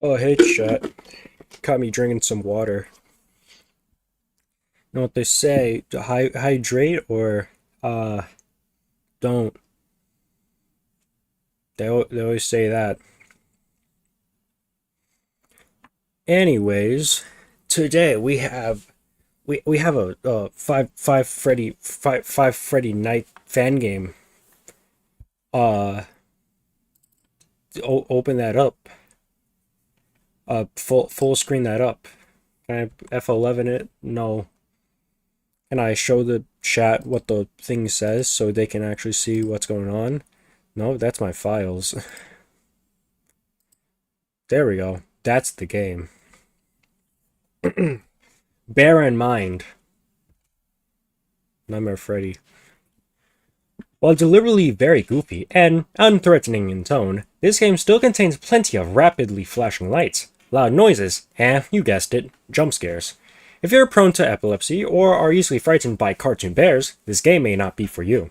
Oh, hey, chat. Caught me drinking some water. You know what they say? Hydrate or, don't. They always say that. Anyways, today we have a five Freddy night fan game. Open that up. Full screen that up. Can I F11 it? No. Can I show the chat what the thing says so they can actually see what's going on? No, that's my files. There we go. That's the game. Bear in mind. Nightmare Freddy. While deliberately very goofy and unthreatening in tone, this game still contains plenty of rapidly flashing lights, loud noises, and, you guessed it, jump scares. If you're prone to epilepsy or are easily frightened by cartoon bears, this game may not be for you.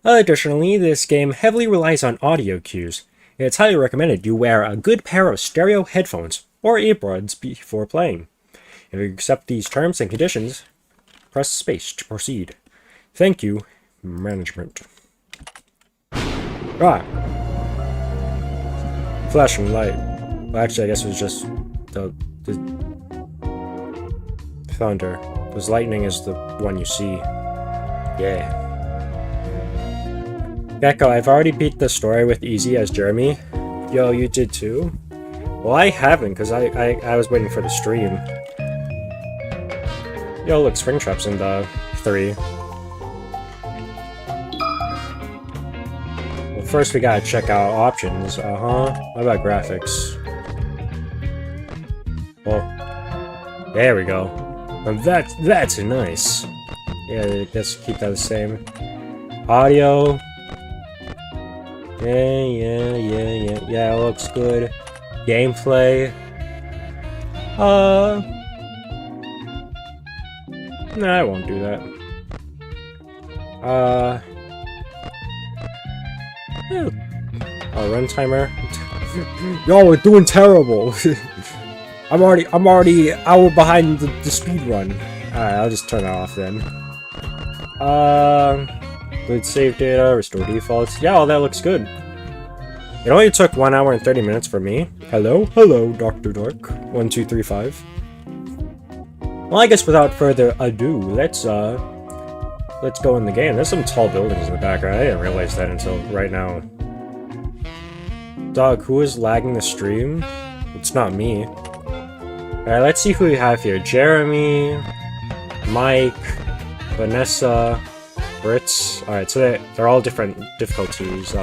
Additionally, this game heavily relies on audio cues. It's highly recommended you wear a good pair of stereo headphones or earbuds before playing. If you accept these terms and conditions, press space to proceed. Thank you, management. Right. Flashing light. Well, actually, I guess it was just the thunder. Because lightning is the one you see. Yeah. Gecko, I've already beat the story with Easy as Jeremy. Yo, you did too? Well, I haven't, because I was waiting for the stream. Yo, look, Springtrap's in the 3. Well, first we gotta check out options. What about graphics? Well, there we go. And that's nice. Yeah, let's keep that the same. Audio. Yeah, it looks good. Gameplay. Nah, I won't do that. Run timer. Yo, we're doing terrible. I'm already hour behind the speed run. Alright, I'll just turn it off then. Good save data, restore defaults. Yeah, all that looks good. It only took 1 hour and 30 minutes for me. Hello, Dr. Dark. 1235. Well, I guess without further ado, let's go in the game. There's some tall buildings in the background. I didn't realize that until right now. Dog, who is lagging the stream? It's not me. Alright, let's see who we have here. Jeremy, Mike, Vanessa, Brits. Alright, so they're all different difficulties.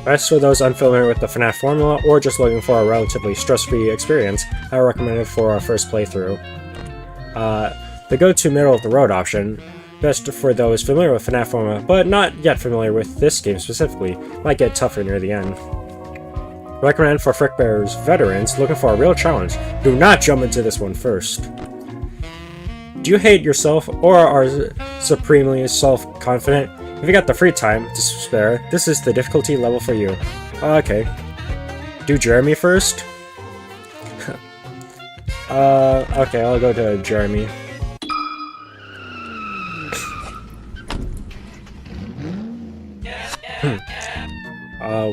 As for those unfamiliar with the FNaF formula, or just looking for a relatively stress-free experience, I recommend it for our first playthrough. The go-to middle-of-the-road option, best for those familiar with FNaF formula, but not yet familiar with this game specifically, might get tougher near the end. Recommend for Frickbear's veterans looking for a real challenge. Do not jump into this one first. Do you hate yourself or are supremely self-confident? If you got the free time to spare, this is the difficulty level for you. Okay. Do Jeremy first? Okay, I'll go to Jeremy.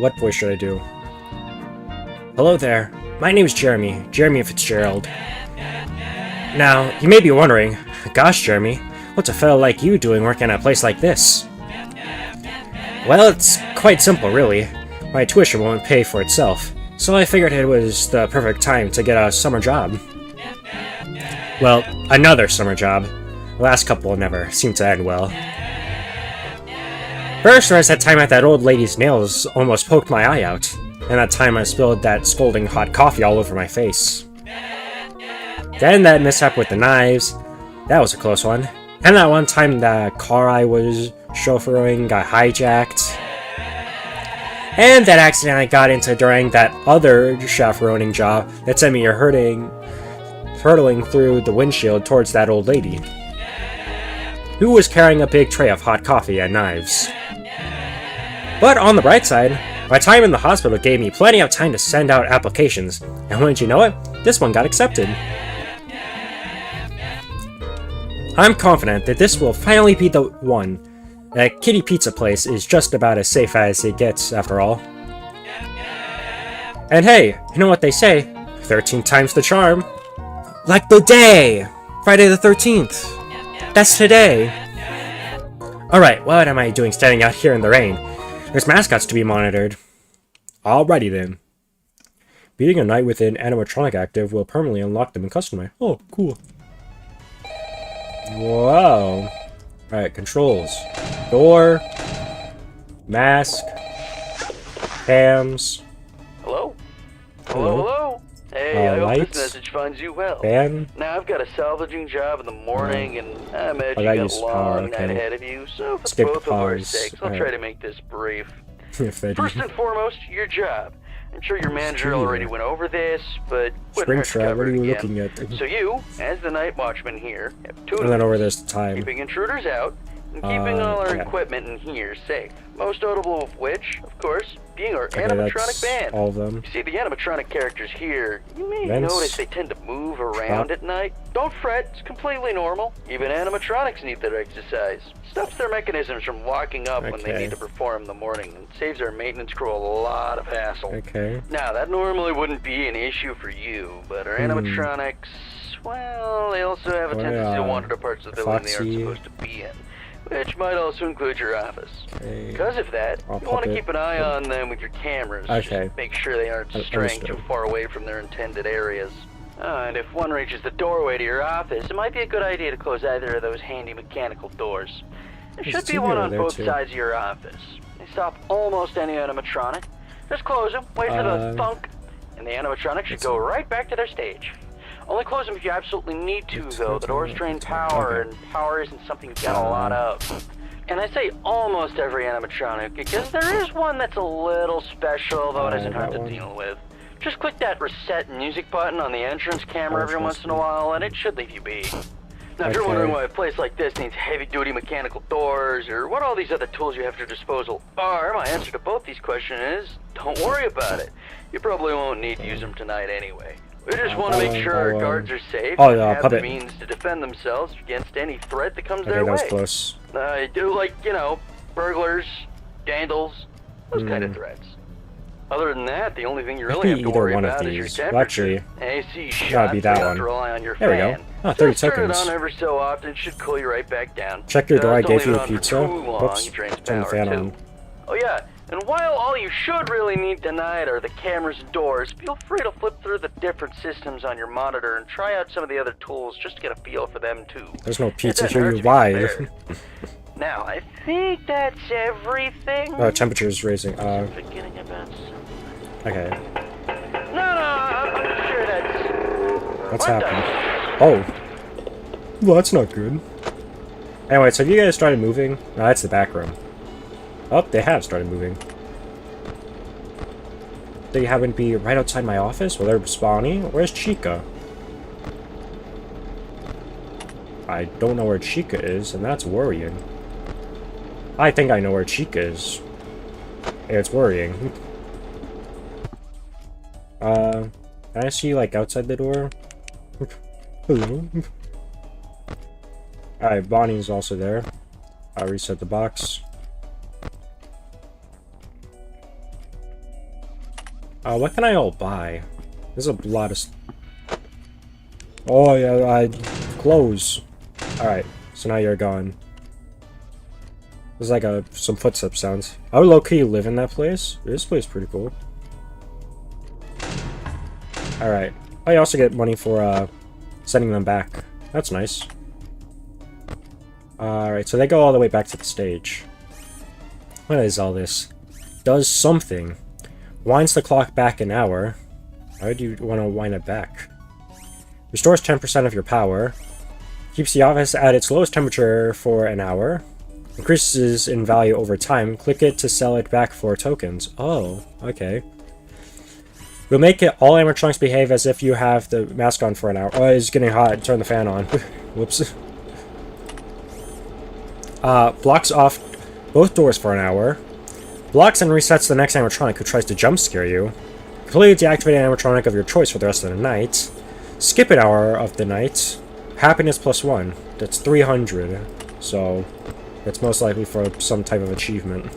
What voice should I do? Hello there. My name is Jeremy Fitzgerald. Now, you may be wondering, gosh, Jeremy, what's a fellow like you doing working at a place like this? Well, it's quite simple, really. My tuition won't pay for itself, so I figured it was the perfect time to get a summer job. Well, another summer job. The last couple never seemed to end well. First, there was that time that old lady's nails almost poked my eye out, and that time I spilled that scalding hot coffee all over my face. Then that mishap with the knives, that was a close one. And that one time the car I was chauffeuring got hijacked. And that accident I got into during that other chaperoning job that sent me hurtling through the windshield towards that old lady, who was carrying a big tray of hot coffee and knives. But on the bright side, My time in the hospital gave me plenty of time to send out applications, and wouldn't you know it, this one got accepted. I'm confident that this will finally be the one. That kitty pizza place is just about as safe as it gets, after all. And hey, you know what they say? 13 times the charm. Like the day! Friday the 13th. That's today. Alright, what am I doing standing out here in the rain? There's mascots to be monitored. Alrighty then. Beating a night with an animatronic active will permanently unlock them in custom. Oh, cool. Wow. Alright, controls. Door. Mask. Cams. Hello? Hello? Hey, I hope this message finds you well. Fan. Now, I've got a salvaging job in the morning, and I imagine you got a long night ahead of you, so for both of our sakes, I'll try to make this brief. First and foremost, your job. I'm sure your manager already went over this, but wouldn't hurt to cover it again. So you, as the night watchman here, have two duties: keeping intruders out, and keeping all our equipment in here safe. Most notable of which, of course, being our animatronic band. All of them. You see, the animatronic characters here, you may notice they tend to move around at night. Don't fret, it's completely normal. Even animatronics need their exercise. Stops their mechanisms from locking up when they need to perform in the morning, and saves our maintenance crew a lot of hassle. Now, that normally wouldn't be an issue for you, but our animatronics, well, they also have a tendency to wander to parts of the building they aren't supposed to be in. Which might also include your office. Because of that, you want to keep an eye on them with your cameras. Just make sure they aren't straying too far away from their intended areas. And if one reaches the doorway to your office, it might be a good idea to close either of those handy mechanical doors. There should be one on both sides of your office. They stop almost any animatronic. Just close them, wait for the thunk, and the animatronic should go right back to their stage. Only close them if you absolutely need to, though. The doors drain power, and power isn't something you've got a lot of. And I say almost every animatronic, because there is one that's a little special, though it isn't hard to deal with. Just click that reset music button on the entrance camera every once in a while, and it should leave you be. Now, if you're wondering why a place like this needs heavy-duty mechanical doors, or what all these other tools you have at your disposal are, my answer to both these questions is, don't worry about it. You probably won't need to use them tonight anyway. We just want to make sure our guards are safe and have the means to defend themselves against any threat that comes their way. Close. Like, you know, burglars, vandals, those kind of threats. Other than that, the only thing you really have to worry about is your temperature. AC shots, you have to rely on your fan. There we go. Oh, 30 seconds. Turn it on every so often, it should cool you right back down. Check your door, I gave you a pizza. Whoops, turn the fan on. Oh yeah, and while all you should really need tonight are the cameras and doors, feel free to flip through the different systems on your monitor and try out some of the other tools just to get a feel for them too. There's no pizza here, you lied. Now, I think that's everything. Oh, temperature's raising. Forgetting about something. Okay. No, I'm sure that's... What's happening? Oh. Well, that's not good. Anyway, so have you guys started moving? No, that's the back room. Oh, they have started moving. They happen to be right outside my office? Well, they're spawning. Where's Chica? I don't know where Chica is, and that's worrying. I think I know where Chica is. It's worrying. Can I see, like, outside the door? Hello? Alright, Bonnie's also there. I'll reset the box. What can I all buy? There's a lot of... Oh, yeah, clothes. Alright, so now you're gone. There's like some footstep sounds. I would low-key live in that place. This place is pretty cool. Alright. I also get money for sending them back. That's nice. Alright, so they go all the way back to the stage. What is all this? Does something. Winds the clock back an hour. Why would you want to wind it back? Restores 10% of your power. Keeps the office at its lowest temperature for an hour. Increases in value over time. Click it to sell it back for tokens. Oh, okay. We'll make it all animatronics behave as if you have the mask on for an hour. Oh, it's getting hot. Turn the fan on. Whoops. Blocks off both doors for an hour. Blocks and resets the next animatronic who tries to jump scare you. Completely deactivate an animatronic of your choice for the rest of the night. Skip an hour of the night. Happiness +1. That's 300. So, it's most likely for some type of achievement.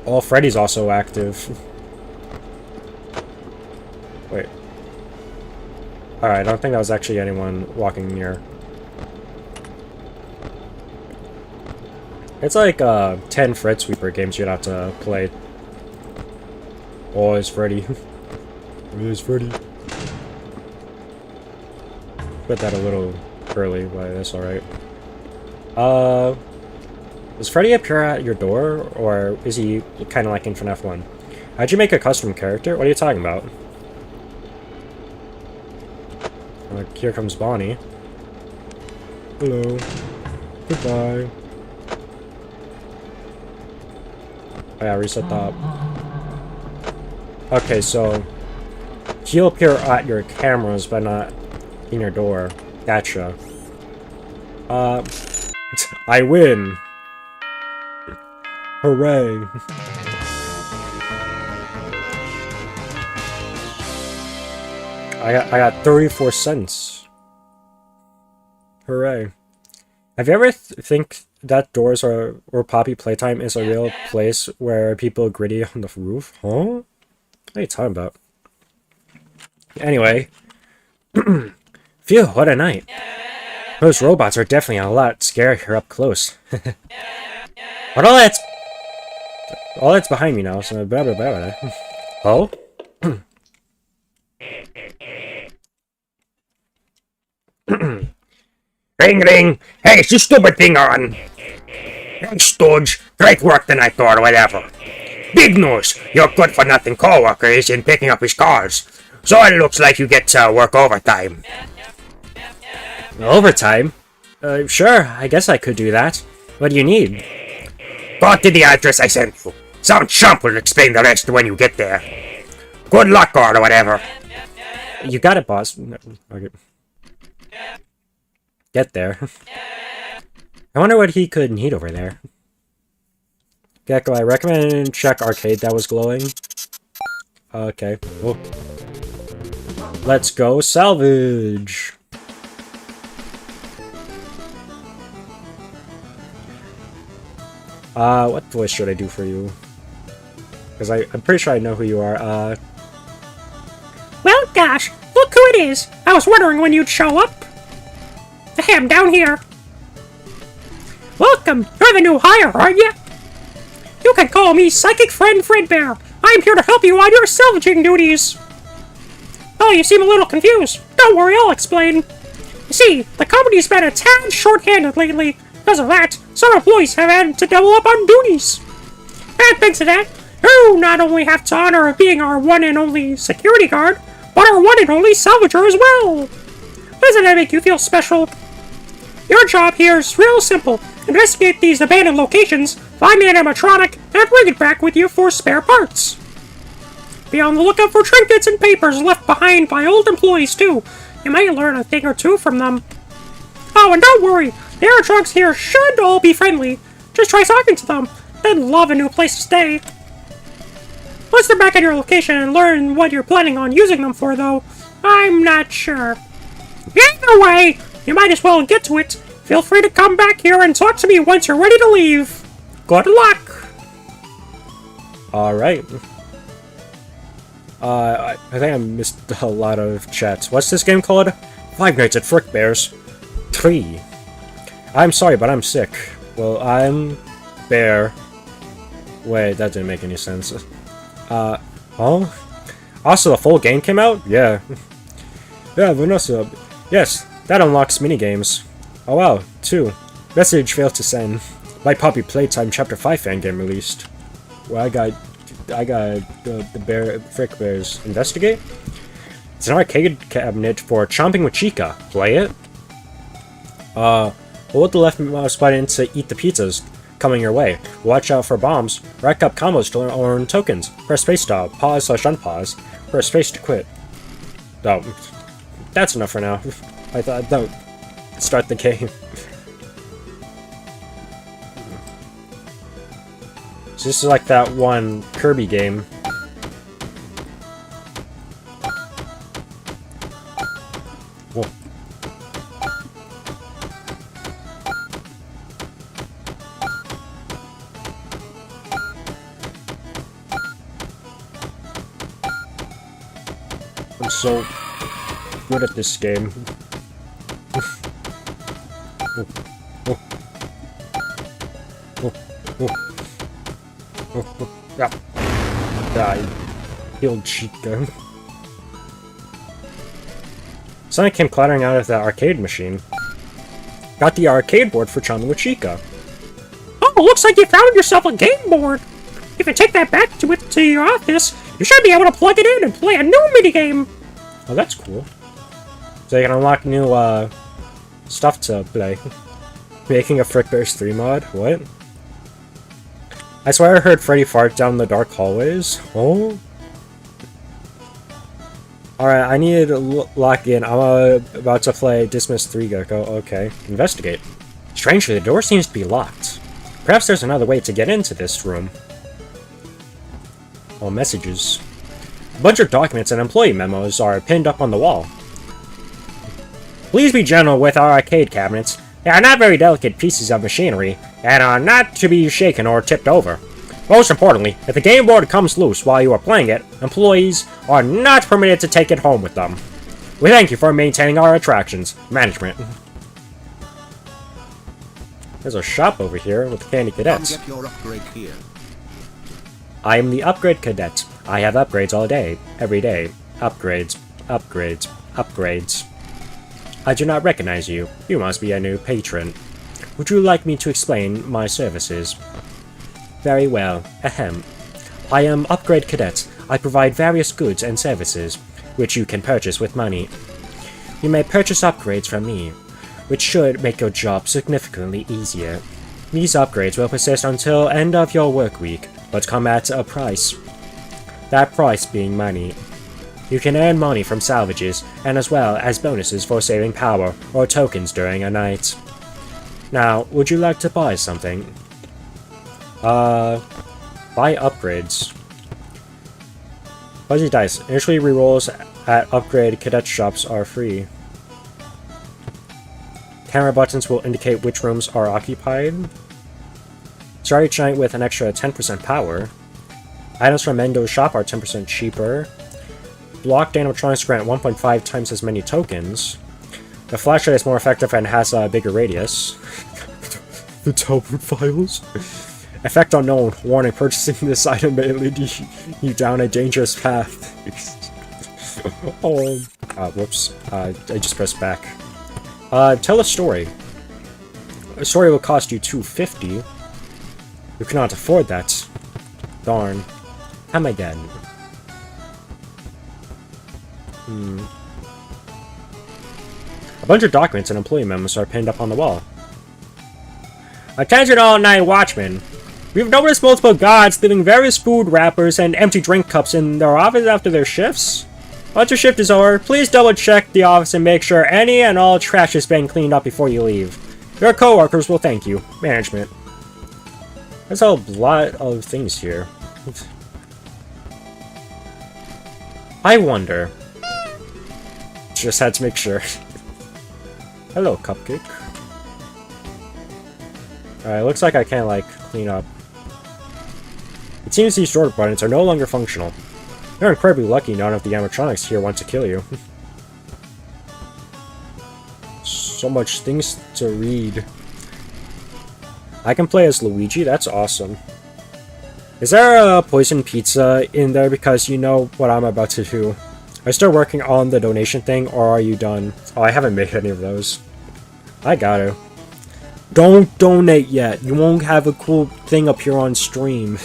Oh, Freddy's also active. Wait. Alright, I don't think that was actually anyone walking near. It's like 10 Fred Sweeper games you'd have to play. Oh, it's Freddy. It's Freddy. Put that a little early, but that's alright. Does Freddy appear at your door, or is he kind of like in FNaF 1? How'd you make a custom character? What are you talking about? Here comes Bonnie. Hello. Goodbye. Oh yeah, reset top. Okay, so he'll appear at your cameras, but not in your door. Gotcha. I win! Hooray! I got 34 cents. Hooray. Have you ever think that doors or Poppy Playtime is a real place where people gritty on the roof? Huh? What are you talking about? Anyway. Phew, what a night. Those robots are definitely a lot scarier up close. But all that's behind me now, so blah blah blah. Oh? Ring ring! Hey, is this stupid thing on? Hey, Stooge, great work tonight or whatever. Big news! Your good-for-nothing co-worker is in picking up his cars. So it looks like you get to work overtime. Overtime? Sure, I guess I could do that. What do you need? Go to the address I sent you. Some chump will explain the rest when you get there. Good luck or whatever. You got it, boss. Okay. Get there. I wonder what he could need over there. Gecko, I recommend check arcade that was glowing. Okay. Whoa. Let's go salvage. What voice should I do for you? Because I'm pretty sure I know who you are. Well, gosh, look who it is. I was wondering when you'd show up. Ahem, down here. Welcome. You're the new hire, aren't you? You can call me Psychic Friend Fredbear. I'm here to help you on your salvaging duties. Oh, you seem a little confused. Don't worry, I'll explain. You see, the company's been a tad short-handed lately. Because of that, some employees have had to double up on duties. And thanks to that, you not only have the honor of being our one and only security guard, but our one and only salvager as well. Doesn't that make you feel special? Your job here is real simple. Investigate these abandoned locations, find the animatronic, and bring it back with you for spare parts. Be on the lookout for trinkets and papers left behind by old employees, too. You might learn a thing or two from them. Oh, and don't worry, the animatronics here should all be friendly. Just try talking to them. They'd love a new place to stay. Once they're back at your location and learn what you're planning on using them for, though, I'm not sure. Either way, you might as well get to it. Feel free to come back here and talk to me once you're ready to leave. Good luck! Alright. I think I missed a lot of chats. What's this game called? Five Nights at Frickbears 3. I'm sorry, but I'm sick. Well, I'm Bear. Wait, that didn't make any sense. Oh? Also, the full game came out? Yeah. Yeah, Vanessa. Yes, that unlocks minigames. Oh wow, 2. Message failed to send. My Poppy Playtime Chapter 5 fangame released. Well, I got the Bear Frickbears Investigate. It's an arcade cabinet for chomping with Chica. Play it. Hold the left mouse button to eat the pizzas coming your way. Watch out for bombs. Rack up combos to earn tokens. Press space to pause/unpause. Press space to quit. Oh, that's enough for now. I thought, don't start the game. this is like that one Kirby game. Whoa. I'm so good at this game. Yeah. Die. Killed Chica. Sonic came clattering out of the arcade machine. Got the arcade board for chilling with Chica. Oh, looks like you found yourself a game board. If you take that back to your office, you should be able to plug it in and play a new minigame. Oh, that's cool. So you can unlock new, stuff to play. Making a Frickbear's 3 mod? What? I swear I heard Freddy fart down the dark hallways. Oh? Alright, I need to lock in. I'm about to play Dismiss 3 Gecko. Okay. Investigate. Strangely, the door seems to be locked. Perhaps there's another way to get into this room. Oh, messages. A bunch of documents and employee memos are pinned up on the wall. Please be gentle with our arcade cabinets. They are not very delicate pieces of machinery, and are not to be shaken or tipped over. Most importantly, if the game board comes loose while you are playing it, employees are not permitted to take it home with them. We thank you for maintaining our attractions. Management. There's a shop over here with candy cadets. Get your upgrade here. I am the upgrade cadet. I have upgrades all day, every day. Upgrades, upgrades, upgrades. I do not recognize you. You must be a new patron. Would you like me to explain my services? Very well. Ahem. I am Upgrade Cadet. I provide various goods and services, which you can purchase with money. You may purchase upgrades from me, which should make your job significantly easier. These upgrades will persist until end of your work week, but come at a price. That price being money. You can earn money from salvages, and as well as bonuses for saving power or tokens during a night. Now, would you like to buy something? Buy upgrades. Fuzzy dice. Initially rerolls at upgrade cadet shops are free. Camera buttons will indicate which rooms are occupied. Start each night with an extra 10% power. Items from Mendo's shop are 10% cheaper. Blocked animatronics grant 1.5 times as many tokens. The flashlight is more effective and has a bigger radius. The teleport files. Effect unknown. Warning, purchasing this item may lead you down a dangerous path. Oh. Whoops. I just pressed back. Tell a story. A story will cost you $250. You cannot afford that. Darn. Come again. A bunch of documents and employee memos are pinned up on the wall. Attention all night watchmen. We've noticed multiple guards leaving various food wrappers and empty drink cups in their office after their shifts. Once your shift is over, please double check the office and make sure any and all trash has been cleaned up before you leave. Your coworkers will thank you. Management. There's a lot of things here. I wonder. Just had to make sure. Hello, Cupcake. Alright, looks like I can't, like, clean up. It seems these door buttons are no longer functional. You're incredibly lucky none of the animatronics here want to kill you. So much things to read. I can play as Luigi, that's awesome. Is there a poison pizza in there because you know what I'm about to do? Are you still working on the donation thing, or are you done? Oh, I haven't made any of those. I gotta. Don't donate yet. You won't have a cool thing up here on stream.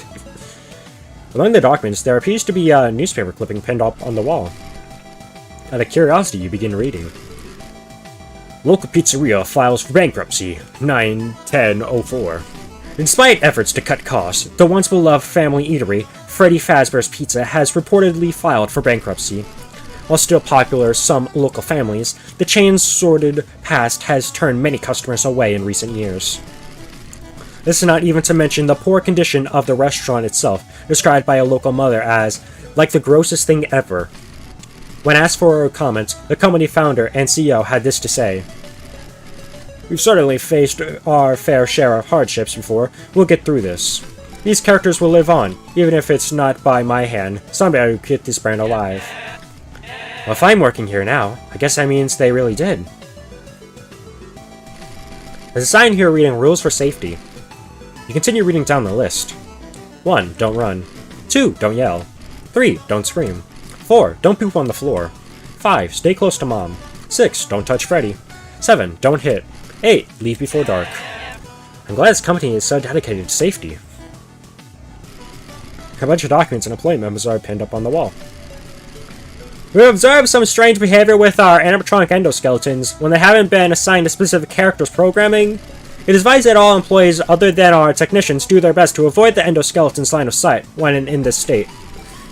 Among the documents, there appears to be a newspaper clipping pinned up on the wall. Out of curiosity, you begin reading. Local pizzeria files for bankruptcy, 9/10/04. Despite efforts to cut costs, the once beloved family eatery, Freddy Fazbear's Pizza, has reportedly filed for bankruptcy. While still popular some local families, the chain's sordid past has turned many customers away in recent years. This is not even to mention the poor condition of the restaurant itself, described by a local mother as, like the grossest thing ever. When asked for a comment, the company founder and CEO had this to say: "We've certainly faced our fair share of hardships before. We'll get through this. These characters will live on, even if it's not by my hand. Somebody will keep this brand alive." Well, if I'm working here now, I guess that means they really did. There's a sign here reading rules for safety. You continue reading down the list. 1. Don't run. 2. Don't yell. 3. Don't scream. 4. Don't poop on the floor. 5. Stay close to mom. 6. Don't touch Freddy. 7. Don't hit. 8. Leave before dark. I'm glad this company is so dedicated to safety. A bunch of documents and employee members are pinned up on the wall. We observed some strange behavior with our animatronic endoskeletons when they haven't been assigned a specific character's programming. It is advised that all employees other than our technicians do their best to avoid the endosskeleton's line of sight when in this state.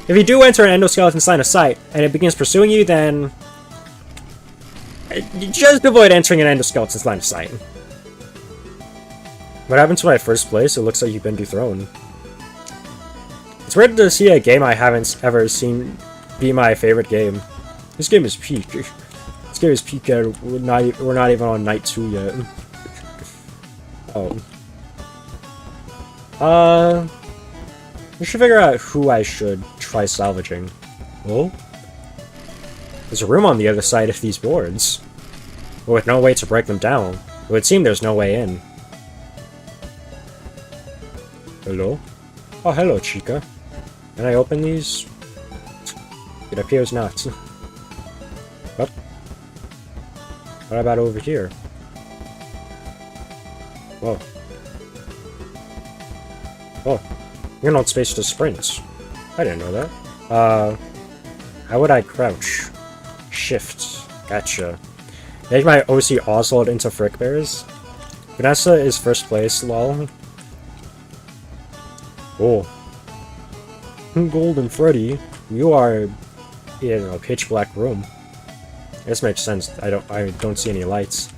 If you do enter an endoskeleton's line of sight and it begins pursuing you, then just avoid entering an endoskeleton's line of sight. What happened to my first place? It looks like you've been dethroned. It's weird to see a game I haven't ever seen be my favorite game. This game is peak. This game is peak. We're not even on night 2 yet. I should figure out who I should try salvaging. Oh, there's a room on the other side of these boards, but with no way to break them down. It would seem there's no way in. Hello? Oh, hello, Chica. Can I open these? It appears not. What? What about over here? Whoa. Oh. You're not space to sprint. I didn't know that. How would I crouch? Shift. Gotcha. Make my OC Oswald into Frickbears? Vanessa is first place, lol. Oh. Golden Freddy, you are in a pitch black room. This makes sense. I don't see any lights.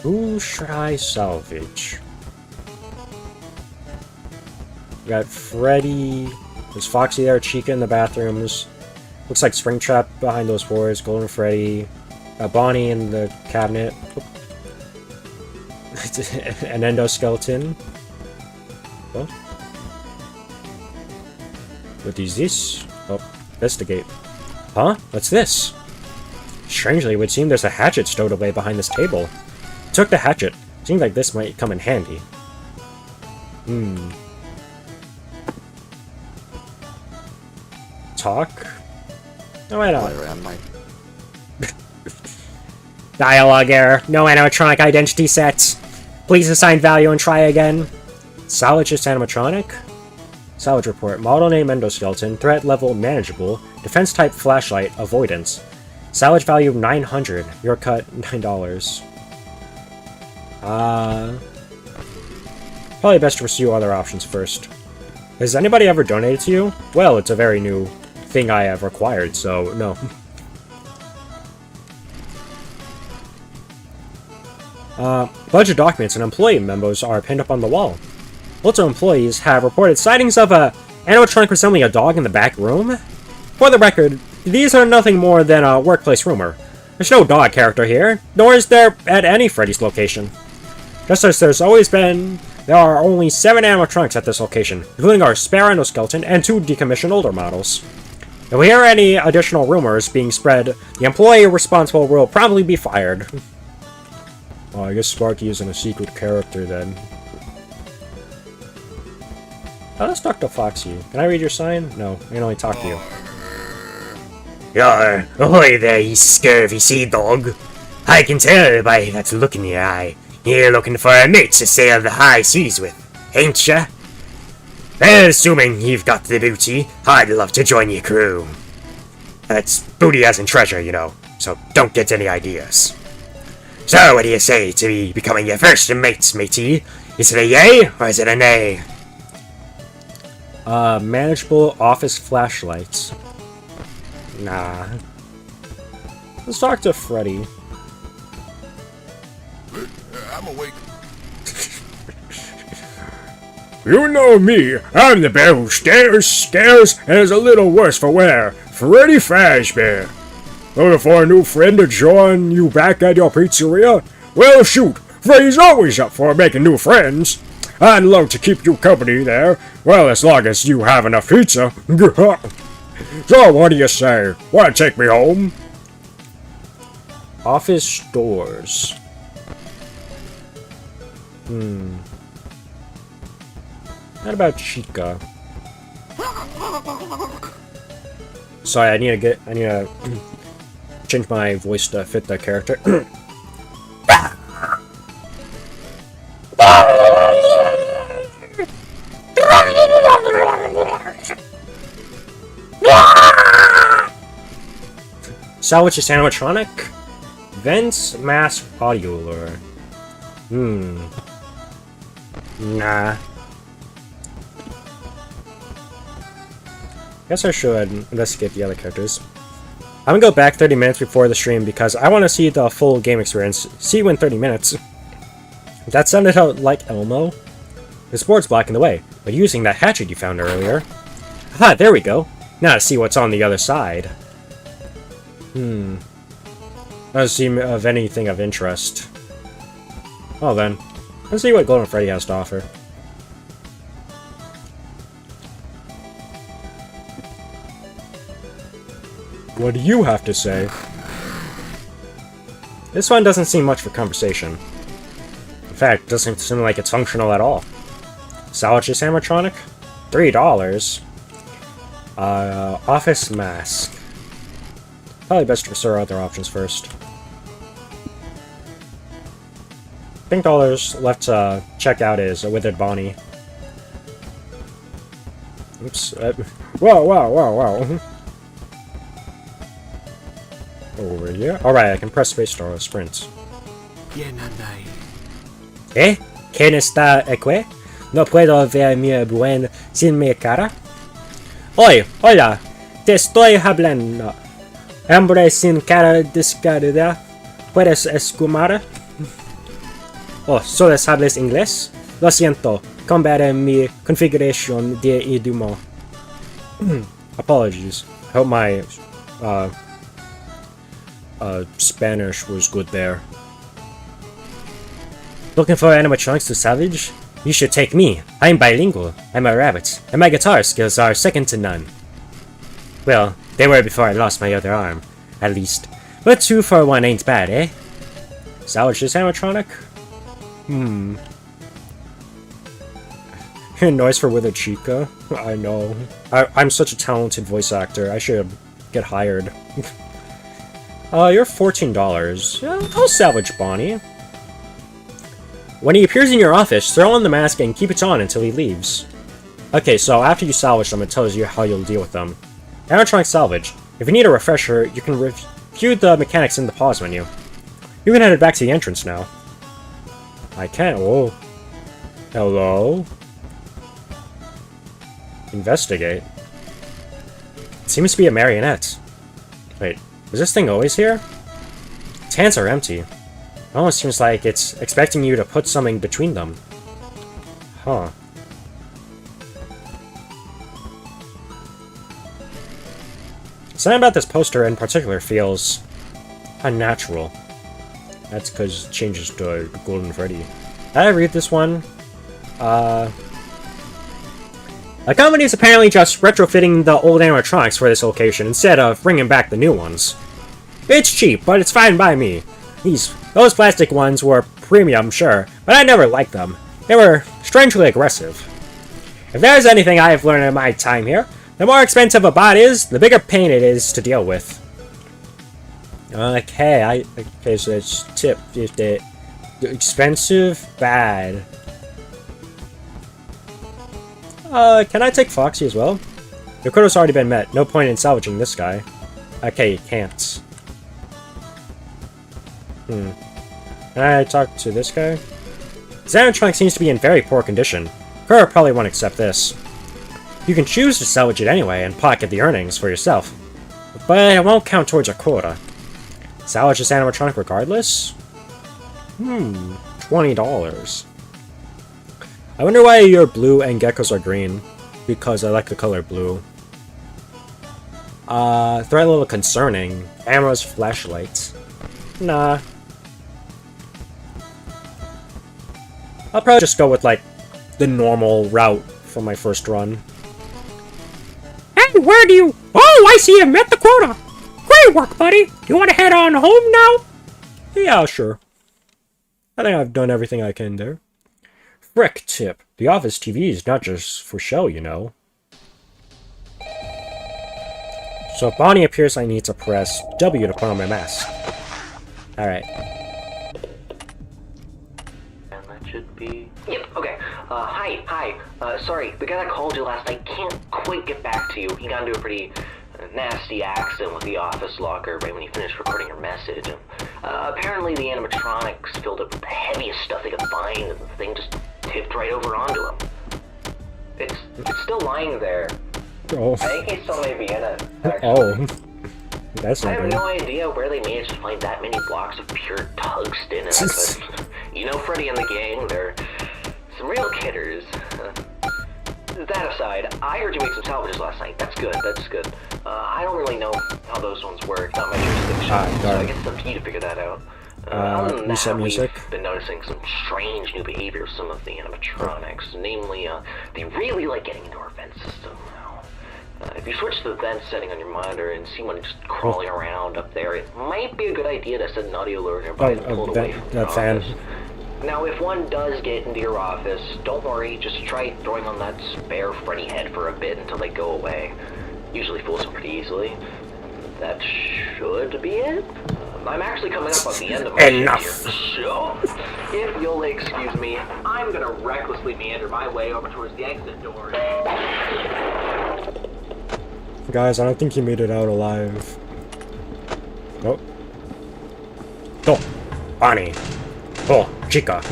Who should I salvage? We got Freddy. There's Foxy there, Chica in the bathrooms. Looks like Springtrap behind those boards. Golden Freddy. Bonnie in the cabinet. An endoskeleton. Oh. What is this? Oh, investigate. Huh? What's this? Strangely, it would seem there's a hatchet stowed away behind this table. I took the hatchet. Seems like this might come in handy. Talk? No, why not? Dialogue error. No animatronic identity sets. Please assign value and try again. Salvage this animatronic? Salvage report. Model name endoskeleton. Threat level manageable. Defense type flashlight. Avoidance. Salvage value 900. Your cut $9. Probably best to pursue other options first. Has anybody ever donated to you? Well, it's a very new thing I have required, so no. Bunch of documents and employee memos are pinned up on the wall. Multiple employees have reported sightings of a animatronic resembling a dog in the back room. For the record, these are nothing more than a workplace rumor. There's no dog character here, nor is there at any Freddy's location. Just as there's always been, there are only 7 animatronics at this location, including our spare endoskeleton and 2 decommissioned older models. If we hear any additional rumors being spread, the employee responsible will probably be fired. Oh, I guess Sparky isn't a secret character then. Oh, let's talk to Foxy. Can I read your sign? No, I can only talk to you. Yar, ahoy there, you scurvy sea dog. I can tell by that look in your eye. You're looking for a mate to sail the high seas with, ain't ya? Well, assuming you've got the booty, I'd love to join your crew. That's booty as in treasure, you know, so don't get any ideas. So, what do you say to me becoming your first mate, matey? Is it a yay, or is it a nay? Manageable office flashlights. Nah. Let's talk to Freddy. awake. You know me. I'm the bear who stares, scares, and is a little worse for wear. Freddy Fazbear. Looking for a new friend to join you back at your pizzeria? Well, shoot. Freddy's always up for making new friends. I'd love to keep you company there. Well, as long as you have enough pizza. So, what do you say? Want to take me home? Office doors. What about Chica? Sorry, I need to change my voice to fit the character. Salvage is animatronic? Vents, mask, audio lure. Nah. Guess I should investigate the other characters. I'm gonna go back 30 minutes before the stream because I want to see the full game experience. See you in 30 minutes. That sounded like Elmo. This board's blocking the way, but using that hatchet you found earlier. Aha, there we go. Now to see what's on the other side. Doesn't seem of anything of interest. Well then, let's see what Golden Freddy has to offer. What do you have to say? This one doesn't seem much for conversation. In fact, it doesn't seem like it's functional at all. Salvage this animatronic? $3. Office mask. Probably best to consider other options first. I think all there's left to check out is a withered Bonnie. Oops. Whoa. Over here. Alright, I can press space to sprint. ¿Quién está aquí? No puedo ver mi buen sin mi cara. Hola, te estoy hablando. Hombre sin cara descarada. ¿Puedes escumar? Oh, ¿solo sabes inglés? Lo siento, cambiaré mi configuración de idioma. Apologies. I hope my Spanish was good there. Looking for animatronics to salvage? You should take me. I'm bilingual. I'm a rabbit, and my guitar skills are second to none. Well, they were before I lost my other arm, at least. But 2 for 1 ain't bad, eh? Salvage this animatronic? Noise for Withered Chica? I know. I'm such a talented voice actor. I should get hired. You're $14. Yeah, I'll salvage Bonnie. When he appears in your office, throw on the mask and keep it on until he leaves. Okay, so after you salvage them, it tells you how you'll deal with them. Animatronic salvage. If you need a refresher, you can review the mechanics in the pause menu. You can head back to the entrance now. I can't. Oh. Hello? Investigate. It seems to be a marionette. Wait, was this thing always here? Its hands are empty. It almost seems like it's expecting you to put something between them. Huh. Something about this poster in particular feels unnatural. That's because it changes to Golden Freddy. Did I read this one? The company is apparently just retrofitting the old animatronics for this location instead of bringing back the new ones. It's cheap, but it's fine by me. Those plastic ones were premium, sure, but I never liked them. They were strangely aggressive. If there's anything I have learned in my time here, the more expensive a bot is, the bigger pain it is to deal with. Okay, so it's tip. Expensive, bad. Can I take Foxy as well? Your quota's already been met. No point in salvaging this guy. Okay, you can't. Can I talk to this guy? His animatronic seems to be in very poor condition. Kura probably won't accept this. You can choose to salvage it anyway and pocket the earnings for yourself. But it won't count towards your quota. Salvage this animatronic regardless? $20. I wonder why your blue and geckos are green. Because I like the color blue. Threat a little concerning. Cameras, flashlights. Nah. I'll probably just go with, like, the normal route for my first run. Hey, where do you... Oh, I see you met the quota! Great work, buddy! You want to head on home now? Yeah, sure. I think I've done everything I can there. Frick tip. The office TV is not just for show, you know. So if Bonnie appears, I need to press W to put on my mask. Alright. And that should be... Yep, okay. Hi. Sorry, the guy that called you last night can't quite get back to you. He got into a pretty nasty accident with the office locker right when he finished recording your message. Apparently the animatronics filled up with the heaviest stuff they could find, and the thing just tipped right over onto him. It's still lying there. Oh. I think he still may be in it, actually. Oh. That's not I have good. no idea where they managed to find that many blocks of pure tungsten in it, but you know Freddy and the gang, they're some real kidders. That aside, I heard you make some salvages last night. That's good. I don't really know how those ones work, not my jurisdiction, so I guess it's up to you to figure that out. Other than that, we've been noticing some strange new behavior of some of the animatronics. Namely, they really like getting into our vent system. If you switch to the vent setting on your monitor and see one just crawling around up there, it might be a good idea to set an audio alert nearby and pull it away from the office. Now, if one does get into your office, don't worry, just try throwing on that spare Freddy head for a bit until they go away. Usually fools them pretty easily. That should be it. I'm actually coming up on the end of my shift here. So, if you'll excuse me, I'm gonna recklessly meander my way over towards the exit door. Guys, I don't think he made it out alive. Nope. Oh, Bonnie. Oh, Chica.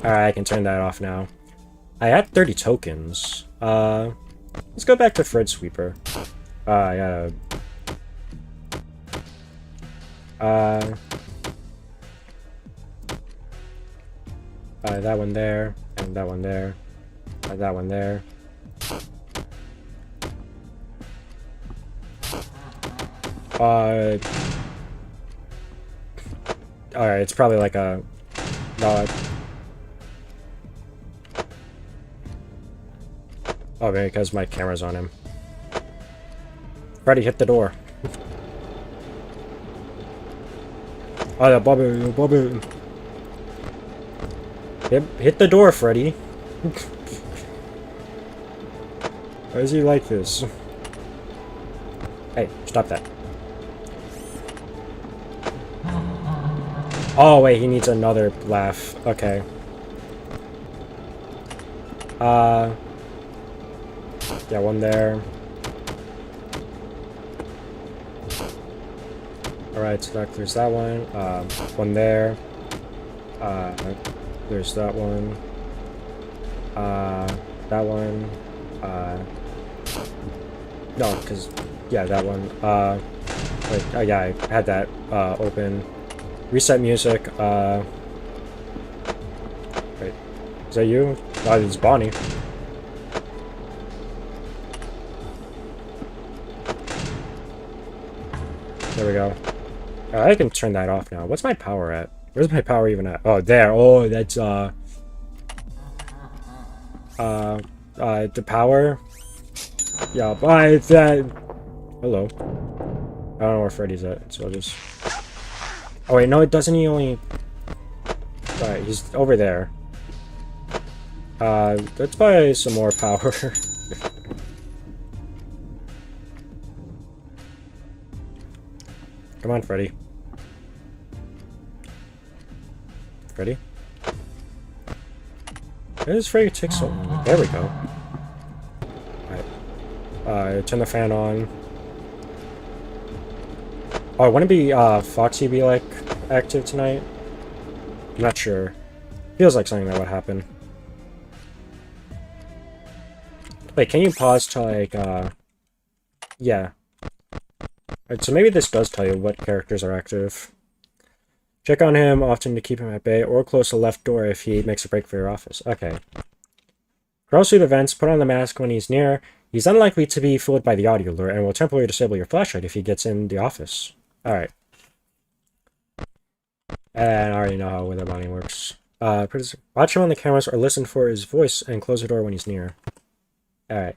Alright, I can turn that off now. I had 30 tokens. Let's go back to Fred Sweeper. I gotta... that one there, and that one there, and that one there. Alright, it's probably like a... oh, maybe because my camera's on him. Freddy, hit the door. Oh, yeah, Bobby. Hit the door, Freddy. Why is he like this? Hey, stop that. Oh, wait, he needs another laugh. Okay. Yeah, one there. Alright, so that clears that one. One there. There's that one. That one. No, because... yeah, that one. Wait, oh yeah, I had that, open. Reset music, wait. Is that you? Oh, it's Bonnie. There we go. I can turn that off now. What's my power at? Where's my power even at? Oh, there. Oh, that's, the power? Yeah, but that... hello. I don't know where Freddy's at, so I'll just... oh, wait, no, it doesn't. He only... alright, he's over there. Let's buy some more power. Come on, Freddy. Freddy? Where does Freddy take so long? There we go. Alright. Turn the fan on. Oh, wouldn't it be, Foxy be, like, active tonight? I'm not sure. Feels like something that would happen. Wait, can you pause to, like, yeah. Alright, so maybe this does tell you what characters are active. Check on him often to keep him at bay, or close the left door if he makes a break for your office. Okay. Cross through the vents, put on the mask when he's near. He's unlikely to be fooled by the audio lure, and will temporarily disable your flashlight if he gets in the office. Alright. And I already know how weather bonding works. Watch him on the cameras or listen for his voice and close the door when he's near. Alright.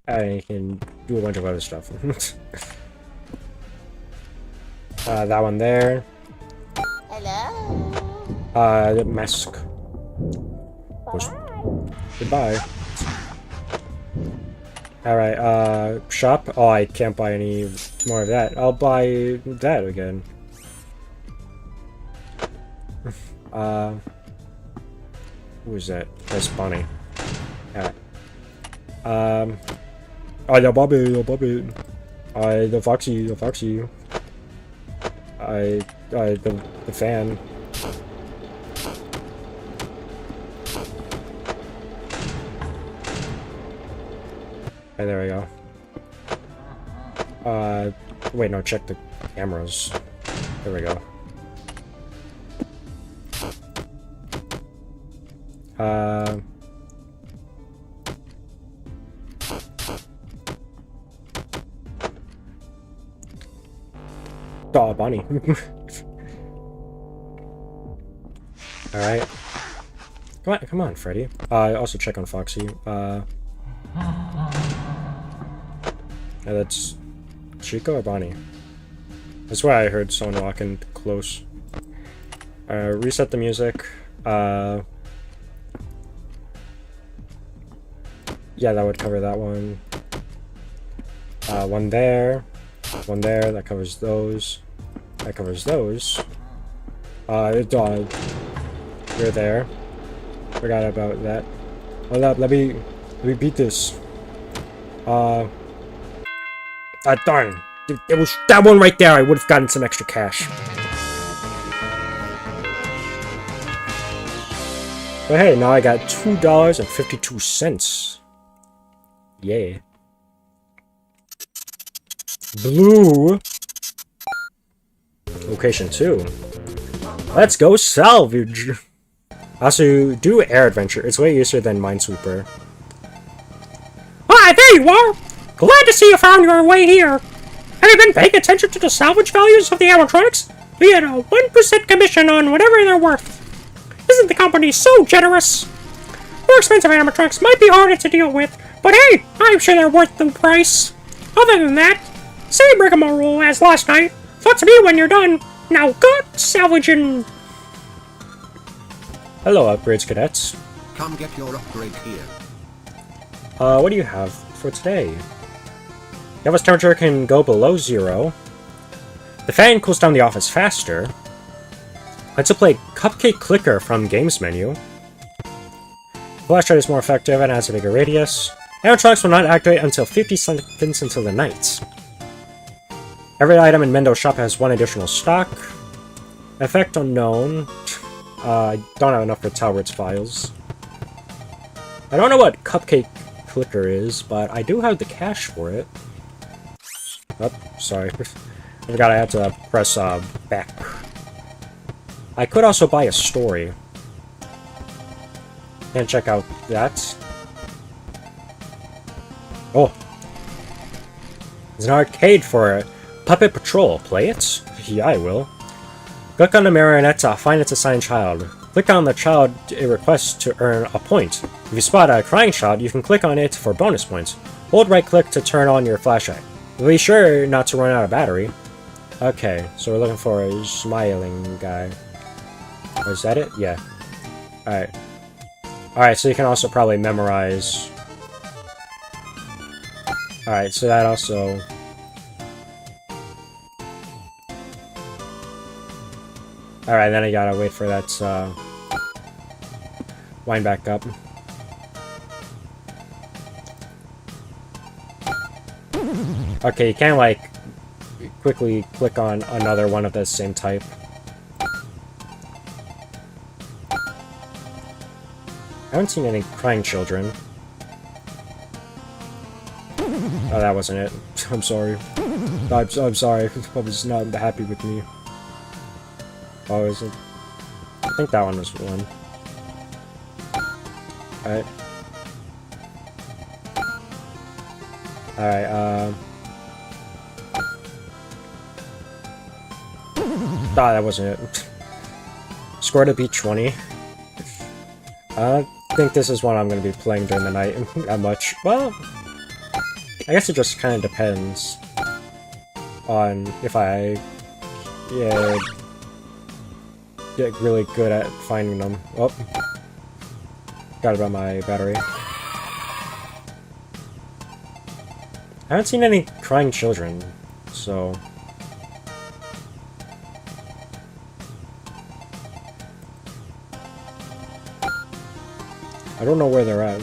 And you can do a bunch of other stuff. That one there. Hello. The mask. Goodbye. Alright, shop. Oh, I can't buy any more of that. I'll buy that again. Who is that? That's Bonnie. Alright. Oh, the Bobby, the Bobby. The Foxy, the Foxy. The fan. Hey, there we go. Wait, no, check the cameras. There we go. Oh, Bonnie. Alright. Come on, Freddy. Also check on Foxy. That's Chico or Bonnie? That's why I heard someone walking close. Reset the music. Yeah, that would cover that one. One there. One there. That covers those. That covers those. Dog. You're there. Forgot about that. Hold up, let me beat this. Darn. It was that one right there. I would have gotten some extra cash. But hey, now I got $2.52. Yay. Blue. Location 2. Let's go salvage. Also, do air adventure. It's way easier than Minesweeper. Ah, there you are! Glad to see you found your way here. Have you been paying attention to the salvage values of the animatronics? We get a 1% commission on whatever they're worth. Isn't the company so generous? More expensive animatronics might be harder to deal with, but hey, I'm sure they're worth the price. Other than that, same rigmarole as last night. Thoughts of me when you're done. Now good salvaging. Hello, upgrades cadets. Come get your upgrade here. What do you have for today? The office temperature can go below 0. The fan cools down the office faster. Let's play Cupcake Clicker from Games menu. Flashlight is more effective and has a bigger radius. Animatronics will not activate until 50 seconds until the night. Every item in Mendo's shop has 1 additional stock. Effect unknown. I don't have enough for Talbert's files. I don't know what Cupcake Clicker is, but I do have the cash for it. Oh, sorry. I forgot I had to press back. I could also buy a story. And check out that. Oh. There's an arcade for Puppet Patrol. Play it? Yeah, I will. Click on the marionette to find its assigned child. Click on the child it requests to earn a point. If you spot a crying child, you can click on it for bonus points. Hold right-click to turn on your flashlight. Be sure not to run out of battery. Okay, so we're looking for a smiling guy. Oh, is that it? Yeah. Alright. Alright, so you can also probably memorize. Alright, so that also... Alright, then I gotta wait for that, wind back up. Okay, you can't, like, quickly click on another one of the same type. I haven't seen any crying children. Oh, that wasn't it. I'm sorry. I'm sorry. I was not happy with me. Oh, is it? I think that one was one. Alright. Alright, that wasn't it. Score to beat 20. I think this is one I'm going to be playing during the night that much. Well, I guess it just kind of depends on if I get really good at finding them. Oh, forgot about my battery. I haven't seen any crying children, so... I don't know where they're at.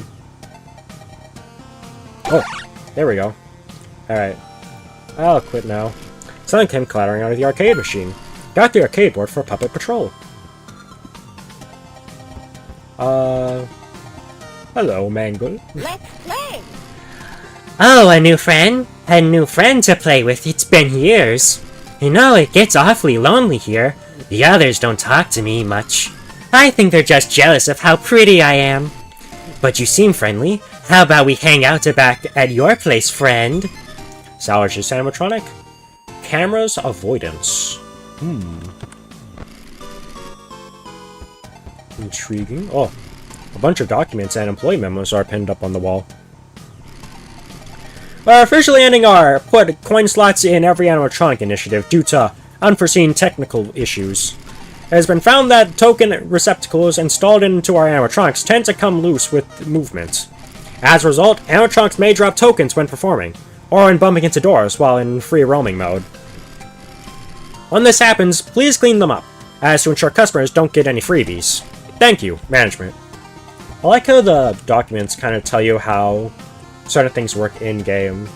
Oh, there we go. Alright. I'll quit now. Someone came clattering out of the arcade machine. Got the arcade board for Puppet Patrol. Hello, Mangle. Let's play! Oh, a new friend? A new friend to play with. It's been years. You know, it gets awfully lonely here. The others don't talk to me much. I think they're just jealous of how pretty I am. But you seem friendly. How about we hang out back at your place, friend? Salvage this animatronic. Cameras avoidance. Intriguing. Oh, a bunch of documents and employee memos are pinned up on the wall. We're officially ending our put coin slots in every animatronic initiative due to unforeseen technical issues. It has been found that token receptacles installed into our animatronics tend to come loose with movement. As a result, animatronics may drop tokens when performing, or when bumping into doors while in free roaming mode. When this happens, please clean them up, as to ensure customers don't get any freebies. Thank you, management. I like how the documents kind of tell you how certain things work in-game.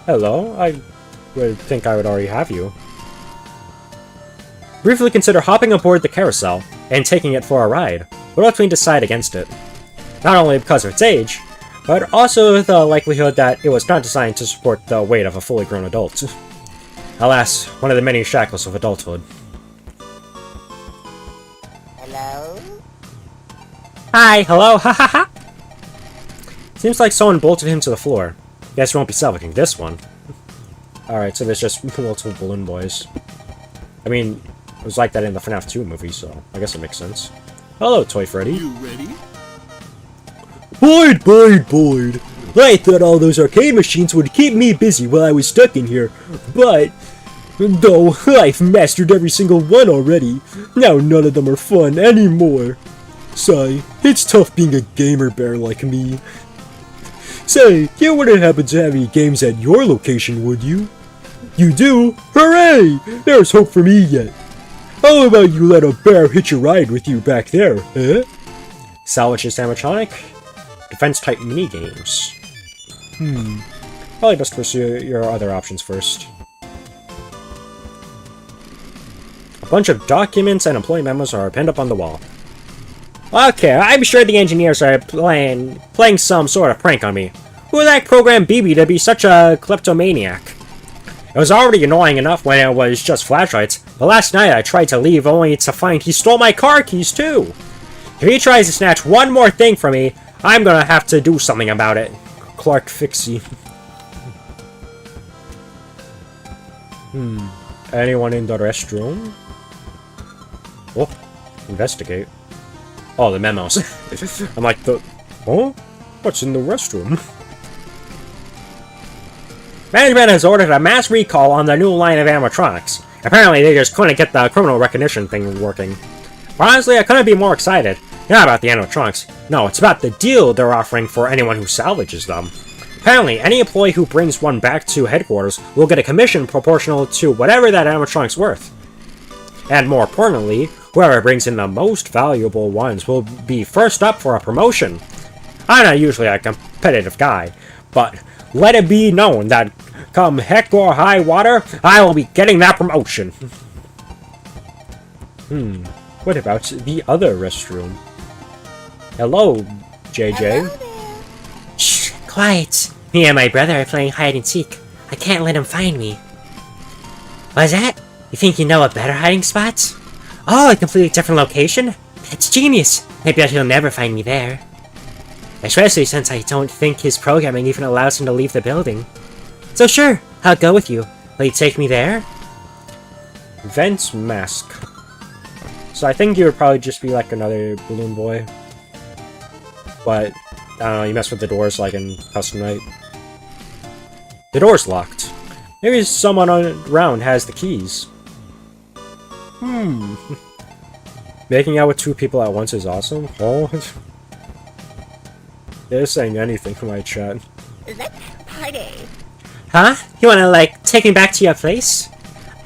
Hello, I would think I would already have you. Briefly consider hopping aboard the carousel and taking it for a ride. What if we decide against it? Not only because of its age, but also the likelihood that it was not designed to support the weight of a fully grown adult. Alas, one of the many shackles of adulthood. Hello? Hi, hello, ha ha ha! Seems like someone bolted him to the floor. Guess we won't be salvaging this one. Alright, so there's just multiple balloon boys. I mean, it was like that in the FNaF 2 movie, so I guess it makes sense. Hello, Toy Freddy. You ready? Boyd! I thought all those arcade machines would keep me busy while I was stuck in here, but... though I've mastered every single one already, now none of them are fun anymore. Sigh, it's tough being a gamer bear like me. Say, you wouldn't happen to have any games at your location, would you? You do? Hooray! There's hope for me yet. How about you let a bear hitch a ride with you back there, eh? Salvage this animatronic. Defense-type minigames. Probably best pursue your other options first. A bunch of documents and employee memos are pinned up on the wall. Okay, I'm sure the engineers are playing some sort of prank on me. Who the heck programmed BB to be such a kleptomaniac? It was already annoying enough when it was just flashlights, but last night I tried to leave only to find he stole my car keys too! If he tries to snatch one more thing from me, I'm gonna have to do something about it. Clark Fixie. Anyone in the restroom? Oh, investigate. Oh, the memos. I'm like, oh? What's in the restroom? Management has ordered a mass recall on the new line of animatronics. Apparently, they just couldn't get the criminal recognition thing working. But honestly, I couldn't be more excited. Not about the animatronics. No, it's about the deal they're offering for anyone who salvages them. Apparently, any employee who brings one back to headquarters will get a commission proportional to whatever that animatronic's worth. And more importantly, whoever brings in the most valuable ones will be first up for a promotion. I'm not usually a competitive guy, but let it be known that come heck or high water, I will be getting that promotion. What about the other restroom? Hello, JJ. Hello there. Shh, quiet. Me and my brother are playing hide and seek. I can't let him find me. What's that? You think you know a better hiding spot? Oh, a completely different location? It's genius! I bet he'll never find me there. Especially since I don't think his programming even allows him to leave the building. So sure, I'll go with you. Will you take me there? Vent's mask. So I think you would probably just be like another balloon boy. But, I don't know, you mess with the doors like in Custom Night. The door's locked. Maybe someone around has the keys. Making out with two people at once is awesome. Oh. They're saying anything from my chat. Let's party. Huh? You wanna, like, take me back to your place?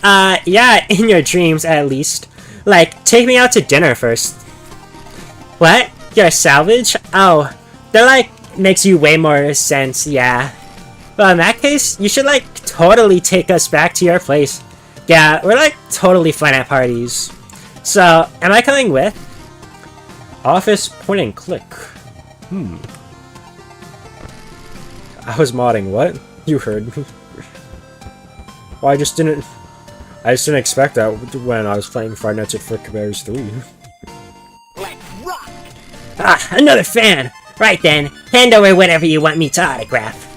Yeah, in your dreams, at least. Like, take me out to dinner first. What? You're a salvage? Oh, that, like, makes you way more sense, yeah. Well, in that case, you should, like, totally take us back to your place. Yeah, we're, like, totally fun at parties. So, am I coming with? Office point and click. I was modding, what? You heard me. Well, I just didn't expect that when I was playing Five Nights at Frickbear 3. Let's rock. Ah, another fan! Right then, hand over whatever you want me to autograph.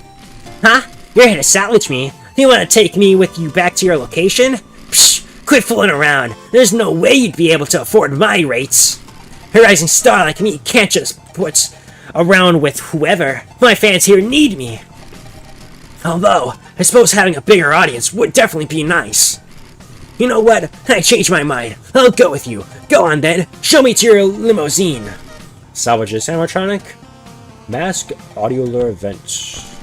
Huh? You're here to salvage me? You want to take me with you back to your location? Psh, quit fooling around. There's no way you'd be able to afford my rates. A rising star like me can't just put around with whoever. My fans here need me. Although, I suppose having a bigger audience would definitely be nice. You know what? I changed my mind. I'll go with you. Go on then. Show me to your limousine. Salvage this animatronic. Mask audio lure vents.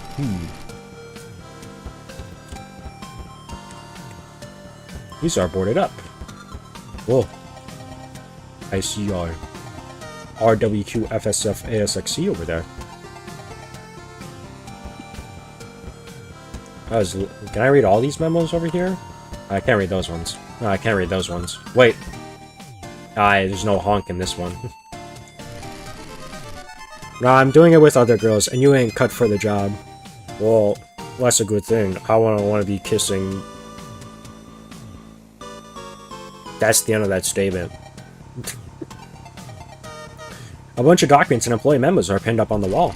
These are boarded up. Whoa. I see our RWQ FSF ASXC over there. Can I read all these memos over here? I can't read those ones. No, I can't read those ones. Wait. There's no honk in this one. No, I'm doing it with other girls, and you ain't cut for the job. Well, that's a good thing. I want to be kissing. That's the end of that statement. A bunch of documents and employee memos are pinned up on the wall.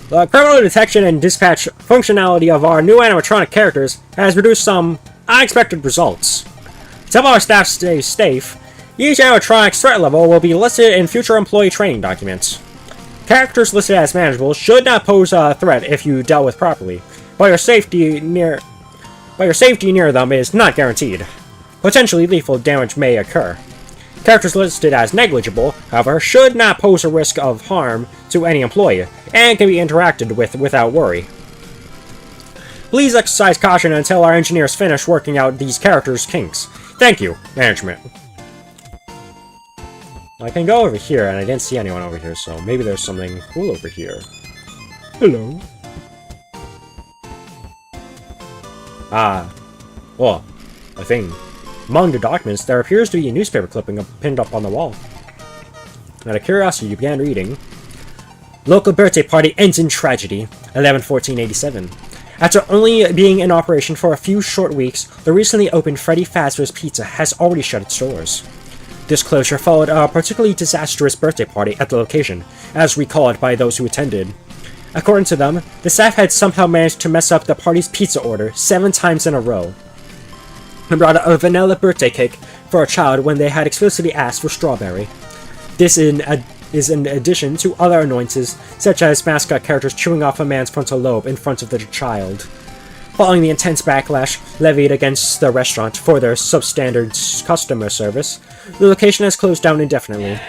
The criminal detection and dispatch functionality of our new animatronic characters has produced some unexpected results. To help our staff stay safe, each animatronic's threat level will be listed in future employee training documents. Characters listed as manageable should not pose a threat if you dealt with properly, but your safety near them is not guaranteed. Potentially lethal damage may occur. Characters listed as negligible, however, should not pose a risk of harm to any employee, and can be interacted with without worry. Please exercise caution until our engineers finish working out these characters' kinks. Thank you, management. I can go over here, and I didn't see anyone over here, so maybe there's something cool over here. Hello. Well, a thing. Among the documents, there appears to be a newspaper clipping pinned up on the wall. Out of curiosity, you began reading. Local birthday party ends in tragedy, 11/14/87. After only being in operation for a few short weeks, the recently opened Freddy Fazbear's Pizza has already shut its doors. This closure followed a particularly disastrous birthday party at the location, as recalled by those who attended. According to them, the staff had somehow managed to mess up the party's pizza order 7 times in a row, and brought a vanilla birthday cake for a child when they had explicitly asked for strawberry. This is in addition to other annoyances, such as mascot characters chewing off a man's frontal lobe in front of the child. Following the intense backlash levied against the restaurant for their substandard customer service, the location has closed down indefinitely.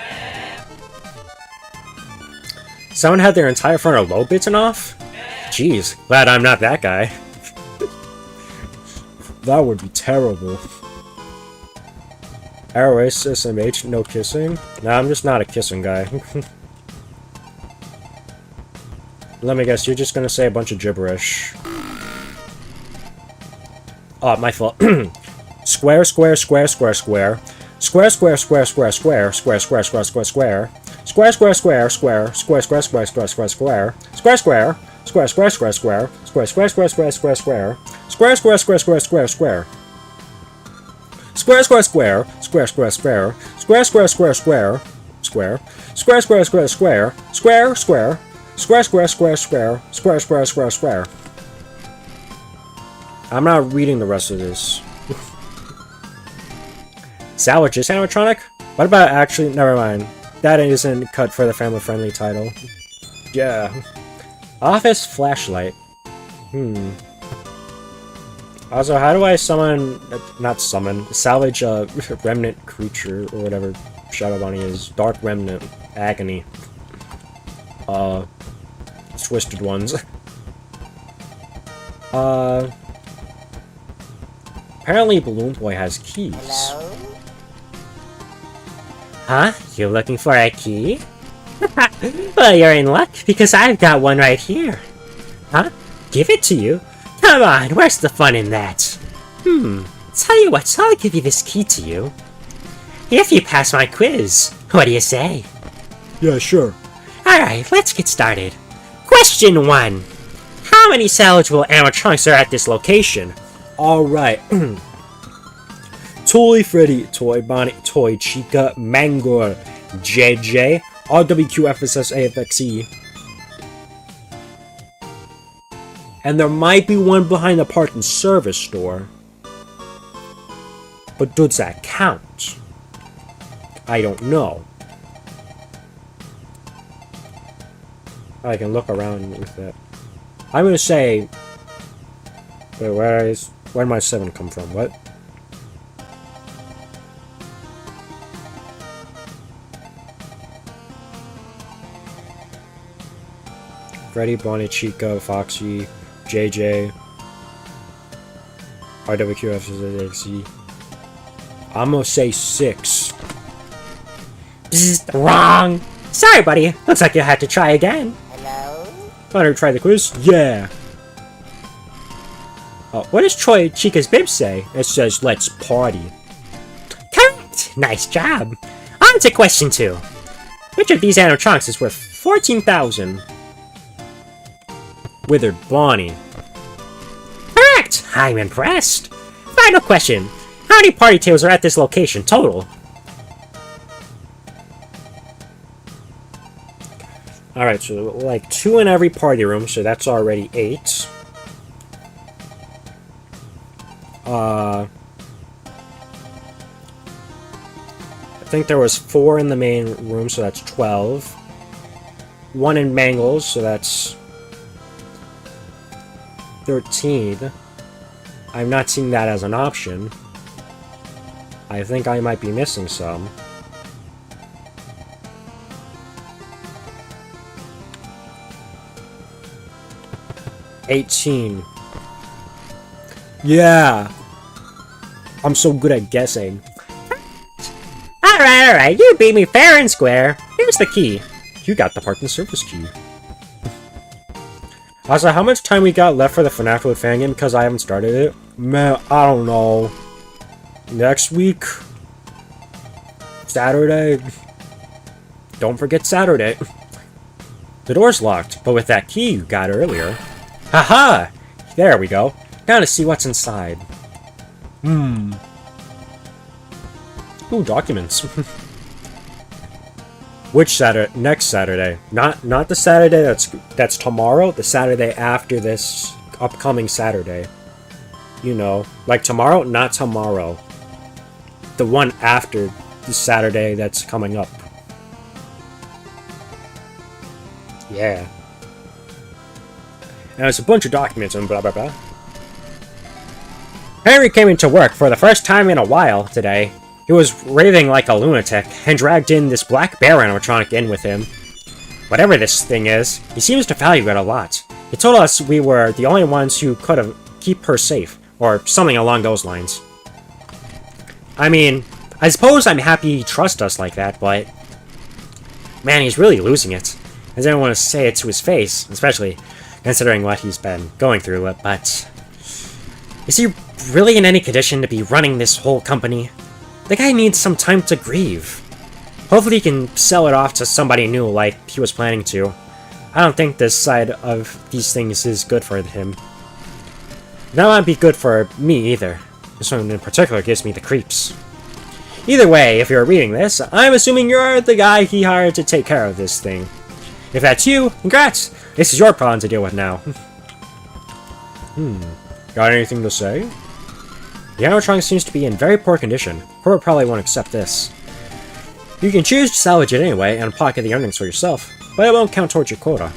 Someone had their entire frontal lobe bitten off? Jeez, glad I'm not that guy. That would be terrible. Airways, SMH, no kissing? Nah, I'm just not a kissing guy. Let me guess, you're just gonna say a bunch of gibberish. Oh, my fault. Square, square, square, square, square. Square, square, square, square, square, square, square, square, square, square. Square, square, square, square, square, square, square, square, square, square. Square, square. Square, square, square, square. Square, square, square, square, square, square. Square, square, square, square, square, square. Square, square, square. Square, square, square. Square, square, square, square. Square. Square, square, square, square. Square, square. Square, square, square, square. Square, square, square, square. I'm not reading the rest of this. Salvage is animatronic? What about actually... Never mind. That isn't cut for the family-friendly title. Yeah. Office flashlight. Also, how do I summon... Not summon. Salvage a remnant creature, or whatever Shadow Bonnie is. Dark Remnant. Agony. Twisted ones. Apparently Balloon Boy has keys. Hello? Huh? You looking for a key? Well, you're in luck, because I've got one right here. Huh? Give it to you? Come on, where's the fun in that? Tell you what, so I'll give you this key to you. If you pass my quiz, what do you say? Yeah, sure. Alright, let's get started. Question 1. How many salvageable animatronics are at this location? Alright. Toy Freddy, Toy Bonnie, Toy Chica, Mangor, JJ, RWQFSSAFXE. And there might be one behind the parts and service store. But does that count? I don't know. I can look around with that. I'm gonna say... Wait, where did my 7 come from? What? Freddy, Bonnie, Chica, Foxy, JJ, RWQFSXE. I'm gonna say 6. Bzzzt, wrong! Sorry, buddy. Looks like you had to try again. Hello? Want to try the quiz? Yeah. What does Troy Chica's bib say? It says, let's party. Correct! Nice job! On to question 2. Which of these animatronics is worth 14,000? Withered Bonnie. Correct! I'm impressed! Final question. How many party tables are at this location total? Alright, so like 2 in every party room, so that's already 8. I think there was 4 in the main room, so that's 12. 1 in Mangles, so that's 13. I'm not seeing that as an option. I think I might be missing some. $18. Yeah! I'm so good at guessing. Alright, you beat me fair and square. Here's the key. You got the parts and service key. Also, how much time we got left for the FNaF with fangame because I haven't started it? Man, I don't know. Next week? Saturday? Don't forget Saturday. The door's locked, but with that key you got earlier. Haha! There we go. Now to see what's inside. Ooh, documents. Which Saturday? Next Saturday. Not the Saturday that's tomorrow, the Saturday after this upcoming Saturday. You know, like tomorrow, not tomorrow. The one after the Saturday that's coming up. Yeah. And there's a bunch of documents and blah blah blah. Henry came into work for the first time in a while today. He was raving like a lunatic, and dragged in this black bear animatronic in with him. Whatever this thing is, he seems to value it a lot. He told us we were the only ones who could have keep her safe, or something along those lines. I mean, I suppose I'm happy he trusts us like that, but... Man, he's really losing it. I didn't want to say it to his face, especially considering what he's been going through, but... Is he really in any condition to be running this whole company? The guy needs some time to grieve. Hopefully he can sell it off to somebody new like he was planning to. I don't think this side of these things is good for him. That might be good for me either. This one in particular gives me the creeps. Either way, if you're reading this, I'm assuming you're the guy he hired to take care of this thing. If that's you, congrats! This is your problem to deal with now. Got anything to say? The animatronic seems to be in very poor condition. Cora probably won't accept this. You can choose to salvage it anyway and pocket the earnings for yourself, but it won't count towards your quota.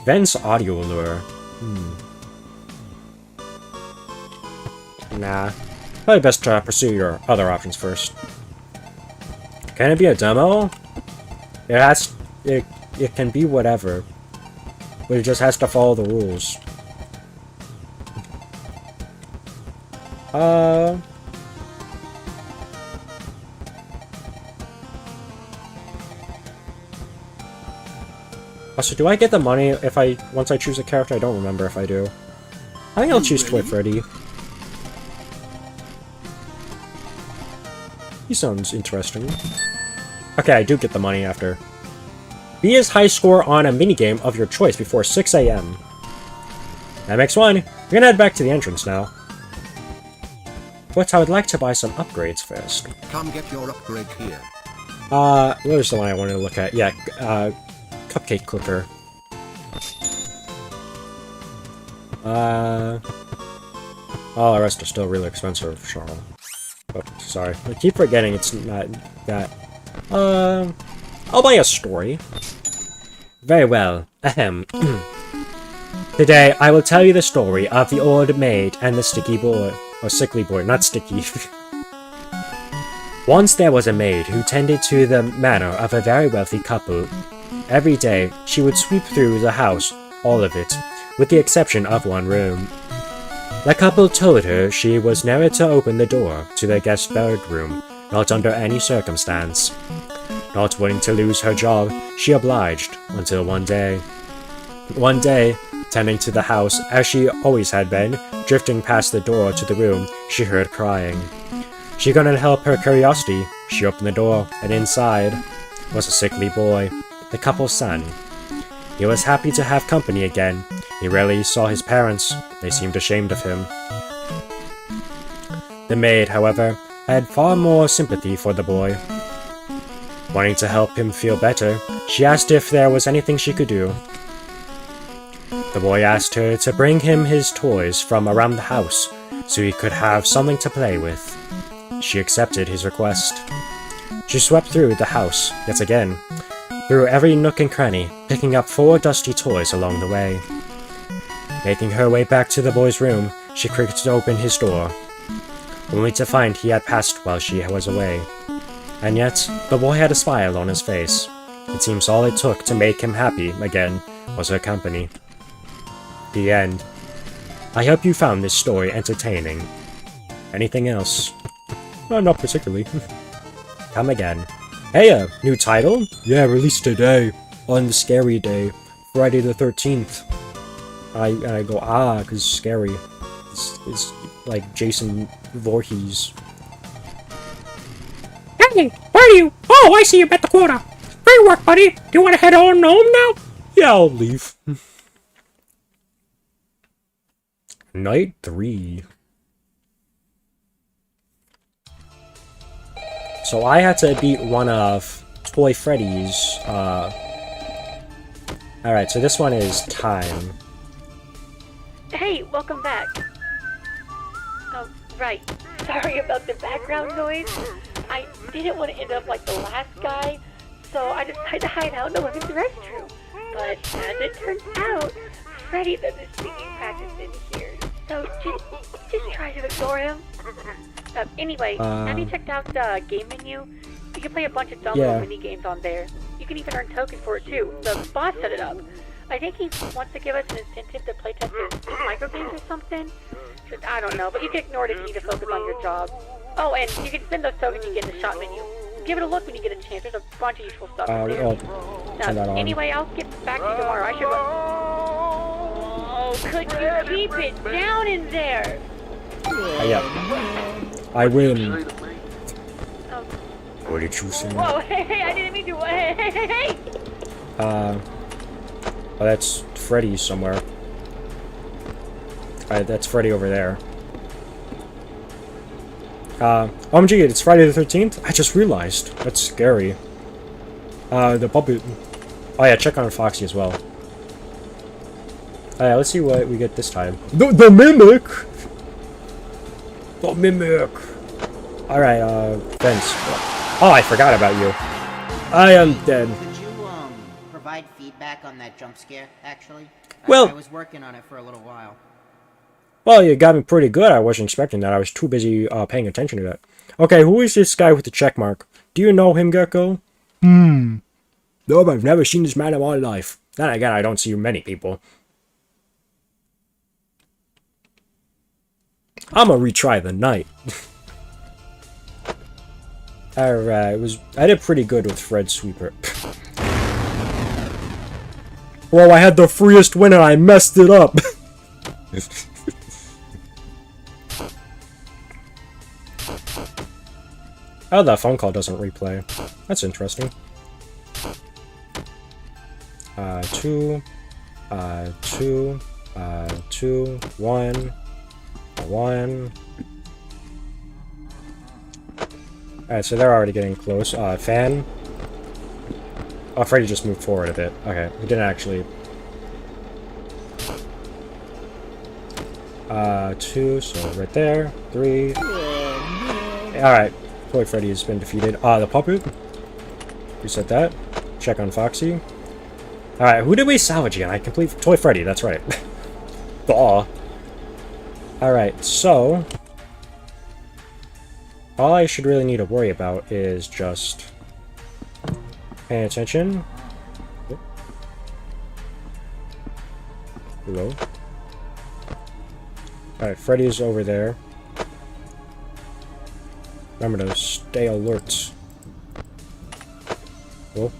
Ven's audio lure. Nah. Probably best to pursue your other options first. Can it be a demo? It can be whatever. But it just has to follow the rules. Also, do I get the money if once I choose a character? I don't remember if I do. I think I'll choose Toy Freddy. He sounds interesting. Okay, I do get the money after. Beat his high score on a minigame of your choice before 6 AM. That makes one. We're gonna head back to the entrance now. But I would like to buy some upgrades first. Come get your upgrade here. What was the one I wanted to look at? Yeah, Cupcake Clicker. All the rest are still really expensive, Charles. Oh, sorry. I keep forgetting it's not that. I'll buy a story. Very well. Ahem. Today, I will tell you the story of the old maid and the sticky boy. Or sickly boy, not sticky. Once there was a maid who tended to the manor of a very wealthy couple. Every day, she would sweep through the house, all of it, with the exception of one room. The couple told her she was never to open the door to their guest bedroom, not under any circumstance. Not wanting to lose her job, she obliged, until one day. One day, tending to the house as she always had been, drifting past the door to the room, she heard crying. She couldn't help her curiosity. She opened the door, and inside was a sickly boy, the couple's son. He was happy to have company again. He rarely saw his parents. They seemed ashamed of him. The maid, however, had far more sympathy for the boy. Wanting to help him feel better, she asked if there was anything she could do. The boy asked her to bring him his toys from around the house, so he could have something to play with. She accepted his request. She swept through the house, yet again, through every nook and cranny, picking up 4 dusty toys along the way. Making her way back to the boy's room, she creaked open his door, only to find he had passed while she was away. And yet, the boy had a smile on his face. It seems all it took to make him happy again was her company. The end. I hope you found this story entertaining. Anything else? Not particularly. Come again. Hey, new title? Yeah, released today. On the scary day. Friday the 13th. I go, cause scary. It's like Jason Voorhees. Hey, where are you? Oh, I see you bet the quota. Great work, buddy. Do you want to head on home now? Yeah, I'll leave. Night 3. So I had to beat one of Toy Freddy's, Alright, so this one is time. Hey, welcome back. Oh, right. Sorry about the background noise. I didn't want to end up like the last guy, so I decided to hide out in the women's restroom. But as it turns out, Freddy does his singing practice in here. So just try to ignore him. Anyway, have you checked out the game menu? You can play a bunch of dumb little mini games on there. You can even earn tokens for it too. The boss set it up. I think he wants to give us an incentive to playtest his micro games or something. I don't know, but you can ignore it if you need to focus on your job. Oh, and you can spend those tokens you get in the shop menu. Give it a look when you get a chance. There's a bunch of useful stuff in there. Anyway, I'll get back to you tomorrow. I should Oh, could you keep it down in there? Yeah. I win. Oh. What did you say? Whoa, hey, I didn't mean to. Hey. Oh, that's Freddy somewhere. Alright, that's Freddy over there. OMG, it's Friday the 13th? I just realized. That's scary. The puppet. Oh yeah, check on Foxy as well. Let's see what we get this time. The mimic! The mimic! Alright, Vince. Oh, I forgot about you. I am dead. Could you, provide feedback on that jump scare, actually? Well... I was working on it for a little while. Well, you got me pretty good. I wasn't expecting that. I was too busy paying attention to that. Okay, who is this guy with the check mark? Do you know him, Gecko? No, I've never seen this man in my life. Then again, I don't see many people. I'm gonna retry the night. Alright, I did pretty good with Fred Sweeper. Whoa, I had the freest win and I messed it up! Oh, that phone call doesn't replay. That's interesting. 2, 2, 2, 1, 1. Alright, so they're already getting close. Fan. Oh, Freddy just moved forward a bit. Okay, he didn't actually. 2, so right there. 3. Alright. Toy Freddy has been defeated. The puppet. Reset that. Check on Foxy. Alright, who did we salvage again? I complete Toy Freddy, that's right. Duh. Alright, so... all I should really need to worry about is just... paying attention. Hello? Alright, Freddy's over there. Remember to stay alert. Oh.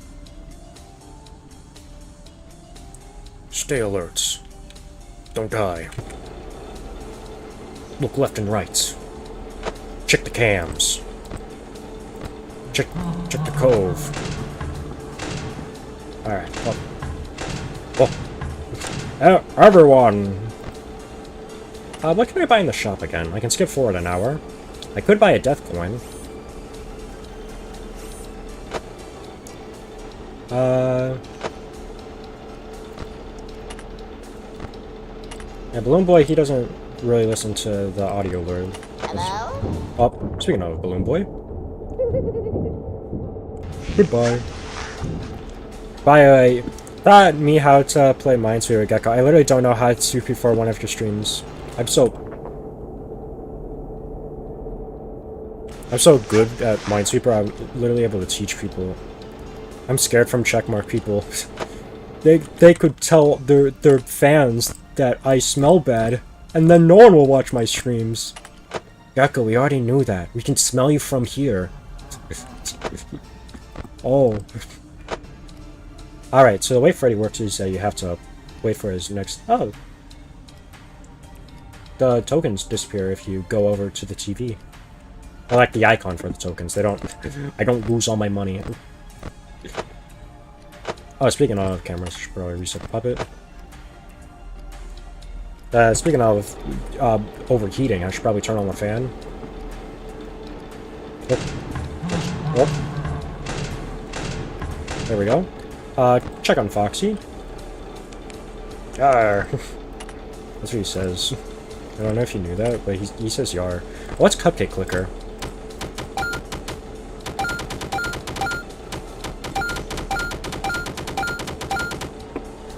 Stay alert. Don't die. Look left and right. Check the cams. Check the cove. Alright. Oh. Everyone! What can I buy in the shop again? I can skip forward an hour. I could buy a death coin. Yeah, Balloon Boy, he doesn't really listen to the audio word. Hello? Oh, speaking of Balloon Boy. Goodbye. By the way, taught me how to play Minesweeper Gecko. I literally don't know how to before one of your streams. I'm so good at Minesweeper, I'm literally able to teach people. I'm scared from checkmark people. They could tell their fans that I smell bad, and then no one will watch my streams. Gecko, we already knew that. We can smell you from here. Oh. Alright, so the way Freddy works is that you have to wait for his next... Oh. The tokens disappear if you go over to the TV. I like the icon for the tokens. They don't... I don't lose all my money. Oh, speaking of cameras, I should probably reset the puppet. Speaking of overheating, I should probably turn on the fan. Oh. There we go. Check on Foxy. Yar. That's what he says. I don't know if you knew that, but he says yar. What's Cupcake Clicker?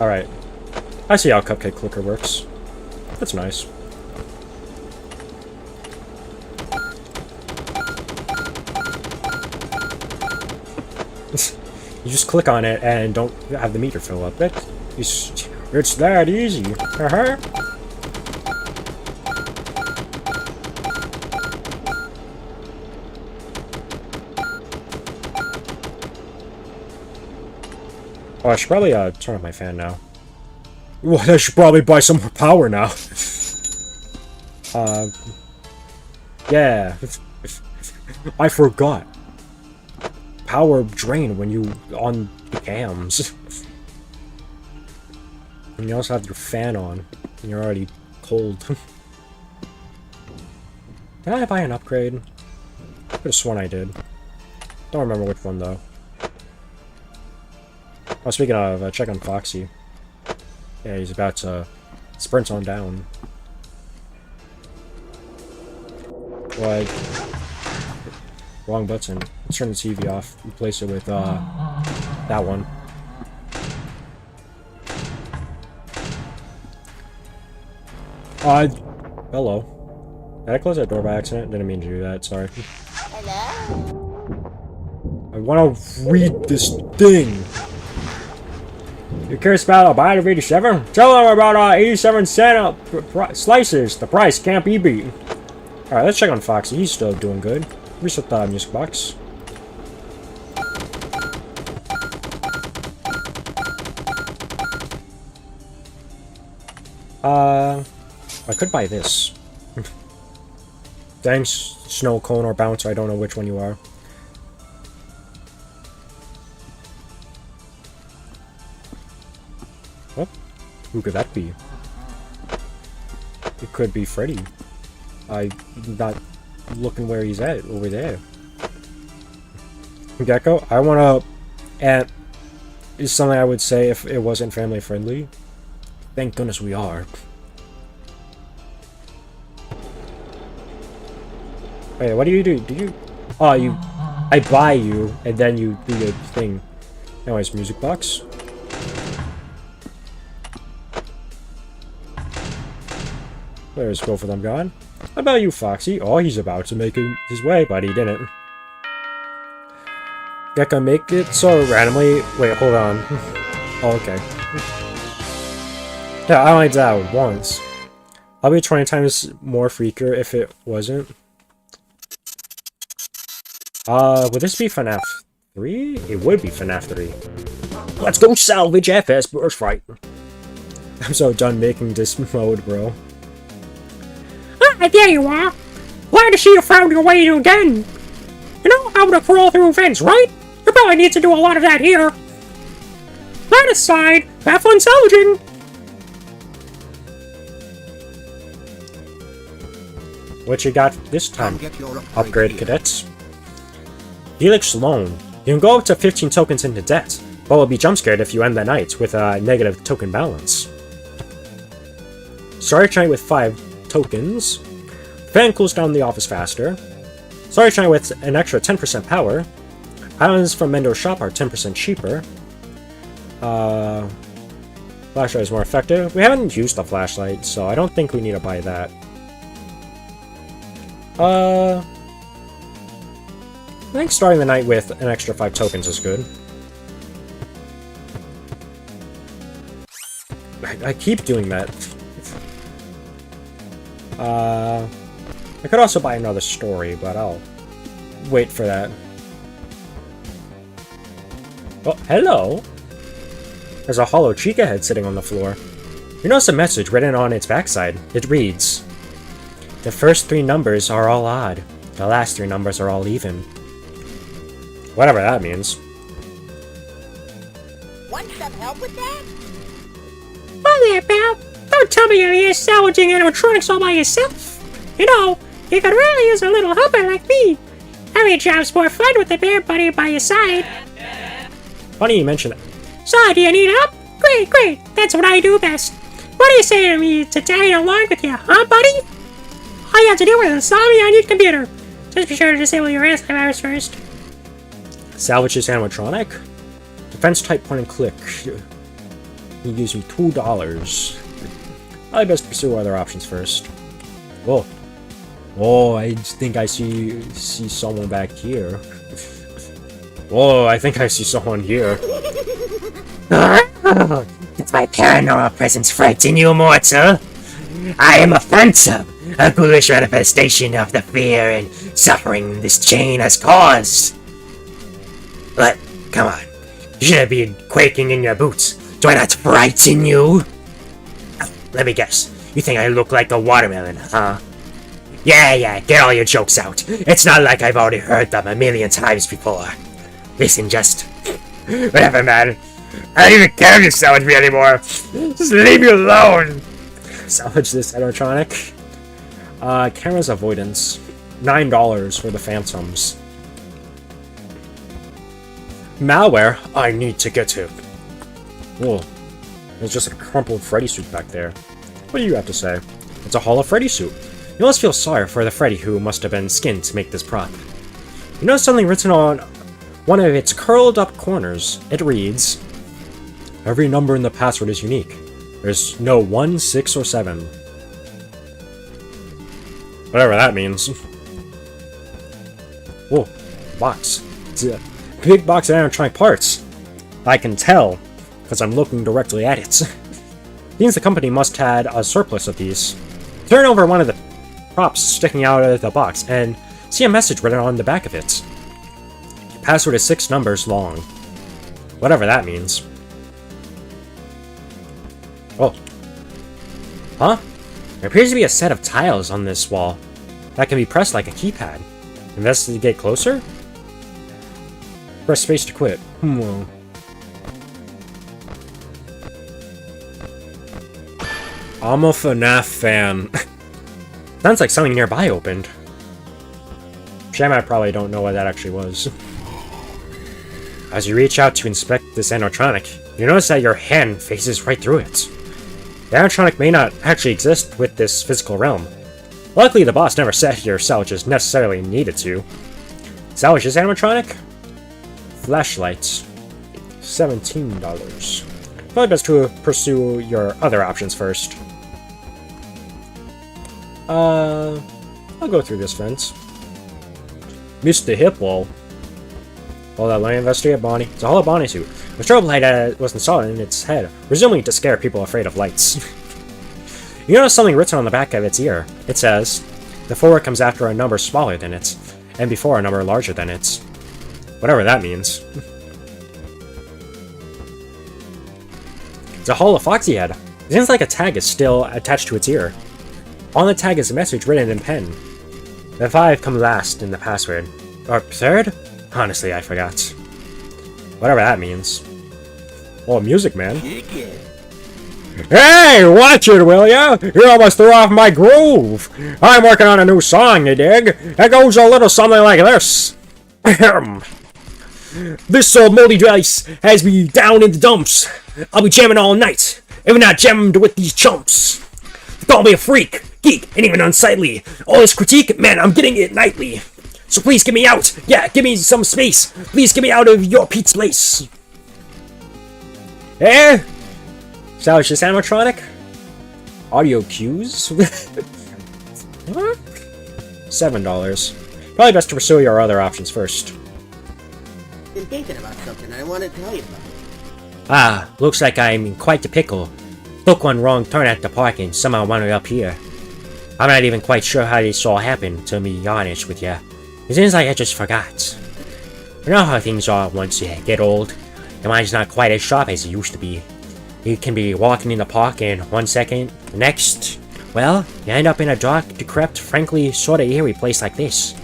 Alright. I see how Cupcake Clicker works. That's nice. You just click on it and don't have the meter fill up. It's that easy. Uh-huh. Oh, I should probably turn on my fan now. Well, I should probably buy some more power now. Yeah. I forgot. Power drain when you on the cams. And you also have your fan on. And you're already cold. Did I buy an upgrade? I could have sworn I did. Don't remember which one, though. Oh, speaking of, check on Foxy. Yeah, he's about to sprint on down. What? Wrong button. Let's turn the TV off. Replace it with, that one. Hello. Did I close that door by accident? Didn't mean to do that, sorry. Hello? I want to read this thing. You curious about a bite of 87? Tell them about 87-cent slices. The price can't be beat. Alright, let's check on Foxy. He's still doing good. Reset the music box. I could buy this. Thanks, Snow Cone or Bouncer. I don't know which one you are. What? Who could that be? It could be Freddy. I'm not looking where he's at over there. Gecko, I wanna... And is something I would say if it wasn't family friendly. Thank goodness we are. Wait, what do you do? Do you... Oh, you... I buy you, and then you do your thing. Anyways, music box. Where's both of them gone? How about you, Foxy? Oh, he's about to make his way, but he didn't. Gecko, make it so randomly... Wait, hold on. Oh, okay. Yeah, I only died once. I'll be 20 times more freaker if it wasn't. Would this be FNaF 3? It would be FNaF 3. Let's go salvage FS Burst Fight. I'm so done making this mode, bro. Ah, there you are. Glad to see you found your way to den. You know how to crawl through vents, right? You probably need to do a lot of that here. That aside, have fun salvaging. What you got this time? Get your Upgrade here. cadets. Helix Loan. You can go up to 15 tokens into debt, but will be jump scared if you end the night with a negative token balance. Start night with 5 tokens. Fan cools down the office faster. Start night with an extra 10% power. Items from Mendo's shop are 10% cheaper. Flashlight is more effective. We haven't used the flashlight, so I don't think we need to buy that. I think starting the night with an extra 5 tokens is good. I keep doing that. I could also buy another story, but I'll wait for that. Oh, hello! There's a hollow Chica head sitting on the floor. You notice a message written on its backside. It reads, "The first 3 numbers are all odd. The last 3 numbers are all even." Whatever that means. Want some help with that? Hi there, pal. Don't tell me you're here salvaging animatronics all by yourself. You know, you could really use a little helper like me. Every job's more fun with a bear buddy by your side. Funny you mention that. So, do you need help? Great, great. That's what I do best. What do you say to me to tag along with you, huh, buddy? All you have to do is install me on your computer. Just be sure to disable your antivirus first. Salvage this animatronic? Defense type point and click. You gives me $2. I best pursue other options first. Whoa. Oh, I think I see someone back here. Whoa, I think I see someone here. It's my paranormal presence frighten you, mortal. I am a phantom, a ghoulish manifestation of the fear and suffering this chain has caused. But, come on, you shouldn't be quaking in your boots. Do I not frighten you? Oh, let me guess, you think I look like a watermelon, huh? Yeah, get all your jokes out. It's not like I've already heard them a million times before. Listen, just... whatever, man. I don't even care if you salvage me anymore. Just leave me alone. Salvage this animatronic. Camera's avoidance. $9 for the phantoms. Malware I need to get to. Whoa. There's just a crumpled Freddy suit back there. What do you have to say? It's a Hall of Freddy suit. You must feel sorry for the Freddy who must have been skinned to make this prop. You notice something written on one of its curled up corners. It reads, "Every number in the password is unique. There's no 1, 6, or 7. Whatever that means. Whoa, box. It's a big box of animatronic parts. I can tell, because I'm looking directly at it. Means the company must had a surplus of these. Turn over one of the props sticking out of the box and see a message written on the back of it. The password is 6 numbers long. Whatever that means. Oh. Huh? There appears to be a set of tiles on this wall that can be pressed like a keypad. Investigate closer? Press space to quit. I'm a FNaF fan. Sounds like something nearby opened. Shame I probably don't know what that actually was. As you reach out to inspect this animatronic, you notice that your hand faces right through it. The animatronic may not actually exist with this physical realm. Luckily, the boss never said your salvages necessarily needed to. Salvage this animatronic? Flashlights. $17. Probably best to pursue your other options first. I'll go through this fence. Mr. Hipwall. Hold on, let me investigate Bonnie. It's a hollow Bonnie suit. A strobe light was installed in its head, presumably to scare people afraid of lights. You notice something written on the back of its ear. It says, "The forward comes after a number smaller than it, and before a number larger than it." Whatever that means. It's a hollow Foxy head. It seems like a tag is still attached to its ear. On the tag is a message written in pen. The 5 come last in the password. Or third? Honestly, I forgot. Whatever that means. Oh, music, man. Hey, watch it, will ya? You almost threw off my groove. I'm working on a new song, you dig? It goes a little something like this. This old moldy dice has me down in the dumps. I'll be jamming all night, if not jammed with these chumps. Call me a freak, geek, and even unsightly. All this critique, man, I'm getting it nightly. So please get me out. Yeah, give me some space. Please get me out of your Pete's place. Eh? Salvage this animatronic? Audio cues? What? $7. Probably best to pursue your other options first. Been thinking about something I want to tell you about. Ah, looks like I'm in quite the pickle. Took one wrong turn at the park and somehow wound up here. I'm not even quite sure how this all happened, to be honest with ya. It seems like I just forgot. You know how things are once you get old. Your mind's not quite as sharp as it used to be. You can be walking in the park in 1 second, the next, well, you end up in a dark, decrepit, frankly sorta eerie place like this.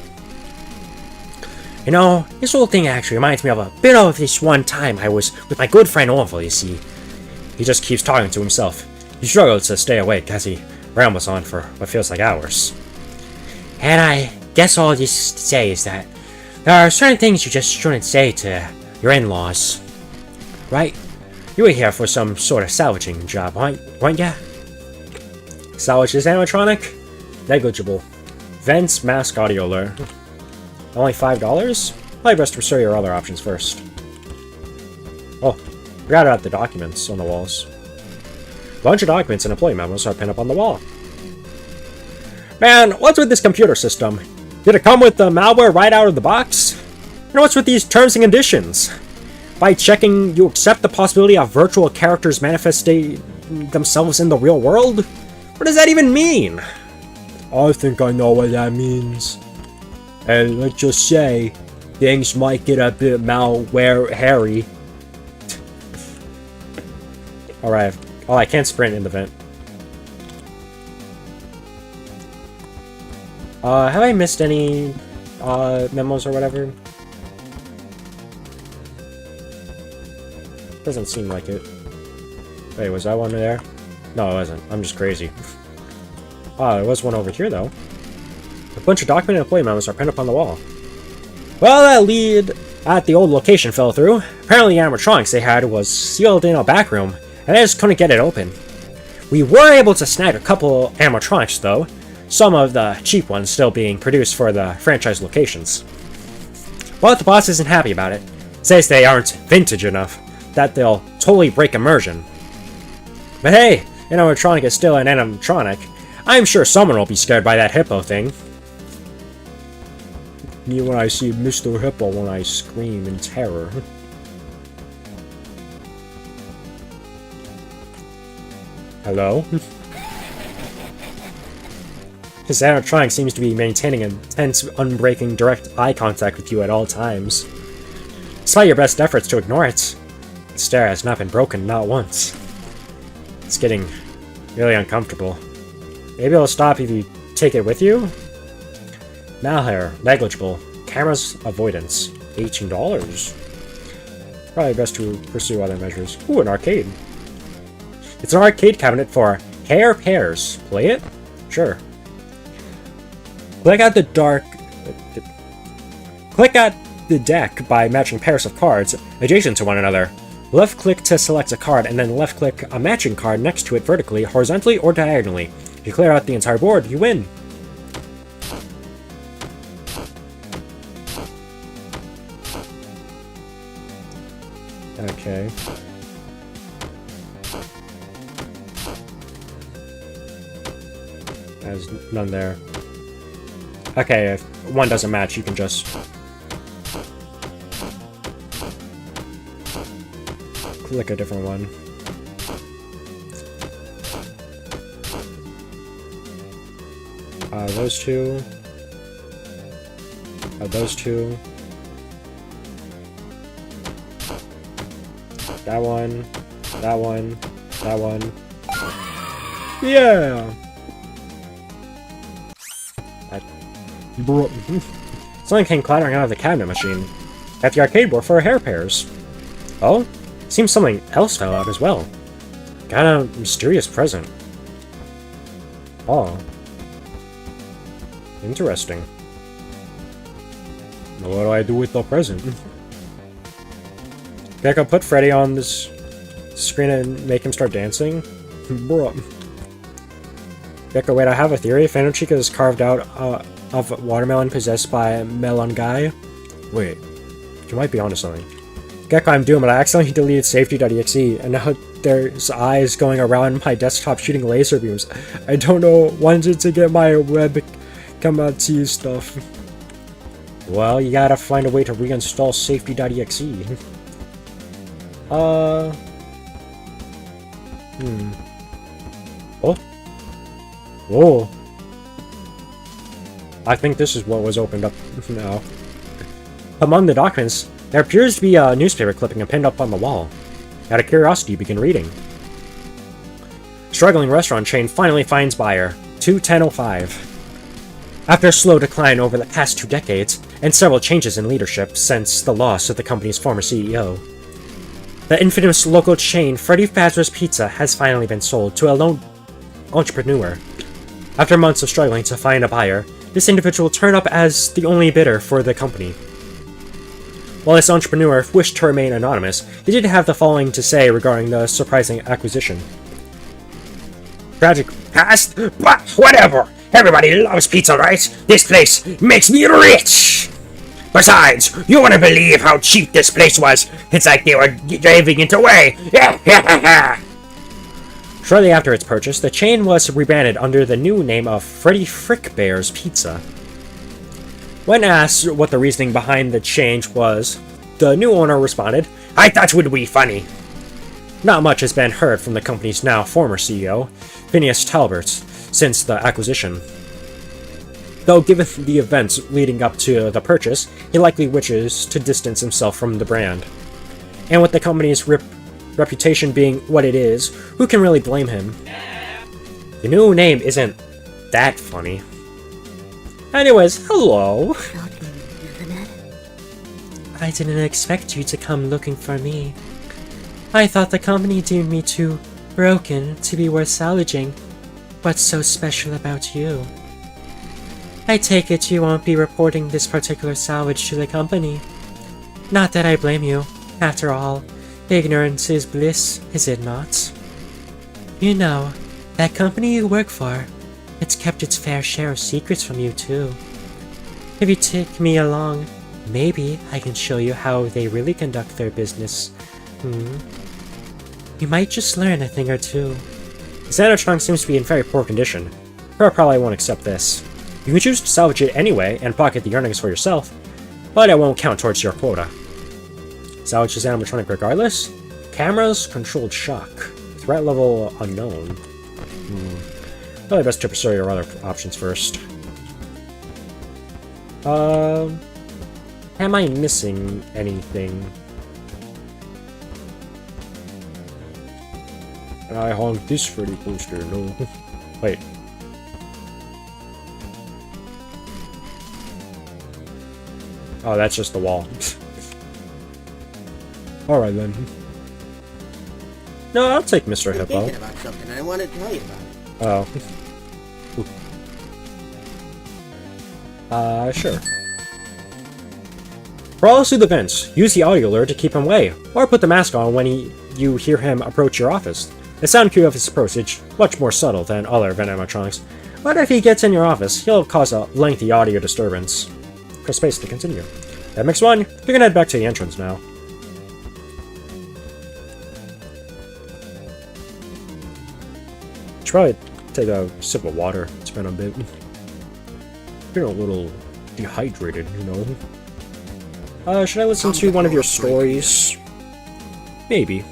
You know, this whole thing actually reminds me of a bit of this one time I was with my good friend Orville, you see. He just keeps talking to himself. He struggles to stay awake as he rambles on for what feels like hours. And I guess all this to say is that there are certain things you just shouldn't say to your in-laws. Right? You were here for some sort of salvaging job, weren't ya? Salvage this animatronic? Negligible. Vents mask audio alert. Only $5? Probably best to pursue your other options first. Oh, forgot about the documents on the walls. A bunch of documents and employee memos are pinned up on the wall. Man, what's with this computer system? Did it come with the malware right out of the box? You know, what's with these terms and conditions? By checking, you accept the possibility of virtual characters manifesting themselves in the real world? What does that even mean? I think I know what that means. And let's just say, things might get a bit malware-hairy. Alright. Oh, I can't sprint in the vent. Have I missed any memos or whatever? Doesn't seem like it. Wait, was that one there? No, it wasn't. I'm just crazy. Ah, there was one over here, though. A bunch of documented employee memos are pinned up on the wall. Well, that lead at the old location fell through. Apparently the animatronics they had was sealed in a back room, and they just couldn't get it open. We were able to snag a couple animatronics, though. Some of the cheap ones still being produced for the franchise locations. But the boss isn't happy about it. Says they aren't vintage enough, that they'll totally break immersion. But hey, an animatronic is still an animatronic. I'm sure someone will be scared by that hippo thing. Me when I see Mr. Hippo when I scream in terror. Hello? His animatronic seems to be maintaining intense, unbreaking, direct eye contact with you at all times. Despite your best efforts to ignore it, the stare has not been broken, not once. It's getting really uncomfortable. Maybe it'll stop if you take it with you? Malware, negligible. Cameras, avoidance. $18. Probably best to pursue other measures. Ooh, an arcade. It's an arcade cabinet for hair pairs. Play it? Sure. Click at the deck by matching pairs of cards adjacent to one another. Left click to select a card, and then left click a matching card next to it vertically, horizontally, or diagonally. If you clear out the entire board, you win. Okay. There's none there. Okay, if one doesn't match, you can just click a different one. Those two. Those two. That one. That one. That one. Yeah! Something came clattering out of the cabinet machine. At the arcade board for hair pairs. Oh? Seems something else fell out as well. Got a mysterious present. Oh. Interesting. Now what do I do with the present? Gecko, put Freddy on this screen and make him start dancing? Bro. Gecko, wait, I have a theory. Phantom Chica is carved out of watermelon possessed by Melon Guy. Wait, you might be onto something. Gecko, I'm doomed, but I accidentally deleted safety.exe, and now there's eyes going around my desktop shooting laser beams. I don't know, wanted to get my webcam to stuff. Well, you gotta find a way to reinstall safety.exe. Oh? Whoa. I think this is what was opened up now. Among the documents, there appears to be a newspaper clipping pinned up on the wall. Out of curiosity, you begin reading. Struggling restaurant chain finally finds buyer. 21005. After a slow decline over the past 2 decades, and several changes in leadership since the loss of the company's former CEO, the infamous local chain Freddy Fazbear's Pizza has finally been sold to a lone entrepreneur. After months of struggling to find a buyer, this individual turned up as the only bidder for the company. While this entrepreneur wished to remain anonymous, he did have the following to say regarding the surprising acquisition. Tragic past? But whatever! Everybody loves pizza, right? This place makes me rich! Besides, you wanna believe how cheap this place was? It's like they were giving it away! Shortly after its purchase, the chain was rebranded under the new name of Freddy Frickbear's Pizza. When asked what the reasoning behind the change was, the new owner responded, I thought it would be funny. Not much has been heard from the company's now former CEO, Phineas Talbert, since the acquisition. Though given the events leading up to the purchase, he likely wishes to distance himself from the brand. And with the company's reputation being what it is, who can really blame him? The new name isn't that funny. Anyways, hello! I didn't expect you to come looking for me. I thought the company deemed me too broken to be worth salvaging. What's so special about you? I take it you won't be reporting this particular salvage to the company. Not that I blame you. After all, ignorance is bliss, is it not? You know, that company you work for, it's kept its fair share of secrets from you too. If you take me along, maybe I can show you how they really conduct their business. You might just learn a thing or two. This animatronic seems to be in very poor condition. Her probably won't accept this. You can choose to salvage it anyway and pocket the earnings for yourself, but it won't count towards your quota. Salvage this animatronic regardless? Cameras, controlled shock. Threat level unknown. Probably best to pursue your other options first. Am I missing anything? Can I honk this Freddy poster? No. Wait. Oh, that's just the wall. Alright then. No, I'll take Mr. Hippo. Thinking about something I want to tell you about. Oh. Sure. Crawls through the vents. Use the audio alert to keep him away, or put the mask on when you hear him approach your office. The sound cue of his approach is much more subtle than other vent animatronics, but if he gets in your office, he'll cause a lengthy audio disturbance. Press space to continue. That makes one. You can head back to the entrance now. Should probably take a sip of water. It's been a bit. Feeling a little dehydrated, you know. Should I listen to one of your stories? Maybe.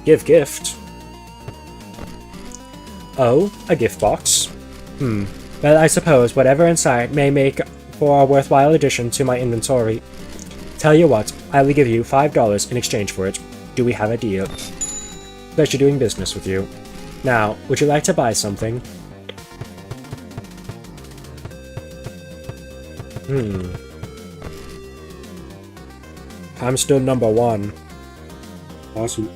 Give gift. Oh, a gift box. Well, I suppose whatever inside may make for a worthwhile addition to my inventory. Tell you what, I will give you $5 in exchange for it. Do we have a deal? Pleasure doing business with you. Now, would you like to buy something? I'm still number one. Awesome.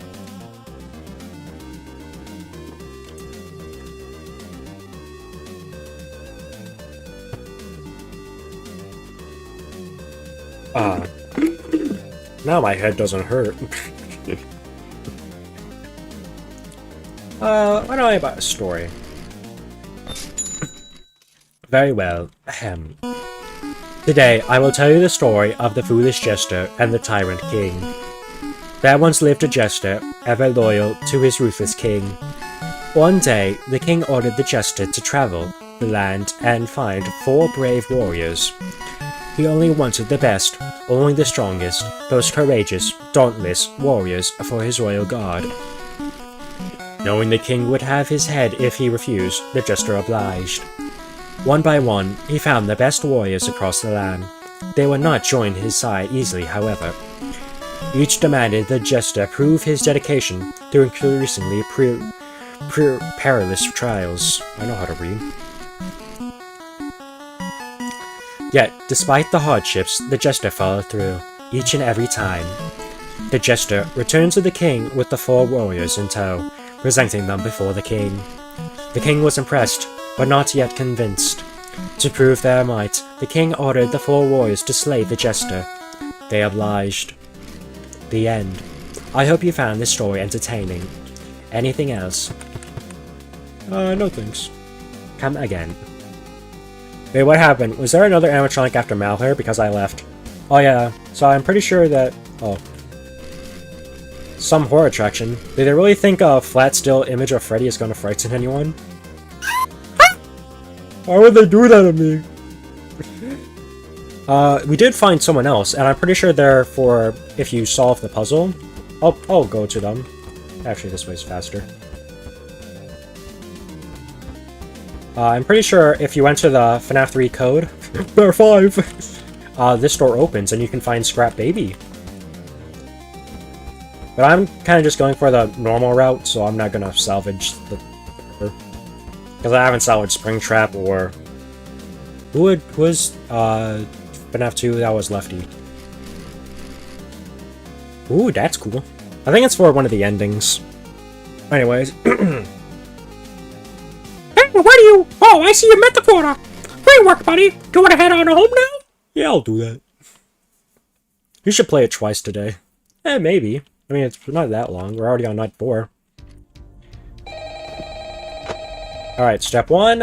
Now my head doesn't hurt. Why don't I buy a story? Very well. Ahem. Today, I will tell you the story of the foolish jester and the tyrant king. There once lived a jester, ever loyal to his ruthless king. One day, the king ordered the jester to travel the land and find 4 brave warriors. He only wanted the best, only the strongest, those courageous, dauntless warriors for his royal guard. Knowing the king would have his head if he refused, the jester obliged. One by one, he found the best warriors across the land. They would not join his side easily, however. Each demanded the jester prove his dedication through increasingly perilous trials. I know how to read. Yet, despite the hardships, the jester followed through, each and every time. The jester returned to the king with the 4 warriors in tow, presenting them before the king. The king was impressed, but not yet convinced. To prove their might, the king ordered the 4 warriors to slay the jester. They obliged. The end. I hope you found this story entertaining. Anything else? No thanks. Come again. Wait, what happened? Was there another animatronic after Malheur because I left? Oh yeah, so I'm pretty sure that... Oh. Some horror attraction. Did they really think a flat still image of Freddy is gonna frighten anyone? Why would they do that to me? We did find someone else, and I'm pretty sure they're for if you solve the puzzle. I'll go to them. Actually, this way's faster. I'm pretty sure if you enter the FNaF 3 code, Bear 5, this door opens and you can find Scrap Baby. But I'm kind of just going for the normal route, so I'm not gonna salvage the... Because I haven't salvaged Springtrap or... Who was FNaF 2? That was Lefty. Ooh, that's cool. I think it's for one of the endings. Anyways. Hey, where do you... Oh, I see you met the quota. Great work, buddy. Do you want to head on home now? Yeah, I'll do that. You should play it twice today. Maybe. I mean, it's not that long. We're already on night 4. Alright, step 1.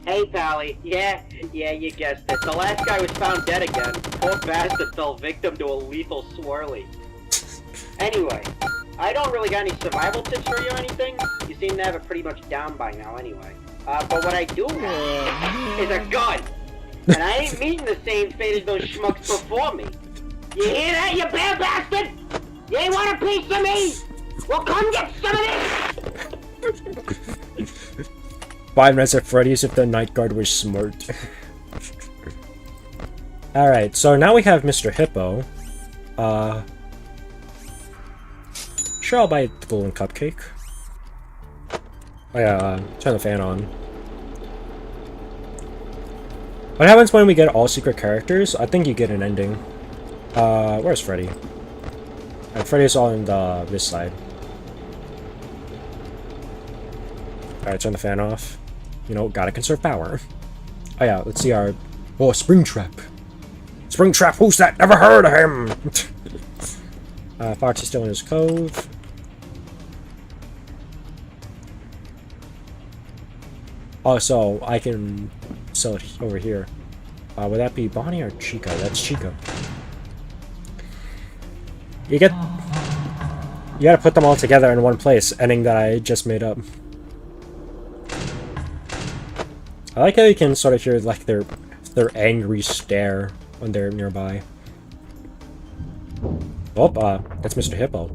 Hey, Pally. Yeah, you guessed it. The last guy was found dead again. Poor bastard fell victim to a lethal swirly. Anyway, I don't really got any survival tips for you or anything. You seem to have it pretty much down by now anyway. But what I do have is a gun. And I ain't meeting the same fate as those schmucks before me. You hear that, you bad bastard? You ain't want a piece of me? Well, come get some of this! Five Nights at Freddy's if the night guard was smart. Alright, so now we have Mr. Hippo. Sure, I'll buy the golden cupcake. Oh yeah, turn the fan on. What happens when we get all secret characters? I think you get an ending. Where's Freddy? Freddy's on this side. Alright, turn the fan off. You know, gotta conserve power. Oh yeah, let's see our... Oh, Springtrap. Springtrap, who's that? Never heard of him. Fox is still in his cove. Oh, so I can sell it over here. Would that be Bonnie or Chico? That's Chico. You gotta put them all together in one place, ending that I just made up. I like how you can sort of hear like their angry stare when they're nearby. Oh, that's Mr. Hippo.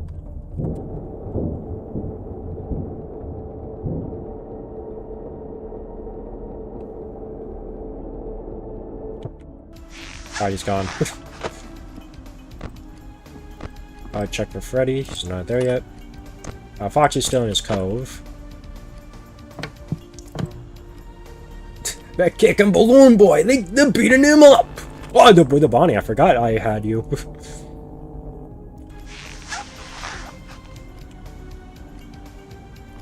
Oh, he's gone. Check for Freddy. He's not there yet. Foxy's still in his cove. That kicking balloon boy, they're beating him up. Oh, the Bonnie, I forgot I had you.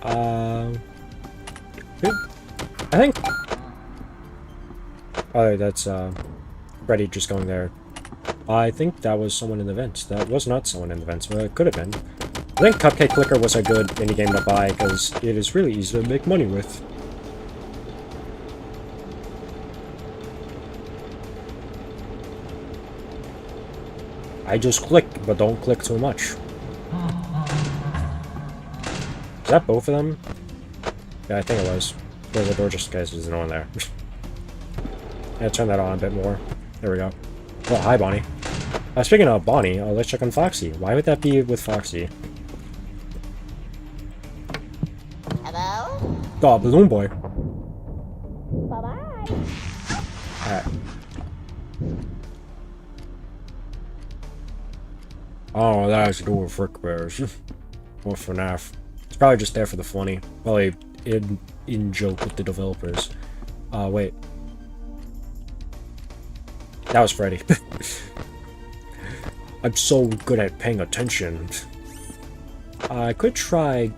I think... Oh, that's, Freddy just going there. I think that was someone in the vents. That was not someone in the vents, but it could have been. I think Cupcake Clicker was a good minigame to buy, because it is really easy to make money with. I just click, but don't click too much. Is that both of them? Yeah, I think it was. Close the door just in case there's no one there. Yeah, turn that on a bit more. There we go. Oh, hi, Bonnie. Speaking of Bonnie, let's check on Foxy. Why would that be with Foxy? Hello? Oh, Balloon Boy. Bye-bye. Alright. Oh, that has to do with Frickbears. Or FNaF. It's probably just there for the funny. Probably in joke with the developers. Wait. That was Freddy. I'm so good at paying attention. I could try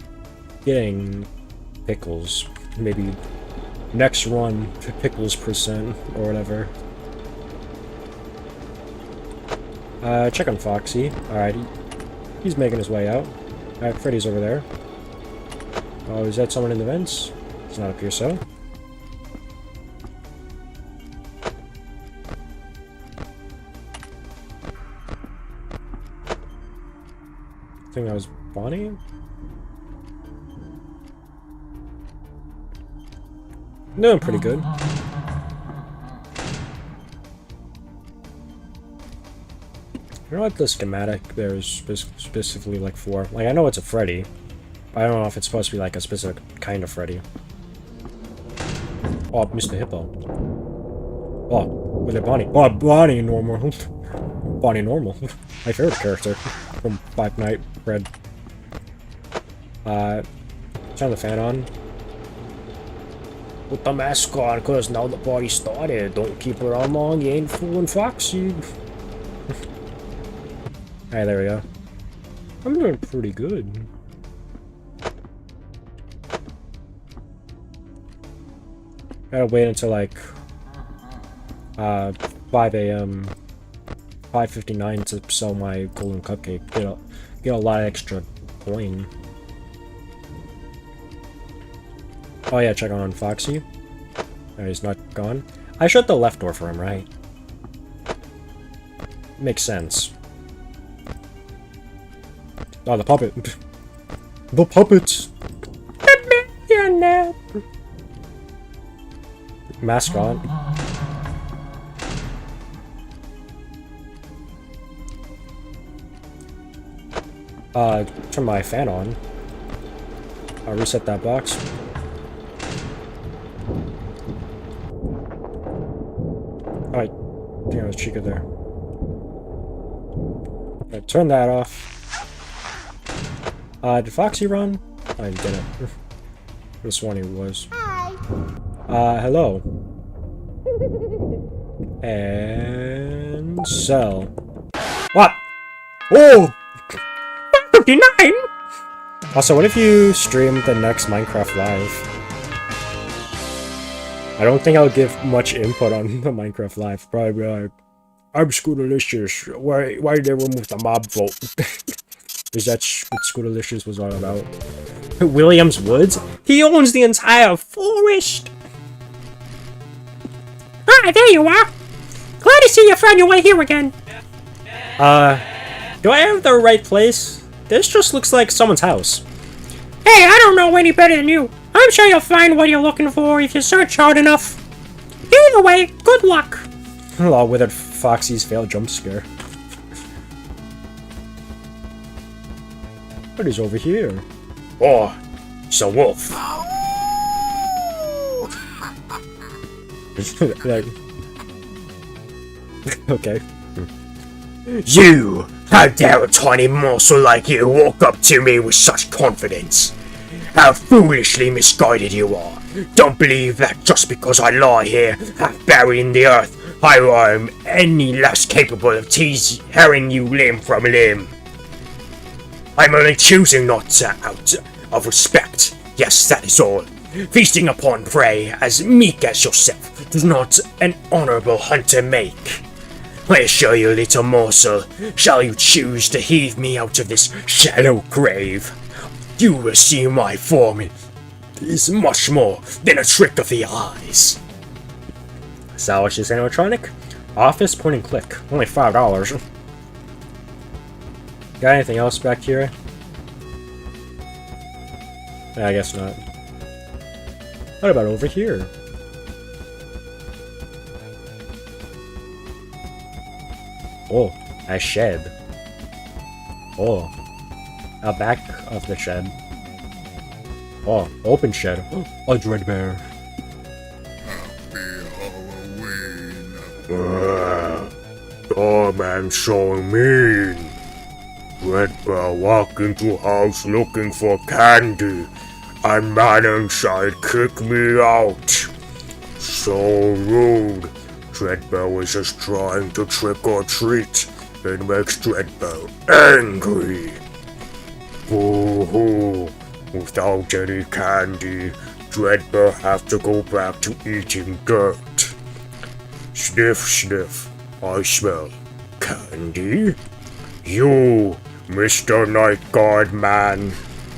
getting Pickles. Maybe next run to Pickles percent or whatever. Check on Foxy. Alright, he's making his way out. Alright, Freddy's over there. Oh, is that someone in the vents? Does not appear so. I think that was Bonnie? Doing pretty good. I don't know what the schematic there is specifically like for. Like, I know it's a Freddy. But I don't know if it's supposed to be like a specific kind of Freddy. Oh, Mr. Hippo. Oh, with a Bonnie. Oh, Bonnie normal. Bonnie normal. My favorite character from Five Nights Red. Turn the fan on. Put the mask on, cause now the party started. Don't keep her on long, you ain't fooling Foxy. Alright, there we go. I'm doing pretty good. Gotta wait until like 5 a.m. 5:59 to sell my golden cupcake. Get a lot of extra coin. Oh yeah, check on Foxy. Oh, he's not gone. I shut the left door for him, right? Makes sense. Oh, the puppet. The puppet. Mask on. Turn my fan on. I'll reset that box. Alright, I think I was Chica there. Right, turn that off. Did Foxy run? I didn't. This one he was. Hi. Hello. And sell. What? Oh! 59! Also, what if you stream the next Minecraft Live? I don't think I'll give much input on the Minecraft Live. Probably be like, I'm Scootalicious. Why did they remove the mob vote? Is that what Scootalicious was all about? Williams Woods? He owns the entire forest! Ah, there you are! Glad to see you found your way here again. Do I have the right place? This just looks like someone's house. Hey, I don't know any better than you. I'm sure you'll find what you're looking for if you search hard enough. Either way, good luck. Along with it, Foxy's failed jump scare. What is over here? Oh, it's a wolf. Like, okay. You! How dare a tiny morsel like you walk up to me with such confidence? How foolishly misguided you are. Don't believe that just because I lie here, half buried in the earth, I am any less capable of tearing you limb from limb. I'm only choosing not to out of respect. Yes, that is all. Feasting upon prey as meek as yourself does not an honorable hunter make. I assure you, little morsel, shall you choose to heave me out of this shallow grave, you will see my form is much more than a trick of the eyes. Salvage this animatronic. Office point and click. Only $5. Got anything else back here? Yeah, I guess not. What about over here? Oh, a shed. Oh, a back of the shed. Oh, open shed. A dreadbear. Oh man, so mean. Dreadbear walk into house looking for candy, and man inside kick me out. So rude. Dreadbear was just trying to trick or treat. It makes Dreadbear angry. Boo-hoo. Without any candy, Dreadbear have to go back to eating dirt. Sniff, sniff. I smell candy. You, Mr. Night Guard Man,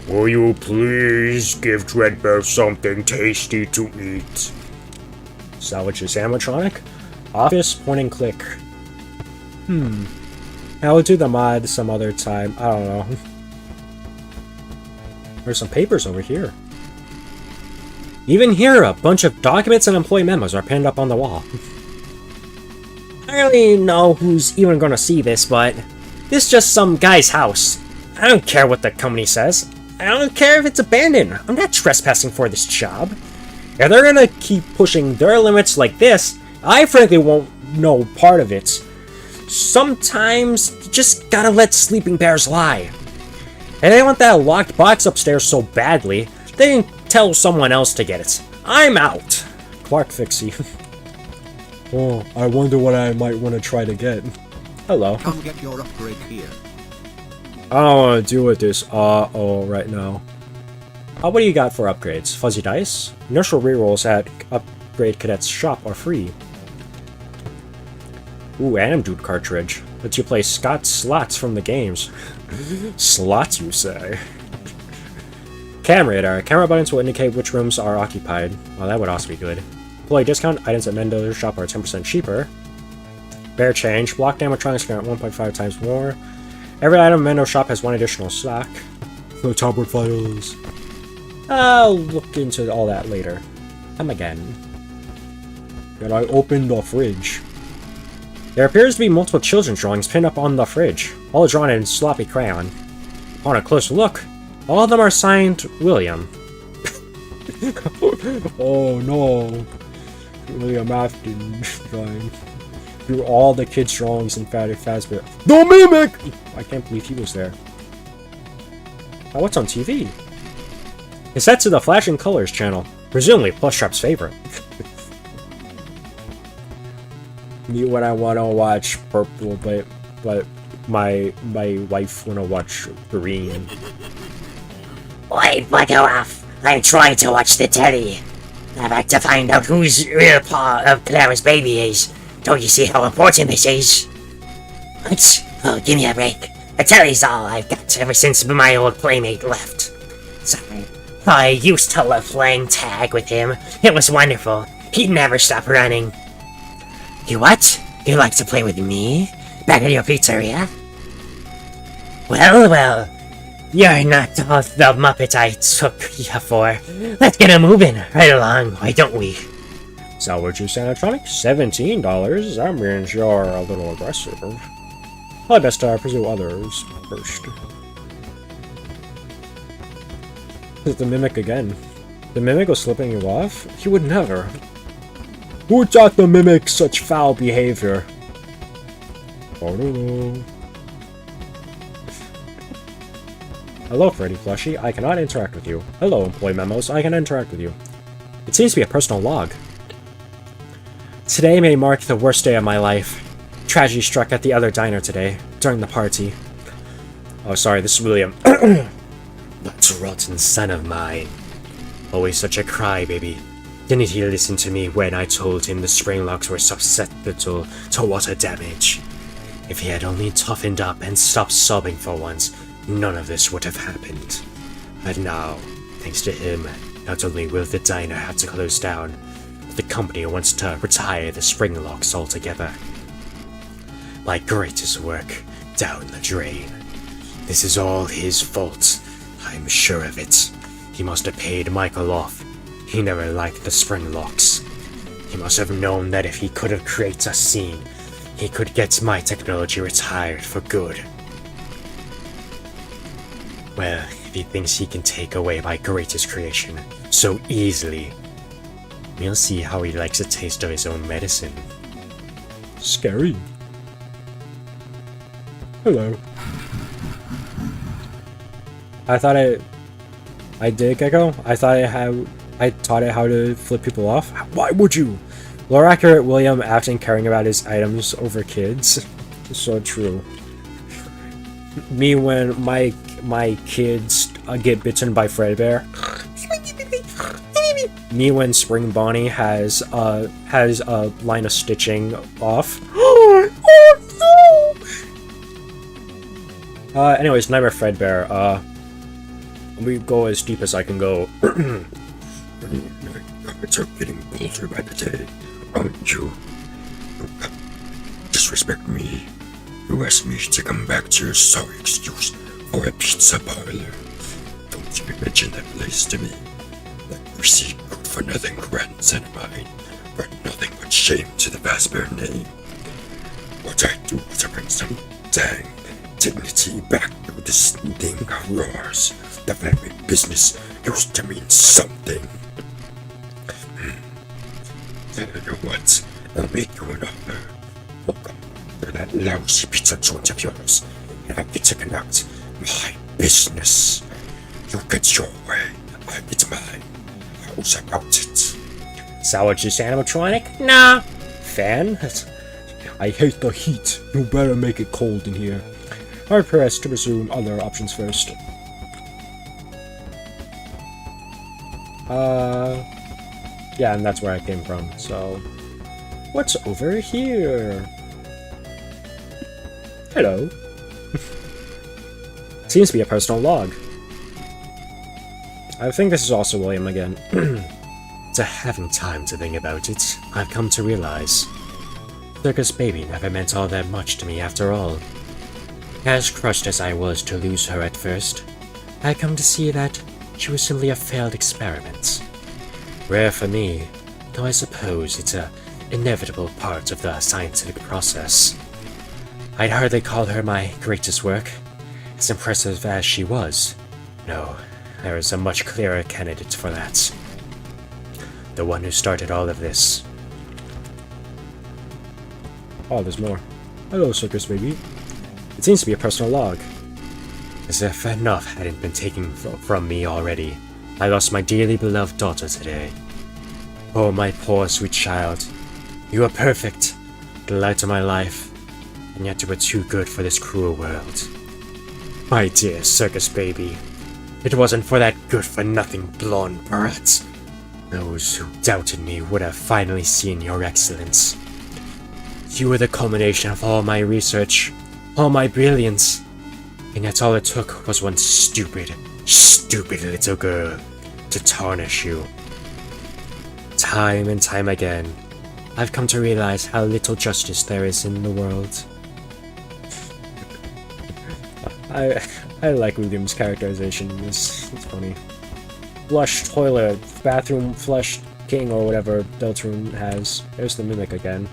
will you please give Dreadbear something tasty to eat? Salvage this animatronic. Office point and click. I'll do the mod some other time. I don't know. There's some papers over here. Even here, a bunch of documents and employee memos are pinned up on the wall. I don't really know who's even gonna see this, but this is just some guy's house. I don't care what the company says. I don't care if it's abandoned. I'm not trespassing for this job. If they're gonna keep pushing their limits like this, I frankly won't know part of it. Sometimes you just gotta let sleeping bears lie. And they want that locked box upstairs so badly, they can tell someone else to get it. I'm out! Clark Fixie. Oh, I wonder what I might want to try to get. Hello. Come get your upgrade here. I don't want to deal with this right now. What do you got for upgrades? Fuzzy dice? Initial rerolls at Upgrade Cadet's shop are free. Ooh, Dude cartridge. Lets you play Scott slots from the games. Slots, you say? Cam radar. Camera buttons will indicate which rooms are occupied. Well, that would also be good. Employee discount. Items at Mendoza's shop are 10% cheaper. Bear change. Blocked animatronics are at 1.5 times more. Every item in Mendo's shop has one additional stock. The top files. I'll look into all that later. Come again. And I opened the fridge. There appears to be multiple children's drawings pinned up on the fridge, all drawn in sloppy crayon. Upon a closer look, all of them are signed William. Oh no. William Afton drawing. Through all the kids' drawings in Fazbear. The Mimic! I can't believe he was there. Oh, what's on TV? It's set to the Flashing Colors channel, presumably Plushtrap's favorite. Me when I want to watch purple, but my wife want to watch green. Wait, bugger off! I'm trying to watch the telly. I'd like to find out whose real paw of Clara's baby is. Don't you see how important this is? What? Oh, give me a break. The telly's all I've got ever since my old playmate left. Sorry. I used to love playing tag with him. It was wonderful. He'd never stop running. You what? You like to play with me? Back at your pizzeria? Well, well. You're not all the Muppet I took you for. Let's get a moving right along, why don't we? Salvage use animatronic? $17? That means you're a little aggressive. I'd best pursue others first. It's the Mimic again. The Mimic was slipping you off? He would never. Who taught the Mimic such foul behavior? I don't know. Hello, Freddy Plushie. I cannot interact with you. Hello, Employee Memos. I can interact with you. It seems to be a personal log. Today may mark the worst day of my life. Tragedy struck at the other diner today, during the party. Oh, sorry, this is William. That rotten son of mine. Always such a crybaby. Didn't he listen to me when I told him the spring locks were susceptible to water damage? If he had only toughened up and stopped sobbing for once, none of this would have happened. But now, thanks to him, not only will the diner have to close down, but the company wants to retire the spring locks altogether. My greatest work down the drain. This is all his fault. I'm sure of it. He must have paid Michael off. He never liked the spring locks. He must have known that if he could have created a scene, he could get my technology retired for good. Well, if he thinks he can take away my greatest creation so easily, we'll see how he likes the taste of his own medicine. Scary. Hello. I did, Gecko. I taught it how to flip people off. Why would you? Lore accurate William Afton caring about his items over kids. So true. Me when my kids get bitten by Fredbear. Me when Spring Bonnie has a line of stitching off. Anyways, Nightmare Fredbear. We go as deep as I can go. It's getting bolder by the day, aren't you? Disrespect me. You asked me to come back to your sorry excuse for a pizza parlor. Don't even mention that place to me. That greasy, good-for-nothing grandson of mine brought nothing but shame to the Fazbear name. What I do is to bring some dang dignity back to this thing of yours. That family business used to mean something. Tell you what, I'll make you an offer. Welcome to that lousy pizza joint of yours, and I get to conduct my business. You get your way, I get mine. How's about it? Salvage this animatronic? Nah. Fan? I hate the heat. You better make it cold in here. I press to resume other options first. Yeah, and that's where I came from, so... What's over here? Hello. Seems to be a personal log. I think this is also William again. To having time to think about it, I've come to realize Circus Baby never meant all that much to me after all. As crushed as I was to lose her at first, I come to see that she was simply a failed experiment. Rare for me, though I suppose it's an inevitable part of the scientific process. I'd hardly call her my greatest work, as impressive as she was. No, there is a much clearer candidate for that. The one who started all of this. Oh, there's more. Hello, Circus Baby. It seems to be a personal log. As if enough hadn't been taken from me already, I lost my dearly beloved daughter today. Oh, my poor sweet child. You were perfect, the light of my life, and yet you were too good for this cruel world. My dear Circus Baby, it wasn't for that good-for-nothing blonde brat. Those who doubted me would have finally seen your excellence. You were the culmination of all my research, all my brilliance, and yet all it took was one stupid little girl to tarnish you. Time and time again, I've come to realize how little justice there is in the world. I like William's characterization in this. It's funny. Flush toilet, bathroom, flush king, or whatever Deltarune has. There's the Mimic again.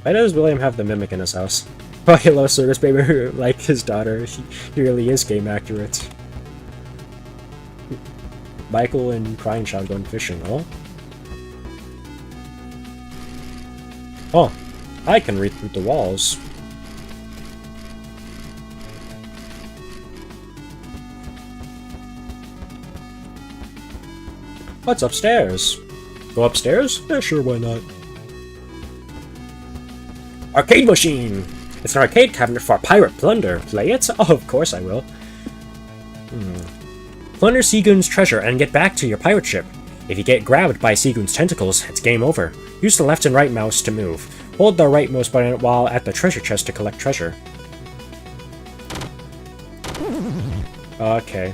Why does William have the Mimic in his house? Oh, hello, Circus Baby, like his daughter. He really is game accurate. Michael and Crying Child going fishing, oh? Oh, I can read through the walls. What's upstairs? Go upstairs? Yeah, sure, why not? Arcade machine! It's an arcade cabinet for pirate plunder. Play it? Oh, of course I will. Plunder Seagoon's treasure and get back to your pirate ship. If you get grabbed by Seagoon's tentacles, it's game over. Use the left and right mouse to move. Hold the right mouse button while at the treasure chest to collect treasure. Okay.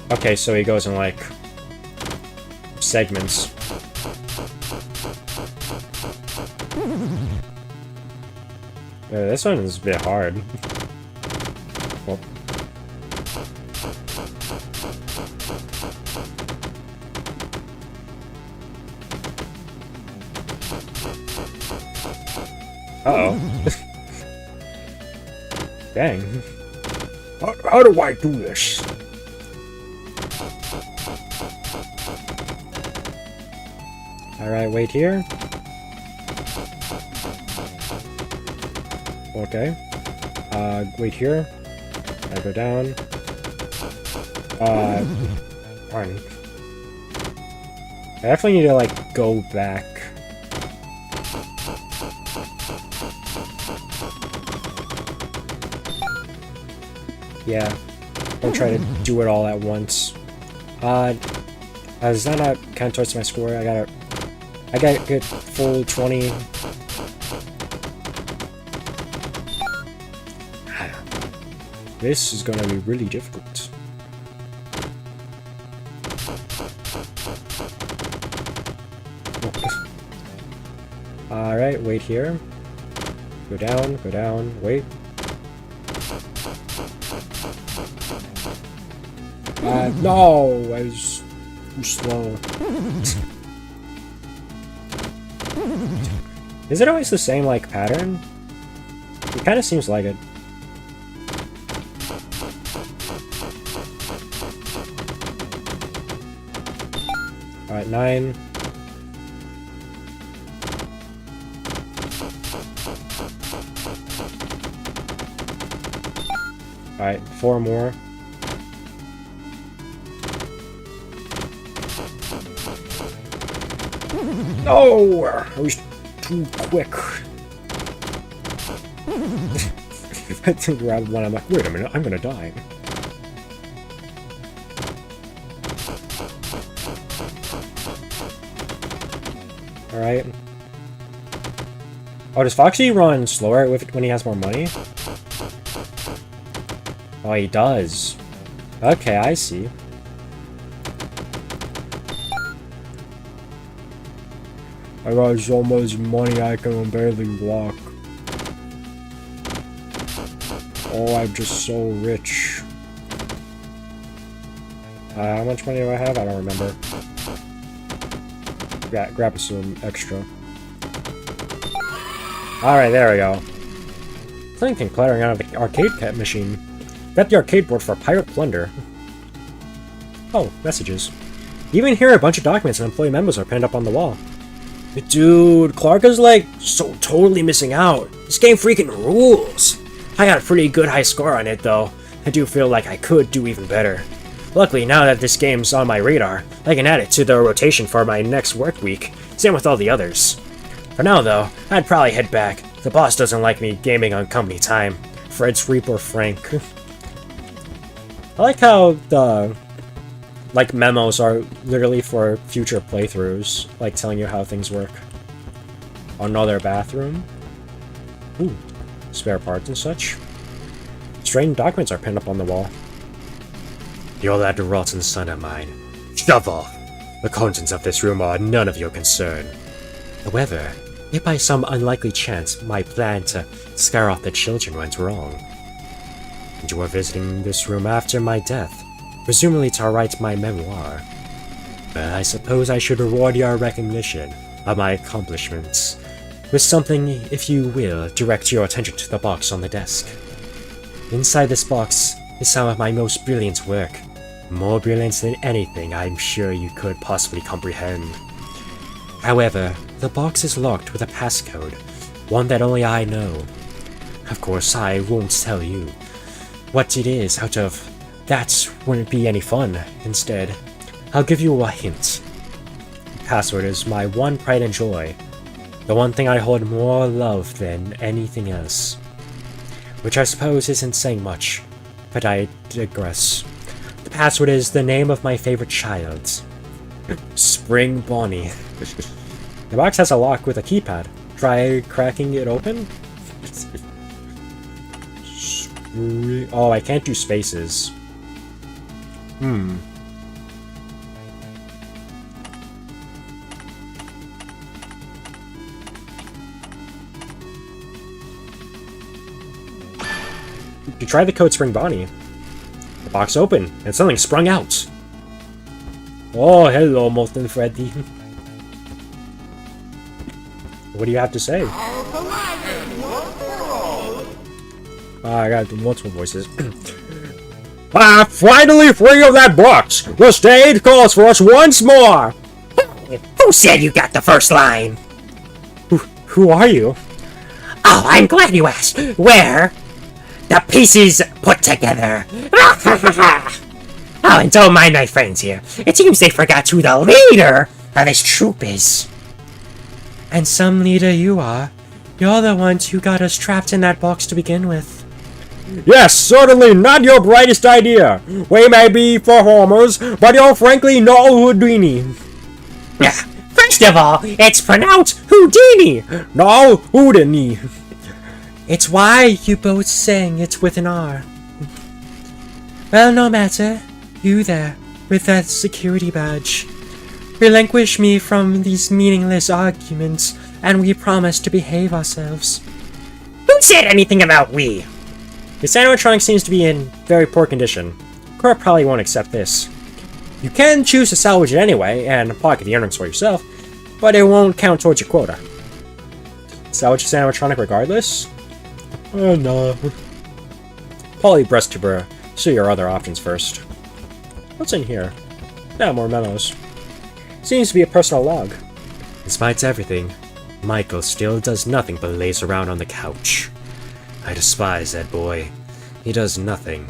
Okay, so he goes in, like, segments. This one is a bit hard. Well. Uh-oh. Dang. How do I do this? Alright, wait here. Okay. Wait here. I go down. Pardon. I definitely need to, like, go back. Yeah. Don't try to do it all at once. Does that not count towards my score? I gotta get full 20. This is gonna be really difficult. Alright, wait here. Go down, wait. No! I was too slow. Is it always the same, like, pattern? It kinda seems like it. Alright, 9. Alright, 4 more. No! I was too quick. I think round 1, I'm like, wait a minute, I'm gonna die. Alright. Oh, does Foxy run slower when he has more money? Oh, he does. Okay, I see. I got so much money I can barely walk. Oh, I'm just so rich. How much money do I have? I don't remember. Grab some extra. Alright, there we go. Something clattering out of the arcade machine. Got the arcade board for pirate plunder. Oh, messages. You even hear a bunch of documents and employee memos are pinned up on the wall. Dude, Clark is like so totally missing out. This game freaking rules. I got a pretty good high score on it though. I do feel like I could do even better. Luckily, now that this game's on my radar, I can add it to the rotation for my next work week. Same with all the others. For now though, I'd probably head back. The boss doesn't like me gaming on company time. Fred's Reaper Frank. I like how the memos are literally for future playthroughs, like telling you how things work. Another bathroom. Ooh, spare parts and such. Strange documents are pinned up on the wall. You're that rotten son of mine. Shove off! The contents of this room are none of your concern. However, if by some unlikely chance my plan to scare off the children went wrong, and you are visiting this room after my death, presumably to write my memoir, well, I suppose I should reward your recognition of my accomplishments with something, if you will, direct your attention to the box on the desk. Inside this box is some of my most brilliant work, more brilliant than anything I'm sure you could possibly comprehend. However, the box is locked with a passcode, one that only I know. Of course, I won't tell you what it is out of that wouldn't be any fun. Instead, I'll give you a hint. The password is my one pride and joy, the one thing I hold more love than anything else. Which I suppose isn't saying much, but I digress. The password is the name of my favorite child. Spring Bonnie. The box has a lock with a keypad. Try cracking it open? Oh, I can't do spaces. You try the code Spring Bonnie. The box opened, and something sprung out. Oh, hello, Molten Freddy. What do you have to say? I gotta do multiple voices. Finally free of that box! The stage calls for us once more! Who said you got the first line? Who are you? Oh, I'm glad you asked. Where? The pieces put together. Oh, and don't mind my friends here. It seems they forgot who the leader of this troop is. And some leader you are. You're the ones who got us trapped in that box to begin with. Yes, certainly not your brightest idea. We may be performers, but you're frankly no Houdini. First of all, it's pronounced Houdini. No Houdini. It's why you both sang it with an R. Well, no matter. You there, with that security badge. Relinquish me from these meaningless arguments, and we promise to behave ourselves. Who said anything about we? This animatronic seems to be in very poor condition. Corp probably won't accept this. You can choose to salvage it anyway, and pocket the earnings for yourself, but it won't count towards your quota. Salvage this animatronic regardless? Oh no. Poly breasttuber, see your other options first. What's in here? Yeah, more memos. Seems to be a personal log. Despite everything, Michael still does nothing but laze around on the couch. I despise that boy. he does nothing.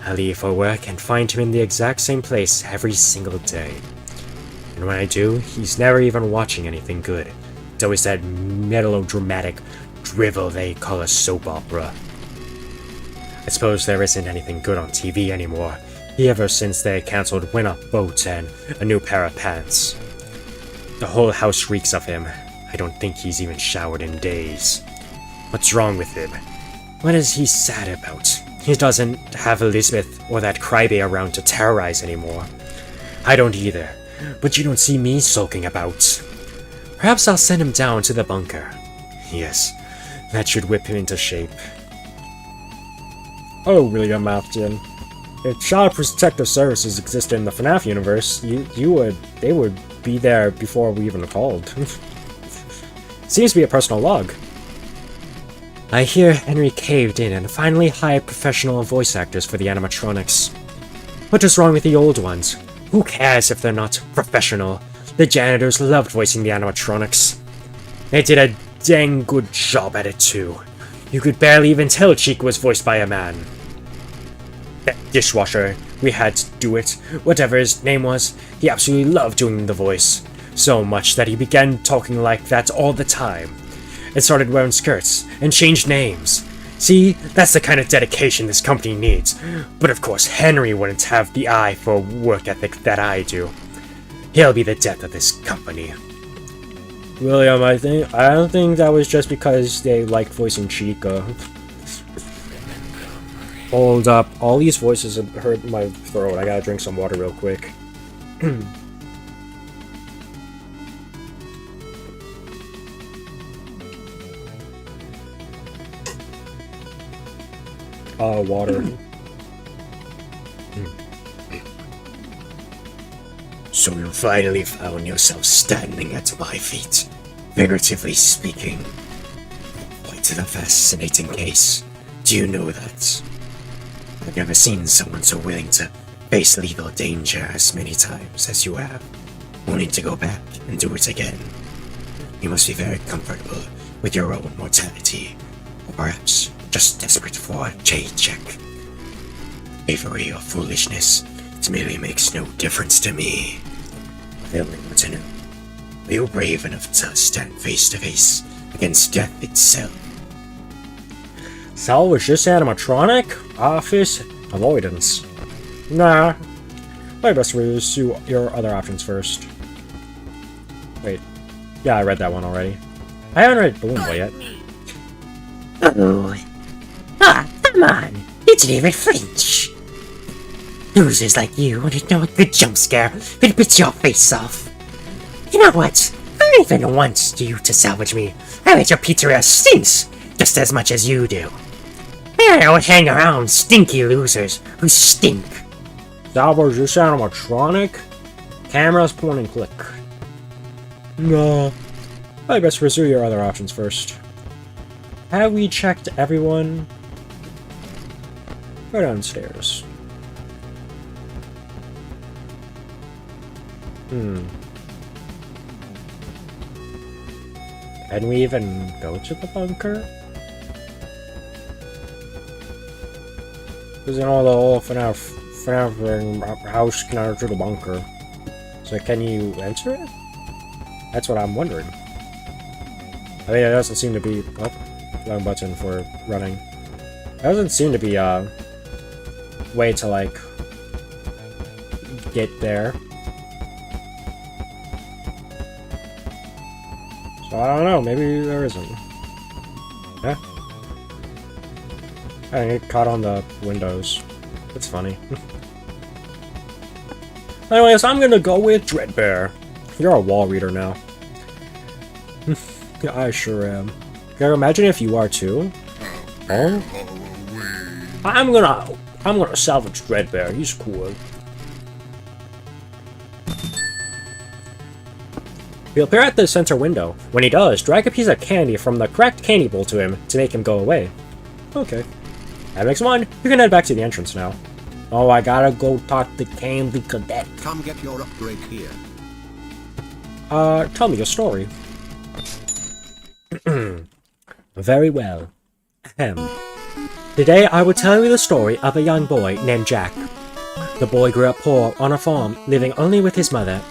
I leave for work and find him in the exact same place every single day. And when I do, he's never even watching anything good. It's always that melodramatic drivel they call a soap opera. I suppose there isn't anything good on TV anymore, ever since they cancelled Win Up Boat and A New Pair of Pants. The whole house reeks of him. I don't think he's even showered in days. What's wrong with him? What is he sad about? He doesn't have Elizabeth or that crybaby around to terrorize anymore. I don't either, but you don't see me sulking about. Perhaps I'll send him down to the bunker. Yes, that should whip him into shape. Oh, William Afton. If Child Protective Services existed in the FNaF universe, they would be there before we even called. Seems to be a personal log. I hear Henry caved in and finally hired professional voice actors for the animatronics. What is wrong with the old ones? Who cares if they're not professional? The janitors loved voicing the animatronics. They did a dang good job at it too. You could barely even tell Chica was voiced by a man. That dishwasher, we had to do it. Whatever his name was, he absolutely loved doing the voice. So much that he began talking like that all the time. And started wearing skirts, and changed names. See, that's the kind of dedication this company needs. But of course, Henry wouldn't have the eye for work ethic that I do. He'll be the death of this company. William, I don't think that was just because they like voicing Chica. Hold up, all these voices have hurt my throat. I gotta drink some water real quick. Water. So you finally found yourself standing at my feet, figuratively speaking. Quite a fascinating case. Do you know that? I've never seen someone so willing to face lethal danger as many times as you have, wanting to go back and do it again. You must be very comfortable with your own mortality, or perhaps just desperate for a check. Bravery or foolishness, it merely makes no difference to me. I only want to know, are you brave enough to stand face to face against death itself? Salvage this animatronic? Office? Avoidance. Nah. I best pursue your other options first. Wait. Yeah, I read that one already. I haven't read Balloon Boy yet. Oh. Ah, come on. You didn't even flinch. Losers like you wouldn't know a good jump scare could bit your face off. You know what? I don't even want you to salvage me. I bet your pizzeria stinks just as much as you do. I don't hang around stinky losers who stink. Salvage this animatronic? Cameras, point and click. No. I best pursue your other options first. Have we checked everyone? Go downstairs. Can we even go to the bunker? Because you know the whole FNaF house can enter the bunker. So can you enter it? That's what I'm wondering. I mean, it doesn't seem to be... Oh, wrong button for running. There doesn't seem to be a way to, like, get there. So I don't know, maybe there isn't. Yeah? I get caught on the windows. That's funny. Anyways, I'm gonna go with Dreadbear. You're a wall reader now. Yeah, I sure am. Can you imagine if you are too? Huh? I'm gonna salvage Dreadbear. He's cool. He'll appear at the center window. When he does, drag a piece of candy from the correct candy bowl to him to make him go away. Okay. That makes one. You can head back to the entrance now. Oh, I gotta go talk to Candy Cadet. Come get your upgrade here. Tell me your story. Very well. Ahem. Today I will tell you the story of a young boy named Jack. The boy grew up poor on a farm, living only with his mother.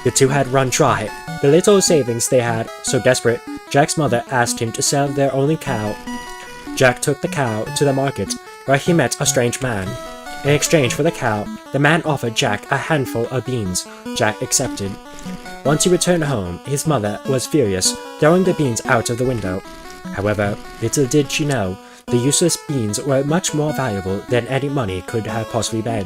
The two had run dry, the little savings they had. So desperate, Jack's mother asked him to sell their only cow. Jack took the cow to the market, where he met a strange man. In exchange for the cow, the man offered Jack a handful of beans. Jack accepted. Once he returned home, his mother was furious, throwing the beans out of the window. However, little did she know, the useless beans were much more valuable than any money could have possibly been.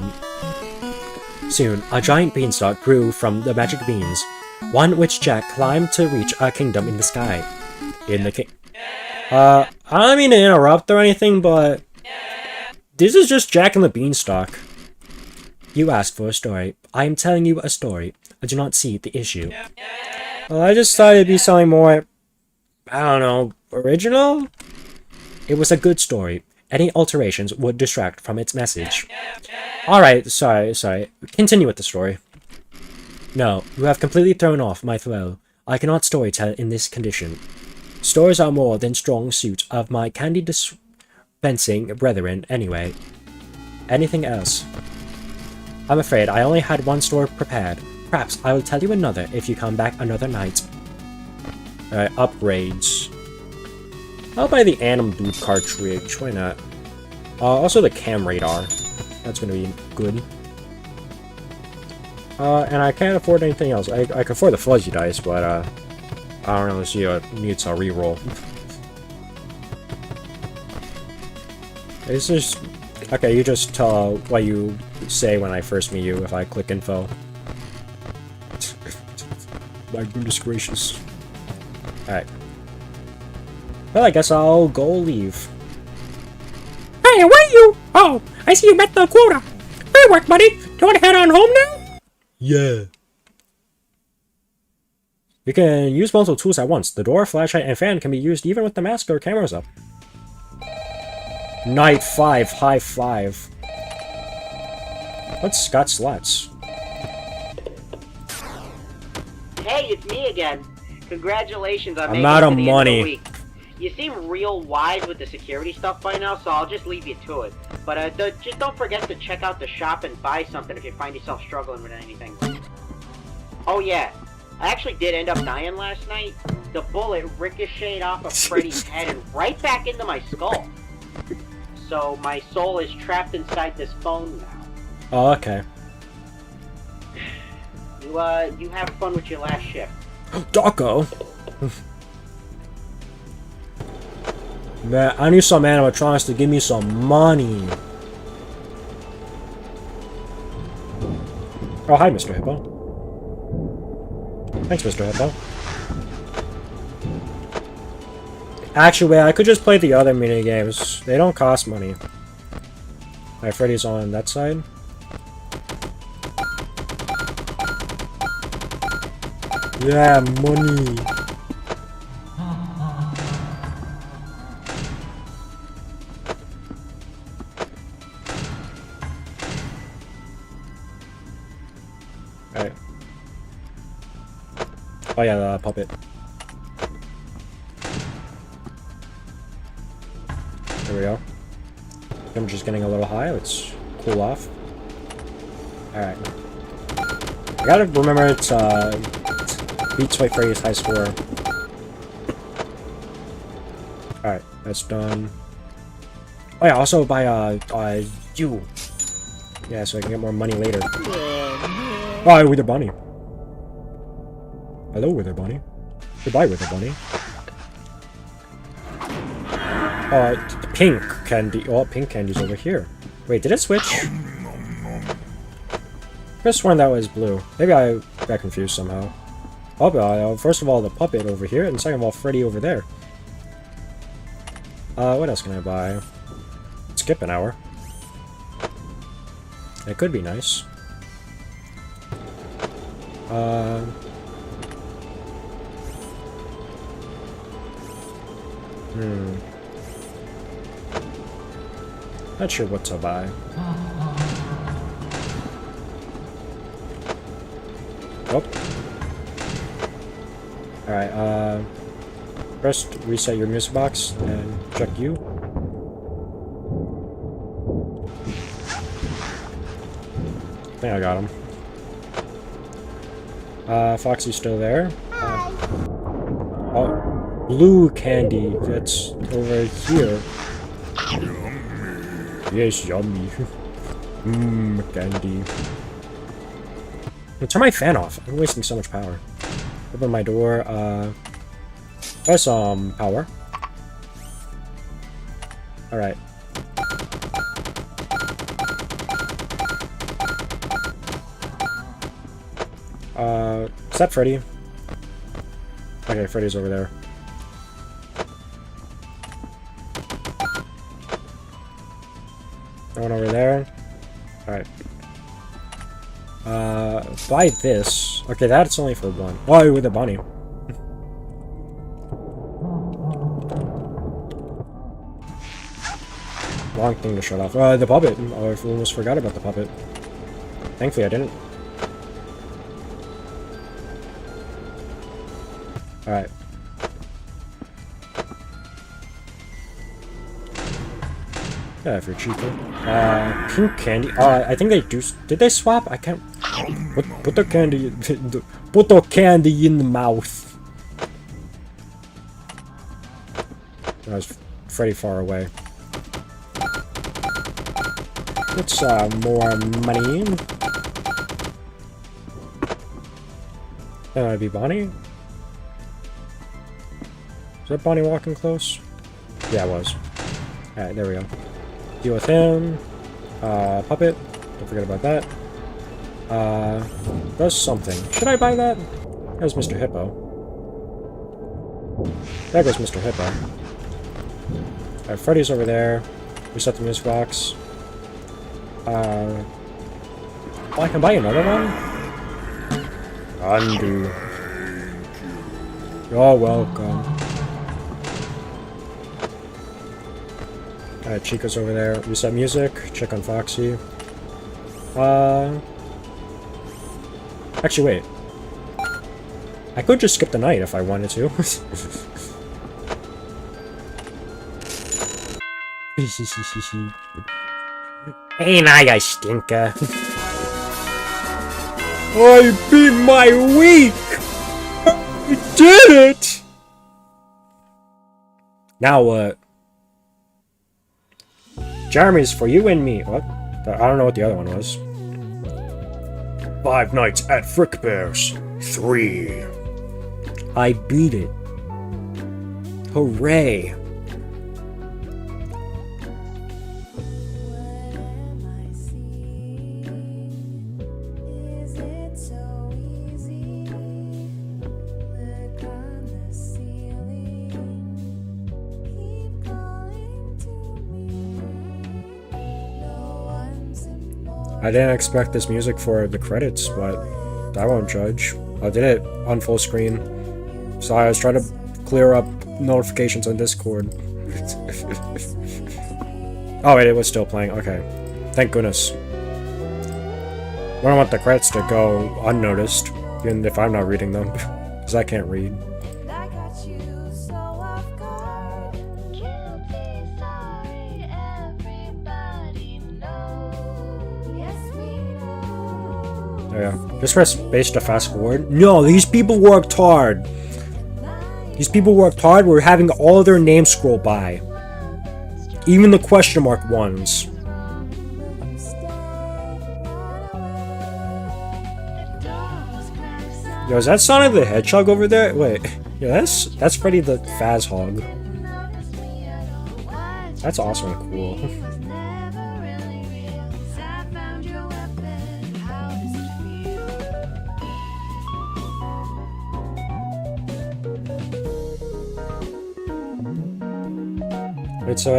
Soon, a giant beanstalk grew from the magic beans, one which Jack climbed to reach a kingdom in the sky. I don't mean to interrupt or anything, but this is just Jack and the Beanstalk. You asked for a story. I am telling you a story. I do not see the issue. Well, I just thought it'd be something more, I don't know, original? It was a good story. Any alterations would distract from its message. Alright, sorry. Continue with the story. No, you have completely thrown off my flow. I cannot storytell in this condition. Stories are more than strong suit of my candy dispensing brethren anyway. Anything else? I'm afraid I only had one story prepared. Perhaps I will tell you another if you come back another night. Alright, upgrades. I'll buy the Anim Boot cartridge, why not? Also the cam radar. That's gonna be good. And I can't afford anything else. I can afford the fuzzy dice, but I don't really see it needs a reroll. It's just... Okay, you just tell what you say when I first meet you if I click info. My goodness gracious. Alright. Well, I guess I'll go leave. Hey, where are you? Oh, I see you met the quota. Good work, buddy. Do you want to head on home now? Yeah. You can use multiple tools at once. The door, flashlight, and fan can be used even with the mask or cameras up. Night 5, high 5. What's Scott Slats? Hey, it's me again. Congratulations on making out it of to the end money. of the week. You seem real wise with the security stuff by now, so I'll just leave you to it. But just don't forget to check out the shop and buy something if you find yourself struggling with anything. Oh yeah, I actually did end up dying last night. The bullet ricocheted off of Freddy's head and right back into my skull. So my soul is trapped inside this phone now. Oh, okay. You have fun with your last shift. Docko! Man, I need some animatronics to give me some money. Oh, hi, Mr. Hippo. Thanks, Mr. Hippo. Actually, wait, I could just play the other minigames. They don't cost money. Alright, Freddy's on that side. Yeah, money. Alright. Oh yeah, the puppet. There we go. I'm just getting a little high. Let's cool off. Alright. I gotta remember it's beat Toy Freddy's high score. Alright, that's done. Oh yeah, also buy you. Yeah, so I can get more money later. Oh, Wither Bunny. Hello, Wither Bunny. Goodbye, Wither Bunny. Pink candy. Oh, pink candy's over here. Wait, did it switch? I could have sworn that was blue. Maybe I got confused somehow. Oh, first of all, the puppet over here, and second of all, Freddy over there. What else can I buy? Skip an hour. It could be nice. Not sure what to buy. Oh. Alright, first reset your music box and check you. think I got him. Foxy's still there. Oh, blue candy. That's over here. Yes, yummy. Candy. Turn my fan off. I'm wasting so much power. Open my door. There's some power. Alright. Is that Freddy? Okay, Freddy's over there. No one over there. Alright. Buy this. Okay, that's only for one. Oh, with a bunny. Wrong thing to shut off. The puppet. Oh, I almost forgot about the puppet. Thankfully, I didn't. Alright. Yeah, if you're cheaper. Pink candy. I think they do. Did they swap? I can't. Put the candy. Put the candy in the mouth. That was Freddy far away. Let's more money. That'd be Bonnie. Is that Bonnie walking close? Yeah, it was. Alright, there we go. Deal with him. Puppet. Don't forget about that. Does something. Should I buy that? There's Mr. Hippo. There goes Mr. Hippo. Alright, Freddy's over there. Reset the music box. Oh, I can buy another one? Undo. You're welcome. Alright, Chica's over there. Reset music. Check on Foxy. Actually, wait. I could just skip the night if I wanted to. Hey, now you stinker. I beat my week! I did it! Now what? Jeremy's for you and me. What? I don't know what the other one was. Five Nights at Frickbear's 3. I beat it. Hooray. I didn't expect this music for the credits, but I won't judge. I did it on full screen, so I was trying to clear up notifications on Discord. Oh wait, it was still playing. Okay, thank goodness. I don't want the credits to go unnoticed, even if I'm not reading them, because I can't read. Yeah. Just press space to fast forward. No, these people worked hard. These people worked hard. We're having all their names scroll by. Even the question mark ones. Yo, is that Sonic the Hedgehog over there? Wait. Yeah, that's Freddy the Fazhog. That's awesome and cool. Wait, so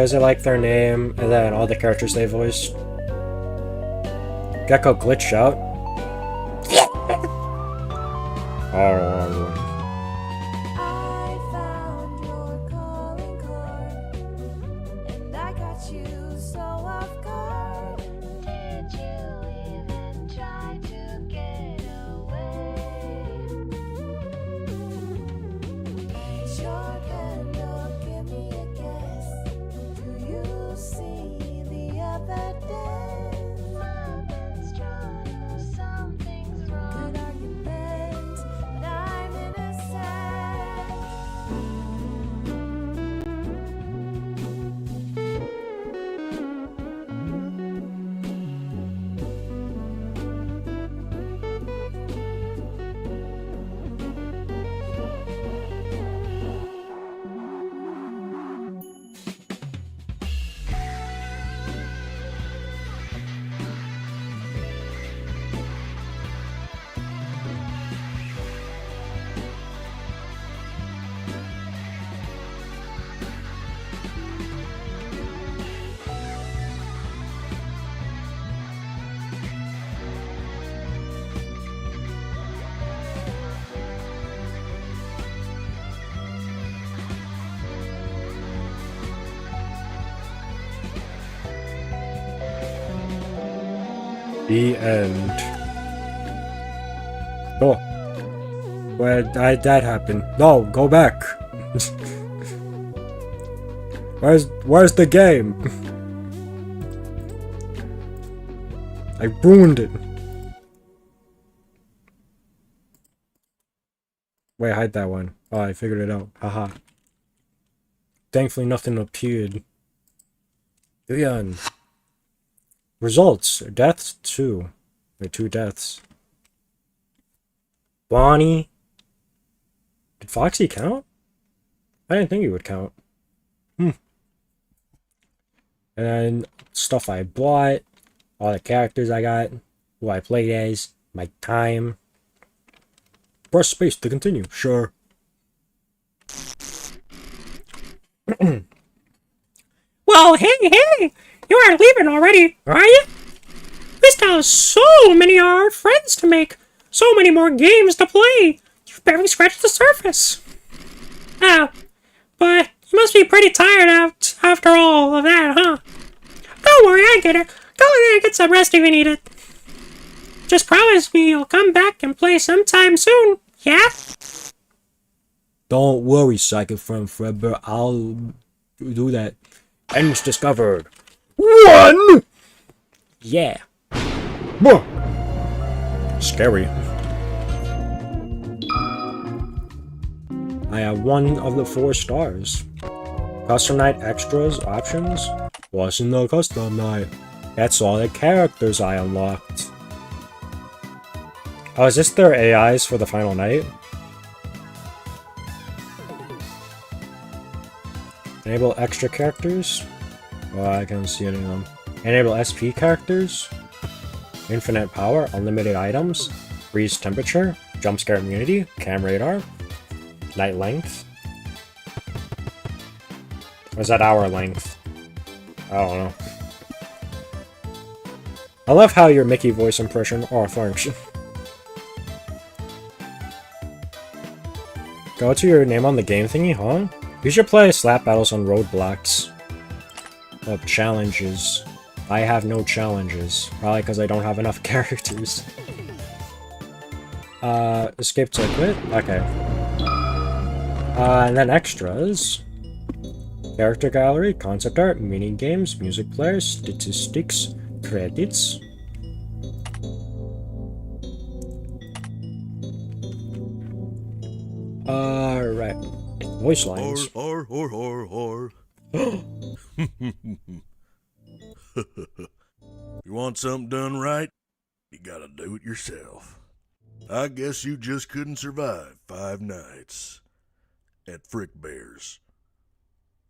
is it like their name and then all the characters they voiced? Gecko glitched out. Oh. The end. Oh. Where did that happen? No, go back. Where's the game? I ruined it. Wait, hide that one. Oh, I figured it out. Haha. Thankfully, nothing appeared. The end. Results. Deaths, 2. Wait, 2 deaths. Bonnie. Did Foxy count? I didn't think he would count. And then stuff I bought. All the characters I got. Who I played as. My time. Press space to continue. Sure. Well, hey! You aren't leaving already, are you? We still have so many of our friends to make. So many more games to play. You've barely scratched the surface. Ah, but you must be pretty tired after all of that, huh? Don't worry, I get it. Go in there and get some rest if you need it. Just promise me you'll come back and play sometime soon, yeah? Don't worry, Psychic Friend Fredbear. I'll do that. Ends discovered. 1! Yeah. Scary. I have 1 of the 4 stars. Custom night extras options. What's in the custom night? That's all the characters I unlocked. Oh, is this their AIs for the final night? Enable extra characters. Oh, I can't see any of them. Enable SP characters. Infinite power, unlimited items. Freeze temperature. Jump scare immunity. Cam radar. Night length. Or is that hour length? I don't know. I love how your Mickey voice impression function. Go to your name on the game thingy, huh? You should play slap battles on roadblocks. Oh, challenges. I have no challenges. Probably because I don't have enough characters. Escape to quit? Okay. And then extras. Character gallery, concept art, mini games, music players, statistics, credits. Right. Voice lines. Or. You want something done right? You gotta do it yourself. I guess you just couldn't survive 5 nights at Frickbear's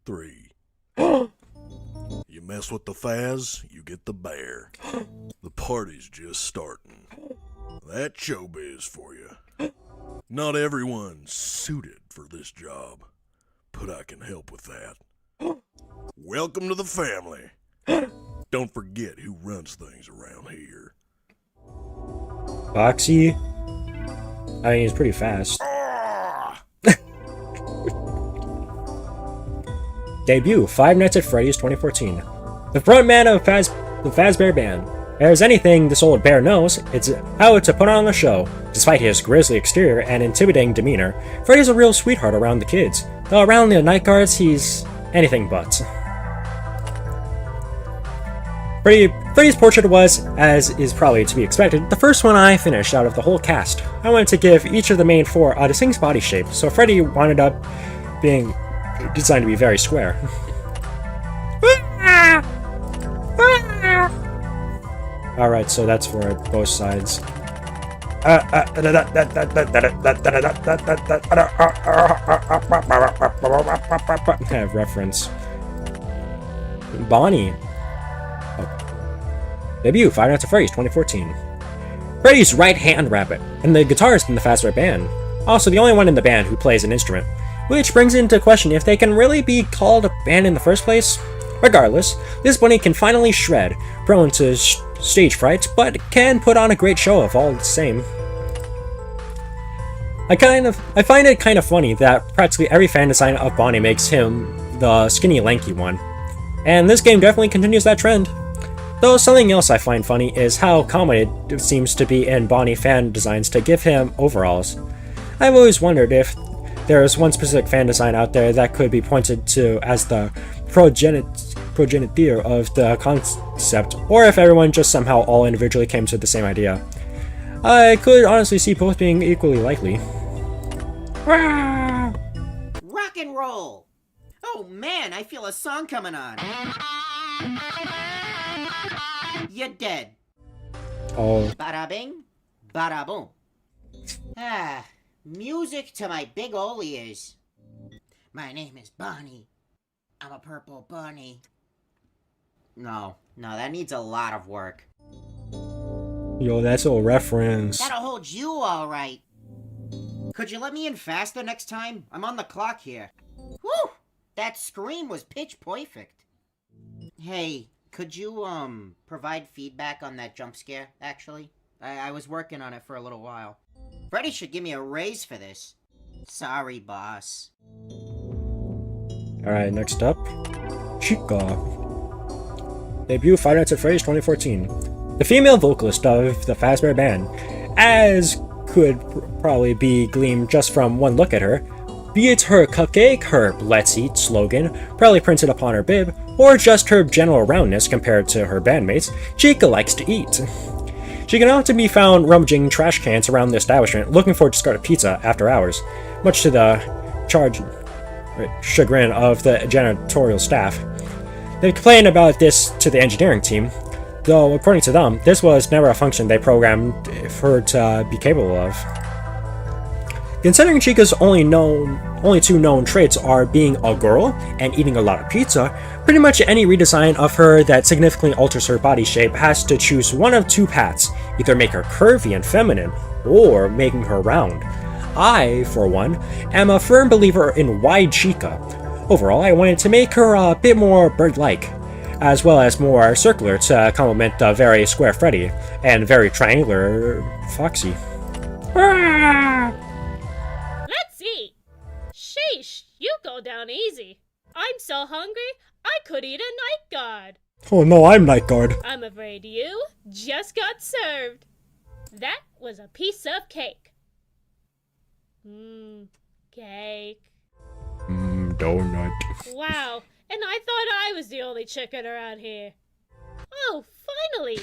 3. You mess with the Faz, you get the bear. The party's just starting. That's showbiz for you. Not everyone's suited for this job, but I can help with that. Welcome to the family. Don't forget who runs things around here. Foxy? I mean, he's pretty fast. Debut, Five Nights at Freddy's 2014. The frontman of the Fazbear Band. If there's anything this old bear knows, it's how to put on a show. Despite his grisly exterior and intimidating demeanor, Freddy's a real sweetheart around the kids. Though around the night guards, he's anything but. Freddy's portrait was, as is probably to be expected, the first one I finished out of the whole cast. I wanted to give each of the main 4 a distinct body shape, so Freddy wound up being designed to be very square. Alright, so that's for both sides. Reference. Bonnie. Debut, Five Nights at Freddy's 2014. Freddy's right-hand rabbit, and the guitarist in the Fazbear Band. Also the only one in the band who plays an instrument. Which brings into question if they can really be called a band in the first place. Regardless, this bunny can finally shred, prone to stage fright, but can put on a great show of all the same. I find it kind of funny that practically every fan design of Bonnie makes him the skinny, lanky one. And this game definitely continues that trend. Though something else I find funny is how common it seems to be in Bonnie fan designs to give him overalls. I've always wondered if there is one specific fan design out there that could be pointed to as the progenitor of the concept, or if everyone just somehow all individually came to the same idea. I could honestly see both being equally likely. Rock and roll! Oh man, I feel a song coming on. You're dead. Oh. Bada bing, bada boom. Ah, music to my big ol' ears. My name is Bonnie. I'm a purple bunny. No, that needs a lot of work. Yo, that's a reference. That'll hold you all right. Could you let me in faster next time? I'm on the clock here. Whew! That scream was pitch perfect. Hey, could you, provide feedback on that jump scare, actually? I was working on it for a little while. Freddy should give me a raise for this. Sorry, boss. Alright, next up. Chica. Debut Five Nights at Frickbear 2014. The female vocalist of the Fazbear Band, as could probably be gleaned just from one look at her, be it her cupcake, her "Let's Eat" slogan, probably printed upon her bib, or just her general roundness compared to her bandmates, Chica likes to eat. She can often be found rummaging trash cans around the establishment looking for discarded pizza after hours, much to the chagrin of the janitorial staff. They complained about this to the engineering team, though according to them, this was never a function they programmed her to be capable of. Considering Chica's only two known traits are being a girl and eating a lot of pizza, pretty much any redesign of her that significantly alters her body shape has to choose one of two paths, either make her curvy and feminine, or making her round. I, for one, am a firm believer in wide Chica. Overall, I wanted to make her a bit more bird-like, as well as more circular to complement the very square Freddy, and very triangular Foxy. Let's eat! Sheesh, you go down easy. I'm so hungry, I could eat a night guard. Oh no, I'm Night Guard. I'm afraid you just got served. That was a piece of cake. Cake. Donut. Wow, and I thought I was the only chicken around here. Oh, finally!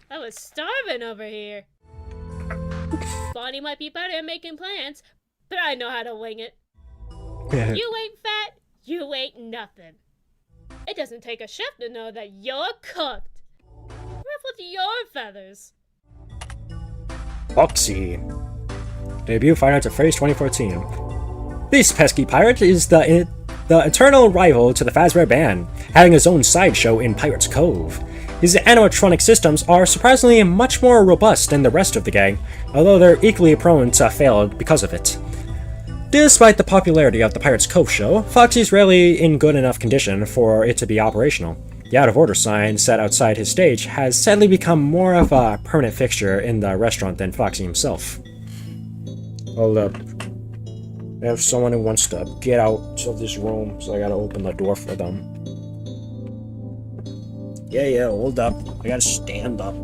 I was starving over here. Bonnie might be better at making plans, but I know how to wing it. You ain't fat, you ain't nothing. It doesn't take a chef to know that you're cooked. Ruffled your feathers. Foxy. Debut Five Nights at Frickbear 2014. This pesky pirate is the eternal rival to the Fazbear Band, having his own sideshow in Pirate's Cove. His animatronic systems are surprisingly much more robust than the rest of the gang, although they're equally prone to fail because of it. Despite the popularity of the Pirate's Cove show, Foxy's rarely in good enough condition for it to be operational. The out-of-order sign set outside his stage has sadly become more of a permanent fixture in the restaurant than Foxy himself. Hold up. I have someone who wants to get out of this room, so I gotta open the door for them. Yeah, hold up. I gotta stand up.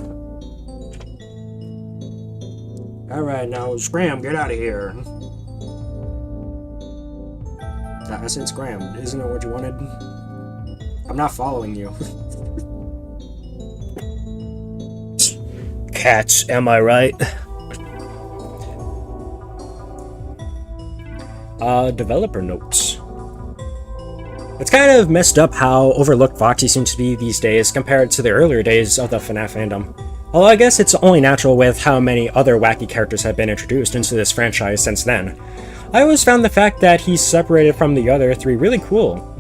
Alright, now, Scram, get out of here. I said Scram, isn't it what you wanted? I'm not following you. Cats, am I right? Developer notes. It's kind of messed up how overlooked Foxy seems to be these days compared to the earlier days of the FNaF fandom. Although I guess it's only natural with how many other wacky characters have been introduced into this franchise since then. I always found the fact that he's separated from the other three really cool.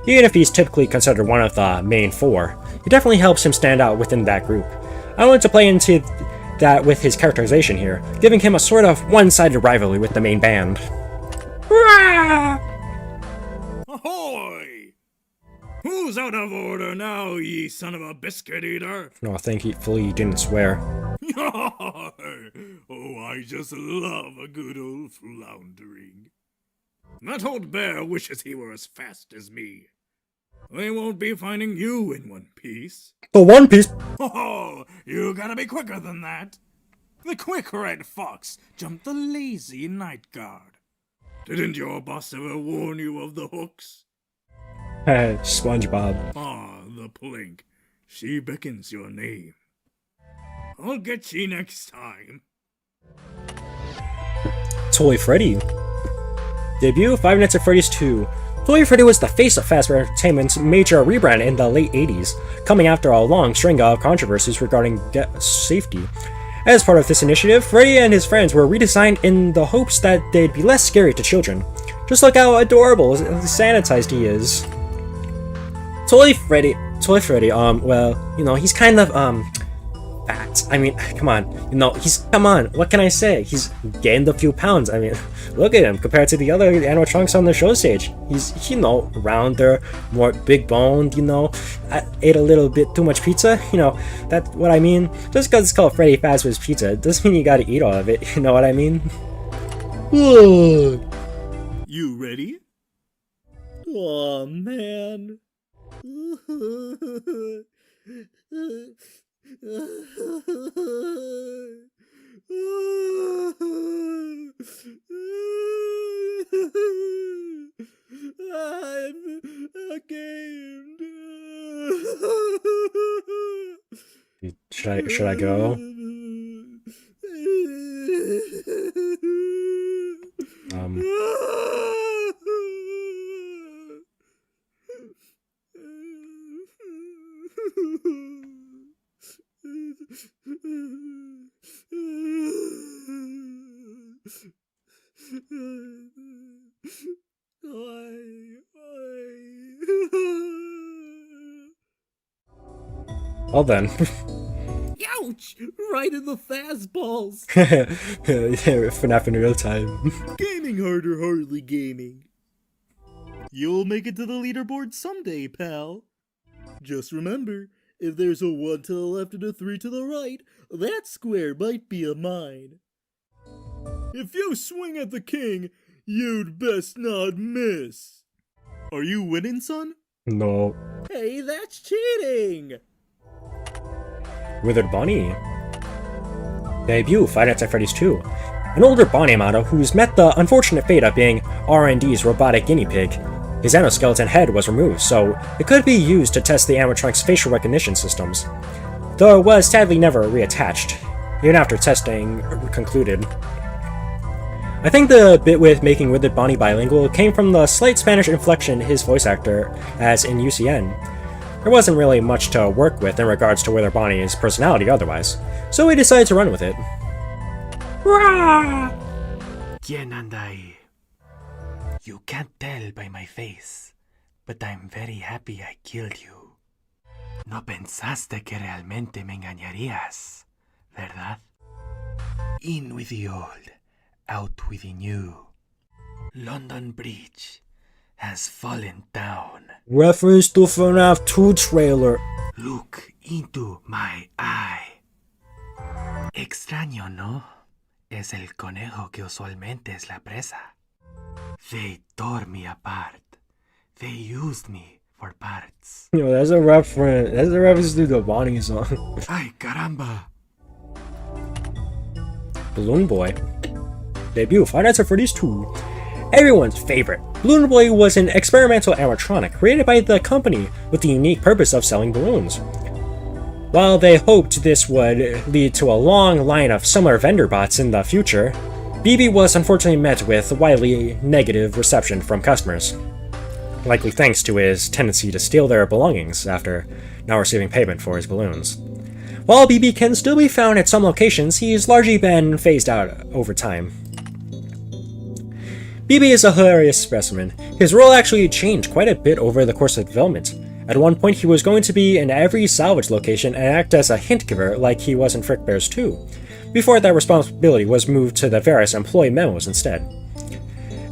Even if he's typically considered one of the main four, it definitely helps him stand out within that group. I wanted to play into that with his characterization here, giving him a sort of one-sided rivalry with the main band. Ahoy! Who's out of order now, ye son of a biscuit eater? No, thankfully he didn't swear. Oh, I just love a good old floundering. That old bear wishes he were as fast as me. They won't be finding you in one piece. The One Piece. Oh, you gotta be quicker than that. The quick red fox jumped the lazy night guard. Didn't your boss ever warn you of the hooks? SpongeBob. Ah, the plink. She beckons your name. I'll get you next time. Toy Freddy. Debut Five Nights at Freddy's 2. Toy Freddy was the face of Fazbear Entertainment's major rebrand in the late 80s, coming after a long string of controversies regarding safety. As part of this initiative, Freddy and his friends were redesigned in the hopes that they'd be less scary to children. Just look how adorable and sanitized he is. Toy Freddy, well, you know, he's kind of, fat. I mean, come on, you know, come on, what can I say? He's gained a few pounds. I mean, look at him compared to the other animatronics on the show stage. He's, you know, rounder, more big boned, you know. I ate a little bit too much pizza, you know, that's what I mean. Just because it's called Freddy Fazbear's Pizza, doesn't mean you gotta eat all of it, you know what I mean? You ready? Oh man. I'm gamed. Should I go? Well then. Ouch! Right in the fastballs. FNaF in real time. Gaming harder, hardly gaming. You'll make it to the leaderboard someday, pal. Just remember, if there's a 1 to the left and a 3 to the right, that square might be a mine. If you swing at the king, you'd best not miss. Are you winning, son? No. Hey, that's cheating! Withered Bonnie. Debut Five Nights at Freddy's 2. An older Bonnie model who's met the unfortunate fate of being R&D's robotic guinea pig. His exoskeleton head was removed, so it could be used to test the animatronic's facial recognition systems, though it was sadly never reattached, even after testing concluded. I think the bit with making Withered Bonnie bilingual came from the slight Spanish inflection his voice actor has in UCN. There wasn't really much to work with in regards to Withered Bonnie's personality otherwise, so we decided to run with it. Rah! ¿Quién anda ahí? You can't tell by my face, but I'm very happy I killed you. No pensaste que realmente me engañarías, ¿verdad? In with the old, out with the new. London Bridge has fallen down. Reference to FNaF 2 trailer. Look into my eye. Extraño, ¿no? Es el conejo que usualmente es la presa. They tore me apart. They used me for parts. You know, that's a reference. That's a reference to the Bonnie song. Ay, caramba. Balloon Boy. Debut Five Nights at Freddy's 2. Everyone's favorite. Balloon Boy was an experimental animatronic created by the company with the unique purpose of selling balloons. While they hoped this would lead to a long line of similar vendor bots in the future, BB was unfortunately met with widely negative reception from customers, likely thanks to his tendency to steal their belongings after not receiving payment for his balloons. While BB can still be found at some locations, he's largely been phased out over time. BB is a hilarious specimen. His role actually changed quite a bit over the course of development. At one point he was going to be in every salvage location and act as a hint giver like he was in Frickbears 2, before that responsibility was moved to the various employee memos instead.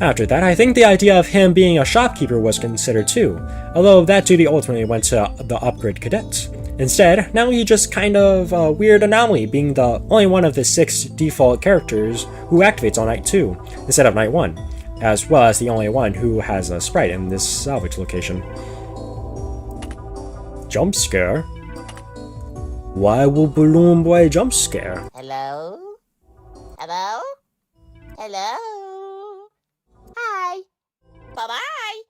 After that, I think the idea of him being a shopkeeper was considered too, although that duty ultimately went to the upgrade cadets. Instead, now he's just kind of a weird anomaly, being the only one of the 6 default characters who activates on Night 2, instead of Night 1, as well as the only one who has a sprite in this salvage location. Jump scare? Why will Balloon Boy jump scare? Hello? Hello? Hello? Hi. Bye-bye.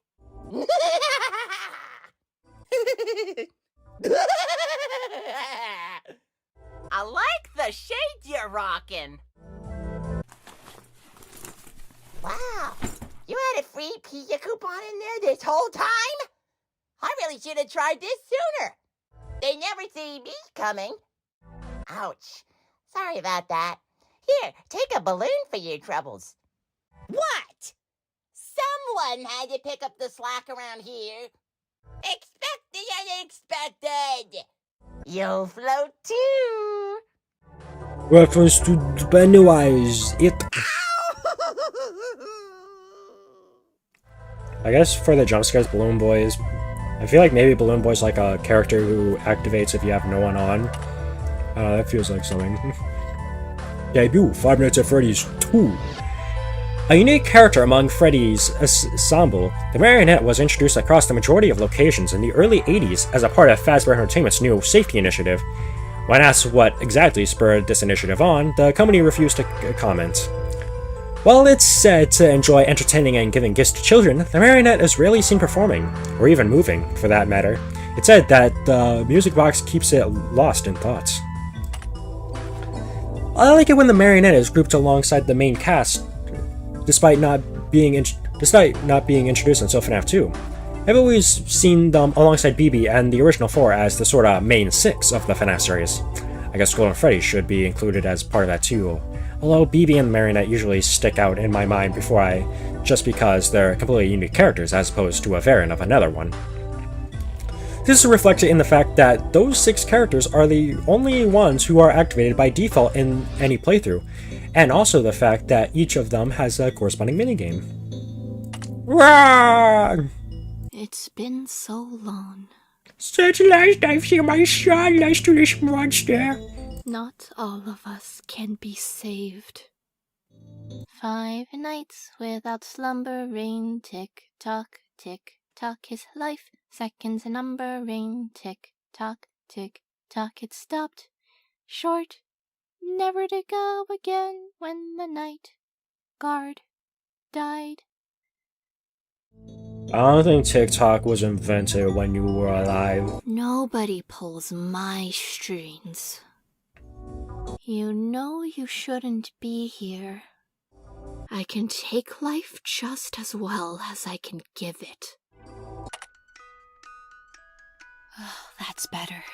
I like the shades you're rocking. Wow. You had a free pizza coupon in there this whole time? I really should have tried this sooner. They never see me coming. Ouch. Sorry about that. Here, take a balloon for your troubles. What? Someone had to pick up the slack around here. Expect the unexpected. You'll float too. Reference to Pennywise. It. I guess for the jump scares, Balloon Boy I feel like maybe Balloon Boy's like a character who activates if you have no one on. That feels like something. Debut, Five Nights at Freddy's 2. A unique character among Freddy's ensemble, the Marionette was introduced across the majority of locations in the early 80s as a part of Fazbear Entertainment's new safety initiative. When asked what exactly spurred this initiative on, the company refused to comment. While it's said to enjoy entertaining and giving gifts to children, the Marionette is rarely seen performing, or even moving, for that matter. It's said that the music box keeps it lost in thoughts. I like it when the Marionette is grouped alongside the main cast, despite not being introduced until FNaF 2. I've always seen them alongside BB and the original 4 as the sorta main 6 of the FNaF series. I guess Golden Freddy should be included as part of that too, although BB and Marionette usually stick out in my mind just because they're completely unique characters as opposed to a variant of another one. This is reflected in the fact that those 6 characters are the only ones who are activated by default in any playthrough, and also the fact that each of them has a corresponding minigame. Rawr! It's been so long. Since last I've seen my son next to this monster. Not all of us can be saved. 5 nights without slumbering, tick-tock, tick-tock, his life, seconds numbering, tick-tock, tick-tock, it stopped, short, never to go again when the night guard died. I don't think TikTok was invented when you were alive. Nobody pulls my strings. You know you shouldn't be here. I can take life just as well as I can give it. Oh, that's better.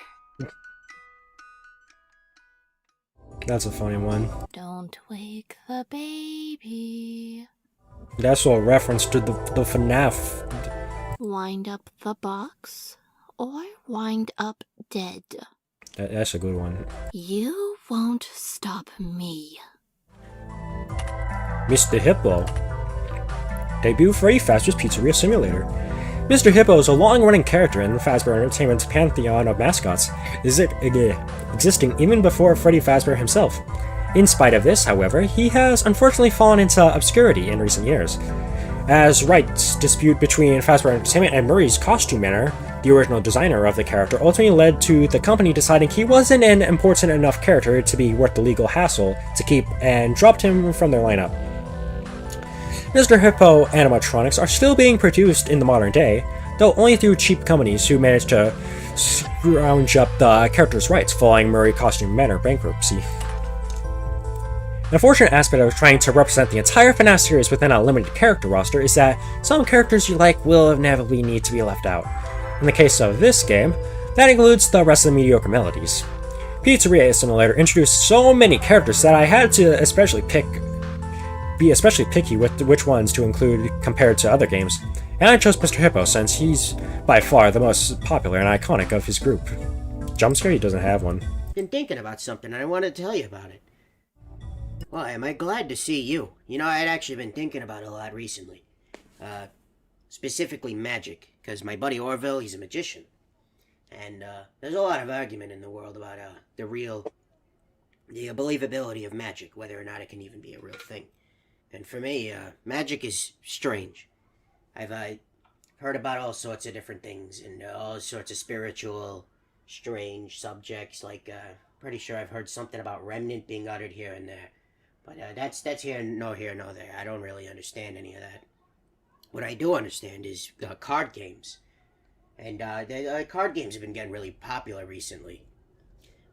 That's a funny one. Don't wake the baby. That's a reference to the FNaF. Wind up the box or wind up dead. That's a good one. You won't stop me. Mr. Hippo. Debut Freddy Fazbear's Pizzeria Simulator. Mr. Hippo is a long-running character in the Fazbear Entertainment's pantheon of mascots, existing even before Freddy Fazbear himself. In spite of this, however, he has unfortunately fallen into obscurity in recent years, as rights dispute between Fazbear Entertainment and Murray's costume manor, the original designer of the character, ultimately led to the company deciding he wasn't an important enough character to be worth the legal hassle to keep, and dropped him from their lineup. Mr. Hippo animatronics are still being produced in the modern day, though only through cheap companies who managed to scrounge up the character's rights following Murray Costume Manor bankruptcy. An unfortunate aspect of trying to represent the entire FNaF series within a limited character roster is that some characters you like will inevitably need to be left out. In the case of this game, that includes the rest of the mediocre melodies. Pizzeria Simulator introduced so many characters that I had to be especially picky with which ones to include compared to other games, and I chose Mr. Hippo since he's by far the most popular and iconic of his group. Jumpscare, he doesn't have one. Been thinking about something and I wanted to tell you about it. Why, am I glad to see you? You know, I'd actually been thinking about it a lot recently. Specifically magic, because my buddy Orville, he's a magician. And there's a lot of argument in the world about the believability of magic, whether or not it can even be a real thing. And for me, magic is strange. I've heard about all sorts of different things and all sorts of spiritual, strange subjects. Like, pretty sure I've heard something about remnant being uttered here and there. But that's here nor there. I don't really understand any of that. What I do understand is card games. And the card games have been getting really popular recently.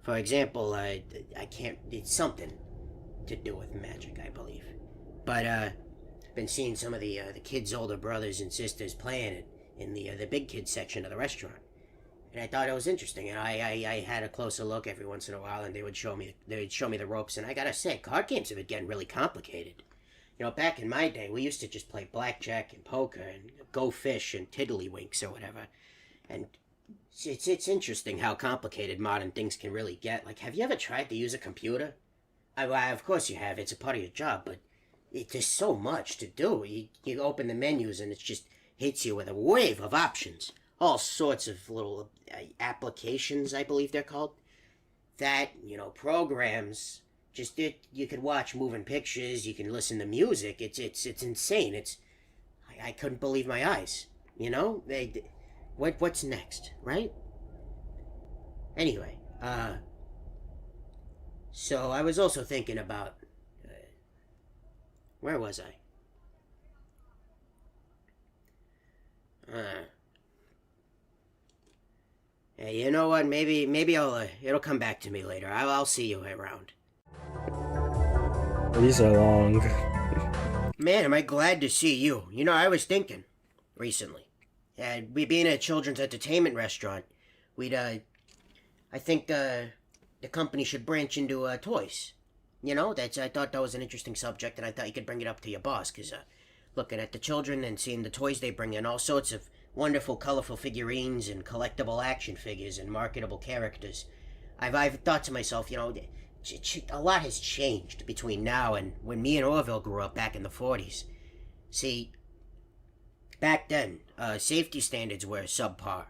For example, it's something to do with magic, I believe. But I've been seeing some of the kids' older brothers and sisters playing it in the big kids section of the restaurant. And I thought it was interesting, and I had a closer look every once in a while, and they would show me the ropes, and I gotta say, card games have been getting really complicated. You know, back in my day, we used to just play blackjack and poker and go fish and tiddlywinks or whatever. And it's interesting how complicated modern things can really get. Like, have you ever tried to use a computer? Of course you have. It's a part of your job, but there's so much to do. You open the menus and it just hits you with a wave of options. All sorts of little applications, I believe they're called. That, programs. Just you could watch moving pictures. You can listen to music. It's insane. I couldn't believe my eyes. What's next, right? Anyway, so I was also thinking about where was I? Hey, you know what? Maybe it'll come back to me later. I'll see you around. These are long. Man, am I glad to see you. I was thinking recently. We being a children's entertainment restaurant, I think the company should branch into toys. I thought that was an interesting subject, and I thought you could bring it up to your boss, because looking at the children and seeing the toys they bring in, all sorts of wonderful, colorful figurines and collectible action figures and marketable characters, I've thought to myself, a lot has changed between now and when me and Orville grew up back in the 40s. See, back then, safety standards were subpar,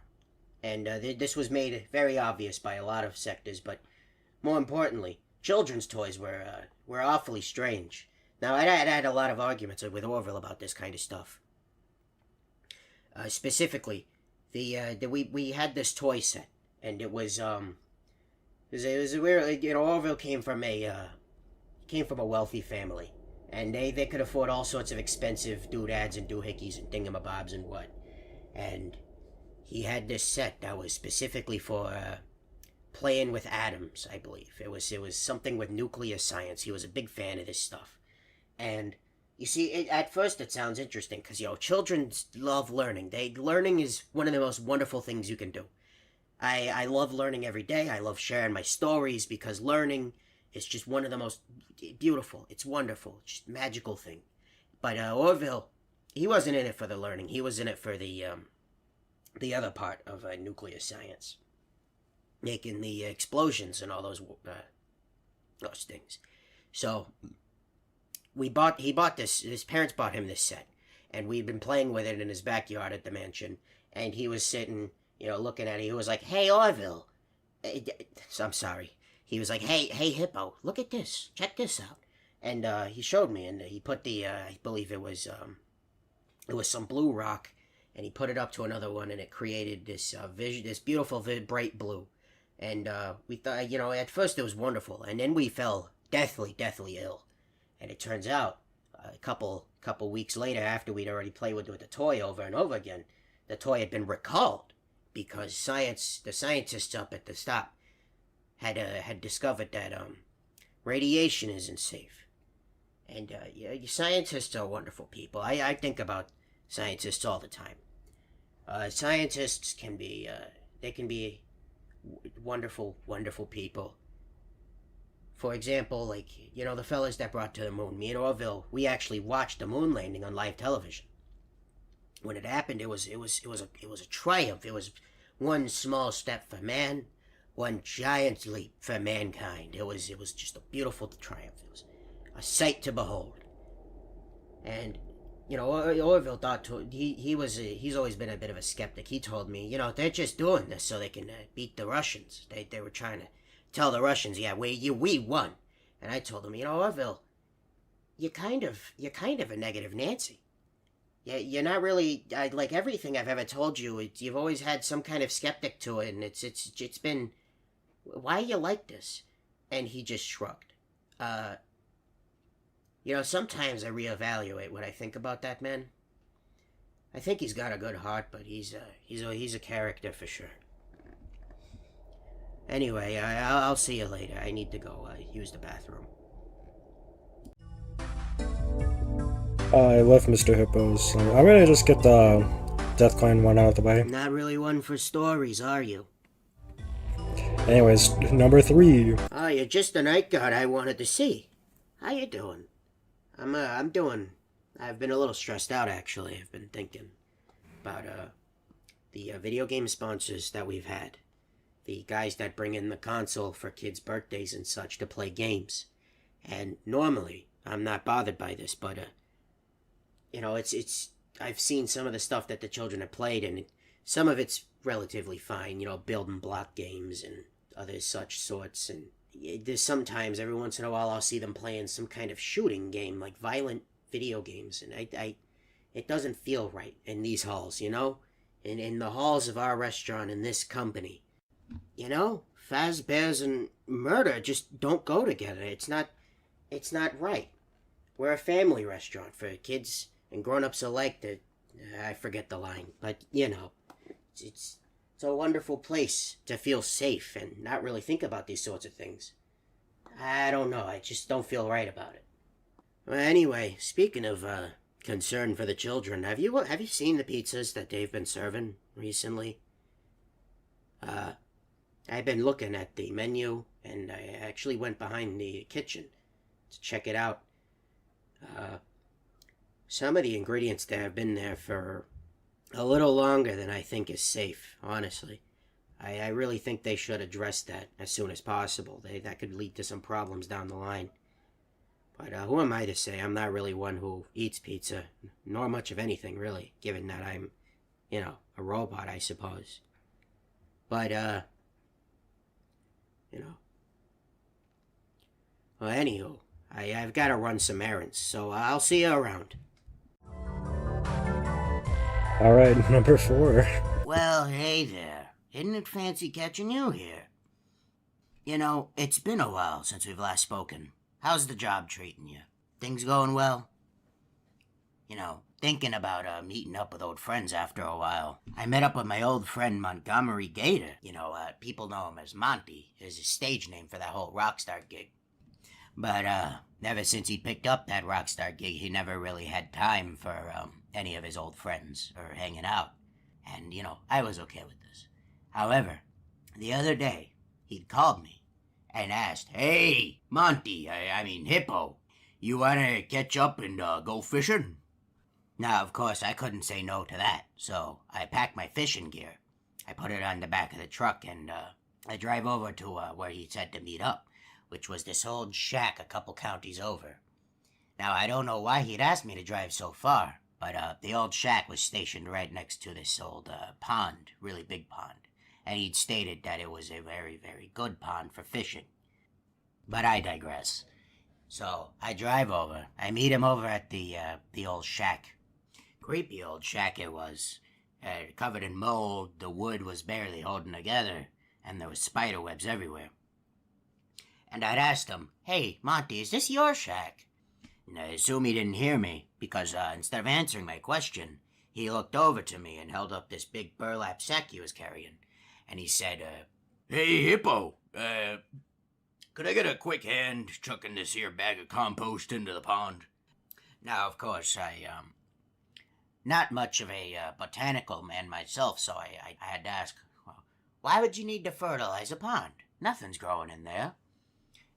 and this was made very obvious by a lot of sectors, but more importantly, children's toys were awfully strange. Now, I'd had a lot of arguments with Orville about this kind of stuff. Specifically, we had this toy set, and it was weird. Orville came from a wealthy family, and they could afford all sorts of expensive doodads and doohickeys and thingamabobs and what. And he had this set that was specifically for playing with atoms, I believe. It was something with nuclear science. He was a big fan of this stuff. And you see, at first it sounds interesting because, children love learning. Learning is one of the most wonderful things you can do. I love learning every day. I love sharing my stories because learning is just one of the most beautiful. It's wonderful. It's just a magical thing. But Orville, he wasn't in it for the learning. He was in it for the other part of nuclear science. Making the explosions and all those things. So he bought this, his parents bought him this set, and we'd been playing with it in his backyard at the mansion, and he was sitting, looking at it. He was like, "Hey, Orville." I'm sorry. He was like, hey, Hippo, look at this. Check this out. And he showed me, and he put I believe it was some blue rock, and he put it up to another one, and it created this this beautiful, bright blue. And we thought, at first it was wonderful, and then we fell deathly ill. And it turns out, a couple weeks later, after we'd already played with the toy over and over again, the toy had been recalled because the scientists up at the stop had discovered that radiation isn't safe. And scientists are wonderful people. I think about scientists all the time. Scientists can be wonderful people. For example, like, the fellas that brought to the moon, me and Orville, we actually watched the moon landing on live television. When it happened, it was a triumph. It was one small step for man, one giant leap for mankind. It was just a beautiful triumph. It was a sight to behold. And Orville thought he's always been a bit of a skeptic. He told me, they're just doing this so they can beat the Russians. They were trying to tell the Russians, yeah, we won. And I told him, Orville, you're kind of a negative Nancy. You're not really, like everything I've ever told you, you've always had some kind of skeptic to it, and it's been, why are you like this? And he just shrugged. Sometimes I reevaluate what I think about that man. I think he's got a good heart, but he's a character for sure. Anyway, I'll see you later. I need to go use the bathroom. I love Mr. Hippos. So I'm gonna just get the Death Clan one out of the way. Not really one for stories, are you? Anyways, number 3. Oh, you're just the night guard I wanted to see. How you doing? I'm doing... I've been a little stressed out, actually. I've been thinking about, the video game sponsors that we've had. The guys that bring in the console for kids' birthdays and such to play games. And normally, I'm not bothered by this, but, I've seen some of the stuff that the children have played, and some of it's relatively fine, building block games and other such sorts, and there's sometimes, every once in a while, I'll see them playing some kind of shooting game, like violent video games, and it doesn't feel right in these halls, in the halls of our restaurant in this company. Fazbears and murder just don't go together. It's not right. We're a family restaurant for kids and grown-ups alike. I forget the line, but it's a wonderful place to feel safe and not really think about these sorts of things. I don't know, I just don't feel right about it. Well, anyway, speaking of concern for the children, have you seen the pizzas that they've been serving recently? I've been looking at the menu, and I actually went behind the kitchen to check it out. Some of the ingredients there have been there for a little longer than I think is safe, honestly. I really think they should address that as soon as possible. That could lead to some problems down the line. But who am I to say? I'm not really one who eats pizza, nor much of anything, really, given that I'm, a robot, I suppose. But, Well, anywho, I've got to run some errands, so I'll see you around. Alright, number 4. Well, hey there. Isn't it fancy catching you here? It's been a while since we've last spoken. How's the job treating you? Things going well? Thinking about meeting up with old friends after a while. I met up with my old friend Montgomery Gator. People know him as Monty, is his stage name for that whole Rockstar gig. But ever since he picked up that Rockstar gig, he never really had time for any of his old friends or hanging out. And, I was okay with this. However, the other day, he'd called me and asked, "Hey, Monty, I mean Hippo, you wanna catch up and go fishing?" Now, of course, I couldn't say no to that, so I packed my fishing gear. I put it on the back of the truck, and I drive over to where he said to meet up, which was this old shack a couple counties over. Now, I don't know why he'd asked me to drive so far, but the old shack was stationed right next to this old pond, really big pond, and he'd stated that it was a very, very good pond for fishing. But I digress. So, I drive over. I meet him over at the old shack. Creepy old shack it was. Covered in mold, the wood was barely holding together, and there was spider webs everywhere. And I'd asked him, "Hey, Monty, is this your shack?" And I assume he didn't hear me, because instead of answering my question, he looked over to me and held up this big burlap sack he was carrying. And he said, "Hey, Hippo, could I get a quick hand chucking this here bag of compost into the pond?" Now, of course, not much of a botanical man myself, so I had to ask, "Well, why would you need to fertilize a pond? Nothing's growing in there."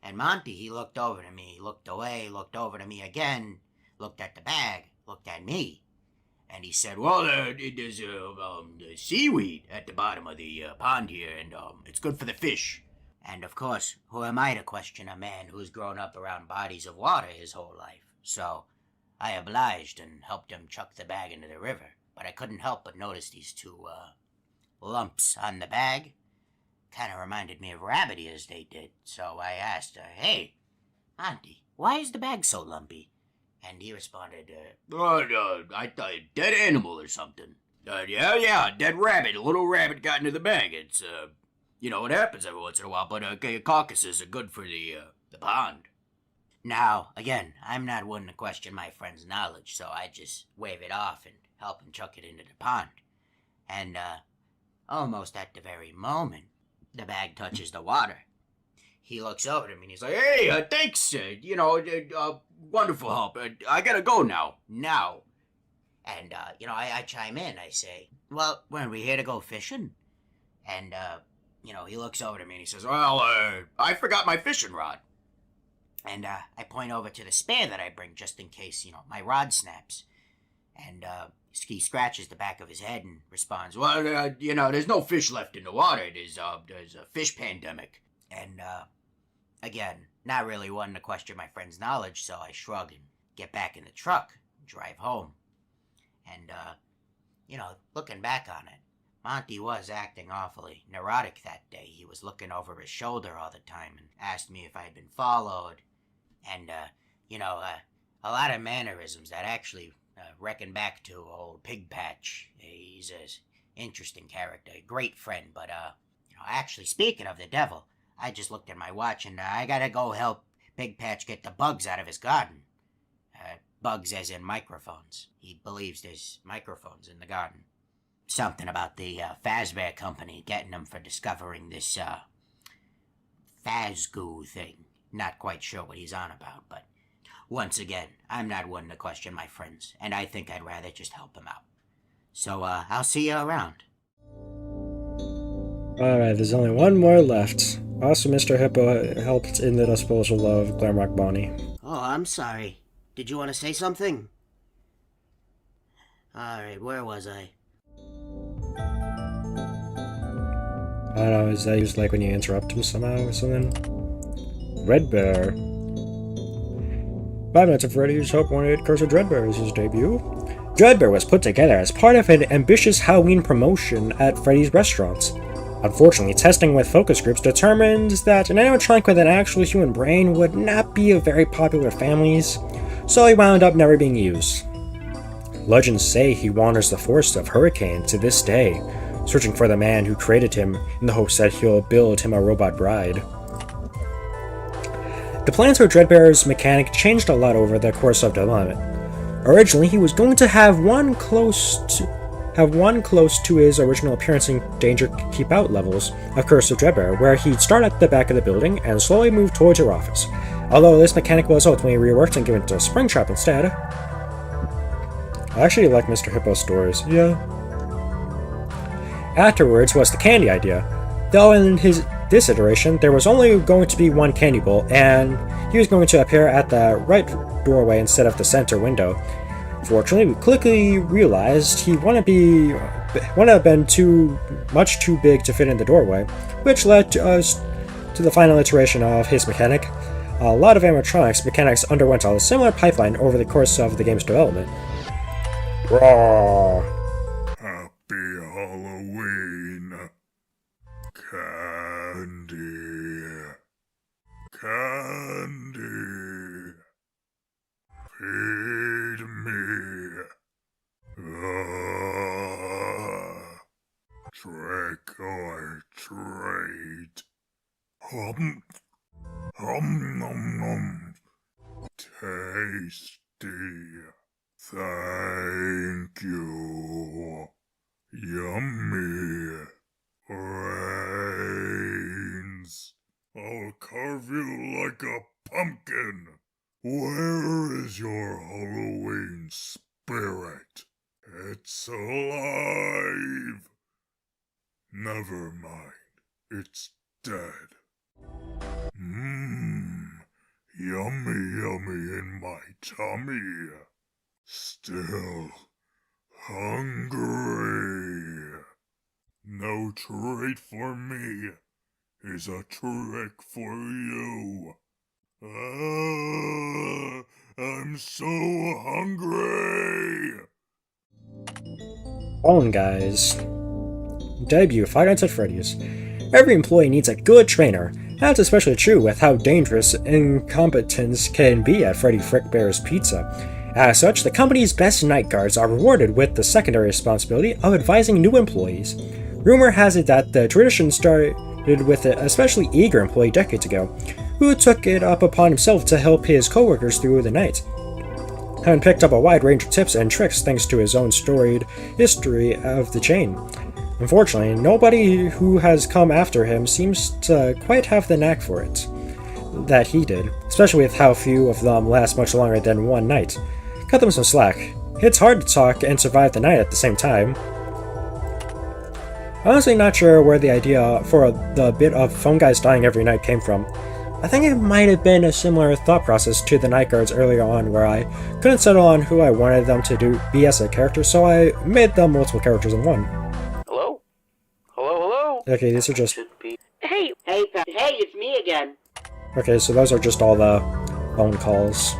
And Monty, he looked over to me, looked away, looked over to me again, looked at the bag, looked at me, and he said, "Well, there's seaweed at the bottom of the pond here, and it's good for the fish." And of course, who am I to question a man who's grown up around bodies of water his whole life? So I obliged and helped him chuck the bag into the river, but I couldn't help but notice these two lumps on the bag. Kind of reminded me of rabbit ears, they did. So I asked her, "Hey, Auntie, why is the bag so lumpy? And he responded, I thought dead animal or something. Yeah, dead rabbit. A little rabbit got into the bag. It's, you know, it happens every once in a while, but carcasses are good for the pond. Now, again, I'm not one to question my friend's knowledge, so I just wave it off and help him chuck it into the pond. And, almost at the very moment, the bag touches the water. He looks over to me and he's like, Hey, thanks, wonderful help. I gotta go now. Now. And, I chime in. I say, well, weren't we here to go fishing? And, he looks over to me and he says, well, I forgot my fishing rod. And, I point over to the spare that I bring just in case, my rod snaps. And, he scratches the back of his head and responds, well, there's no fish left in the water. There's a fish pandemic. And, again, not really wanting to question my friend's knowledge, so I shrug and get back in the truck and drive home. And, looking back on it, Monty was acting awfully neurotic that day. He was looking over his shoulder all the time and asked me if I had been followed. And, a lot of mannerisms that actually reckon back to old Pig Patch. He's an interesting character, a great friend, but, actually, speaking of the devil, I just looked at my watch and I gotta go help Pig Patch get the bugs out of his garden. Bugs as in microphones. He believes there's microphones in the garden. Something about the Fazbear Company getting him for discovering this Fazgoo thing. Not quite sure what he's on about, but once again, I'm not one to question my friends, and I think I'd rather just help him out. So, I'll see you around. Alright, there's only one more left. Also, Mr. Hippo helped in the disposal of Glamrock Bonnie. Oh, I'm sorry. Did you want to say something? Alright, where was I? I don't know, is that just like when you interrupt him somehow or something? Red Bear. Five Nights at Freddy's Hope Wanted Curse of Dreadbear is his debut. Dreadbear was put together as part of an ambitious Halloween promotion at Freddy's restaurants. Unfortunately, testing with focus groups determined that an animatronic with an actual human brain would not be very popular with families, so he wound up never being used. Legends say he wanders the forest of Hurricane to this day, searching for the man who created him in the hopes that he'll build him a robot bride. The plans for Dreadbear's mechanic changed a lot over the course of development. Originally, he was going to have one close to his original appearance in Danger Keep Out levels of Curse of Dreadbear, where he'd start at the back of the building and slowly move towards your office. Although this mechanic was ultimately reworked and given to Springtrap instead. I actually like Mr. Hippo's stories, yeah. Afterwards was the candy idea. Though in this iteration, there was only going to be one candy bowl, and he was going to appear at the right doorway instead of the center window. Fortunately, we quickly realized he wouldn't have been too big to fit in the doorway, which led us to the final iteration of his mechanic. A lot of animatronics mechanics underwent a similar pipeline over the course of the game's development. Raw. Happy Halloween. Candy. Candy. Feed me. Trick or treat. Nom nom nom. Tasty. Thank you. Yummy. Brains. I'll carve you like a pumpkin. Where is your Halloween spirit? It's alive. Never mind. It's dead. Yummy, yummy in my tummy. Still hungry. No treat for me is a trick for you. I'm so hungry. Fallen Guys. Debut, Five Nights at Freddy's. Every employee needs a good trainer. That's especially true with how dangerous incompetence can be at Freddy Frickbear's Pizza. As such, the company's best night guards are rewarded with the secondary responsibility of advising new employees. Rumor has it that the tradition started with an especially eager employee decades ago, who took it up upon himself to help his coworkers through the night. Having picked up a wide range of tips and tricks thanks to his own storied history of the chain. Unfortunately, nobody who has come after him seems to quite have the knack for it that he did, especially with how few of them last much longer than one night. Cut them some slack. It's hard to talk and survive the night at the same time. Honestly not sure where the idea for the bit of phone guys dying every night came from. I think it might have been a similar thought process to the night guards earlier on, where I couldn't settle on who I wanted them to be as a character, so I made them multiple characters in one. Hello? Hello? Okay, these are just... Hey, it's me again. Okay, so those are just all the phone calls.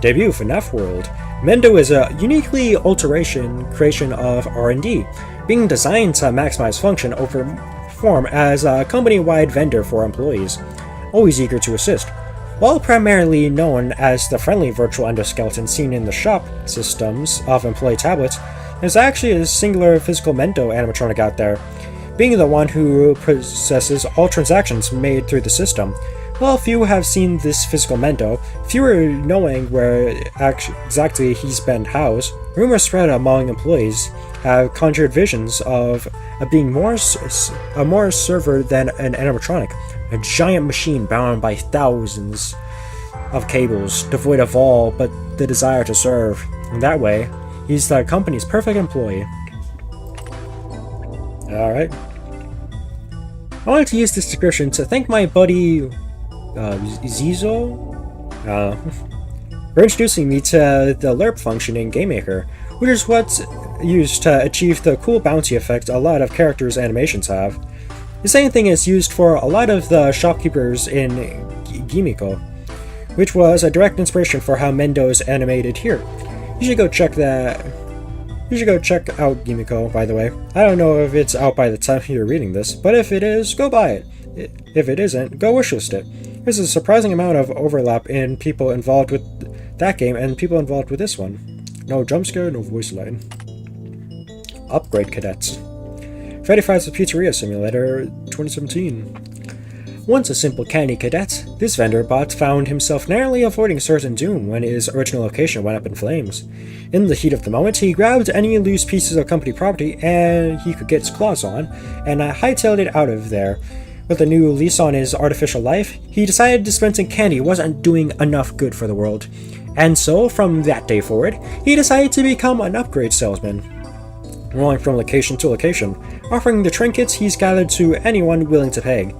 Debut FNaF World. Mendo is a uniquely alteration creation of R&D, being designed to maximize function over form as a company-wide vendor for employees, always eager to assist. While primarily known as the friendly virtual endoskeleton seen in the shop systems of employee tablets, there's actually a singular physical Mendo animatronic out there, being the one who processes all transactions made through the system. While few have seen this physical Mendo, fewer knowing where exactly he's been housed, rumors spread among employees have conjured visions of being more server than an animatronic, a giant machine bound by thousands of cables, devoid of all but the desire to serve. In that way, he's the company's perfect employee. Alright. I wanted to use this description to thank my buddy Zizo for introducing me to the lerp function in GameMaker, which is what's used to achieve the cool bouncy effect a lot of characters' animations have. The same thing is used for a lot of the shopkeepers in Gimiko, which was a direct inspiration for how Mendo's animated here. You should go check out Gimiko, by the way. I don't know if it's out by the time you're reading this, but if it is, go buy it. If it isn't, go wishlist it. There's a surprising amount of overlap in people involved with that game and people involved with this one. No jump scare, no voice line. Upgrade cadets. Freddy Fazbear's Pizzeria Simulator 2017. Once a simple candy cadet, this vendor bot found himself narrowly avoiding certain doom when his original location went up in flames. In the heat of the moment, he grabbed any loose pieces of company property and he could get his claws on, and hightailed it out of there. With a new lease on his artificial life, he decided dispensing candy wasn't doing enough good for the world. And so, from that day forward, he decided to become an upgrade salesman, rolling from location to location, offering the trinkets he's gathered to anyone willing to pay.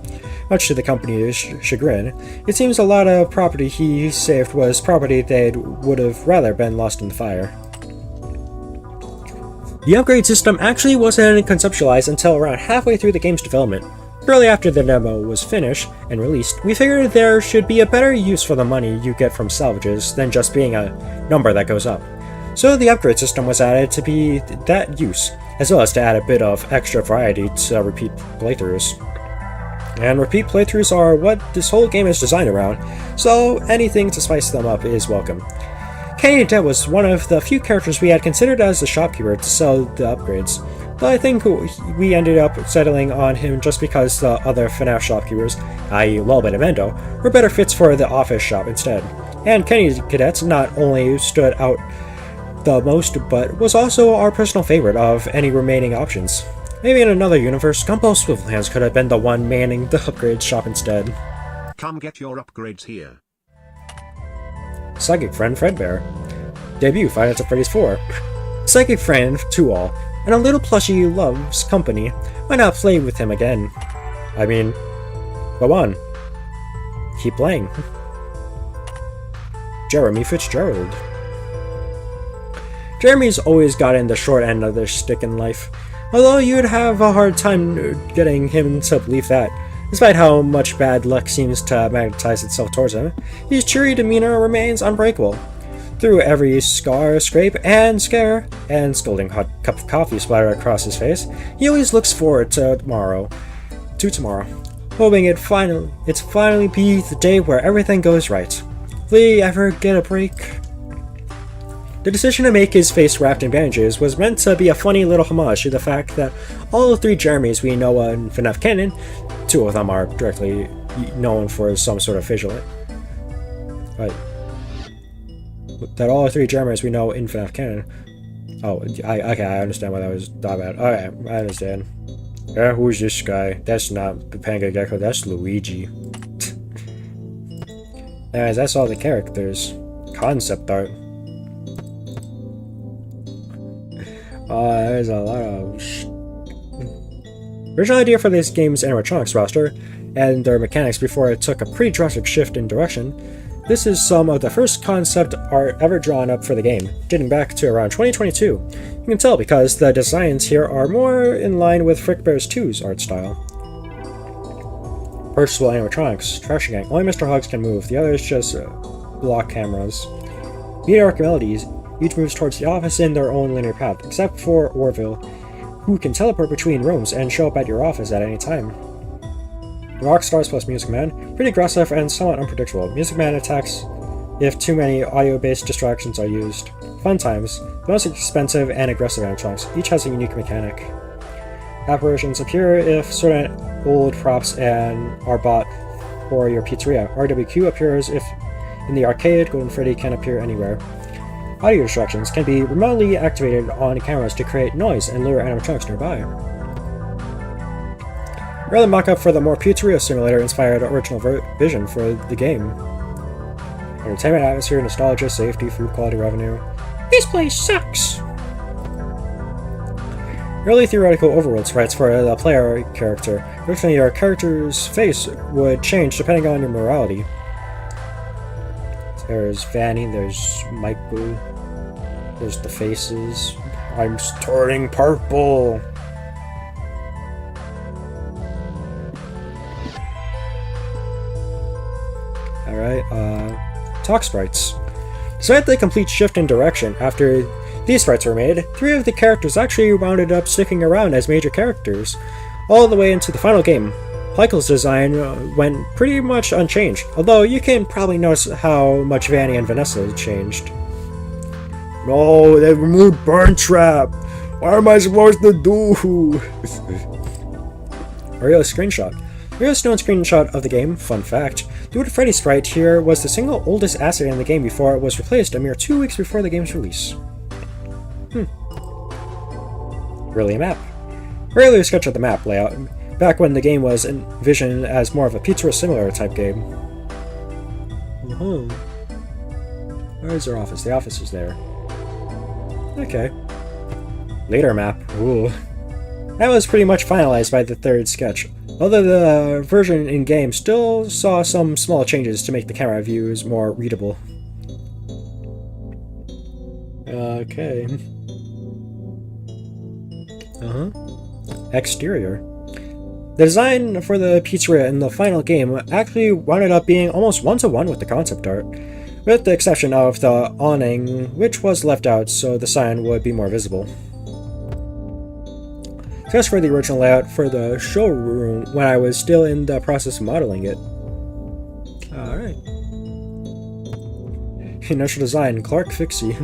Much to the company's chagrin, it seems a lot of property he saved was property they would have rather been lost in the fire. The upgrade system actually wasn't conceptualized until around halfway through the game's development. Shortly after the demo was finished and released, we figured there should be a better use for the money you get from salvages than just being a number that goes up. So the upgrade system was added to be that use, as well as to add a bit of extra variety to repeat playthroughs. And repeat playthroughs are what this whole game is designed around, so anything to spice them up is welcome. Kenny Cadet was one of the few characters we had considered as the shopkeeper to sell the upgrades, but I think we ended up settling on him just because the other FNaF shopkeepers, i.e. Lulbit and Mendo, were better fits for the office shop instead. And Kenny Cadets not only stood out the most, but was also our personal favorite of any remaining options. Maybe in another universe, Gumbo Swivelhands could have been the one manning the upgrade shop instead. Come get your upgrades here. Psychic Friend Fredbear. Debut Five Nights at Freddy's 4. Psychic Friend to all, and a little plushie loves company. Why not play with him again? I mean, go on. Keep playing. Jeremy Fitzgerald. Jeremy's always gotten the short end of the stick in life, although you'd have a hard time getting him to believe that. Despite how much bad luck seems to magnetize itself towards him, his cheery demeanor remains unbreakable. Through every scar, scrape, and scare, and scalding hot cup of coffee splattered across his face, he always looks forward to tomorrow. hoping it's finally be the day where everything goes right. Will he ever get a break? The decision to make his face wrapped in bandages was meant to be a funny little homage to the fact that all 3 Jeremys we know in FNaF canon, 2 of them are directly known for some sort of facial. Right. That all 3 Jeremys we know in FNaF canon. Oh, okay, I understand why that was thought about. Okay, I understand. Yeah, who's this guy? That's not Panga Gecko, that's Luigi. Anyways, that's all the characters. Concept art. There's a lot of original idea for this game's animatronics roster and their mechanics before it took a pretty drastic shift in direction. This is some of the first concept art ever drawn up for the game, dating back to around 2022. You can tell because the designs here are more in line with Frickbear's 2's art style. Purchasable animatronics, Trashing Gang. Only Mr. Hugs can move, the others just block cameras. Meteoric Melodies. Each moves towards the office in their own linear path, except for Orville, who can teleport between rooms and show up at your office at any time. Rockstars plus Music Man, pretty aggressive and somewhat unpredictable. Music Man attacks if too many audio-based distractions are used. Fun Times, the most expensive and aggressive animatronics, each has a unique mechanic. Apparitions appear if certain old props are bought for your pizzeria. RWQ appears if in the arcade. Golden Freddy can appear anywhere. Audio distractions can be remotely activated on cameras to create noise and lure animatronics nearby. Early mock-up for the more pizzeria simulator inspired original vision for the game. Entertainment atmosphere, nostalgia, safety, food quality, revenue. This place sucks! Early theoretical overworld sprites for the player character. Originally, your character's face would change depending on your morality. There's Vanny, there's Michael, there's the faces. I'm turning purple! Alright, talk sprites. Despite the complete shift in direction after these sprites were made, 3 of the characters actually wound up sticking around as major characters, all the way into the final game. Michael's design went pretty much unchanged, although you can probably notice how much Vanny and Vanessa changed. No, they removed Burn Trap! What am I supposed to do? Real screenshot. Here's a known screenshot of the game. Fun fact. The Wood Freddy sprite here was the single oldest asset in the game before it was replaced a mere 2 weeks before the game's release. Really a map. Earlier sketch of the map layout, back when the game was envisioned as more of a pizzeria simulator type game. Where's their office? The office is there. Okay. Later map. Ooh. That was pretty much finalized by the 3rd sketch, although the version in-game still saw some small changes to make the camera views more readable. Okay. Exterior. The design for the pizzeria in the final game actually wound up being almost one-to-one with the concept art, with the exception of the awning, which was left out so the sign would be more visible. Just for the original layout for the showroom when I was still in the process of modeling it. Alright. Initial design, Clark Fixie.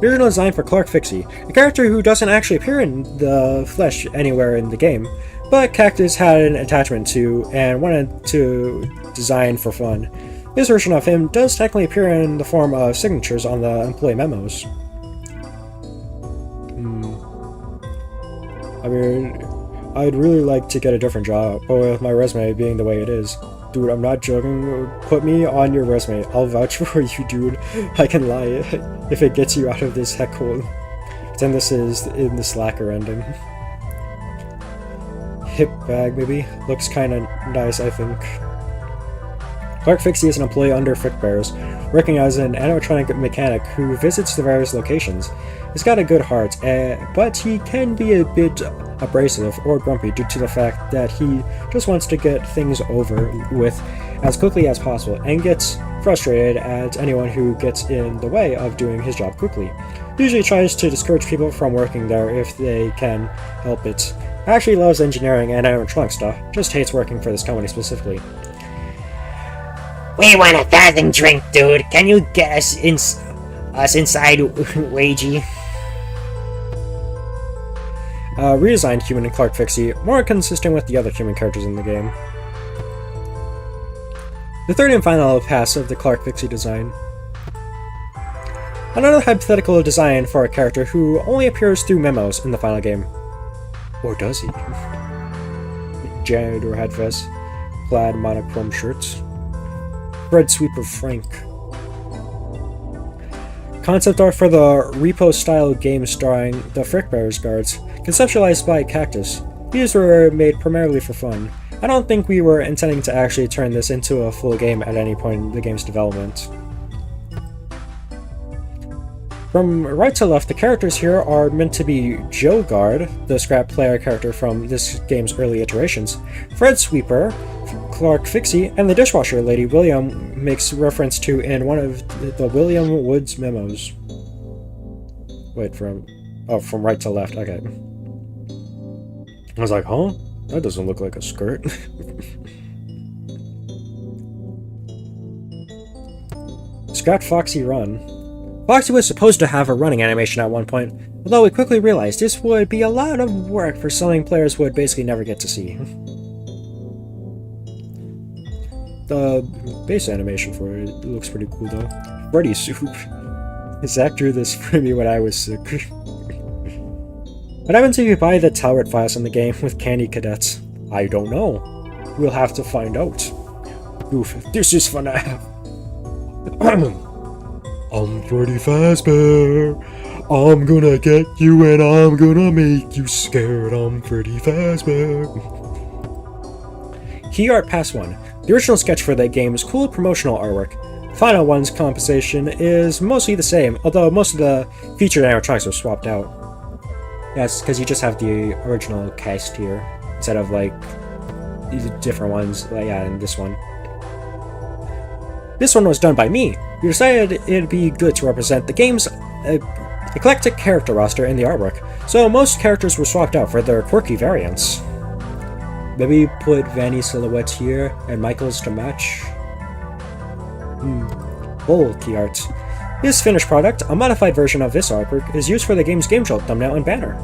Original design for Clark Fixie, a character who doesn't actually appear in the flesh anywhere in the game, but Cactus had an attachment to and wanted to design for fun. This version of him does technically appear in the form of signatures on the employee memos. I mean, I'd really like to get a different job, but with my resume being the way it is. Dude, I'm not joking. Put me on your resume. I'll vouch for you, dude. I can lie if it gets you out of this heck hole. Then this is in the Slacker ending. Hip bag, maybe? Looks kinda nice, I think. Clark Fixie is an employee under Frickbears, working as an animatronic mechanic who visits the various locations. He's got a good heart, but he can be a bit abrasive or grumpy due to the fact that he just wants to get things over with as quickly as possible and gets frustrated at anyone who gets in the way of doing his job quickly. He usually tries to discourage people from working there if they can help it. Actually loves engineering and animatronic stuff, just hates working for this company specifically. We want 1,000 drink, dude. Can you get us inside, Wagey? Redesigned human and Clark Fixie, more consistent with the other human characters in the game. The third and final pass of the Clark Fixie design. Another hypothetical design for a character who only appears through memos in the final game. Or does he? Janitor head vest, plaid monochrome shirts. Bread sweeper Frank. Concept art for the repo-style game starring the Frickbears guards, conceptualized by Cactus. These were made primarily for fun. I don't think we were intending to actually turn this into a full game at any point in the game's development. From right to left, the characters here are meant to be Joe Guard, the scrap player character from this game's early iterations, Fred Sweeper, Clark Fixie, and the dishwasher lady William makes reference to in one of the William Woods memos. Wait, from right to left, okay. I was like, huh? That doesn't look like a skirt. Scrap Foxy Run. Foxy was supposed to have a running animation at one point, although we quickly realized this would be a lot of work for something players would basically never get to see. The base animation for it looks pretty cool though. Freddy Soup. Zach drew this for me when I was sick. What happens if you buy the Talbot files in the game with Candy Cadets? I don't know. We'll have to find out. Oof, this is FNaF. I'm Freddy Fazbear. I'm gonna get you and I'm gonna make you scared. I'm Freddy Fazbear. Key art pass 1. The original sketch for the game's cool promotional artwork. Final one's composition is mostly the same, although most of the featured animatronics were swapped out. Yes, because you just have the original cast here, instead of like these different ones, like, yeah, and this one. This one was done by me. We decided it'd be good to represent the game's eclectic character roster in the artwork, so most characters were swapped out for their quirky variants. Maybe put Vanny's silhouette here and Michael's to match. Full key art. This finished product, a modified version of this artwork, is used for the game's game show thumbnail and banner.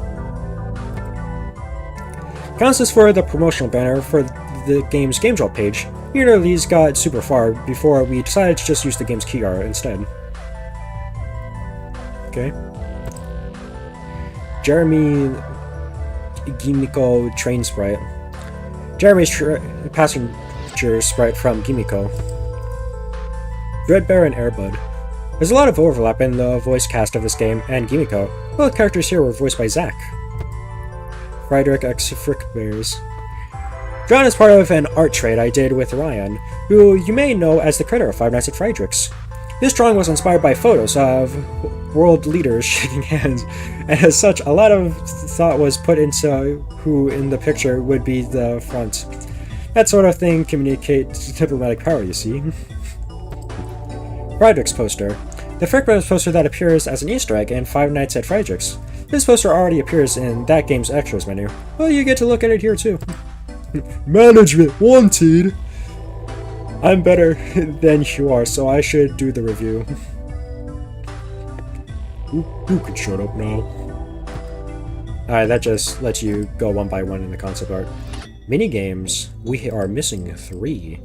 Counts as for the promotional banner for the game's game show page. Neither of these got super far before we decided to just use the game's key art instead. Okay. Jeremy Gimiko train sprite. Jeremy's passenger sprite from Gimiko. Dreadbear and Airbud. There's a lot of overlap in the voice cast of this game and Gimiko. Both characters here were voiced by Zach. Friedrich X Frickbears. Drawn as part of an art trade I did with Ryan, who you may know as the creator of Five Nights at Friedrich's. This drawing was inspired by photos of world leaders shaking hands, and as such, a lot of thought was put into who in the picture would be the front. That sort of thing communicates diplomatic power, you see. Friedrich's poster. The Frickbears poster that appears as an Easter egg in Five Nights at Friedrich's. This poster already appears in that game's extras menu. Well, you get to look at it here too. Management wanted! I'm better than you are, so I should do the review. You can shut up now. Alright, that just lets you go one by one in the concept art. Minigames. We are missing 3.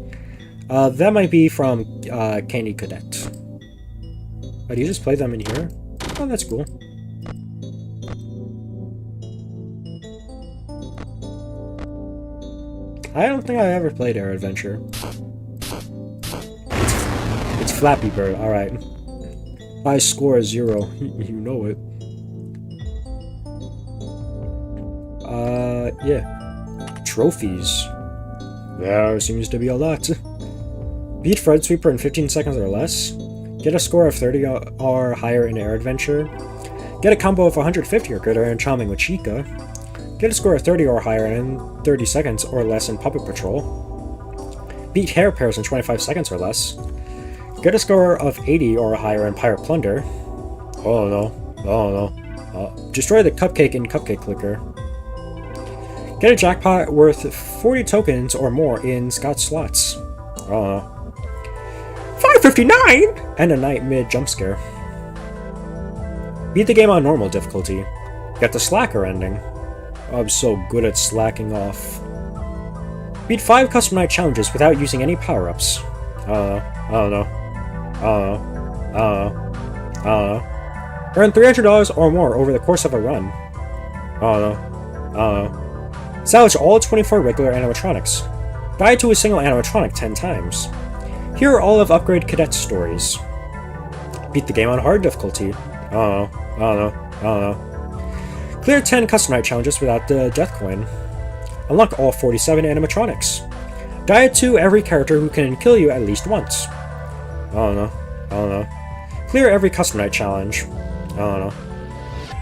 That might be from Candy Cadet. Oh, do you just play them in here? Oh, that's cool. I don't think I ever played Air Adventure. It's Flappy Bird, alright. I score 0. You know it. Yeah. Trophies. There seems to be a lot. Beat Fred Sweeper in 15 seconds or less. Get a score of 30 or higher in Air Adventure. Get a combo of 150 or greater in Charming with Chica. Get a score of 30 or higher in 30 seconds or less in Puppet Patrol. Beat Hair Pairs in 25 seconds or less. Get a score of 80 or higher in Pirate Plunder. Oh no. Oh no. Destroy the Cupcake in Cupcake Clicker. Get a jackpot worth 40 tokens or more in Scott Slots. Oh no. 559! End a night mid jump scare. Beat the game on normal difficulty. Get the Slacker ending. I'm so good at slacking off. Beat 5 custom night challenges without using any power-ups. I don't know. Earn $300 or more over the course of a run. Salvage all 24 regular animatronics. Die to a single animatronic 10 times. Here are all of Upgrade Cadet's stories. Beat the game on hard difficulty. I don't know. Clear 10 custom night challenges without the death coin. Unlock all 47 animatronics. Die to every character who can kill you at least once. I don't know. Clear every custom night challenge. I don't know.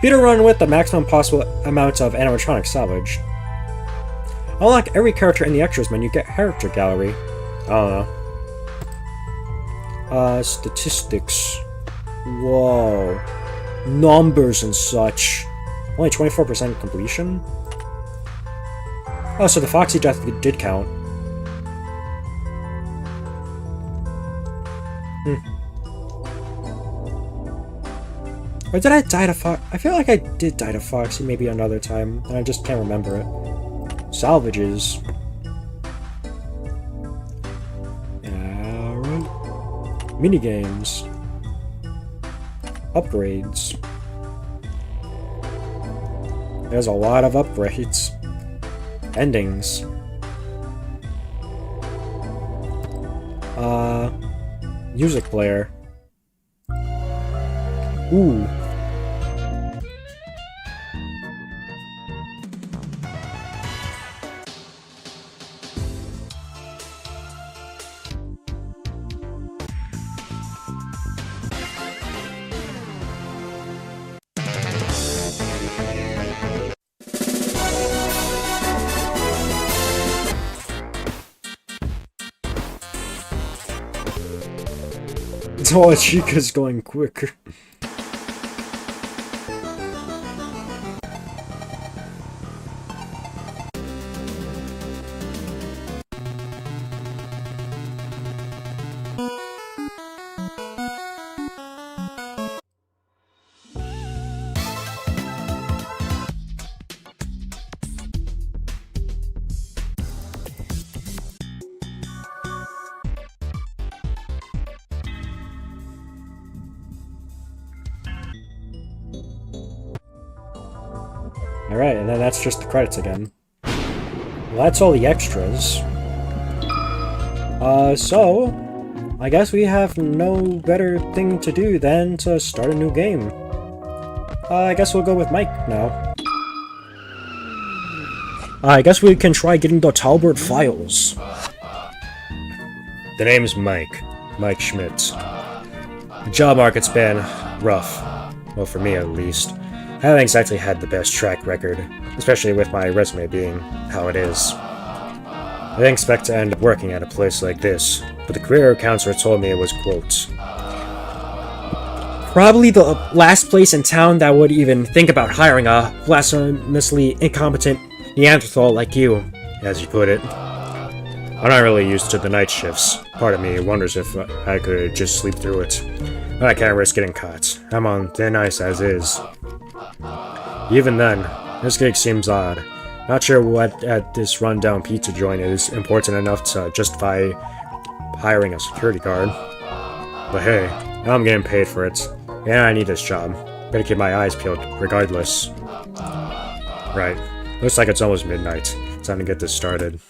Beat a run with the maximum possible amount of animatronic salvage. Unlock every character in the extras menu. Get character gallery. I don't know. Statistics. Whoa. Numbers and such. Only 24% completion? Oh, so the Foxy death did count. Or did I die to Fox? I feel like I did die to Foxy maybe another time, and I just can't remember it. Salvages. Alright. Minigames. Upgrades. There's a lot of upgrades. Endings. Music player. Ooh. Oh, Chica's going quicker. Alright, and then that's just the credits again. Well, that's all the extras. So I guess we have no better thing to do than to start a new game. I guess we'll go with Mike now. I guess we can try getting the Talbert files. The name's Mike. Mike Schmidt. The job market's been rough. Well, for me at least. I haven't exactly had the best track record, especially with my resume being how it is. I didn't expect to end up working at a place like this, but the career counselor told me it was, quote, probably the last place in town that would even think about hiring a blasphemously incompetent Neanderthal like you, as you put it. I'm not really used to the night shifts. Part of me wonders if I could just sleep through it. But I can't risk getting caught. I'm on thin ice as is. Even then, this gig seems odd. Not sure what at this rundown pizza joint is important enough to justify hiring a security guard. But hey, now I'm getting paid for it. And I need this job. Better keep my eyes peeled regardless. Right. Looks like it's almost midnight. Time to get this started.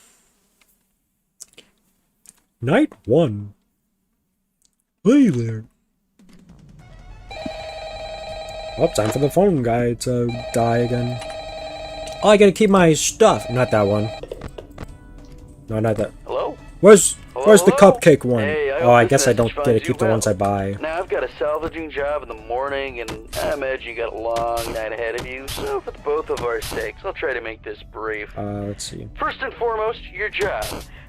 Night 1. Hey there. Oh, time for the phone guy to die again. Oh, I gotta keep my stuff. Not that one. No, not that. Hello? Where's... Where's the Hello? cupcake one? Hey, Oh, I hope guess this I don't message get to finds keep you the ones I well. buy. Now, I've got a salvaging job in the morning, and I imagine you got a long night ahead of you, so for the both of our sakes, I'll try to make this brief. Let's see. First and foremost, your job.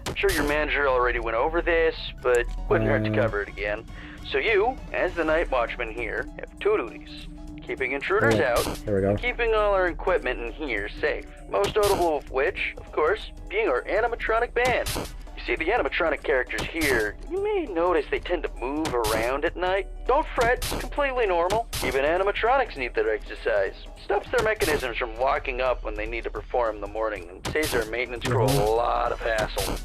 I'm sure your manager already went over this, but wouldn't hurt to cover it again. So you, as the night watchman here, have two duties. Keeping intruders out, There we go. and keeping all our equipment in here safe. Most notable of which, of course, being our animatronic band. You see, the animatronic characters here, you may notice they tend to move around at night. Don't fret, it's completely normal. Even animatronics need their exercise. Stops their mechanisms from locking up when they need to perform in the morning, and saves their maintenance crew a lot of hassle.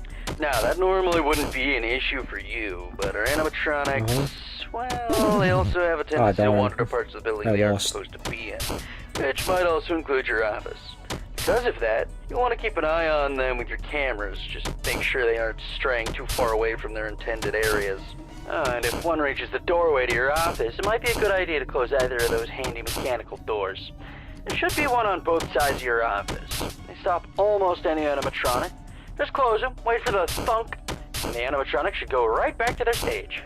Now, that normally wouldn't be an issue for you, but our animatronics, well, they also have a tendency to wander to parts of the building they aren't supposed to be in, which might also include your office. Because of that, you'll want to keep an eye on them with your cameras, just make sure they aren't straying too far away from their intended areas. And if one reaches the doorway to your office, it might be a good idea to close either of those handy mechanical doors. There should be one on both sides of your office. They stop almost any animatronic. Just close them, wait for the thunk, and the animatronic should go right back to their stage.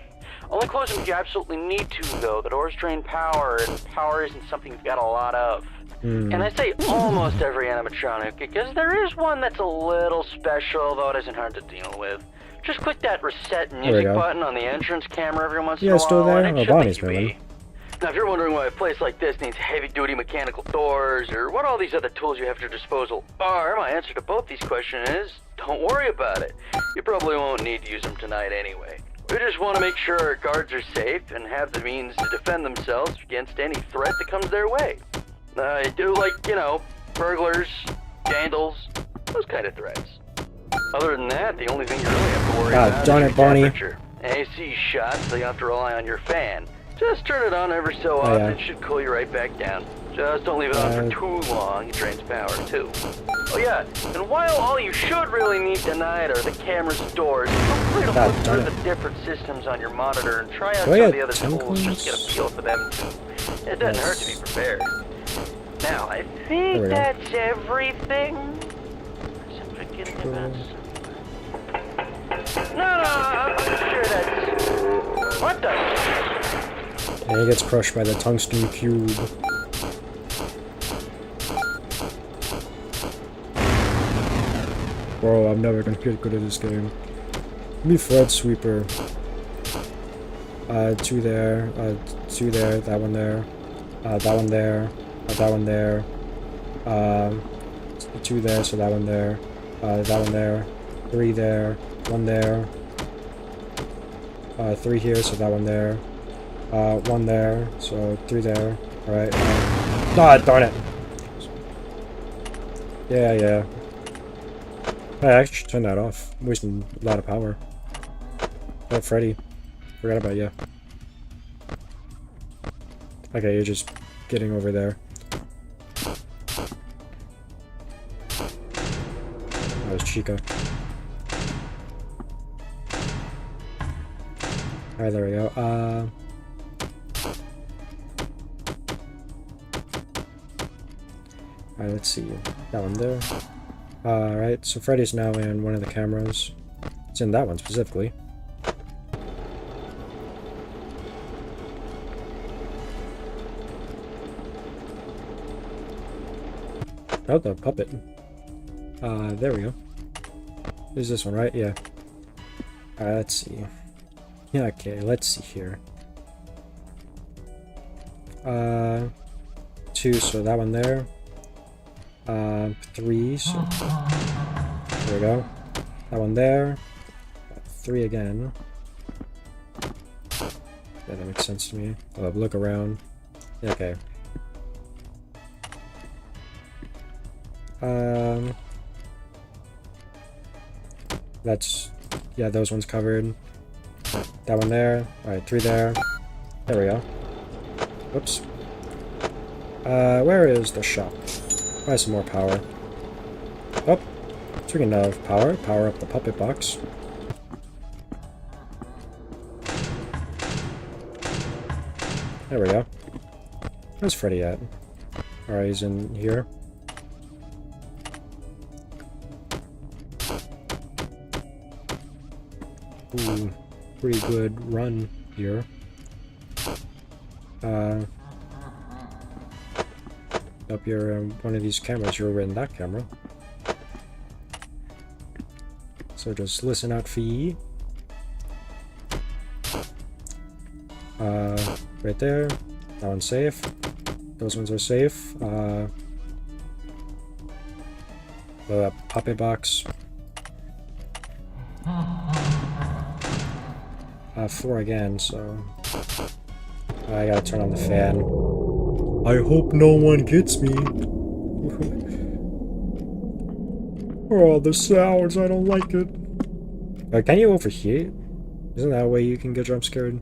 Only close them if you absolutely need to, though. The doors drain power, and power isn't something you've got a lot of. And I say almost every animatronic, because there is one that's a little special, though it isn't hard to deal with. Just click that reset music button on the entrance camera every once in a while, still there? and it Oh, should Bonnie's make you moving. be. Now, if you're wondering why a place like this needs heavy-duty mechanical doors, or what all these other tools you have at your disposal are, my answer to both these questions is, don't worry about it. You probably won't need to use them tonight anyway. We just want to make sure our guards are safe and have the means to defend themselves against any threat that comes their way. Burglars, vandals, those kind of threats. Other than that, the only thing you really have to worry about darn is it, Bonnie. temperature. AC shots, so you have to rely on your fan. Just turn it on every so often, it should cool you right back down. Just don't leave it on for too long, it drains power too. Oh yeah, and while all you should really need tonight are the cameras and doors, feel free to look through the different systems on your monitor and try out some of the other tools, just get a feel for them too. It doesn't hurt to be prepared. Now, I think that's everything. I'm forgetting about something. No, I'm sure that's... What the... And he gets crushed by the tungsten cube. Bro, I'm never gonna get good at this game. Me Fred Sweeper. Two there, that one there, that one there, that one there, two there, so that one there, that one there, three there, one there, three here, so that one there, one there, so three there, alright, darn it! Yeah. I actually should turn that off. I'm wasting a lot of power. Oh, Freddy. Forgot about you. Okay, you're just getting over there. That was Chica. Alright, there we go. Alright, let's see. That one there. Alright, so Freddy's now in one of the cameras. It's in that one specifically. Oh, the puppet. There we go. There's this one, right? Yeah. Let's see. Yeah, okay, let's see here. Two, so that one there. Three, so... There we go. That one there. Three again. Yeah, that makes sense to me. I'll look around. Okay. That's... Yeah, those ones covered. That one there. Alright, three there. There we go. Whoops. Where is the shop? Buy some more power. Oh, speaking of power, power up the puppet box. There we go. Where's Freddy at? Alright, he's in here. Ooh, pretty good run here. Up here, one of these cameras, you're in that camera. So just listen out for ye. Right there. That one's safe. Those ones are safe. The puppet box. 4 again, so I gotta turn on the fan. I hope no one gets me. Oh, the sounds, I don't like it. Can you overheat? Isn't that a way you can get jump scared?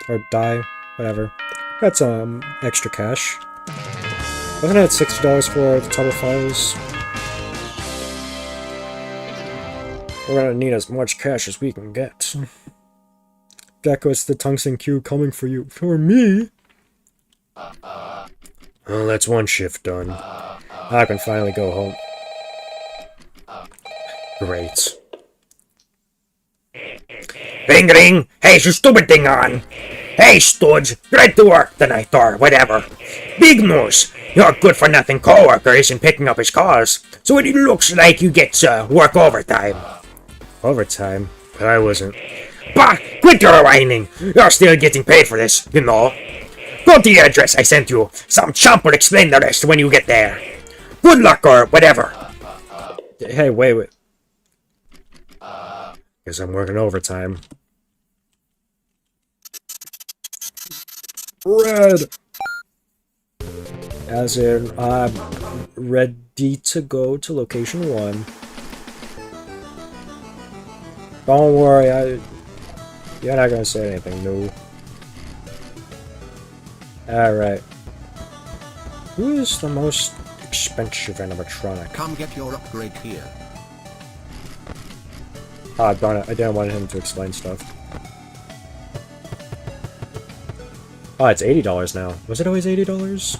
Or die, whatever. That's extra cash. Wasn't it $60 for the tub of files? We're gonna need as much cash as we can get. Gecko, it's the tungsten cube coming for you. For me? Well, that's one shift done. I can finally go home. Great. Ring ring! Hey, is your stupid thing on? Hey, Stooge, right to work tonight or whatever. Big news! Your good-for-nothing co-worker isn't picking up his calls, so it looks like you get work overtime. Overtime? But I wasn't. Bah! Quit your whining! You're still getting paid for this, you know. Go to the address I sent you. Some chump will explain the rest when you get there. Good luck or whatever. Hey, wait. Guess I'm working overtime. Red! As in, I'm ready to go to location 1. Don't worry, you're not gonna say anything new. Alright. Who is the most expensive animatronic? Come get your upgrade here. Ah, darn it, I didn't want him to explain stuff. Oh, it's $80 now. Was it always $80?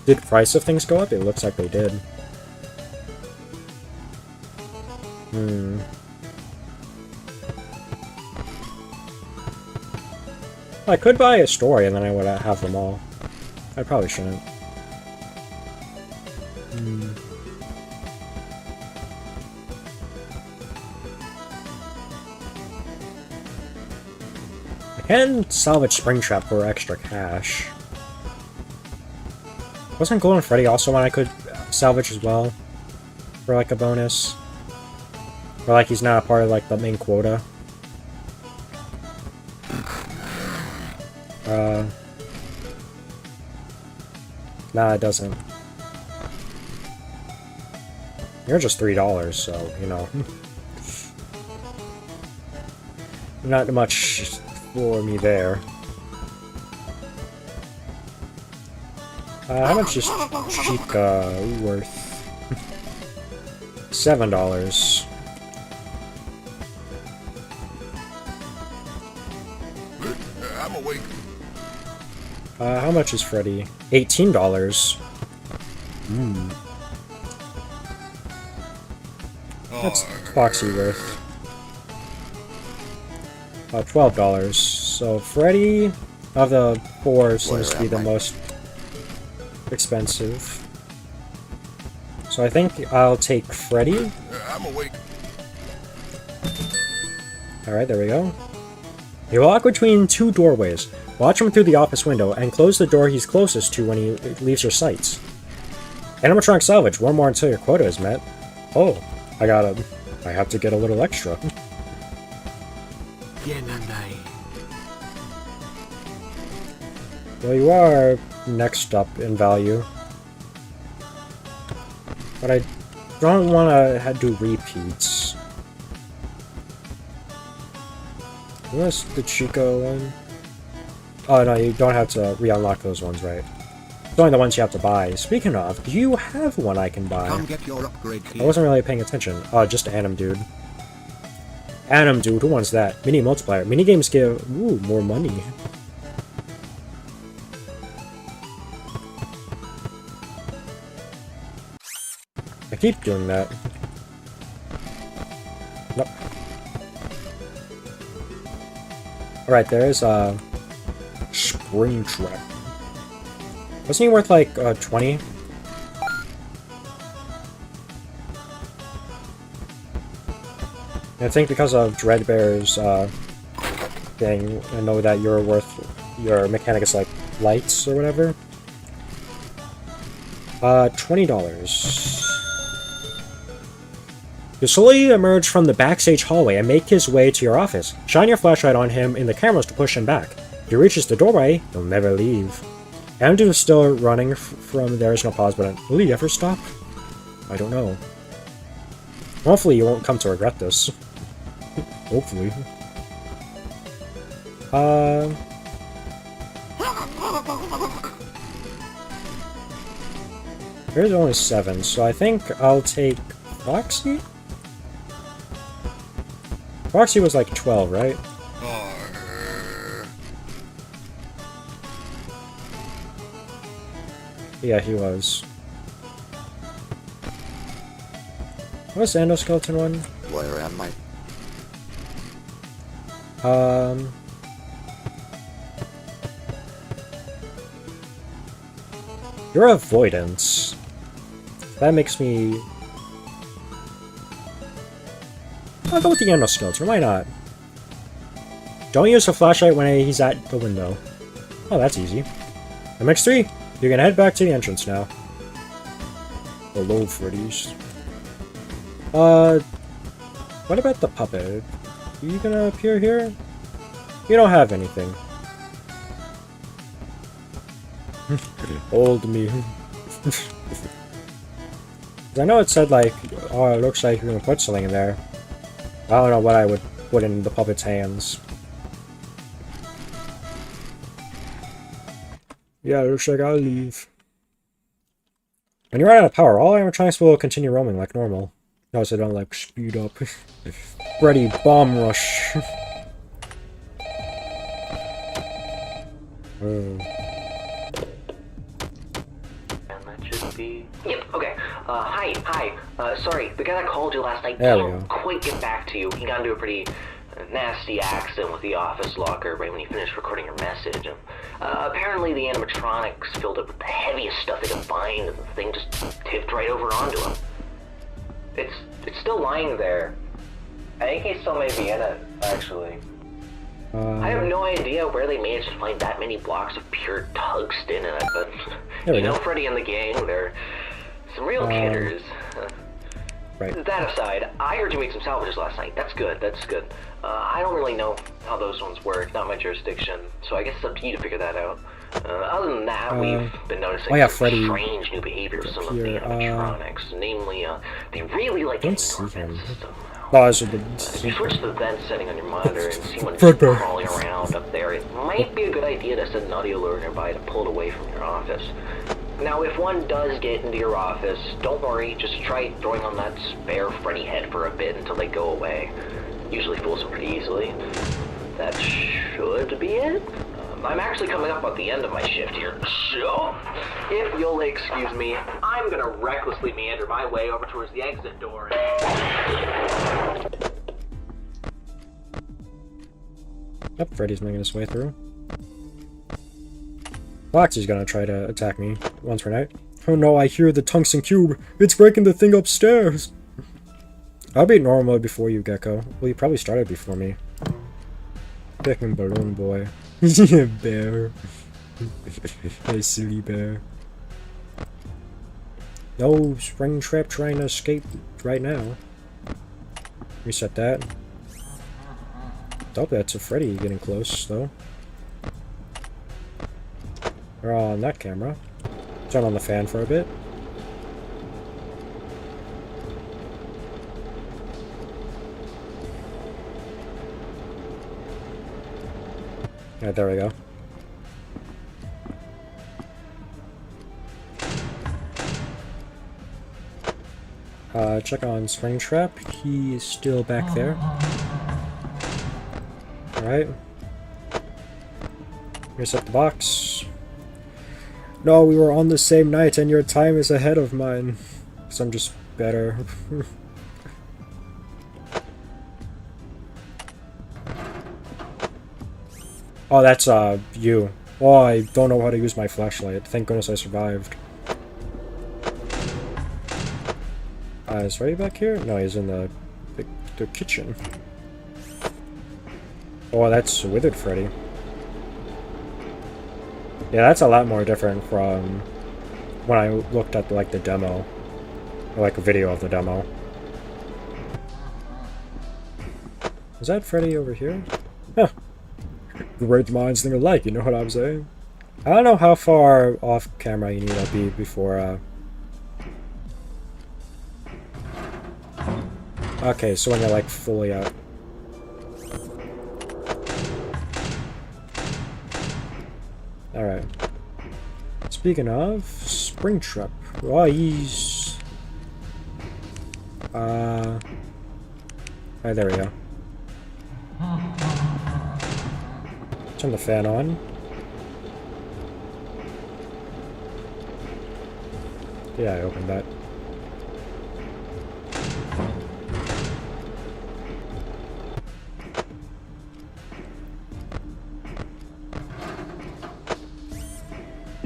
Did price of things go up? It looks like they did. I could buy a story and then I would have them all. I probably shouldn't. I can salvage Springtrap for extra cash. Wasn't Golden Freddy also one I could salvage as well? For like a bonus? Or like he's not a part of like the main quota? Nah, it doesn't. You're just $3, so, you know. Not much for me there. How much is Chica worth? $7. I'm awake. How much is Freddy? $18. That's Foxy worth. $12. So Freddy, of the 4, seems to be the most expensive. So I think I'll take Freddy. I'm awake. Alright, there we go. You walk between 2 doorways. Watch him through the office window, and close the door he's closest to when he leaves your sights. Animatronic salvage, 1 more until your quota is met. Oh, I have to get a little extra. Well, you are next up in value. But I don't want to do repeats. Unless the Chico one. Oh no, you don't have to re-unlock those ones, right? It's only the ones you have to buy. Speaking of, do you have one I can buy? Come get your upgrade here. I wasn't really paying attention. Oh, just Anim Dude. Anim Dude, who wants that? Mini multiplier. Minigames give, ooh, more money. I keep doing that. No, Alright, there is a spring trap. Wasn't he worth like 20? I think because of Dreadbear's thing, I know that your mechanic is like lights or whatever. $20. You slowly emerge from the backstage hallway and make his way to your office. Shine your flashlight on him in the cameras to push him back. If he reaches the doorway, he'll never leave. Andrew is still running from there is no pause button. Will he ever stop? I don't know. Hopefully you won't come to regret this. Hopefully. There's only 7, so I think I'll take Foxy? Foxy was like 12, right? Yeah, he was. What's the endoskeleton one? Where am I? Your avoidance. That makes me... I'll go with the endoskeleton, why not? Don't use the flashlight when he's at the window. Oh, that's easy. MX3, you can head back to the entrance now. Hello, Freddy's. What about the puppet? Are you gonna appear here? You don't have anything. Hold me. I know it said like, oh, it looks like you're gonna put something in there. I don't know what I would put in the puppet's hands. Yeah, it looks like I'll leave. When you run out of power, all animatronics will continue roaming like normal. Notice they don't like speed up. Freddy bomb rush. Oh. Yep, okay. Hi. Sorry, the guy that called you last night didn't quite get back to you. He got into a pretty nasty accident with the office locker right when he finished recording your message. Apparently the animatronics filled up with the heaviest stuff they could find, and the thing just tipped right over onto him. It's still lying there. I think he still may be in it, actually. I have no idea where they managed to find that many blocks of pure tungsten in it, but you know Freddy and the gang, they're some real kidders. Right. That aside, I heard you make some salvages last night. That's good. I don't really know how those ones work, not my jurisdiction, so I guess it's up to you to figure that out. Other than that, we've been noticing some strange new behavior of some of the animatronics. Namely, they really like getting into our vent system. If you switch the vent setting on your monitor and see one crawling around up there, it might be a good idea to set an audio alert nearby to pull it away from your office. Now, if one does get into your office, don't worry, just try throwing on that spare Freddy head for a bit until they go away. Usually fools them pretty easily. That should be it. I'm actually coming up at the end of my shift here, so if you'll excuse me, I'm gonna recklessly meander my way over towards the exit door. Yep, Freddy's making his way through. Foxy's gonna try to attack me once per night. Oh no, I hear the tungsten cube. It's breaking the thing upstairs. I'll be normal mode before you, Gecko. Well, you probably started before me. Picking balloon boy. Bear. Hey, silly bear. No spring trap trying to escape right now. Reset that. Oh, that's a Freddy getting close, though. We're on that camera. Turn on the fan for a bit. Alright, there we go. Check on Springtrap. He is still back there. Alright. Reset the box. No, we were on the same night and your time is ahead of mine. So I'm just better. Oh, that's, you. Oh, I don't know how to use my flashlight. Thank goodness I survived. Is Freddy back here? No, he's in the kitchen. Oh, that's Withered Freddy. Yeah, that's a lot more different from when I looked at, like, the demo. Or, like, a video of the demo. Is that Freddy over here? Huh. Great minds think alike, you know what I'm saying? I don't know how far off camera you need to be before, Okay, so when you're, like, fully out. Alright. Speaking of, Springtrap. Oh, he's... Alright, there we go. Turn the fan on. Yeah, I opened that.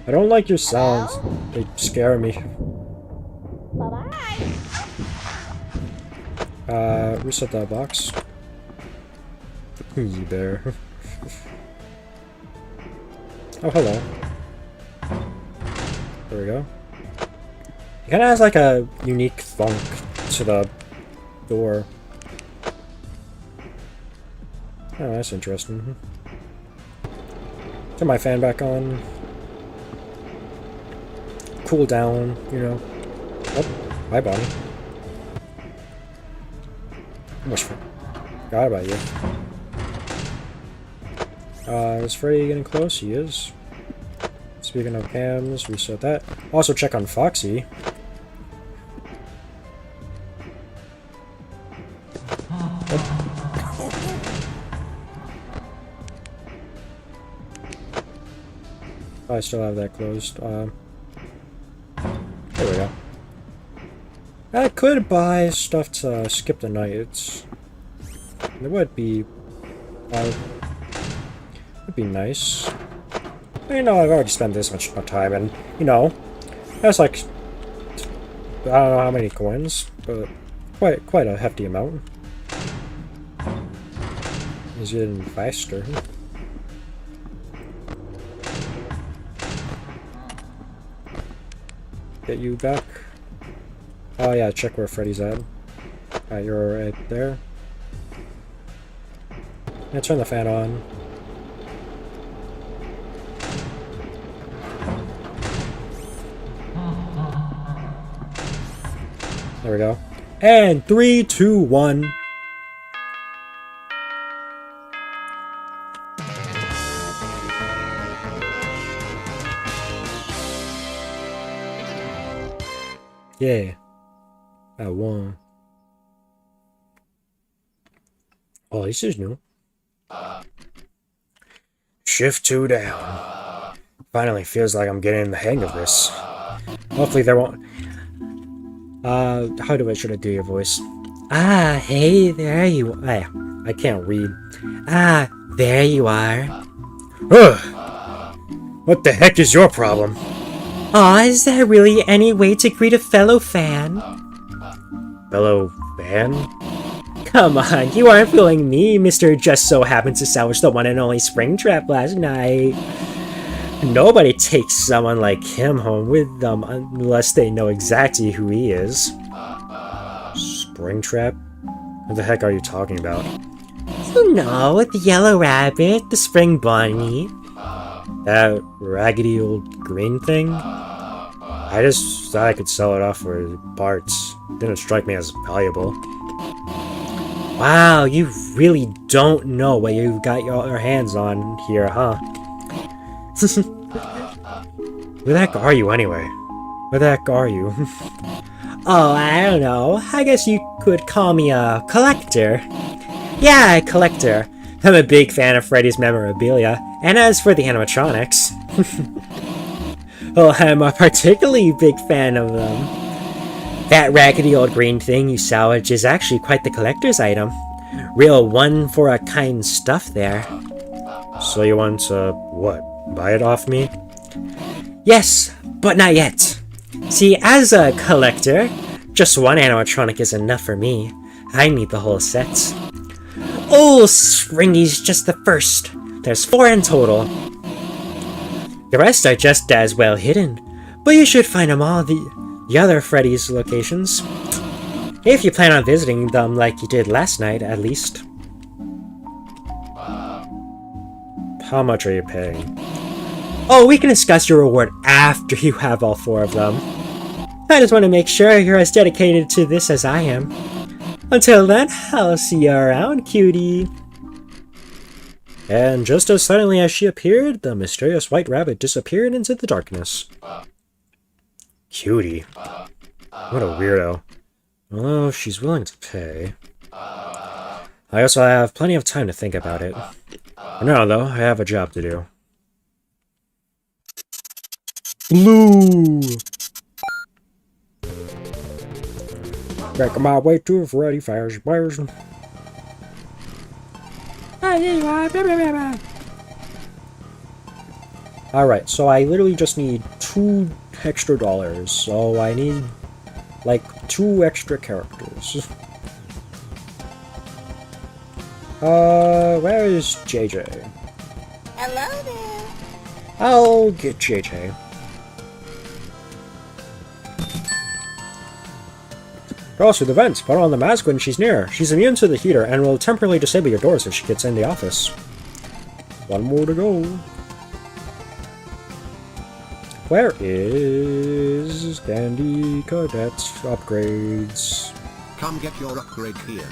I don't like your sounds. They scare me. Reset that box. Easy there. Oh, hello. There we go. It kinda has like a unique thunk to the door. Oh, that's interesting. Turn my fan back on. Cool down, you know. Oh, hi, Bonnie. Almost forgot about you. Is Freddy getting close? He is. Speaking of cams, reset that. Also check on Foxy. I still have that closed. There we go. I could buy stuff to skip the night. It would be... would be nice. But, you know, I've already spent this much time, and, you know, that's like... I don't know how many coins, but quite a hefty amount. He's getting faster. Get you back. Oh yeah, check where Freddy's at. Alright, you're right there. Yeah, turn the fan on. There we go. And 3, 2, 1. Yeah. I won. Oh, this is new. Shift 2 down. Finally feels like I'm getting the hang of this. Hopefully there won't... should I do your voice? Ah, hey, there you are. I can't read. Ah, there you are. Ugh! What the heck is your problem? Aw, is there really any way to greet a fellow fan? Fellow fan? Come on, you aren't fooling me, Mr. Just So Happened to Salvage the one and only Springtrap last night. Nobody takes someone like him home with them unless they know exactly who he is. Springtrap? What the heck are you talking about? You know, the yellow rabbit, the spring bunny. That raggedy old green thing? I just thought I could sell it off for parts. Didn't strike me as valuable. Wow, you really don't know what you've got your hands on here, huh? Who the heck are you anyway? Where the heck are you? Oh, I don't know. I guess you could call me a collector. Yeah, a collector. I'm a big fan of Freddy's memorabilia, and as for the animatronics... well, I'm a particularly big fan of them. That raggedy old green thing you salvaged is actually quite the collector's item. Real one-for-a-kind stuff there. So you want to, what, buy it off me? Yes, but not yet. See, as a collector, just one animatronic is enough for me. I need the whole set. Oh, Springy's just the first. There's 4 in total. The rest are just as well hidden, but you should find them all the other Freddy's locations. If you plan on visiting them like you did last night, at least. How much are you paying? Oh, we can discuss your reward after you have all 4 of them. I just want to make sure you're as dedicated to this as I am. Until then, I'll see you around, cutie. And just as suddenly as she appeared, the mysterious white rabbit disappeared into the darkness. Cutie. What a weirdo. Well, if she's willing to pay. I also have plenty of time to think about it. For now, though, I have a job to do. Blue! Making my way to Freddy Fazbear's. Alright, so I literally just need $2 extra. So I need, like, 2 extra characters. Where is JJ? Hello there. I'll get JJ. Cross through the vents. Put on the mask when she's near. She's immune to the heater and will temporarily disable your doors if she gets in the office. 1 more to go. Where is Candy Cadet's upgrades? Come get your upgrade here.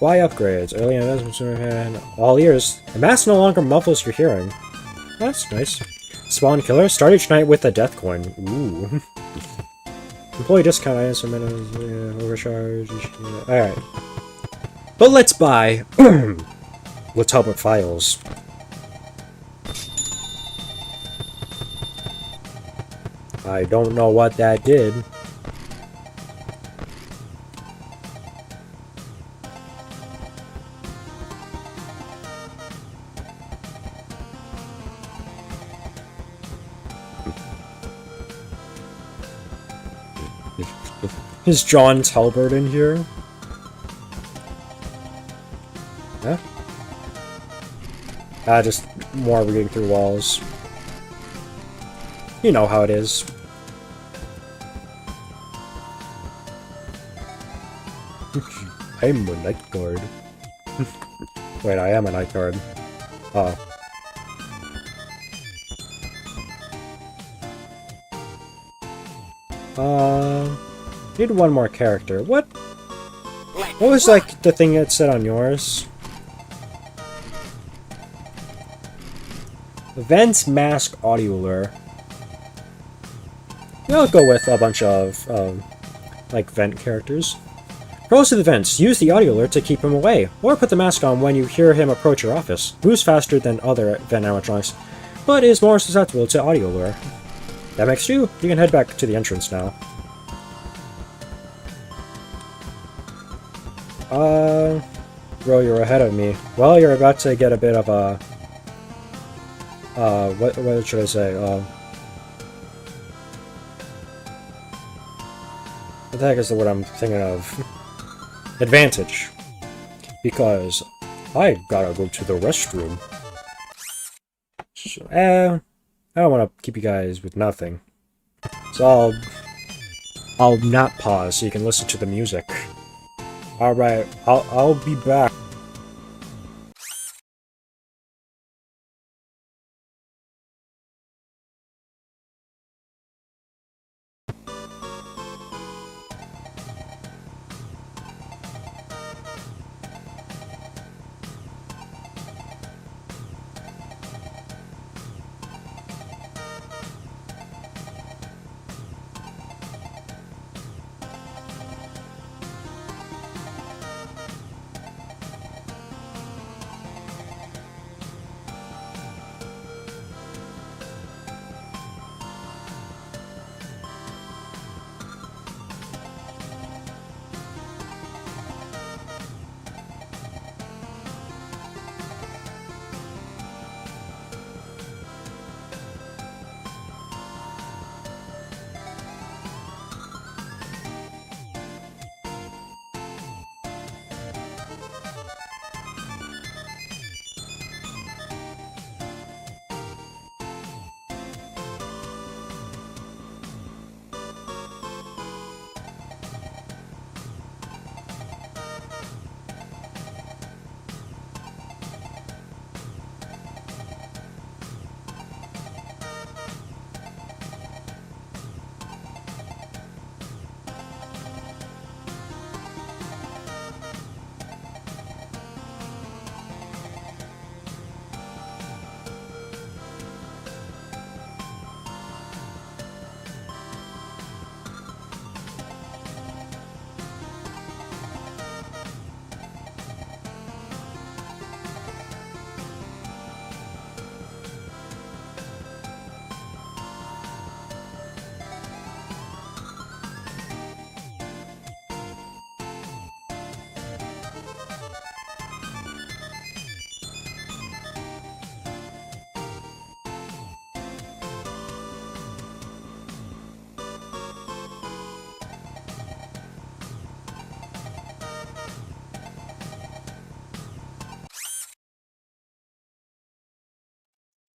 Why upgrades? Early investment, all ears. The mask no longer muffles your hearing. That's nice. Spawn killer. Start each night with a death coin. Ooh. Employee discount items for minutes. Overcharge. Alright. But let's buy. Let's help with files. I don't know what that did. Is John Talbert in here? Huh? Just more reading through walls. You know how it is. I'm a night guard. Wait, I am a night guard. Need one more character. What was, like, the thing that said on yours? Vents, mask, audio lure. Yeah, I'll go with a bunch of, like, vent characters. Pros to the vents. Use the audio lure to keep him away, or put the mask on when you hear him approach your office. Moves faster than other vent animatronics, but is more susceptible to audio lure. That makes 2. You can head back to the entrance now. Bro, you're ahead of me. Well, you're about to get a bit of a... what should I say? What the heck is the word I'm thinking of? Advantage. Because I gotta go to the restroom. So, I don't want to keep you guys with nothing. So I'll not pause so you can listen to the music. Alright, I'll be back.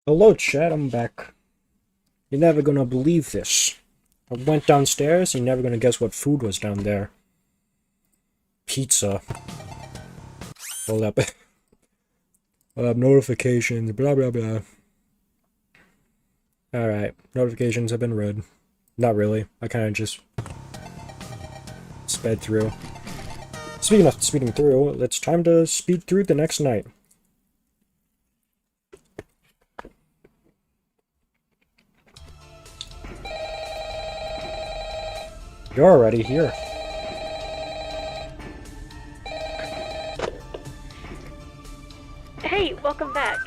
Hello, chat, I'm back. You're never gonna believe this. I went downstairs, you're never gonna guess what food was down there. Pizza. Hold up. Notifications, blah blah blah. Alright, notifications have been read. Not really, I kinda just sped through. Speaking of speeding through, it's time to speed through the next night. You're already here. Hey, welcome back.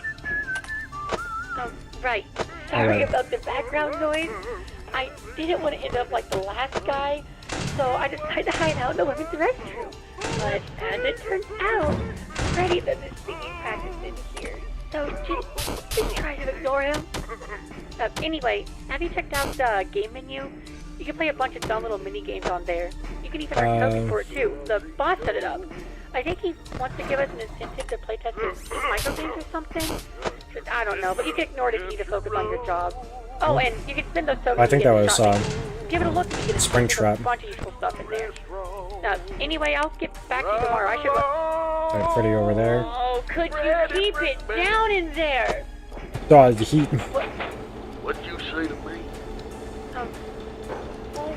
Right. Sorry about the background noise. I didn't want to end up like the last guy, so I decided to hide out in the women's restroom. But as it turns out, Freddy does his singing practice in here. So just try to ignore him. Anyway, have you checked out the game menu? You can play a bunch of dumb little mini games on there. You can even earn tokens for it too. The boss set it up. I think he wants to give us an incentive to playtest his micro games or something. I don't know, but you can ignore it if you need to focus on your job. Oh, and you can spend those tokens. I think that was give it a look. You get Springtrap. a bunch of useful stuff in there. Anyway, I'll get back to you tomorrow. I should. Alright, Freddy over there. Oh, could you keep it down in there? Oh, the heat. What'd you say to me?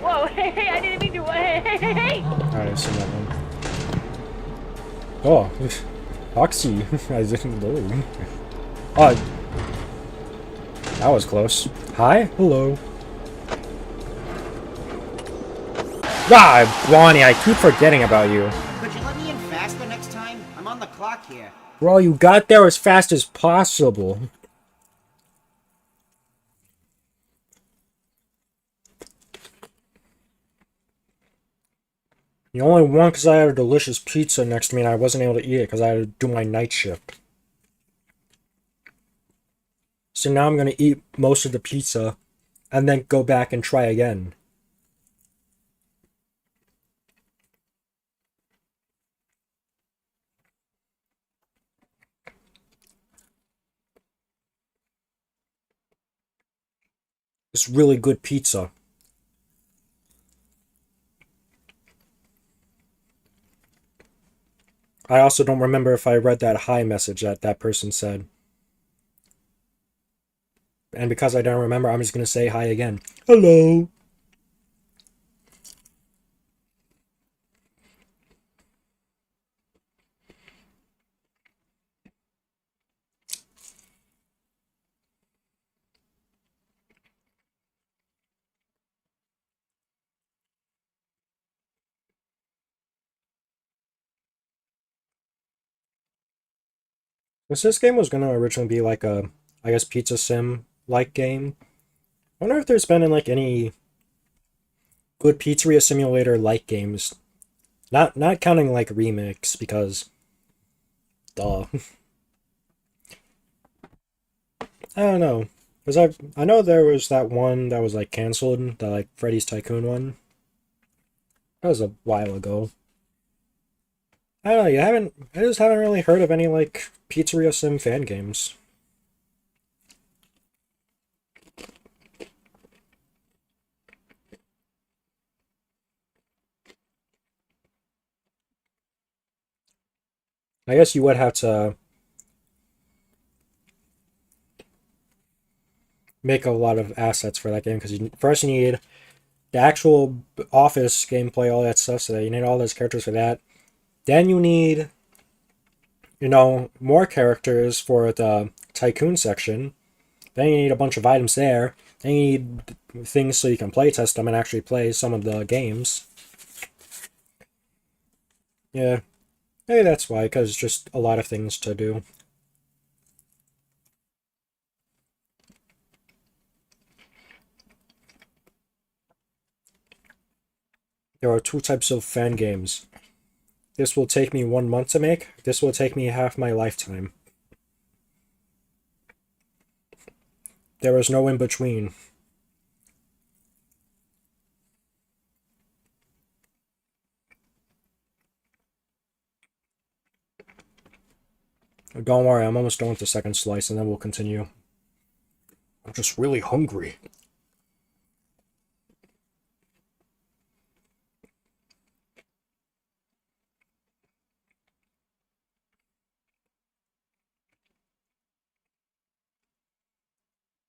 Whoa, hey, I didn't mean to. Hey. Alright, I've seen that one. Oh, Oxy. I didn't know. Oh, that was close. Hi, hello. Ah, Bonnie, I keep forgetting about you. Could you let me in faster next time? I'm on the clock here. Bro, you got there as fast as possible. You only won because I had a delicious pizza next to me and I wasn't able to eat it because I had to do my night shift. So now I'm going to eat most of the pizza and then go back and try again. It's really good pizza. I also don't remember if I read that hi message that that person said. And because I don't remember, I'm just going to say hi again. Hello. This game was going to originally be like a, I guess, pizza sim-like game. I wonder if there's been in like any good pizzeria simulator-like games. Not counting like remakes, because duh. I don't know. Because I know there was that one that was like cancelled, the like Freddy's Tycoon one. That was a while ago. I don't know, I just haven't really heard of any like pizzeria sim fan games. I guess you would have to make a lot of assets for that game, because first you need the actual office gameplay, all that stuff, so that you need all those characters for that. Then you need, you know, more characters for the Tycoon section. Then you need a bunch of items there. Then you need things so you can play test them and actually play some of the games. Yeah, maybe that's why, because it's just a lot of things to do. There are two types of fan games. This will take me 1 month to make. This will take me half my lifetime. There is no in between. Don't worry, I'm almost done with the second slice and then we'll continue. I'm just really hungry.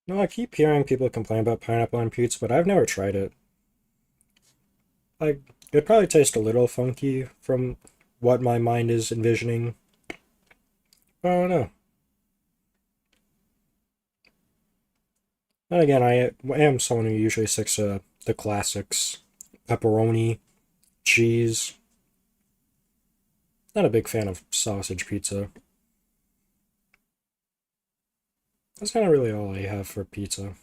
No, I keep hearing people complain about pineapple on pizza, but I've never tried it. It'd probably taste a little funky from what my mind is envisioning. I don't know. And again, I am someone who usually sticks to the classics. Pepperoni, cheese. Not a big fan of sausage pizza. That's kind of really all I have for pizza.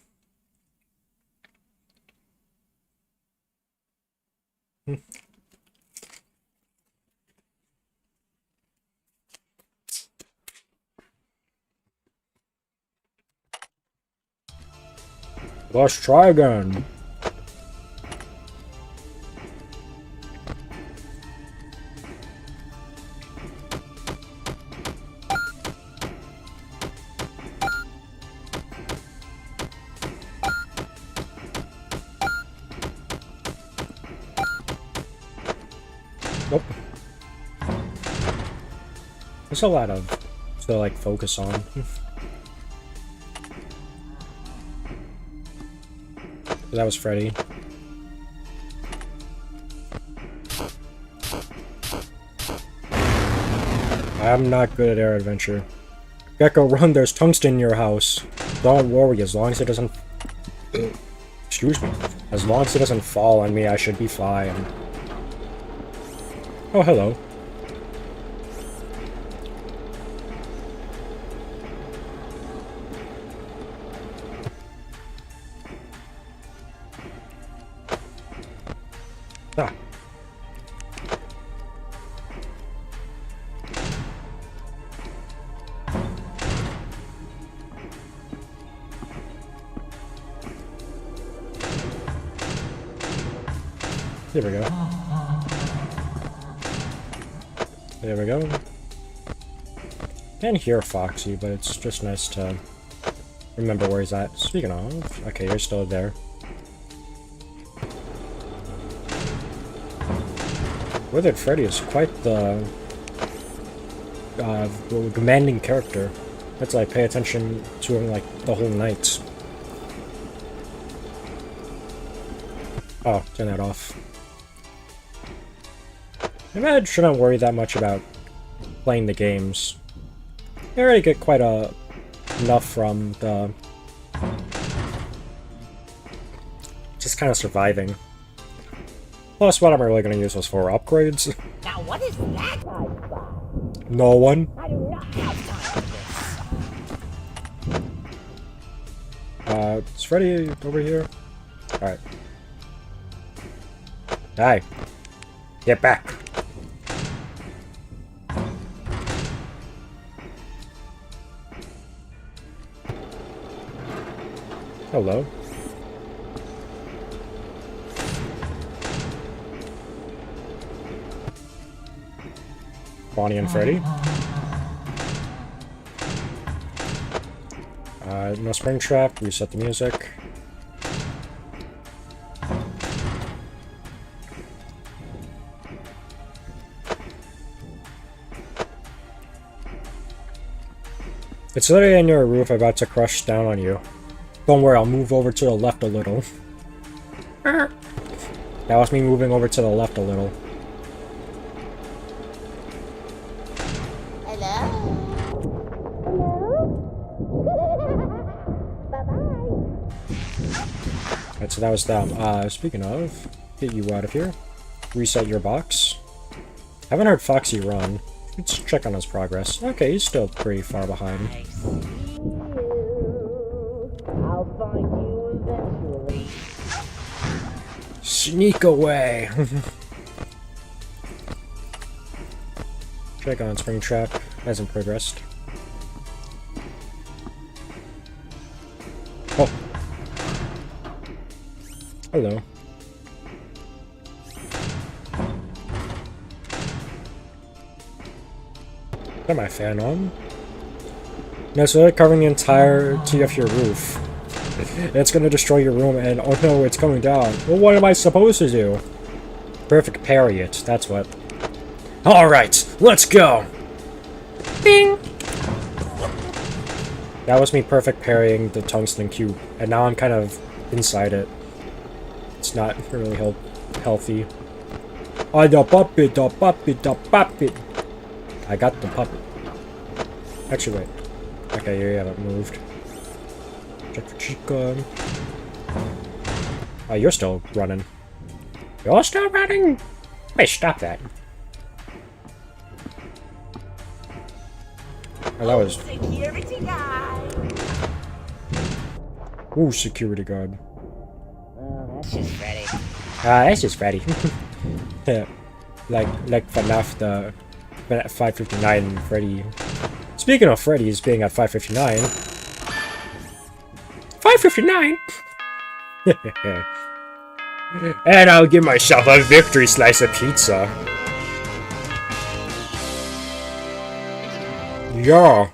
Let's try again. Nope. There's a lot of to like focus on. That was Freddy. I'm not good at air adventure. Gecko, run, there's tungsten in your house. Don't worry, as long as it doesn't... Excuse me. As long as it doesn't fall on me, I should be fine. Oh, hello. Ah. There we go. There we go. Can't hear Foxy, but it's just nice to remember where he's at. Speaking of, okay, you're still there. Withered Freddy is quite the demanding character. That's why I pay attention to him like the whole night. Oh, turn that off. Maybe I shouldn't worry that much about playing the games. I already get quite enough from the just kind of surviving. Plus, what I'm really going to use was for upgrades. Now what is that guy's spot? No one. I do not have time for this. Is Freddy over here? Alright. Hi. Get back. Hello. Bonnie and Freddy. No spring trap, reset the music. It's literally on your roof about to crush down on you. Don't worry, I'll move over to the left a little. That was me moving over to the left a little. Alright, so that was them. Speaking of, get you out of here. Reset your box. Haven't heard Foxy run. Let's check on his progress. Okay, he's still pretty far behind. I'll find you eventually. Sneak away! Check on Springtrap. Hasn't progressed. Oh. Hello. Got my fan on. No, so they're covering the entirety of your roof. It's gonna destroy your room, and oh no, it's coming down. Well, what am I supposed to do? Perfect parry it, that's what. Alright, let's go! Bing! That was me perfect parrying the tungsten cube, and now I'm kind of inside it. It's not really healthy. Oh, the puppet, the puppet, the puppet! I got the puppet. Actually, wait. Okay, you haven't moved. Check for chicken. Oh, you're still running. You're still running? Wait, stop that. Oh, that was... Security guard. Ooh, security guard. That's just Freddy. That's just Freddy. Yeah. Like FNaF, the 559 Freddy. Speaking of Freddy's being at 559. 559? And I'll give myself a victory slice of pizza. Yeah.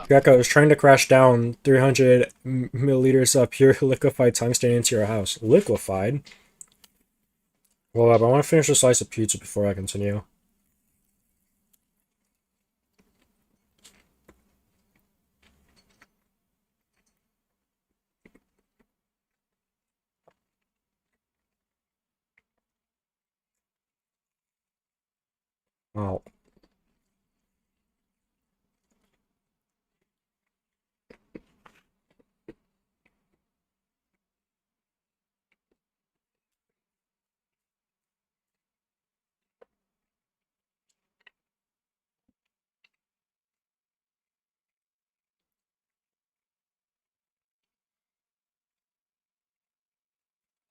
Gecko is trying to crash down 300 milliliters of pure liquefied tungsten into your house. Liquefied? Well, I want to finish a slice of pizza before I continue. Oh.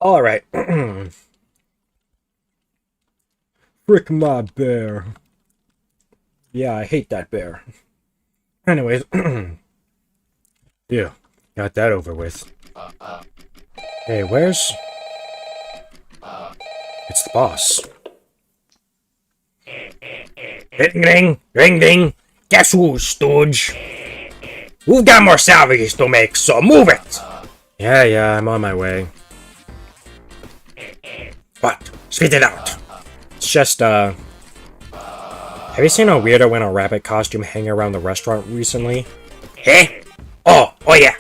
Alright. Frick my bear. Yeah, I hate that bear. Anyways. Yeah, got that over with. Hey, where's... It's the boss. Ring ring, ring ding. Guess who, Stooge? We've got more salvages to make, so move it! Yeah, I'm on my way. What? Spit it out. It's just, Have you seen a weirdo in a rabbit costume hang around the restaurant recently? Eh? Oh yeah.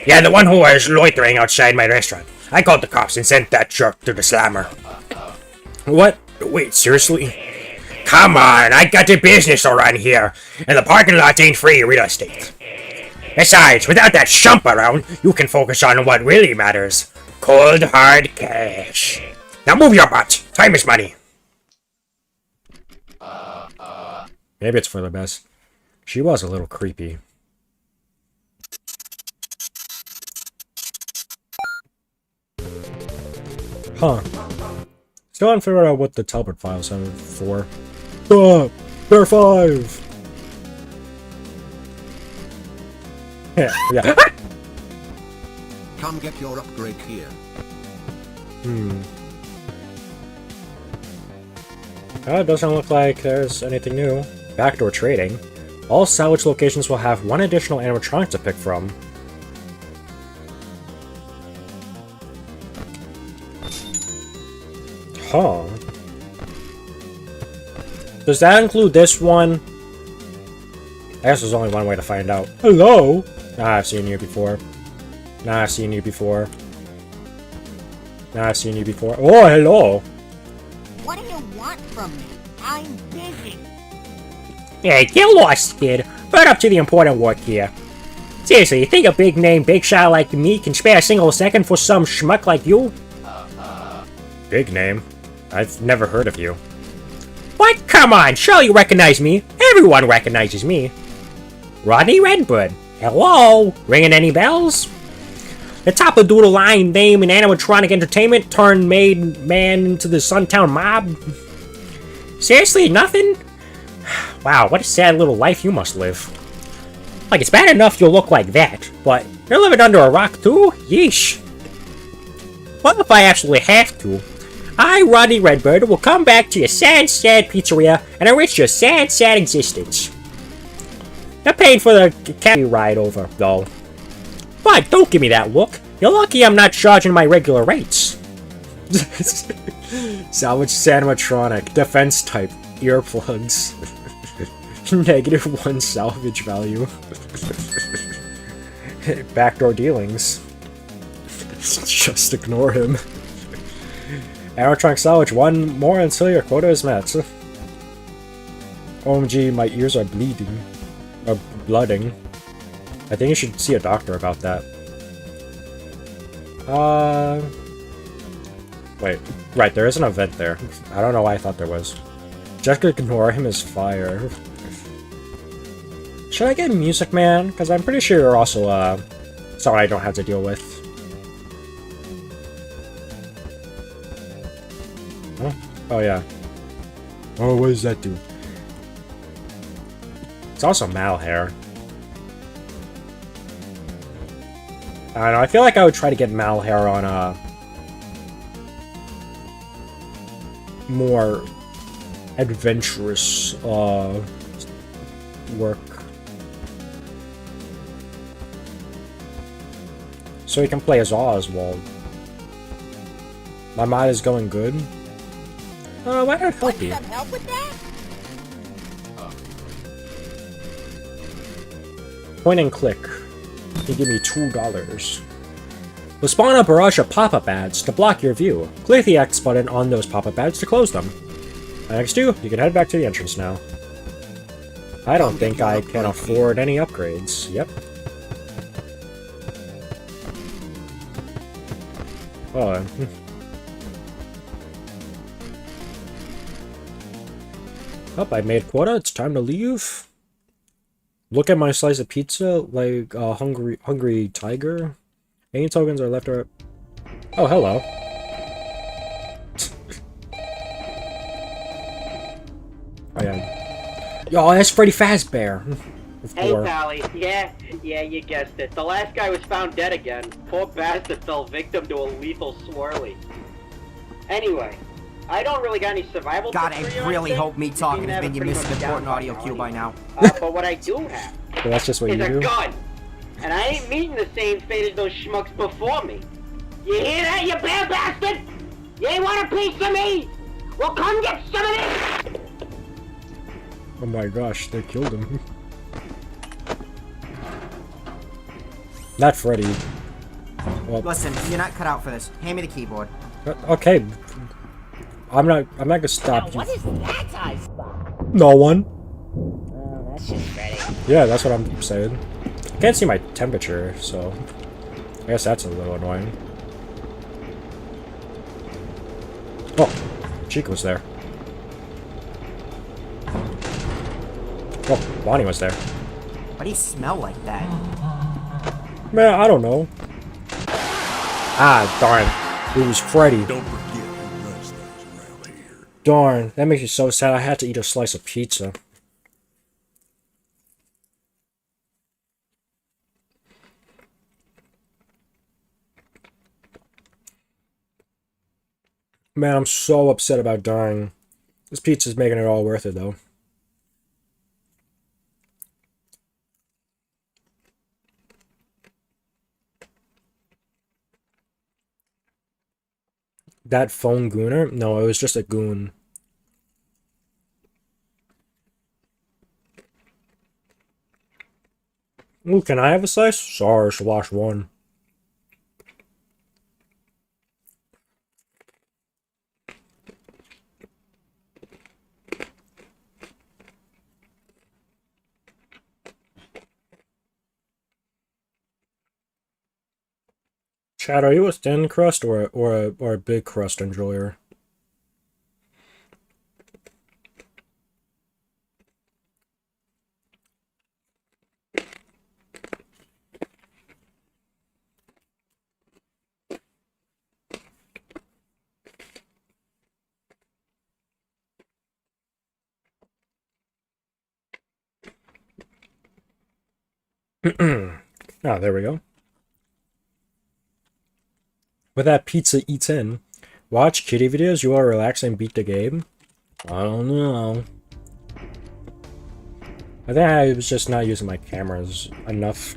Yeah, the one who was loitering outside my restaurant. I called the cops and sent that jerk to the slammer. What? Wait, seriously? Come on, I got a business to run here, and the parking lot ain't free real estate. Besides, without that shump around, you can focus on what really matters. Cold, hard cash. Now move your butt. Time is money. Maybe it's for the best. She was a little creepy. Huh. Still haven't figured out what the Talbot files are for. Bear 5! Yeah. Come get your upgrade here. It doesn't look like there's anything new. Backdoor trading. All salvage locations will have one additional animatronic to pick from. Huh. Does that include this one? I guess there's only one way to find out. Hello? Nah, I've seen you before. Nah, I've seen you before. Nah, I've seen you before. Oh, hello! What do you want from me? I'm busy. Hey, get lost, kid. Right up to the important work here. Seriously, you think a big name, big shot like me can spare a single second for some schmuck like you? Big name? I've never heard of you. What? Come on, surely you recognize me. Everyone recognizes me. Rodney Redbird. Hello? Ringing any bells? The top of doodle line name in animatronic entertainment turned made man into the Suntown mob? Seriously, nothing? Wow, what a sad little life you must live. Like, it's bad enough you look like that, but you're living under a rock too? Yeesh. What if I actually have to? I, Rodney Redbird, will come back to your sad, sad pizzeria and enrich your sad, sad existence. You're paying for the cab ride over, though. But don't give me that look. You're lucky I'm not charging my regular rates. Salvage animatronic. Defense type. Earplugs. -1 salvage value. Backdoor dealings. Just ignore him. Animatronic salvage. 1 more until your quota is met. OMG, my ears are bleeding. Or blooding. I think you should see a doctor about that. Wait. Right, there is an event there. I don't know why I thought there was. Just ignore him as fire. Should I get Music Man? Because I'm pretty sure you're also, someone I don't have to deal with. Huh? Oh, yeah. Oh, what does that do? It's also Malhair. I don't know, I feel like I would try to get Malhair on, more adventurous, work. So he can play as Oswald. My mind is going good. Why not help you? Help with that? Point and click. You give me $2. Will spawn a barrage of pop-up ads to block your view. Click the X button on those pop-up ads to close them. Next to you can head back to the entrance now. I don't think I can afford any upgrades. Yep. Oh. Oh, I made quota. It's time to leave. Look at my slice of pizza like a hungry tiger. Any tokens are left or... Oh, hello. Oh, yeah. Yo, that's Freddy Fazbear. Hey, Pally. Yeah, you guessed it. The last guy was found dead again. Poor bastard fell victim to a lethal swirly. Anyway, I don't really got any survival God, tips for I you or really anything. hope me talking You has seem been to you have it missed an pretty much important audio down cue by now. But what I do have So that's just what is you a do? gun. And I ain't meeting the same fate as those schmucks before me. You hear that, you bad bastard? You ain't want a piece of me? Well, come get some of this! Oh my gosh, they killed him. Not Freddy. Well, Listen, you're not cut out for this. Hand me the keyboard. okay. I'm not gonna stop you. What is that I spot? No one. Oh, that's just Freddy. Yeah, that's what I'm saying. I can't see my temperature, so I guess that's a little annoying. Oh, Chico's there. Oh, Bonnie was there. Why do you smell like that? Man, I don't know. Ah, darn. It was Freddy. Don't forget who runs things around here. Darn, that makes me so sad. I had to eat a slice of pizza. Man, I'm so upset about dying. This pizza's making it all worth it, though. That phone gooner? No, it was just a goon. Ooh, can I have a slice? Sorry, slash one. Chad, are you a thin crust or a big crust enjoyer? Ah, there we go. With that pizza eats in, Watch kitty videos, you will relax and beat the game? I don't know. I think I was just not using my cameras enough.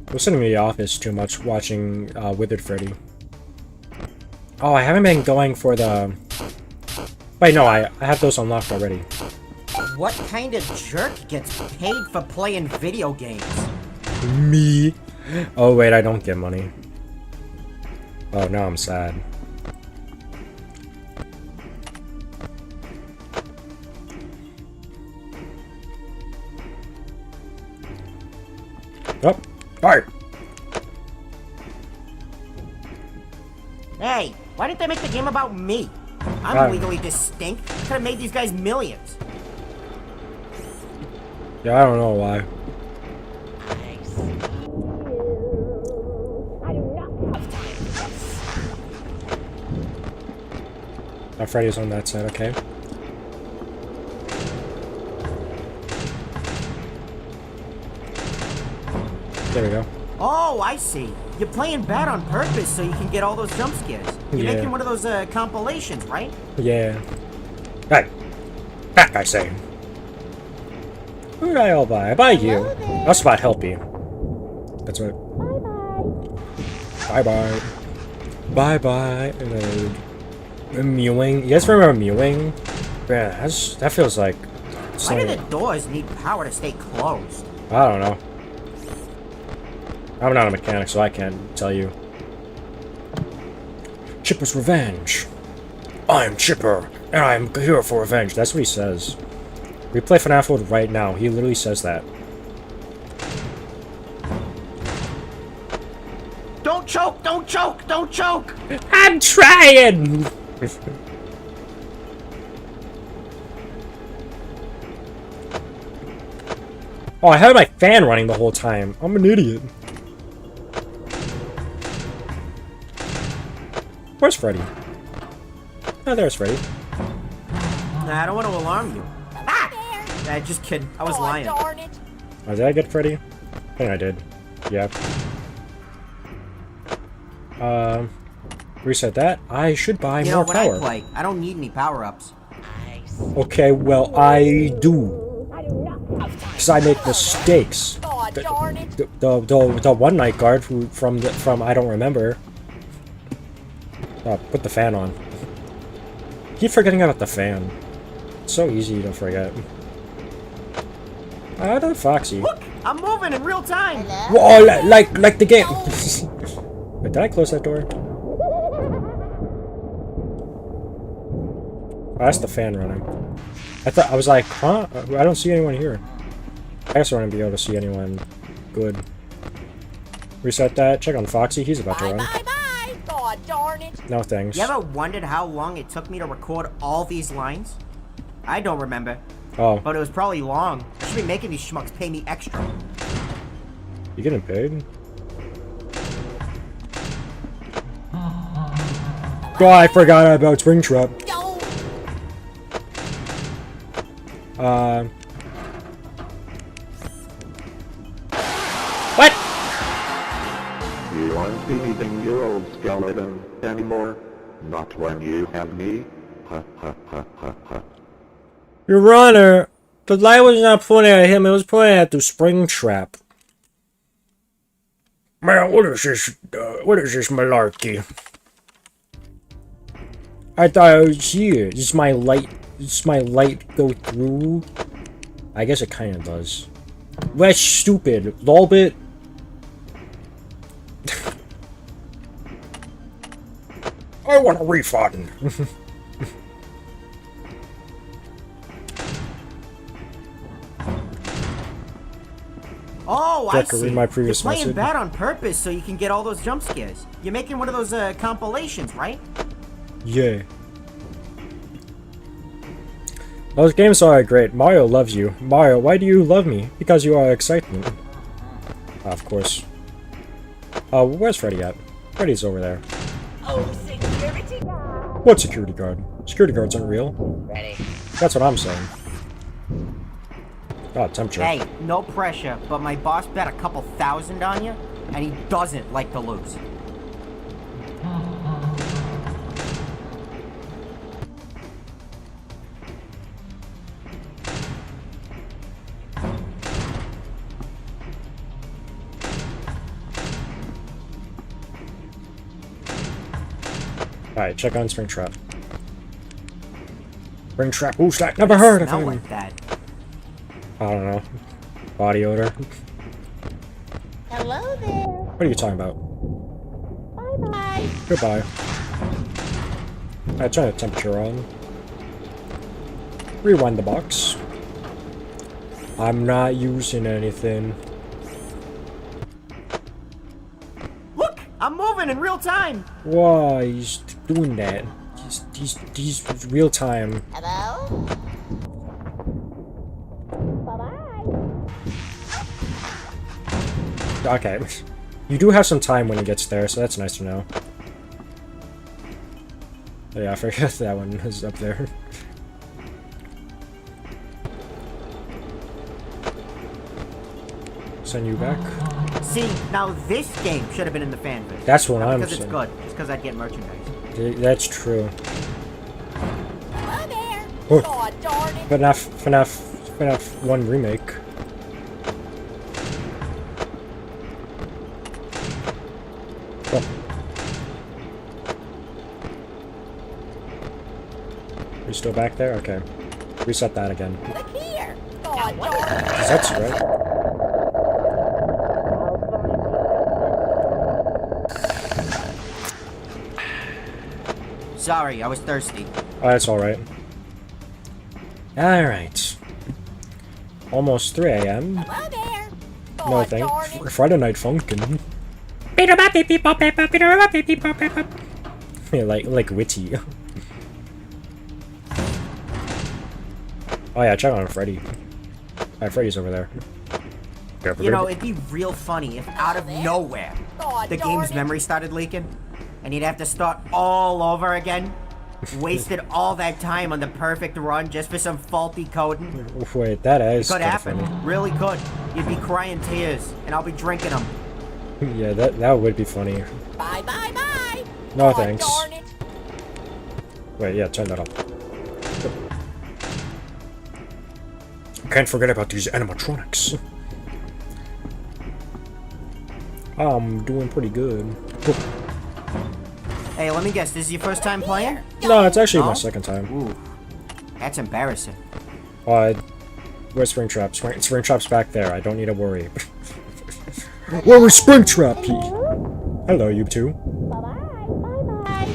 I was sitting in the office too much watching Withered Freddy. Oh, I haven't been going for the... Wait, no, I have those unlocked already. What kind of jerk gets paid for playing video games? Me. Oh, wait, I don't get money. Oh, now I'm sad. Oh, alright. Hey, why didn't they make the game about me? I'm legally distinct. I could have made these guys millions. Yeah, I don't know why. Oh, Freddy's on that side, okay. There we go. Oh, I see. You're playing bad on purpose so you can get all those jump scares. You're making one of those compilations, right? Yeah. Hey, back I say. Who did I all buy? I buy you. That's about help you. That's right. Bye bye. Bye bye. And mewing. You guys remember mewing? Yeah, that feels like. Why do the doors need power to stay closed? I don't know. I'm not a mechanic, so I can't tell you. Chipper's revenge. I'm Chipper, and I'm here for revenge. That's what he says. We play FNaF mode right now. He literally says that. Don't choke! Don't choke! Don't choke! I'm trying! Oh, I had my fan running the whole time. I'm an idiot. Where's Freddy? Oh, there's Freddy. Nah, I don't want to alarm you. Ah! Just kidding. I was lying. Darn it. Oh, did I get Freddy? I think I did. Yeah. Reset that. I should buy more when power. I play, I don't need any power-ups. Okay, well, I do. Because I make mistakes. The one night guard from I don't remember. Put the fan on. Keep forgetting about the fan. It's so easy to forget. I don't Foxy. Look, I'm moving in real time. Whoa, like the game. Wait, did I close that door? Oh, that's the fan running. I was like, huh? I don't see anyone here. I guess I want to be able to see anyone good. Reset that. Check on Foxy. He's about to run. God darn it. No thanks. You ever wondered how long it took me to record all these lines? I don't remember. Oh. But it was probably long. I should be making these schmucks pay me extra. You getting paid? Oh, I forgot about Springtrap. What? You aren't beating your old skeleton anymore. Not when you have me. Ha ha ha ha ha. Your Honor, the light was not pointing at him, it was pointing at the Springtrap. Man, what is this malarkey? I thought I was here. Does my light go through? I guess it kinda does. That's stupid. Lolbit. I want a refund. Oh, I see. Read my previous You're playing message. bad on purpose so you can get all those jump scares. You're making one of those compilations, right? Yeah. Those games are great. Mario loves you. Mario, why do you love me? Because you are excitement. Of course. Where's Freddy at? Freddy's over there. Oh, security guard. What security guard? Security guards aren't real. Ready. That's what I'm saying. Oh, temperature. Hey, no pressure, but my boss bet a couple thousand on you, and he doesn't like to lose. Alright, check on Springtrap. Springtrap, who's that? Never heard of him! Like that. I don't know. Body odor. Hello there. What are you talking about? Bye-bye. Goodbye. Alright, turn the temperature on. Rewind the box. I'm not using anything. Look! I'm moving in real time! Why he's doing that? He's real time. Hello? Bye-bye. Okay. You do have some time when he gets there, so that's nice to know. Oh, yeah, I forgot that one was up there. Send you back. See, now this game should have been in the fan base. That's what I'm Because it's saying. good. It's because I'd get merchandise. That's true. Hello there. Oh. Aw, darn it. FNaF 1 remake. Oh. You still back there? Okay. Reset that again. Look here. Aw, darn it. That's right. Sorry, I was thirsty. Oh, that's alright. Alright. Almost 3 AM. Hello there. No thanks. Friday Night Funkin'. Yeah, like witty. Oh yeah, check on Freddy. Alright, Freddy's over there. You know, it'd be real funny if out of nowhere, the game's memory started leaking, and you'd have to start all over again. Wasted all that time on the perfect run just for some faulty coding. Wait, that is Could kinda happen. funny. Really could. You'd be crying tears, and I'll be drinking them. Yeah, that would be funny. Bye, bye, bye. No Aw, thanks. darn it. Wait, yeah, turn that off. Can't forget about these animatronics. I'm doing pretty good. Hey, let me guess, this is your first time playing? No, it's actually my No? second time. Ooh, that's embarrassing. Where's Springtrap? Springtrap's back there. I don't need to worry. Where was Springtrap? Hello, you two. Bye-bye.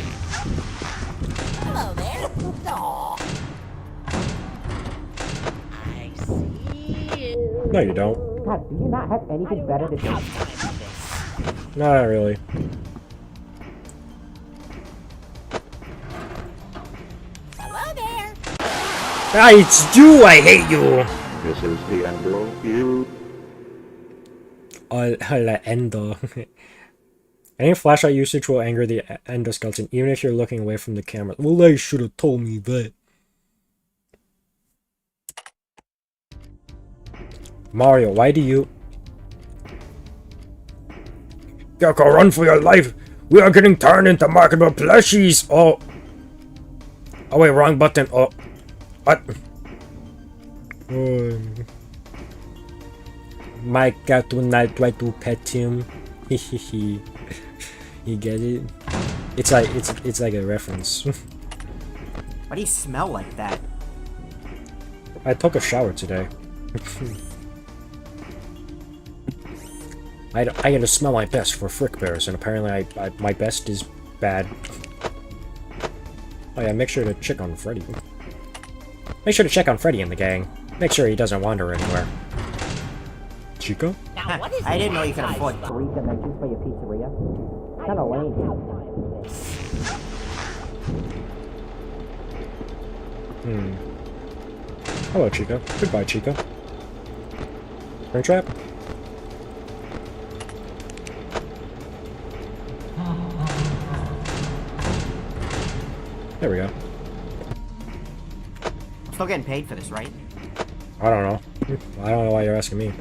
Hello there. Aw. I see you. No, you don't. God, do you not have anything better to do? No, not really. Hello there. It's you, I hate you! This is the end of you. Endo. Any flashlight usage will anger the endoskeleton, even if you're looking away from the camera. Well, they should have told me that. Mario, why do you... Yoko, run for your life! We are getting turned into marketable plushies! Oh. Oh wait, wrong button. Oh. What? My cat tonight try to pet him. Hehehe. You get it? It's like a reference. Why do you smell like that? I took a shower today. I gotta smell my best for Frickbears, and apparently my best is bad. Oh yeah, make sure to check on Freddy. Make sure to check on Freddy in the gang. Make sure he doesn't wander anywhere. Chico? Now, what is I didn't know you could afford 3 dimensions for your pizzeria. Kinda lame. Hello, Chico. Goodbye, Chico. Springtrap? There we go. Still getting paid for this, right? I don't know. I don't know why you're asking me.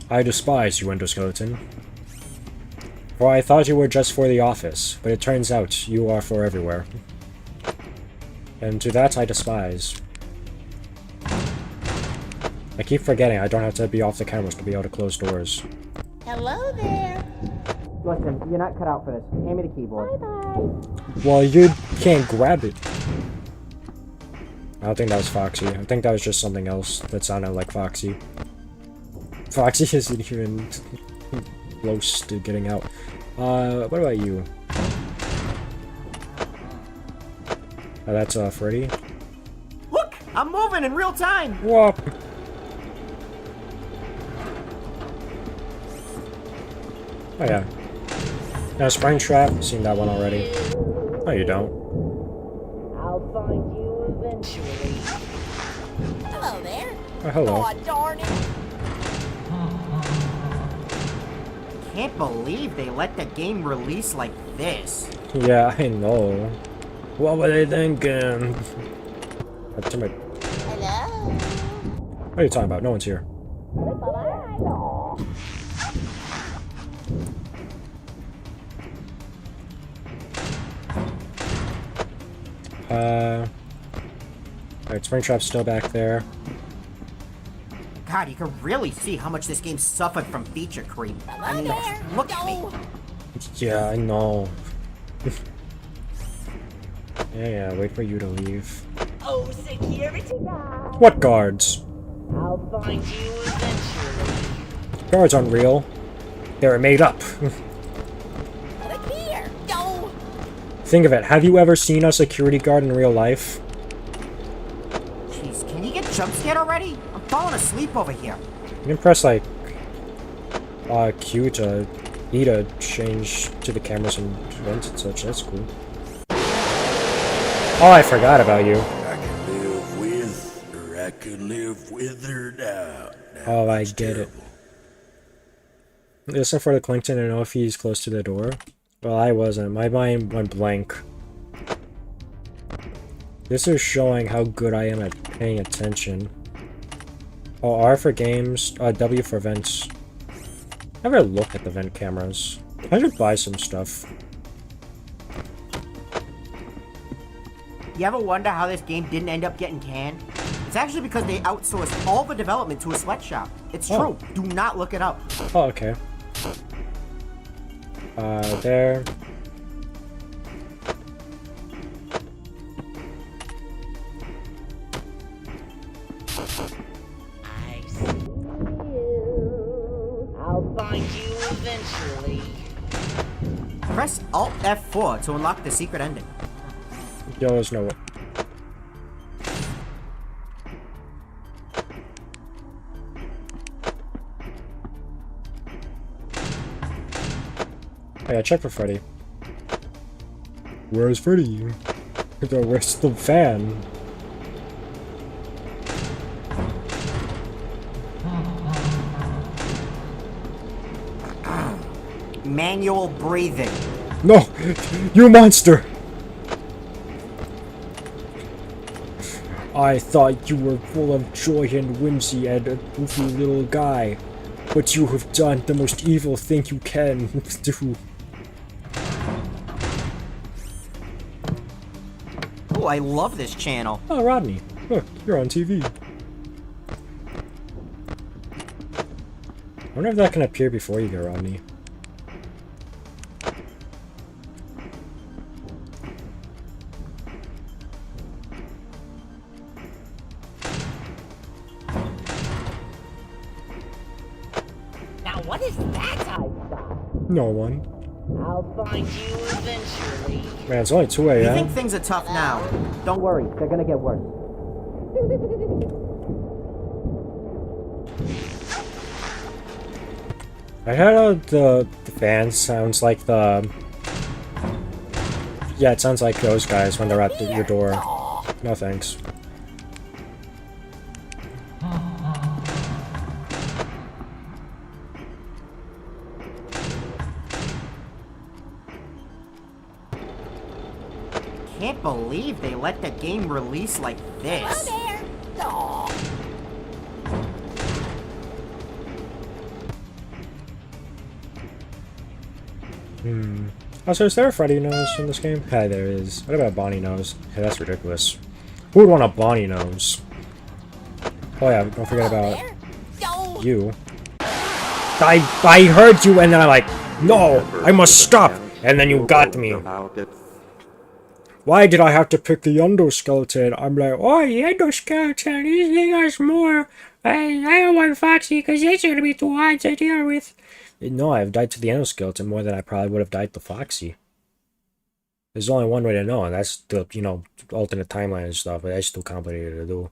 I despise you, endoskeleton. For I thought you were just for the office, but it turns out you are for everywhere. And to that I despise. I keep forgetting I don't have to be off the cameras to be able to close doors. Hello there. Listen, you're not cut out for this. Hand me the keyboard. Bye-bye. Well, you can't grab it. I don't think that was Foxy. I think that was just something else that sounded like Foxy. Foxy isn't even close to getting out. What about you? Oh, that's Freddy. Look! I'm moving in real time! Whoa! Oh yeah. Now Springtrap, seen that one already. No, you don't. I'll find you eventually. Hello there. Oh, hello. Aw, darn it. Can't believe they let the game release like this. Yeah, I know. What were they thinking? That's my... Hello. What are you talking about? No one's here. Alright, Springtrap's still back there. God, you can really see how much this game suffered from feature creep. I mean, look at me. Yeah, I know. yeah, wait for you to leave. Oh, security guard. What guards? I'll find you eventually. Guards aren't real. They were made up. Look here. Go. Think of it, have you ever seen a security guard in real life? Jeez, can you get jump scared already? I'm falling asleep over here. You can press like Q to E to change to the cameras and events and such. That's cool. Oh, I forgot about you. I can live with, or I could live without. Oh, I get it. Listen for the Clington to know if he's close to the door. Well, I wasn't. My mind went blank. This is showing how good I am at paying attention. Oh, R for games, W for vents. Never look at the vent cameras. I should buy some stuff. You ever wonder how this game didn't end up getting canned? It's actually because they outsourced all the development to a sweatshop. It's true. Do not look it up. Oh, okay. There. I see you. I'll find you eventually. Press Alt F4 to unlock the secret ending. Yo, there's no way. Oh yeah, check for Freddy. Where's Freddy? Where's the fan? Manual breathing. No! You monster! I thought you were full of joy and whimsy and a goofy little guy. But you have done the most evil thing you can do. Oh, I love this channel. Oh, Rodney. Look, you're on TV. I wonder if that can appear before you go, Rodney. Now what is that I saw? No one. I'll find you eventually. Man, it's only 2 a.m. You think things are tough now? Don't worry, they're gonna get worse. I heard the fan sounds like the... Yeah, it sounds like those guys when they're at your door. No thanks. Can't believe they let the game release like this. Hello there. Aw. Oh, so is there a Freddy nose in this game? Hey, there is. What about a Bonnie nose? Hey, that's ridiculous. Who would want a Bonnie nose? Oh yeah, don't forget about you. I heard you and then I like No, I must stop! And then you got me. Why did I have to pick the endoskeleton? I'm like, oh, the endoskeleton, he's giving us more. I don't want Foxy because it's going to be too hard to deal with. No, I've died to the endoskeleton more than I probably would have died to Foxy. There's only one way to know, and that's the, alternate timeline and stuff, but that's too complicated to do.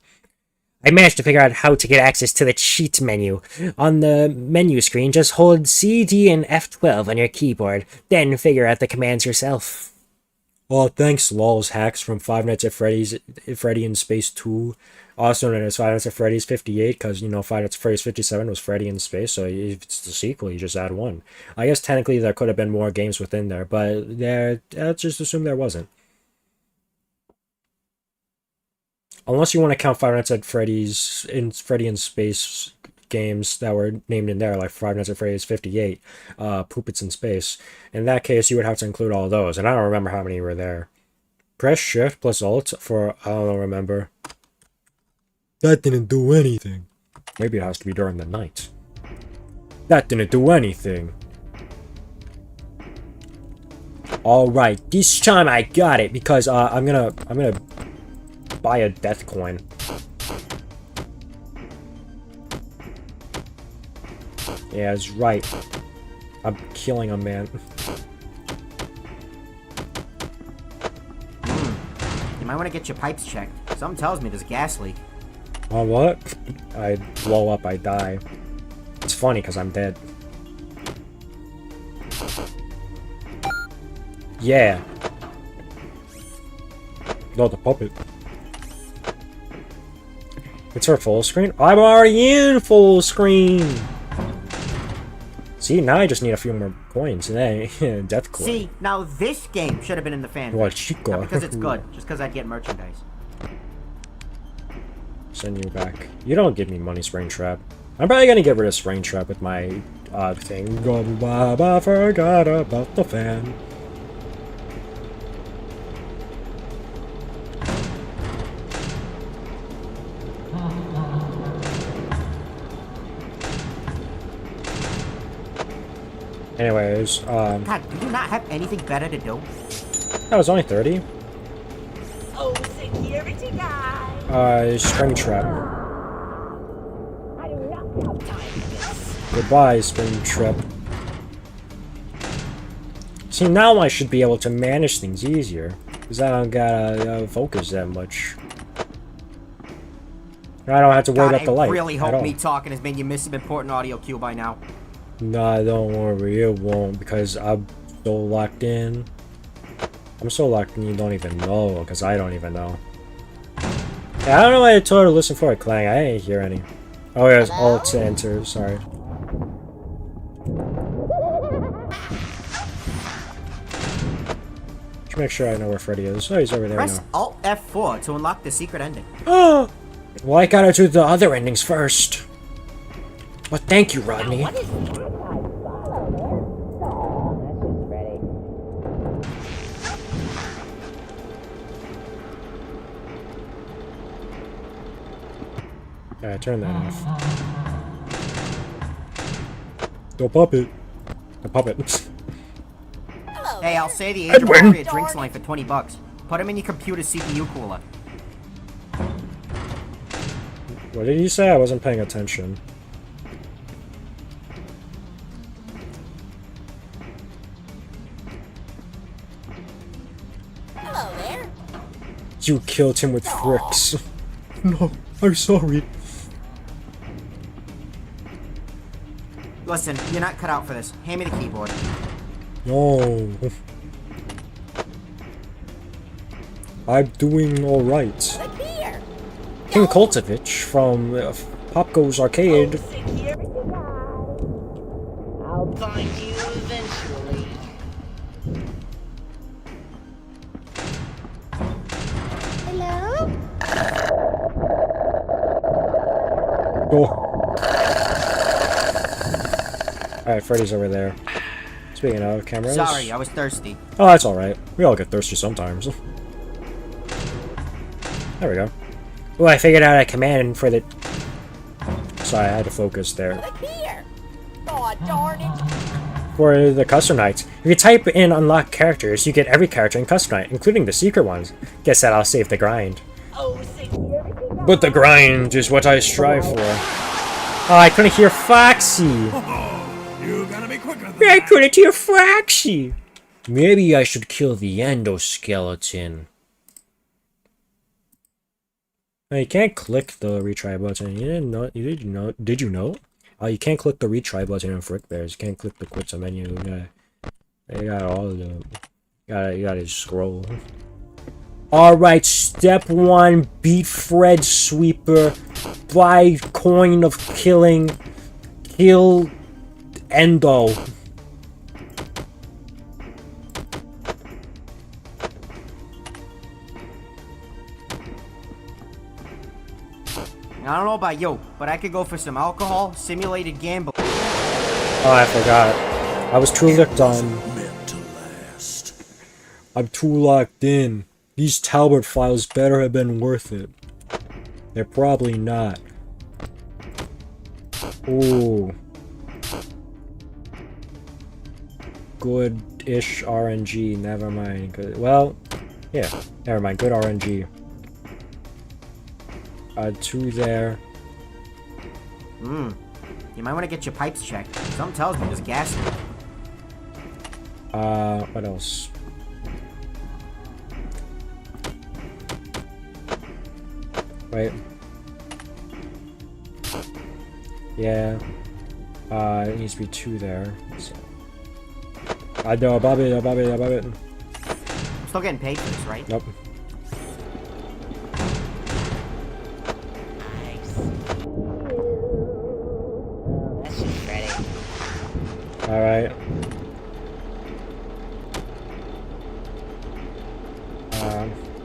I managed to figure out how to get access to the cheat menu. On the menu screen, just hold C, D, and F12 on your keyboard, then figure out the commands yourself. Oh, thanks, lols hacks from Five Nights at Freddy in Space 2. Also known as Five Nights at Freddy's 58, because, Five Nights at Freddy's 57 was Freddy in Space, so if it's the sequel, you just add one. I guess technically there could have been more games within there, but let's just assume there wasn't. Unless you want to count Five Nights at Freddy in Space games that were named in there, like Five Nights at Freddy's 58, Poop It's in Space. In that case, you would have to include all those, and I don't remember how many were there. Press Shift plus Alt for, I don't remember. That didn't do anything. Maybe it has to be during the night. That didn't do anything. Alright, this time I got it, because I'm gonna buy a death coin. Yeah, that's right. I'm killing a man. You might want to get your pipes checked. Something tells me there's a gas leak. Oh, what? I blow up, I die. It's funny because I'm dead. Yeah. No, the puppet. It's for full screen? I'm already in full screen! See, now I just need a few more coins, and then death coin. See, now this game should have been in the fan. What, Chico? Not because it's good, just because I'd get merchandise. Send you back. You don't give me money, Springtrap. I'm probably gonna get rid of Springtrap with my thing. I forgot about the fan. Anyways, God, do you not have anything better to do? That was only 30. Oh, security guy! Springtrap. Goodbye, Springtrap. See, now I should be able to manage things easier, because I don't gotta focus that much. I don't have to worry about the light. I really hope me talking has made you miss some important audio cue by now. Nah, don't worry, it won't, because I'm so locked in. I'm so locked in you don't even know, because I don't even know. Yeah, I don't know why I told her to listen for a clang, I didn't hear any. Oh yeah, it's alt to enter, sorry. Just make sure I know where Freddy is. Oh, he's over there now. Press Alt F4 to unlock the secret ending. Oh! Well, I gotta do the other endings first. But thank you, Rodney. Yeah, turn that off. The puppet. The puppet. Hey, I'll say the age appropriate drinks line for $20. Put them in your computer's CPU cooler. What did you say? I wasn't paying attention. Hello there. You killed him with fricks. No, I'm sorry. Listen, you're not cut out for this. Hand me the keyboard. No. I'm doing alright. King Kultovich from Popgo's Arcade. I'll find you eventually. Hello? Oh. Alright, Freddy's over there. Speaking of cameras. Sorry, I was thirsty. Oh, that's alright. We all get thirsty sometimes. There we go. Oh, I figured out a command for the... Sorry, I had to focus there. Here. Oh, darn it. for the custom nights. If you type in unlock characters, you get every character in custom night, including the secret ones. Guess that I'll save the grind. But the grind is what I strive for. Oh, I couldn't hear Foxy. You gotta be quicker than I couldn't hear Foxy. Maybe I should kill the endoskeleton. No, you can't click the retry button. You didn't know? Did you know? You can't click the retry button in Frickbears. You can't click the quit menu. You got all of them. You gotta scroll. Alright, step 1, beat Fred Sweeper, buy coin of killing, kill Endo. I don't know about you, but I could go for some alcohol, simulated gambling. Oh, I forgot. I was too locked on. I'm too locked in. These Talbot files better have been worth it. They're probably not. Ooh. Good-ish RNG, never mind. Good. Well, yeah, never mind. Good RNG. 2 there. You might want to get your pipes checked. Something tells me there's gas in it. What else? Wait. Yeah. It needs to be 2 there. So. I know, above it. I'm still getting paid for this, right? Nope. Alright.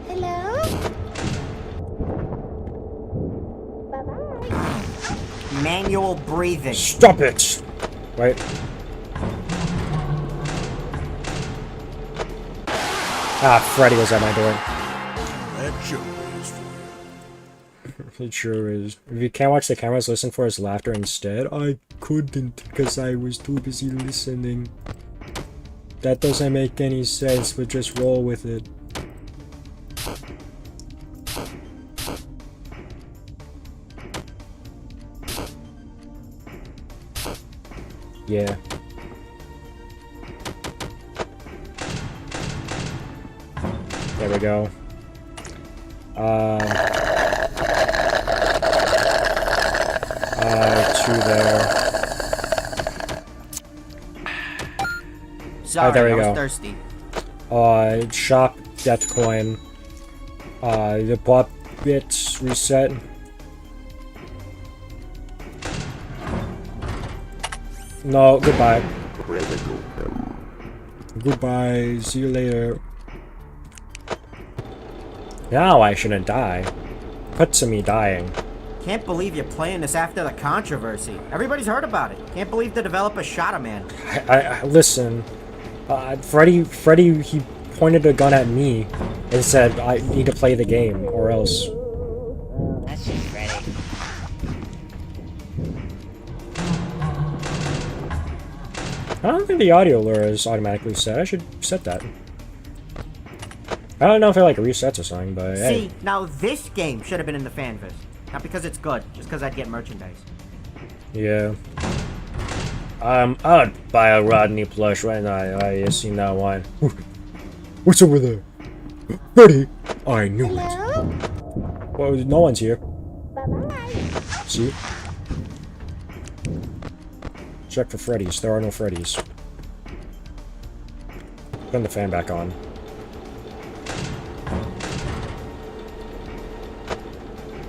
Hello? Manual breathing. Stop it! Wait. Freddy was at my door. That sure is for It sure is. If you can't watch the cameras, listen for his laughter instead. I couldn't, because I was too busy listening. That doesn't make any sense, but just roll with it. Yeah. There we go. 2 there. Sorry, there we I was go. thirsty. Shop death coin. The pop bits reset. No, goodbye. Goodbye, see you later. Now I shouldn't die. Puts me dying. Can't believe you're playing this after the controversy. Everybody's heard about it. Can't believe the developer shot a man. I listen. Freddy, he pointed a gun at me and said, I need to play the game, or else. That's just Freddy. I don't think the audio lure is automatically set. I should set that. I don't know if it like resets or something, but See, hey. now this game should have been in the fanvis. Not because it's good, just because I'd get merchandise. Yeah. I'd buy a Rodney plush right now. I seen that one. What's over there? Freddy! I knew it. Well, no one's here. See? Check for Freddy's. There are no Freddy's. Turn the fan back on.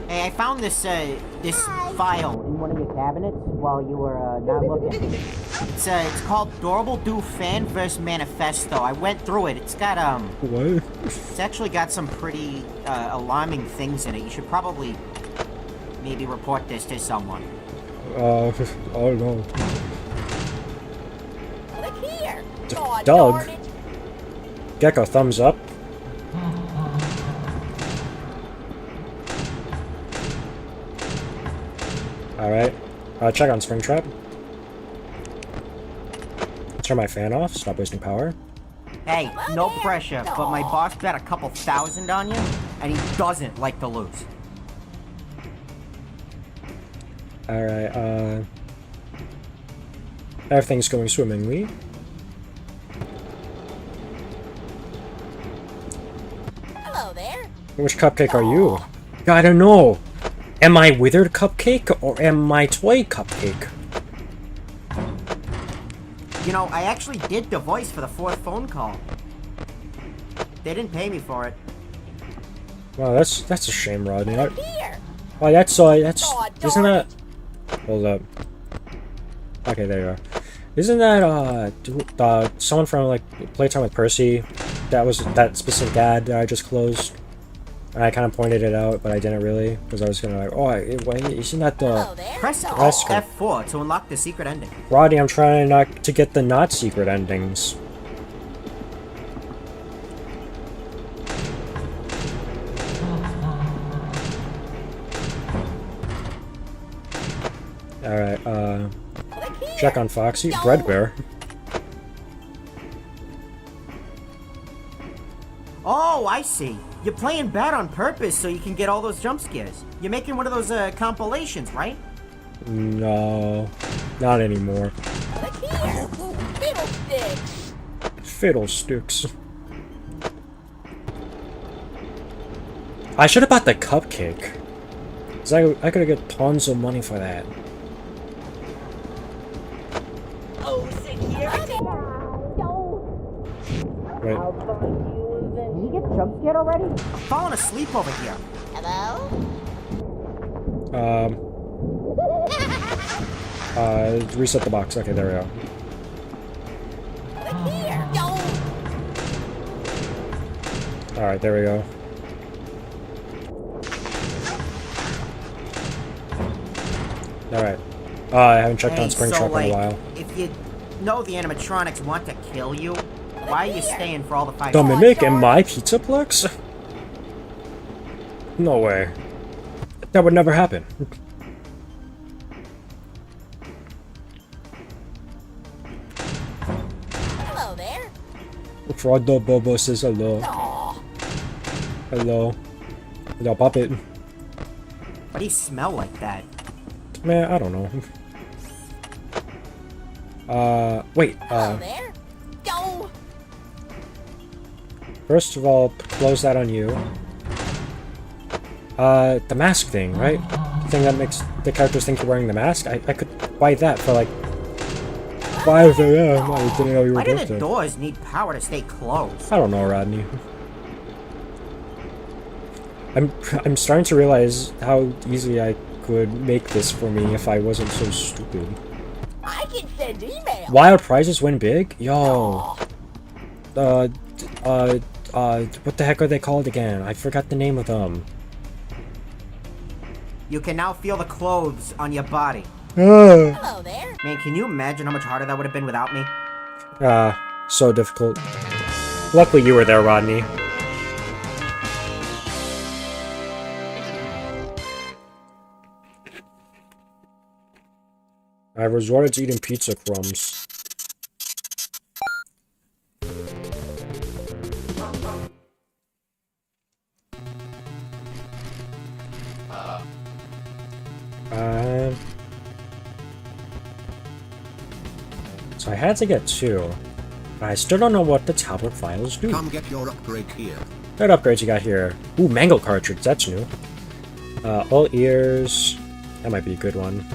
Hey, I found this file in one of your cabinets while you were not looking. It's called Dorable Do Fan vs Manifesto. I went through it. It's got What? It's actually got some pretty alarming things in it. You should probably maybe report this to someone. Oh no. Look here. Doug. Gecko, thumbs up. Alright. Check on Springtrap. turn my fan off. Stop wasting power. Hey, no pressure, but my boss bet a couple thousand on you, and he doesn't like to lose. Alright, everything's going swimmingly. Hello there. Which cupcake are you? I don't know. Am I withered cupcake or am I toy cupcake? You know, I actually did the voice for the 4th phone call. They didn't pay me for it. Wow, that's a shame, Rodney. Well, that's isn't that? Hold up. Okay, there you are. Isn't that someone from like Playtime with Percy? That was that specific ad that I just closed. And I kind of pointed it out, but I didn't really, because I was gonna like, oh, wait, isn't that the... Press F4 to unlock the secret ending. Rodney, I'm trying not to get the not secret endings. Alright, check on Foxy. Bread Bear. Oh, I see. You're playing bad on purpose so you can get all those jump scares. You're making one of those compilations, right? No, not anymore. Fiddlesticks. I should have bought the cupcake. Cause I could get tons of money for that. Oh, security. Wait. Can you get jump scared already? I'm falling asleep over here. Hello? Reset the box. Okay, there we go. Alright, there we go. Alright. I haven't checked on Springtrap in a while. If you know the animatronics want to kill you, why are you staying for all the fights? The Mimic and my Pizzaplex? No way. That would never happen. Hello there. Frodo Bobo says hello. Hello. Hello, puppet. Why do you smell like that? Man, I don't know. Wait, Hello there. Go. First of all, close that on you. The mask thing, right? The thing that makes the characters think you're wearing the mask? I could buy that for like 5 AM. I didn't know you were Why do both the there. doors need power to stay closed? I don't know, Rodney. I'm starting to realize how easily I could make this for me if I wasn't so stupid. I can send email. Wild prizes win big? Yo. What the heck are they called again? I forgot the name of them. You can now feel the clothes on your body. Hello there. Man, can you imagine how much harder that would have been without me? So difficult. Luckily you were there, Rodney. I resorted to eating pizza crumbs. So I had to get 2, but I still don't know what the tablet files do. Come get your upgrade here. What upgrades you got here? Ooh, mango cartridge, that's new. All ears. That might be a good one.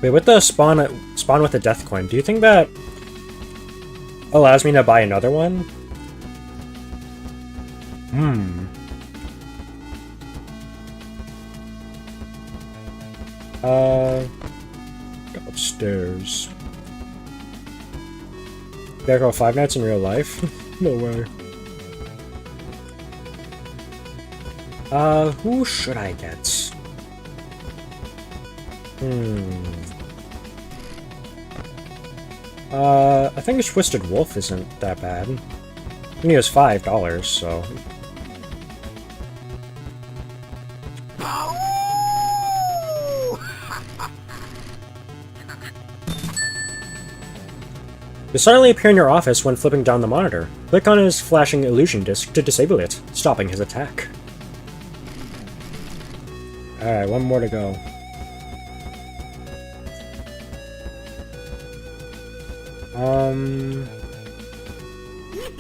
Wait, with the spawn with the death coin, do you think that allows me to buy another one? Go upstairs. Gotta go Five Nights in real life? No way. Who should I get? I think Twisted Wolf isn't that bad. I mean, it was $5, so... You suddenly appear in your office when flipping down the monitor. Click on his flashing illusion disc to disable it, stopping his attack. Alright, one more to go.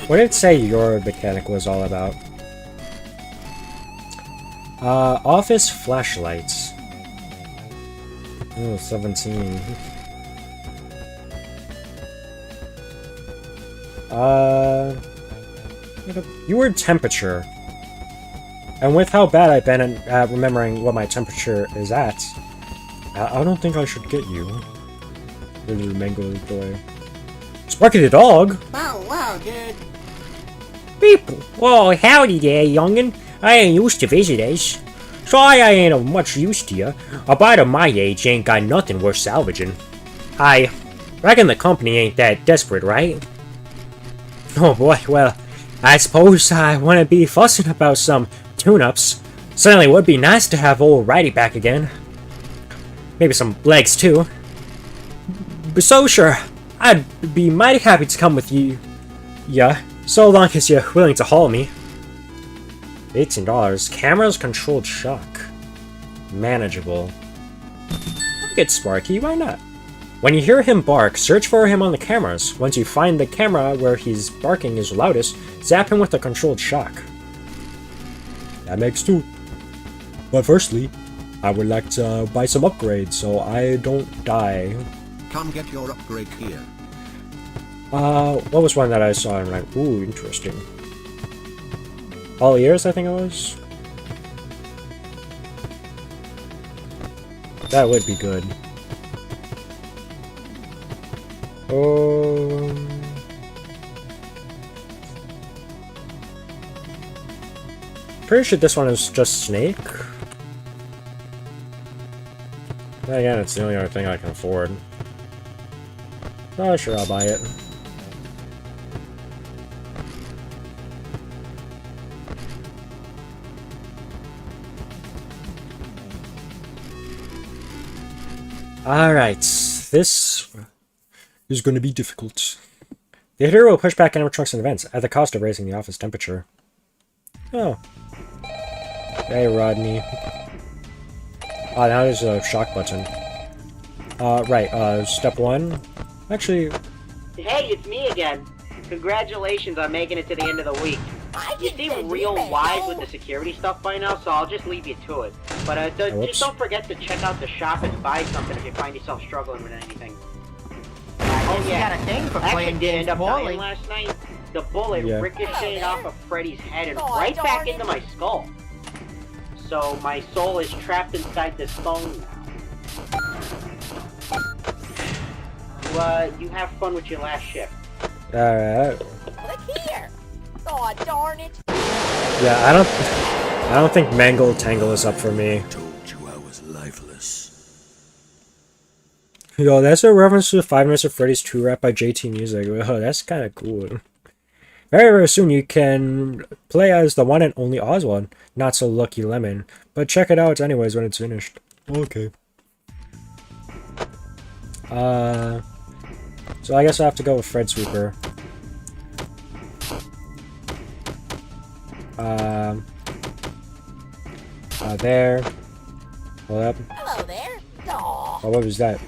What did it say your mechanic was all about? Office flashlights. Oh, 17. You were temperature. And with how bad I've been at remembering what my temperature is at, I don't think I should get you. Little mango toy. Sparky the dog? Oh, wow, dude. People, well, howdy there, youngin'. I ain't used to visitors. Sorry I ain't of much use to you. A bite of my age ain't got nothing worth salvaging. I reckon the company ain't that desperate, right? Oh boy, well, I suppose I wouldn't be fussing about some tune-ups. Certainly would be nice to have old Righty back again. Maybe some legs too. But so sure, I'd be mighty happy to come with you. Yeah, so long as you're willing to haul me. $18. Cameras controlled shock. Manageable. Look at Sparky, why not? When you hear him bark, search for him on the cameras. Once you find the camera where he's barking is loudest, zap him with a controlled shock. That makes two. But firstly, I would like to buy some upgrades so I don't die. Come get your upgrade here. What was one that I saw and I'm like, ooh, interesting. All ears, I think it was? That would be good. Pretty sure this one is just Snake. Then again, it's the only other thing I can afford. Oh, sure, I'll buy it. Alright, this is going to be difficult. The hitter will push back animatronics and events at the cost of raising the office temperature. Oh. Hey, Rodney. Oh, now there's a shock button. Right, step one. Actually... Hey, it's me again. Congratulations on making it to the end of the week. You seem real wise with the security stuff by now, so I'll just leave you to it. But just don't forget to check out the shop and buy something if you find yourself struggling with anything. Oh yeah, got a thing for actually playing did games end up poorly. dying last night. The bullet ricocheted off of Freddy's head and right back into my skull. So my soul is trapped inside this phone now. You have fun with your last shift. Alright. Look here! Aw, darn it! Yeah, I don't think Mangle Tangle is up for me. Told you I was lifeless. Yo, that's a reference to Five Nights at Freddy's 2 rap by JT Music. Oh, that's kind of cool. Very, very soon you can play as the one and only Oswald, not so lucky Lemon. But check it out anyways when it's finished. Okay. So I guess I have to go with Fred Sweeper. There. Hold up. Hello there. Aw. Oh, what was that?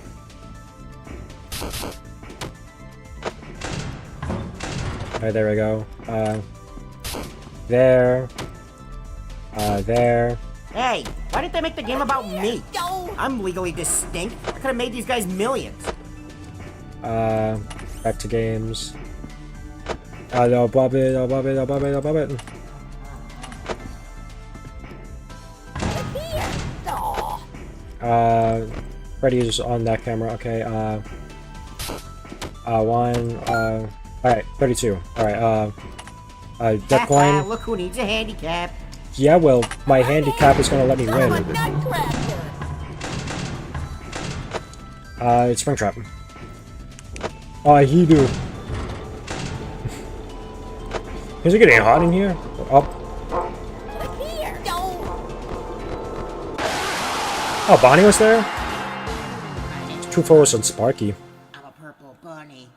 Alright, there we go. There. There. Hey, why didn't they make the game about me? I'm legally distinct. I could have made these guys millions. Back to games. Oh, Bob it, oh, Bob it, oh, Bob it, oh, Bob it. Freddy's on that camera, okay, alright, 32. Alright, Death Coin. Look who needs a handicap. Yeah, well, my handicap is gonna let me win. It's Springtrap. Oh, he do. Is it getting hot in here? Up. Oh, Bonnie was there? Two photos and Sparky. I'm a purple bunny.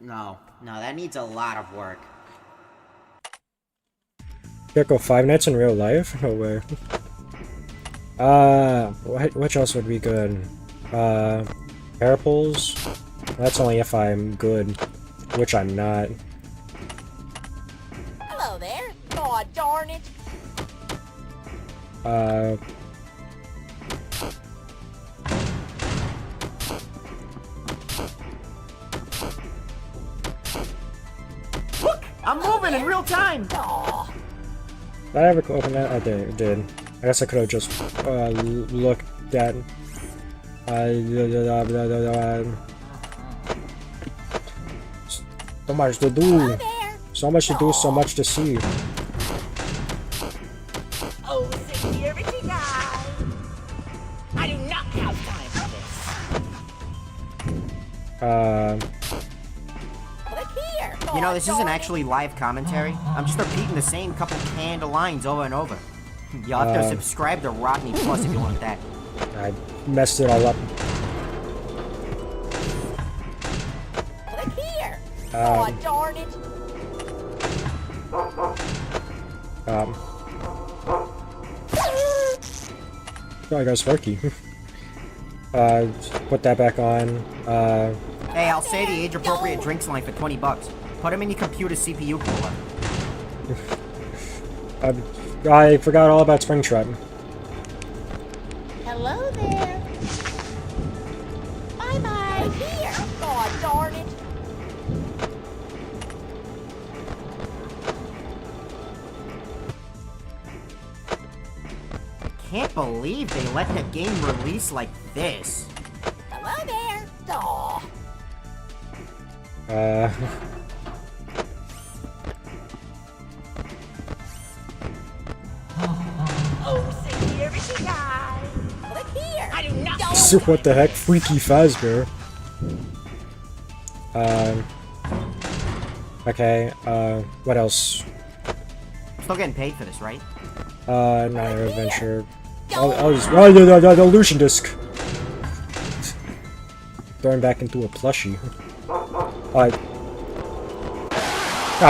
No, that needs a lot of work. Can't go Five Nights in real life? No way. Which else would be good? Parables? That's only if I'm good, which I'm not. Hello there. God darn it. Look! I'm moving in real time! Did I ever open that? I did. I guess I could have just looked at. So much to do. So much to do. So much to see. Oh, security guy. I do not have time for this. Click here. You know, this isn't actually live commentary. I'm just repeating the same couple canned lines over and over. You'll have to subscribe to Rodney Plus if you want that. I messed it all up. Click here. God darn it. Oh, I got Sparky. Put that back on. Hey, I'll say the age-appropriate drinks line for $20. Put them in your computer CPU cooler. I forgot all about Springtrap. Hello there. Bye-bye. Here. God darn it. Can't believe they let the game release like this. Hello there. Aw. Oh, security guy. Click here. I do not. So what the heck? Freaky Fazbear. Okay, what else? Still getting paid for this, right? Not adventure. The illusion disc. Throwing back into a plushie.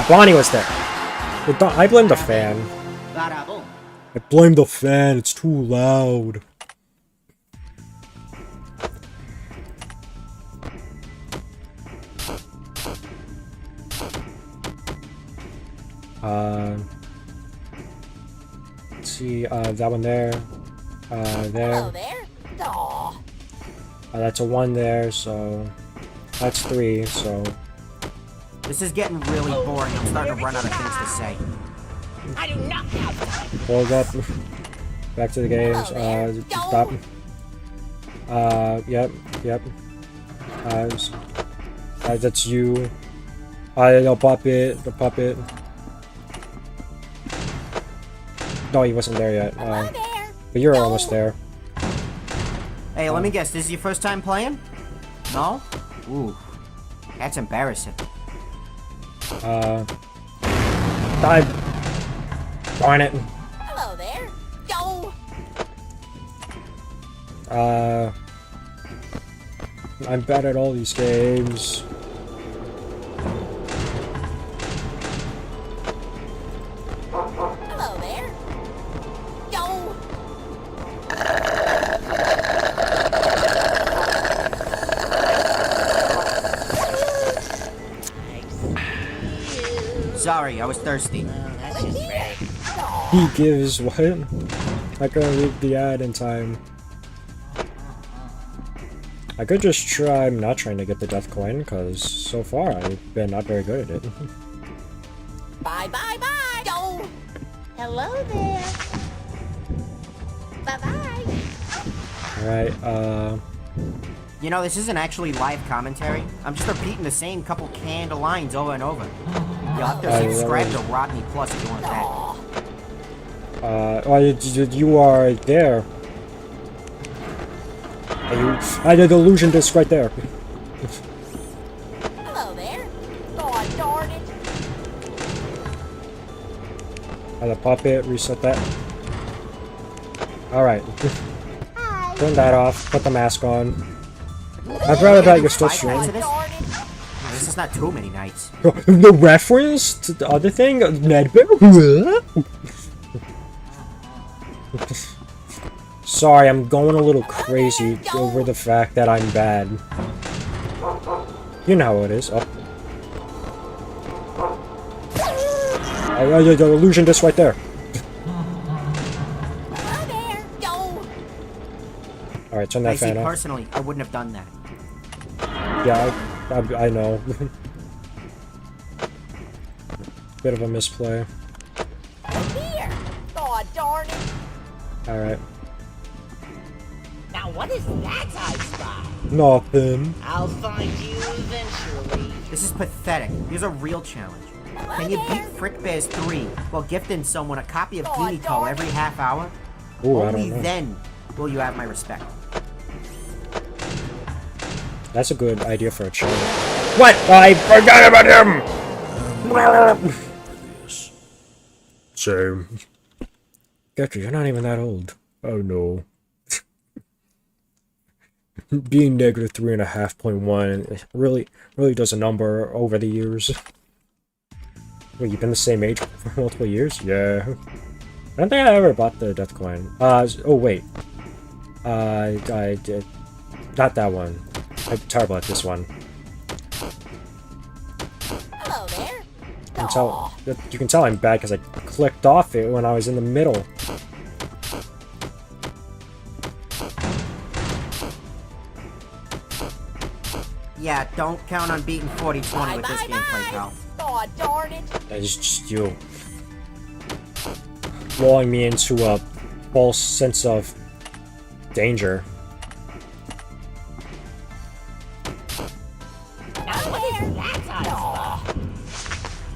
Bonnie was there. I blame the fan. I blame the fan. It's too loud. Let's see, that one there. There. Hello there. Aw. That's a 1 there, so that's 3, so. This is getting really boring. I'm starting to run out of things to say. I do not have time. Hold up. Back to the games. Stop. Yep. That's you. The puppet. No, he wasn't there yet. But you're almost there. Hey, let me guess. This is your first time playing? No? Ooh. That's embarrassing. Darn it. Hello there. Go. I'm bad at all these games. Hello there. Go. Sorry, I was thirsty. He gives what? I couldn't read the ad in time. I could just try not trying to get the death coin, because so far I've been not very good at it. Bye. Go. Hello there. Bye. Alright, You know, this isn't actually live commentary. I'm just repeating the same couple canned lines over and over. You'll have to subscribe to Rodney Plus if you want that. you are there. I did the illusion disc right there. Hello there. God darn it. The puppet, reset that. Alright. Turn that off. Put the mask on. I'd rather that you're still streaming. This is not too many nights. The reference to the other thing? Nedbear? Sorry, I'm going a little crazy over the fact that I'm bad. You know how it is. Oh. Illusion disc right there. Alright, turn that fan off. Personally, I wouldn't have done that. Yeah, I know. Bit of a misplay. Here! Aw, darn it! Alright. Now what is that I spy? Nothing. I'll find you eventually. This is pathetic. Here's a real challenge. Can you beat Frickbears 3 while gifting someone a copy of Genie Call every half hour? Ooh, I Only don't know. then will you have my respect. That's a good idea for a challenge. What? I forgot about him! Same. Gotcha, you're not even that old. Oh no. Being negative 3.5.1 really does a number over the years. Wait, you've been the same age for multiple years? Yeah. I don't think I ever bought the death coin. Oh wait. I did. Not that one. I'm terrible at this one. Hello there. You can tell I'm bad because I clicked off it when I was in the middle. Yeah, don't count on beating 40-20 with this gameplay, pal. Aw, darn it. That is just you. Lulling me into a false sense of danger.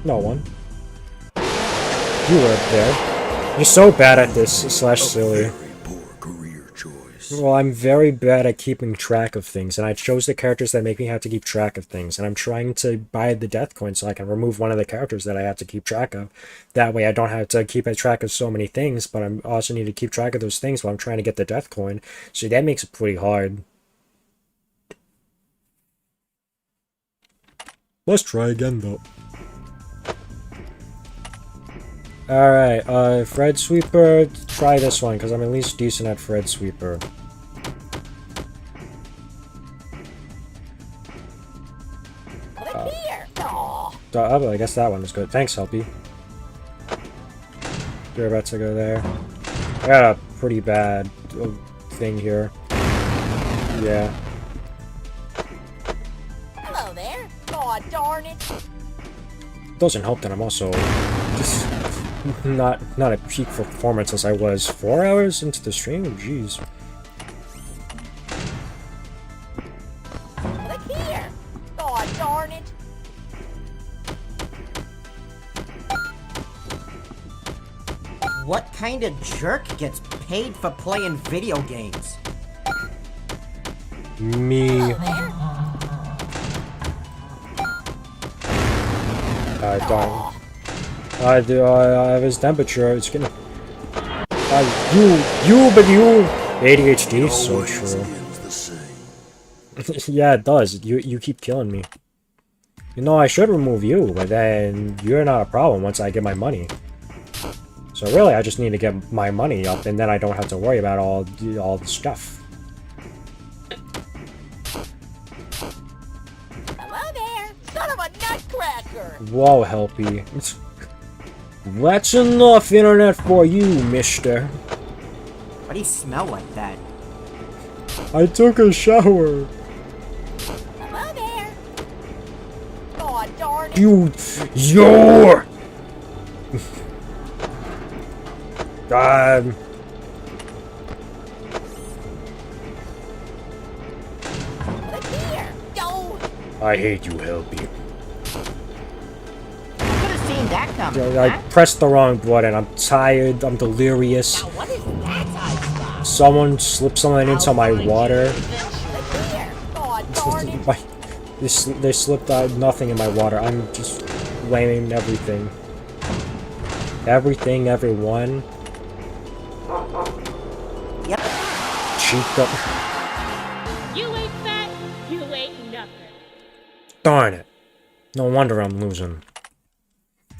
No one. You were there. You're so bad at this, slash silly. Well, I'm very bad at keeping track of things, and I chose the characters that make me have to keep track of things, and I'm trying to buy the death coin so I can remove one of the characters that I have to keep track of. That way I don't have to keep track of so many things, but I also need to keep track of those things while I'm trying to get the death coin, so that makes it pretty hard. Let's try again, though. Alright, Fred Sweeper, try this one, because I'm at least decent at Fred Sweeper. I guess that one was good. Thanks, Helpy. You're about to go there. I got a pretty bad thing here. Yeah. Hello there. Aw, darn it. Doesn't help that I'm also just not at peak performance as I was 4 hours into the stream. Jeez. Look here. Aw, darn it. What kind of jerk gets paid for playing video games? Me. Darn. I have his temperature. It's gonna. You. ADHD, so true. Yeah, it does. You keep killing me. You know, I should remove you, but then you're not a problem once I get my money. So really, I just need to get my money up, and then I don't have to worry about all the stuff. Hello there. Son of a nutcracker. Whoa, Helpy. That's enough internet for you, mister. Why do you smell like that? I took a shower. Hello there. Aw, darn it. You're... God. Look here. Don't. I hate you, Helpy. Could have seen that coming. I pressed the wrong button. I'm tired. I'm delirious. Now what is that I spy? Someone slipped something into my water. Look here. Aw, darn it. They slipped nothing in my water. I'm just blaming everything. Everything, everyone. Yep. Chica. You ain't fat, you ain't nothing. Darn it. No wonder I'm losing.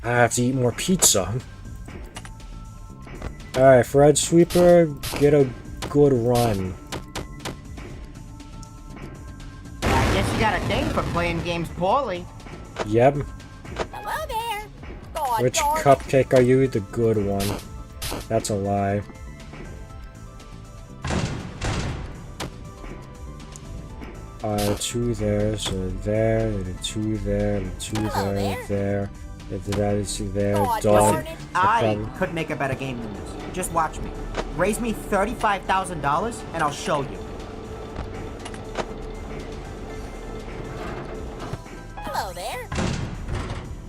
I have to eat more pizza. Alright, Fred Sweeper, get a good run. I guess you got a thing for playing games poorly. Yep. Hello there. God, Which darn it. cupcake are you? The good one. That's a lie. Two there, so there, and a two there, and a two there, there. That is there, dog. Listen, I could make a better game than this. Just watch me. Raise me $35,000 and I'll show you. Hello there.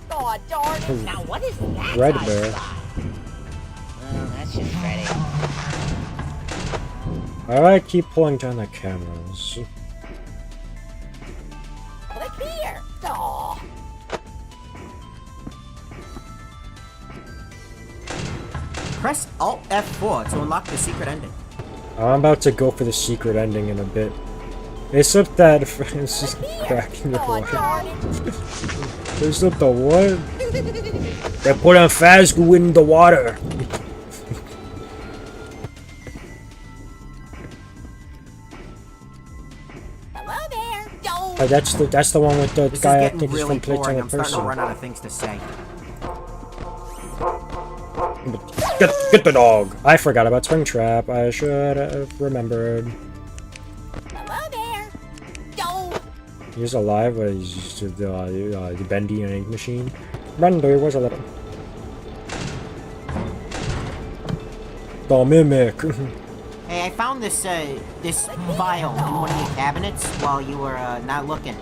God darn it. Now what is that? Red Bear. Well, that's just Freddy. Alright, keep pulling down the cameras. Look here. Aw. Press Alt F4 to unlock the secret ending. I'm about to go for the secret ending in a bit. Except that it's just cracking the water. Except the what? They put on Fazgoo in the water. Hello there. Don't. Oh, that's the one with the This guy I is think getting he's really from boring. Playtime I'm starting to Person. run out of things to say. Get the dog. I forgot about Springtrap. I should have remembered. Hello there. Don't. He's alive, but he's just the bendy and ink machine. Bendy was a little. The mimic. Hey, I found this this file in one of your cabinets while you were not looking.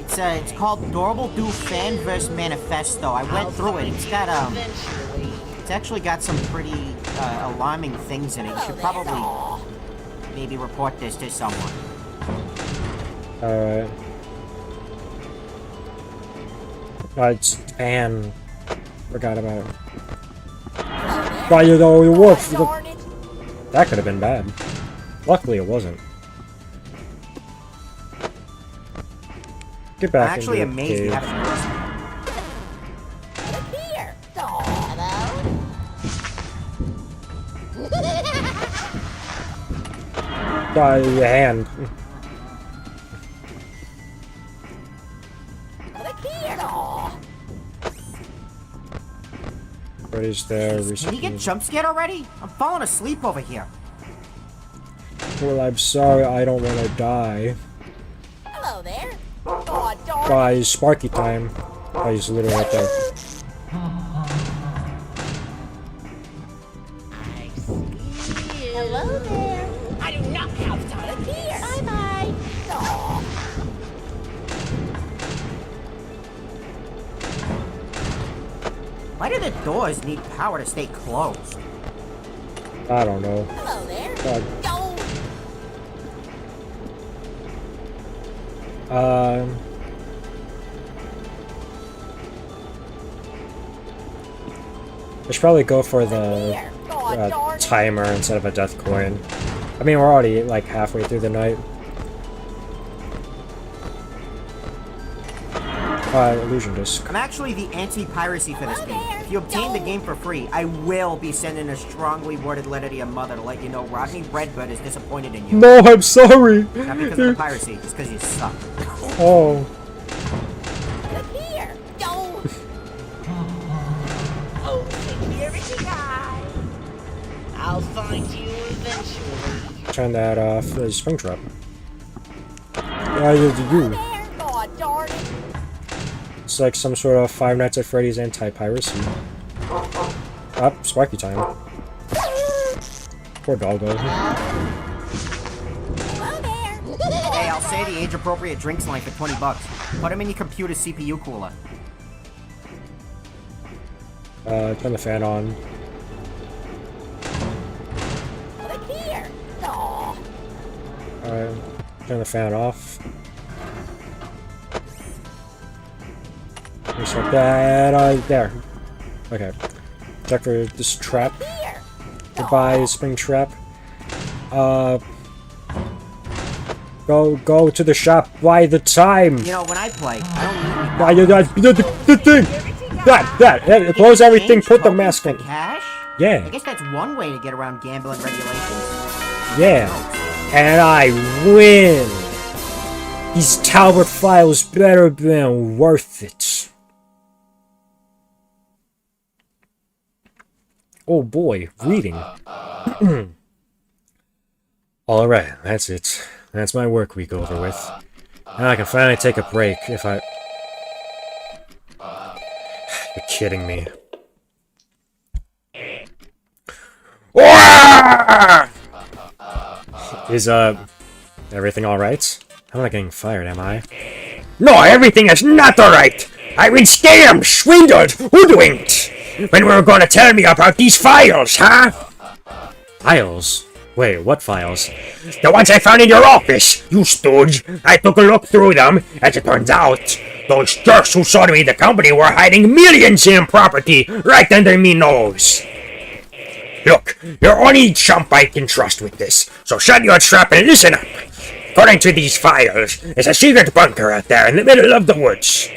It's called Adorable Do Fan vs Manifesto. I went through it. It's got it's actually got some pretty alarming things in it. You should probably maybe report this to someone. Alright. It's Pan. Forgot about it. Why you know the wolf? That could have been bad. Luckily it wasn't. Get back I'm actually into the amazed cave. you haven't. Here. Hello. By your hand. Look here. Aw. Freddy's there. Can you get jump scared already? I'm falling asleep over here. Well, I'm sorry, I don't want to die. Hello there. God darn. Guys, Sparky time. Oh, he's literally right there. Hello there. I do not have time here. Bye bye. Aw. Why do the doors need power to stay closed? I don't know. Hello there. God. Don't. I should probably go for the timer instead of a death coin. I mean, we're already like halfway through the night. Illusion disc. I'm actually the anti-piracy for this game. If you obtain the game for free, I will be sending a strongly worded letter to your mother to let you know Rodney Redbird is disappointed in you. No, I'm sorry. Not because of the piracy, just because you suck. Oh. Here. Don't. Oh, security guy. I'll find you eventually. Turn that off. Springtrap. Why did you? God darn it. It's like some sort of Five Nights at Freddy's anti-piracy. Up, Sparky time. Poor doggo. Hey, I'll say the age-appropriate drinks line for 20 bucks. Put them in your computer CPU cooler. Turn the fan on. Here. Aw. Alright, turn the fan off. Just like that, there. Okay. Check for this trap. Goodbye, spring trap. Go to the shop. Buy the time. You know, when I play, I don't need Buy the thing. That. Close everything. Put the mask on. cash. Yeah. I guess that's one way to get around gambling regulations. Yeah. And I win. These Talbot files better been worth it. Oh boy, reading. Alright, that's it. That's my work week over with. Now I can finally take a break if I... You're kidding me. Is, everything alright? I'm not getting fired, am I? No, everything is not alright. I've been scammed, swindled, hoodwinked. When were you gonna tell me about these files, huh? Files? Wait, what files? The ones I found in your office, you stooge. I took a look through them. As it turns out, those jerks who sold me the company were hiding millions in property right under me nose. Look, you're only chump I can trust with this, so shut your trap and listen up. According to these files, there's a secret bunker out there in the middle of the woods.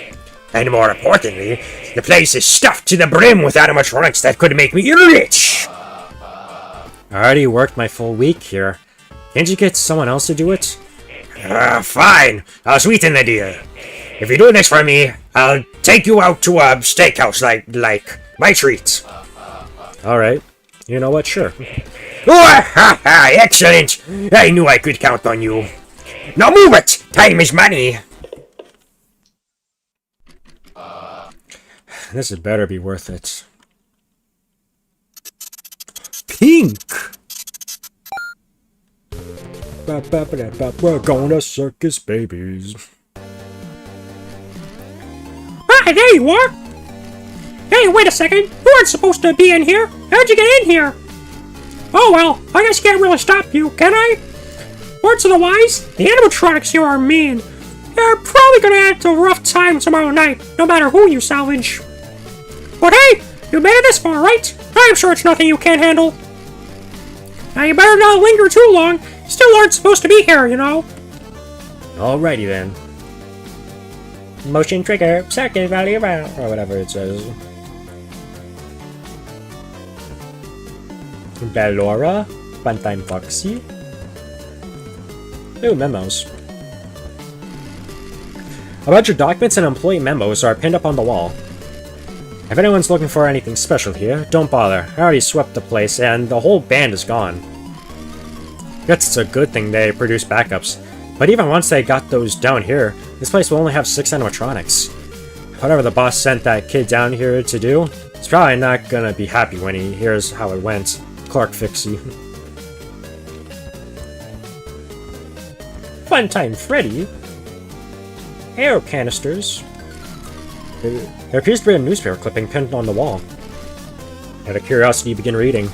And more importantly, the place is stuffed to the brim with animatronics that could make me rich. I already worked my full week here. Can't you get someone else to do it? Fine. I'll sweeten the deal. If you do this for me, I'll take you out to a steakhouse like my treat. Alright. You know what? Sure. Excellent. I knew I could count on you. Now move it! Time is money! This had better be worth it. Pink! We're going to circus babies. Hi, there you are! Hey, wait a second! You weren't supposed to be in here! How'd you get in here? Oh well, I guess can't really stop you, can I? Words of the wise, the animatronics here are mean. They're probably gonna have a rough time tomorrow night, no matter who you salvage. But hey, you made it this far, right? I'm sure it's nothing you can't handle. Now you better not linger too long. You still aren't supposed to be here, you know. Alrighty then. Motion trigger, circuit value around, or whatever it says. Bellora, Funtime Foxy. Ooh, memos. A bunch of documents and employee memos are pinned up on the wall. If anyone's looking for anything special here, don't bother. I already swept the place and the whole band is gone. Guess it's a good thing they produce backups. But even once they got those down here, this place will only have 6 animatronics. Whatever the boss sent that kid down here to do, he's probably not gonna be happy when he hears how it went. Clark Fixie. Funtime Freddy. Air canisters. There appears to be a newspaper clipping pinned on the wall. Out of curiosity, begin reading.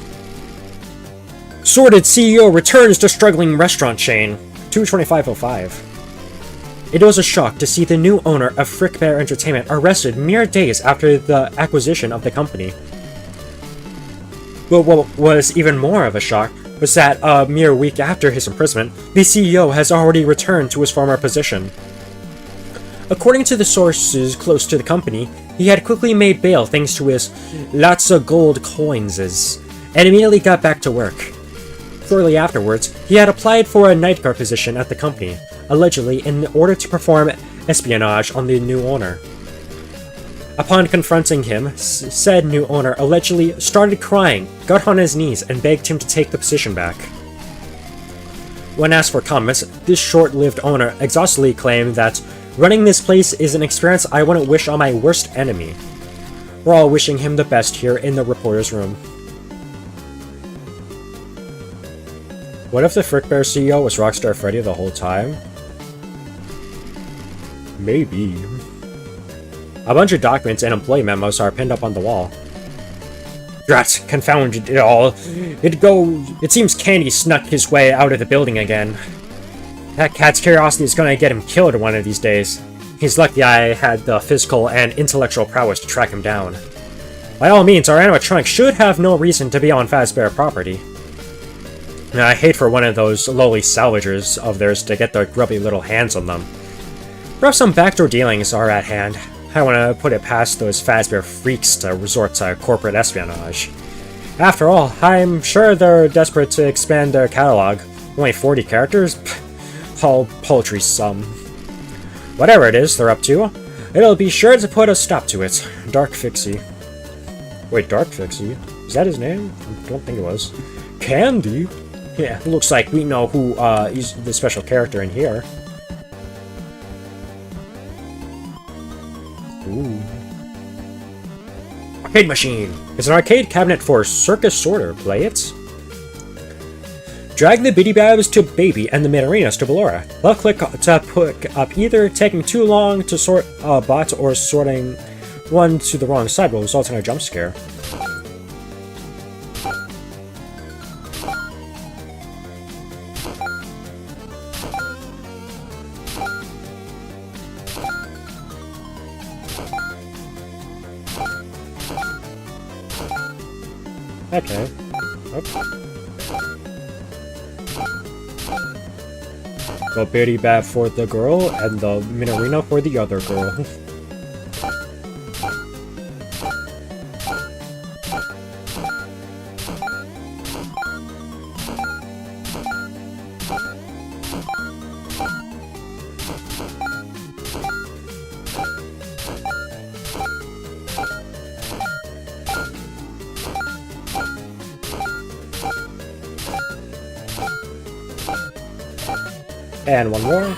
Sordid CEO returns to struggling restaurant chain. 22505. It was a shock to see the new owner of Frickbear Entertainment arrested mere days after the acquisition of the company. But what was even more of a shock was that a mere week after his imprisonment, the CEO has already returned to his former position. According to the sources close to the company, he had quickly made bail thanks to his lots of gold coins and immediately got back to work. Shortly afterwards, he had applied for a night guard position at the company, allegedly in order to perform espionage on the new owner. Upon confronting him, said new owner allegedly started crying, got on his knees, and begged him to take the position back. When asked for comments, this short-lived owner exhaustively claimed that running this place is an experience I wouldn't wish on my worst enemy. We're all wishing him the best here in the reporter's room. What if the Frickbear CEO was Rockstar Freddy the whole time? Maybe. A bunch of documents and employee memos are pinned up on the wall. Drat, confounded it all. It seems Candy snuck his way out of the building again. That cat's curiosity is gonna get him killed one of these days. He's lucky I had the physical and intellectual prowess to track him down. By all means, our animatronic should have no reason to be on Fazbear property. I hate for one of those lowly salvagers of theirs to get their grubby little hands on them. Perhaps some backdoor dealings are at hand. I want to put it past those Fazbear freaks to resort to corporate espionage. After all, I'm sure they're desperate to expand their catalog. Only 40 characters? Pff, all paltry sum. Whatever it is they're up to, it'll be sure to put a stop to it. Dark Fixie. Wait, Dark Fixie? Is that his name? I don't think it was. Candy? Yeah, looks like we know who is the special character in here. Ooh. Arcade machine! It's an arcade cabinet for Circus Sorter. Play it. Drag the Biddy Babs to Baby and the Minarinas to Ballora. Left click to pick up either taking too long to sort a bot or sorting one to the wrong side will result in a jump scare. Okay. The Biddy Bab for the girl, and the Minarina for the other girl. And one more.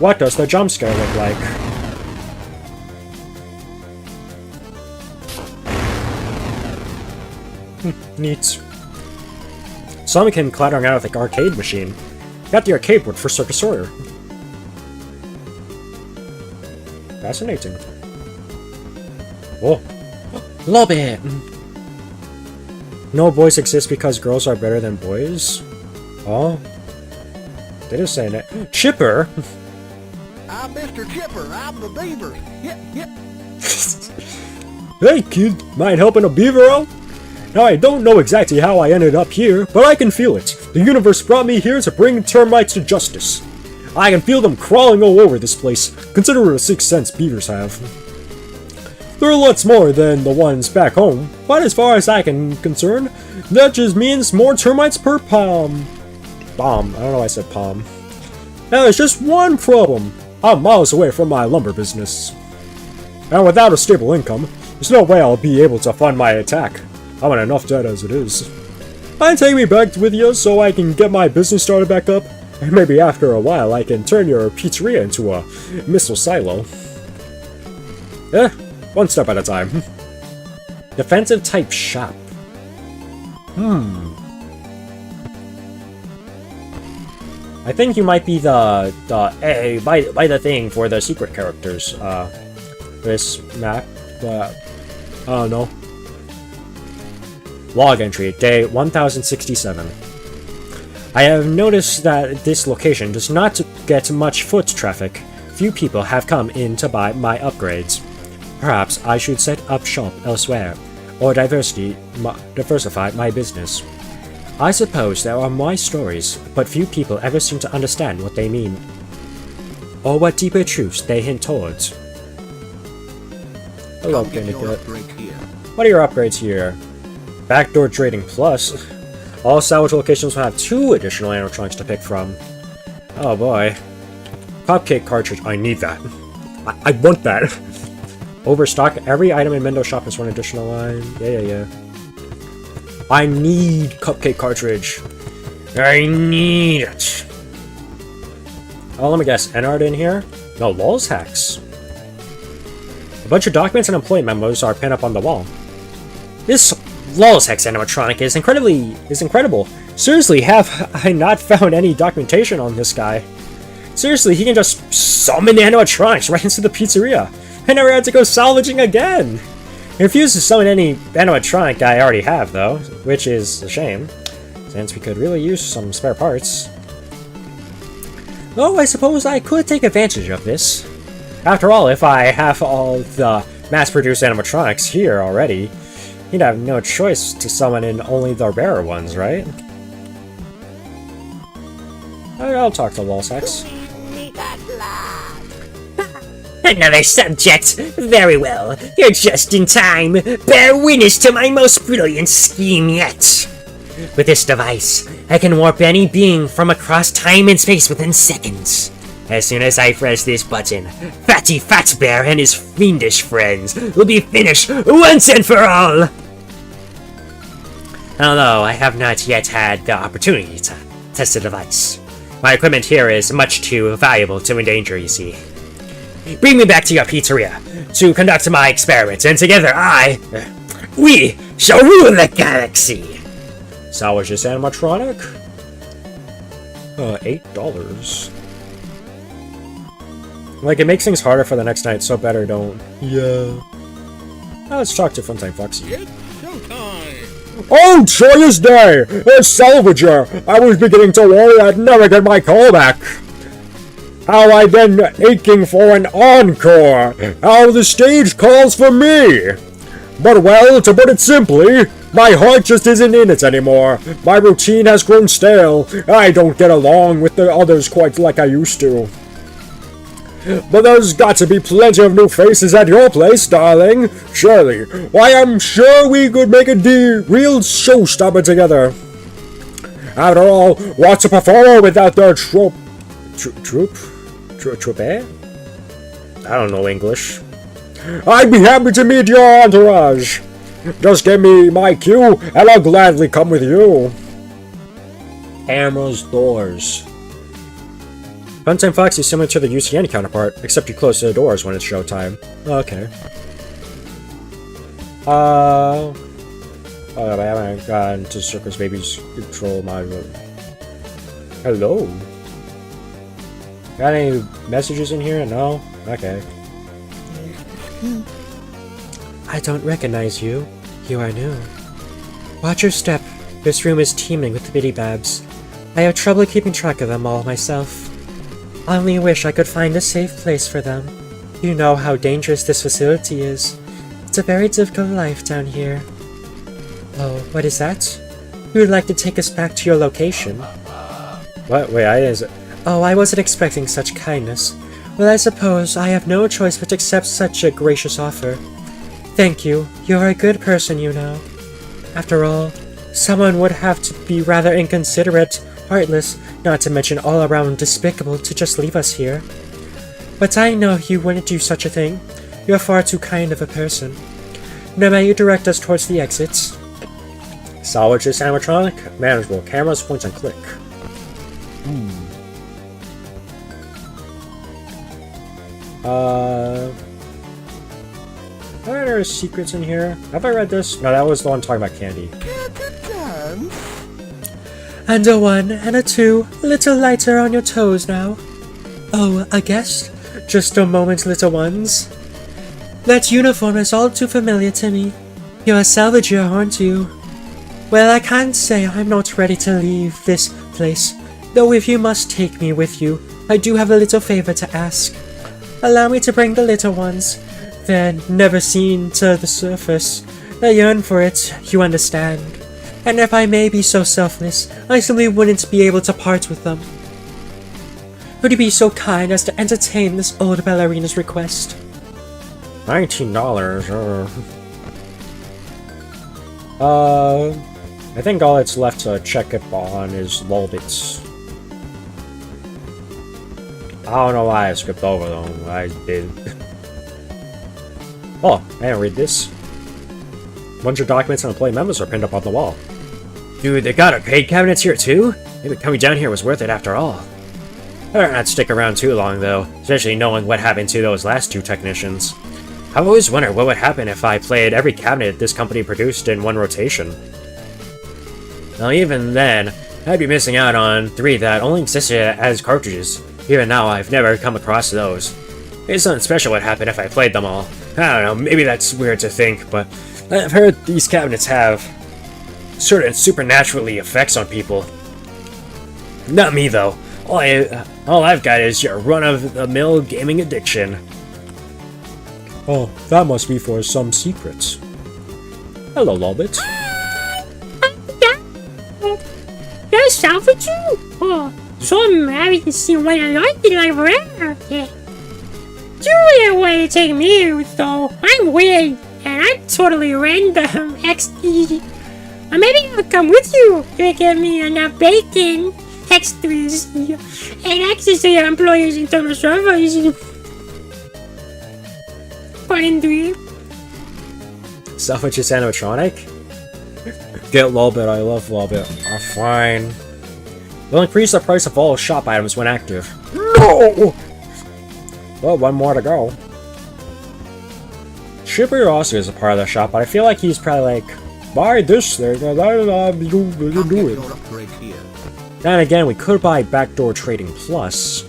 What does the jump scare look like? Neat. Some came clattering out of the arcade machine. Got the arcade board for Circus Sorter. Fascinating. Oh. Love it! No boys exist because girls are better than boys? Oh? They just saying it. Chipper! I'm Mr. Chipper. I'm the beaver. Yep, yep. Hey kid, mind helping a beaver out? Now I don't know exactly how I ended up here, but I can feel it. The universe brought me here to bring termites to justice. I can feel them crawling all over this place. Consider what a sixth sense beavers have. There are lots more than the ones back home, but as far as I can concern, that just means more termites per palm. Bomb. I don't know why I said palm. Now there's just one problem. I'm miles away from my lumber business. And without a stable income, there's no way I'll be able to fund my attack. I'm in enough debt as it is. Take me back with you so I can get my business started back up. And maybe after a while I can turn your pizzeria into a missile silo. One step at a time. Defensive type shop. I think you might be the buy the thing for the secret characters. This map, but I don't know. Log entry, day 1067. I have noticed that this location does not get much foot traffic. Few people have come in to buy my upgrades. Perhaps I should set up shop elsewhere, or diversify my business. I suppose there are my stories, but few people ever seem to understand what they mean, or what deeper truths they hint towards. Hello, Pinnacle. What are your upgrades here? Backdoor Trading Plus. All salvage locations will have 2 additional animatronics to pick from. Oh boy. Cupcake cartridge. I need that. I want that. Overstock. Every item in Mendo shop has 1 additional line. Yeah. I need cupcake cartridge. I need it. Oh, let me guess. NARD in here? No, LOL's hacks. A bunch of documents and employee memos are pinned up on the wall. This LOL's Hex animatronic is incredible. Seriously, have I not found any documentation on this guy? Seriously, he can just summon animatronics right into the pizzeria. I never had to go salvaging again. He refused to summon any animatronic I already have, though, which is a shame, since we could really use some spare parts. Though I suppose I could take advantage of this. After all, if I have all the mass-produced animatronics here already, he'd have no choice to summon in only the rarer ones, right? I'll talk to Wallsex. Another subject. Very well. You're just in time. Bear witness to my most brilliant scheme yet. With this device, I can warp any being from across time and space within seconds. As soon as I press this button, Fatty Fat Bear and his fiendish friends will be finished once and for all! Although I have not yet had the opportunity to test the device. My equipment here is much too valuable to endanger, you see. Bring me back to your pizzeria to conduct my experiments, and together we shall rule the galaxy! Salvage this animatronic? $8. Like, it makes things harder for the next night, so better don't. Yeah. Let's talk to Funtime Foxy. Oh, joyous day! It's Salvager! I was beginning to worry I'd never get my call back. How I've been aching for an encore! How the stage calls for me! But well, to put it simply, my heart just isn't in it anymore. My routine has grown stale. I don't get along with the others quite like I used to. But there's got to be plenty of new faces at your place, darling. Surely. Why, I'm sure we could make a real showstopper together. After all, what's a performer without their trope? Trope? I don't know English. I'd be happy to meet your entourage. Just give me my cue, and I'll gladly come with you. Cameras, doors. Funtime Foxy is similar to the UCN counterpart, except you close the doors when it's showtime. Okay. I haven't gotten to Circus Baby's control module. Hello? Got any messages in here? No? Okay. I don't recognize you. You are new. Watch your step. This room is teeming with bitty babs. I have trouble keeping track of them all myself. I only wish I could find a safe place for them. You know how dangerous this facility is. It's a very difficult life down here. Oh, what is that? You would like to take us back to your location? What? Wait, Oh, I wasn't expecting such kindness. Well, I suppose I have no choice but to accept such a gracious offer. Thank you. You're a good person, you know. After all, someone would have to be rather inconsiderate, heartless, not to mention all around despicable to just leave us here. But I know you wouldn't do such a thing. You're far too kind of a person. Now may you direct us towards the exits. Salvage this animatronic. Manageable. Cameras, points, and click. Are there secrets in here? Have I read this? No, that was the one talking about candy. And a 1 and a 2, a little lighter on your toes now. Oh, a guest? Just a moment, little ones. That uniform is all too familiar to me. You're a salvager, aren't you? Well, I can't say I'm not ready to leave this place, though if you must take me with you, I do have a little favor to ask. Allow me to bring the little ones. They're never seen to the surface. They yearn for it, you understand. And if I may be so selfless, I simply wouldn't be able to part with them. Would you be so kind as to entertain this old ballerina's request? $19. I think all that's left to check up on is Lolbits. I don't know why I skipped over them. I did. Oh, I didn't read this. Bunch of documents and employee memos are pinned up on the wall. Dude, they got arcade cabinets here too? Maybe coming down here was worth it after all. I better not stick around too long though, especially knowing what happened to those last two technicians. I've always wondered what would happen if I played every cabinet this company produced in one rotation. Now even then, I'd be missing out on 3 that only existed as cartridges. Even now, I've never come across those. Maybe something special would happen if I played them all. I don't know, maybe that's weird to think, but I've heard these cabinets have certain supernaturally effects on people. Not me though. All I've got is your run-of-the-mill gaming addiction. Oh, that must be for some secrets. Hello, Lolbit. Yes, salvage you? Oh, So I'm happy to see what I like in life around. Yeah. You don't want to take me out, though. I'm weird, and I'm totally random. XD. Or maybe I'll come with you to get me enough bacon, extras, and access to your employer's internal servers. Fun, do you? Salvage is animatronic? Get Lolbit, I love Lolbit. Oh, fine. Will increase the price of all shop items when active. No! Well, one more to go. Shipper also is a part of the shop, but I feel like he's probably like, buy this thing, and I'll do it. Then again, we could buy Backdoor Trading Plus.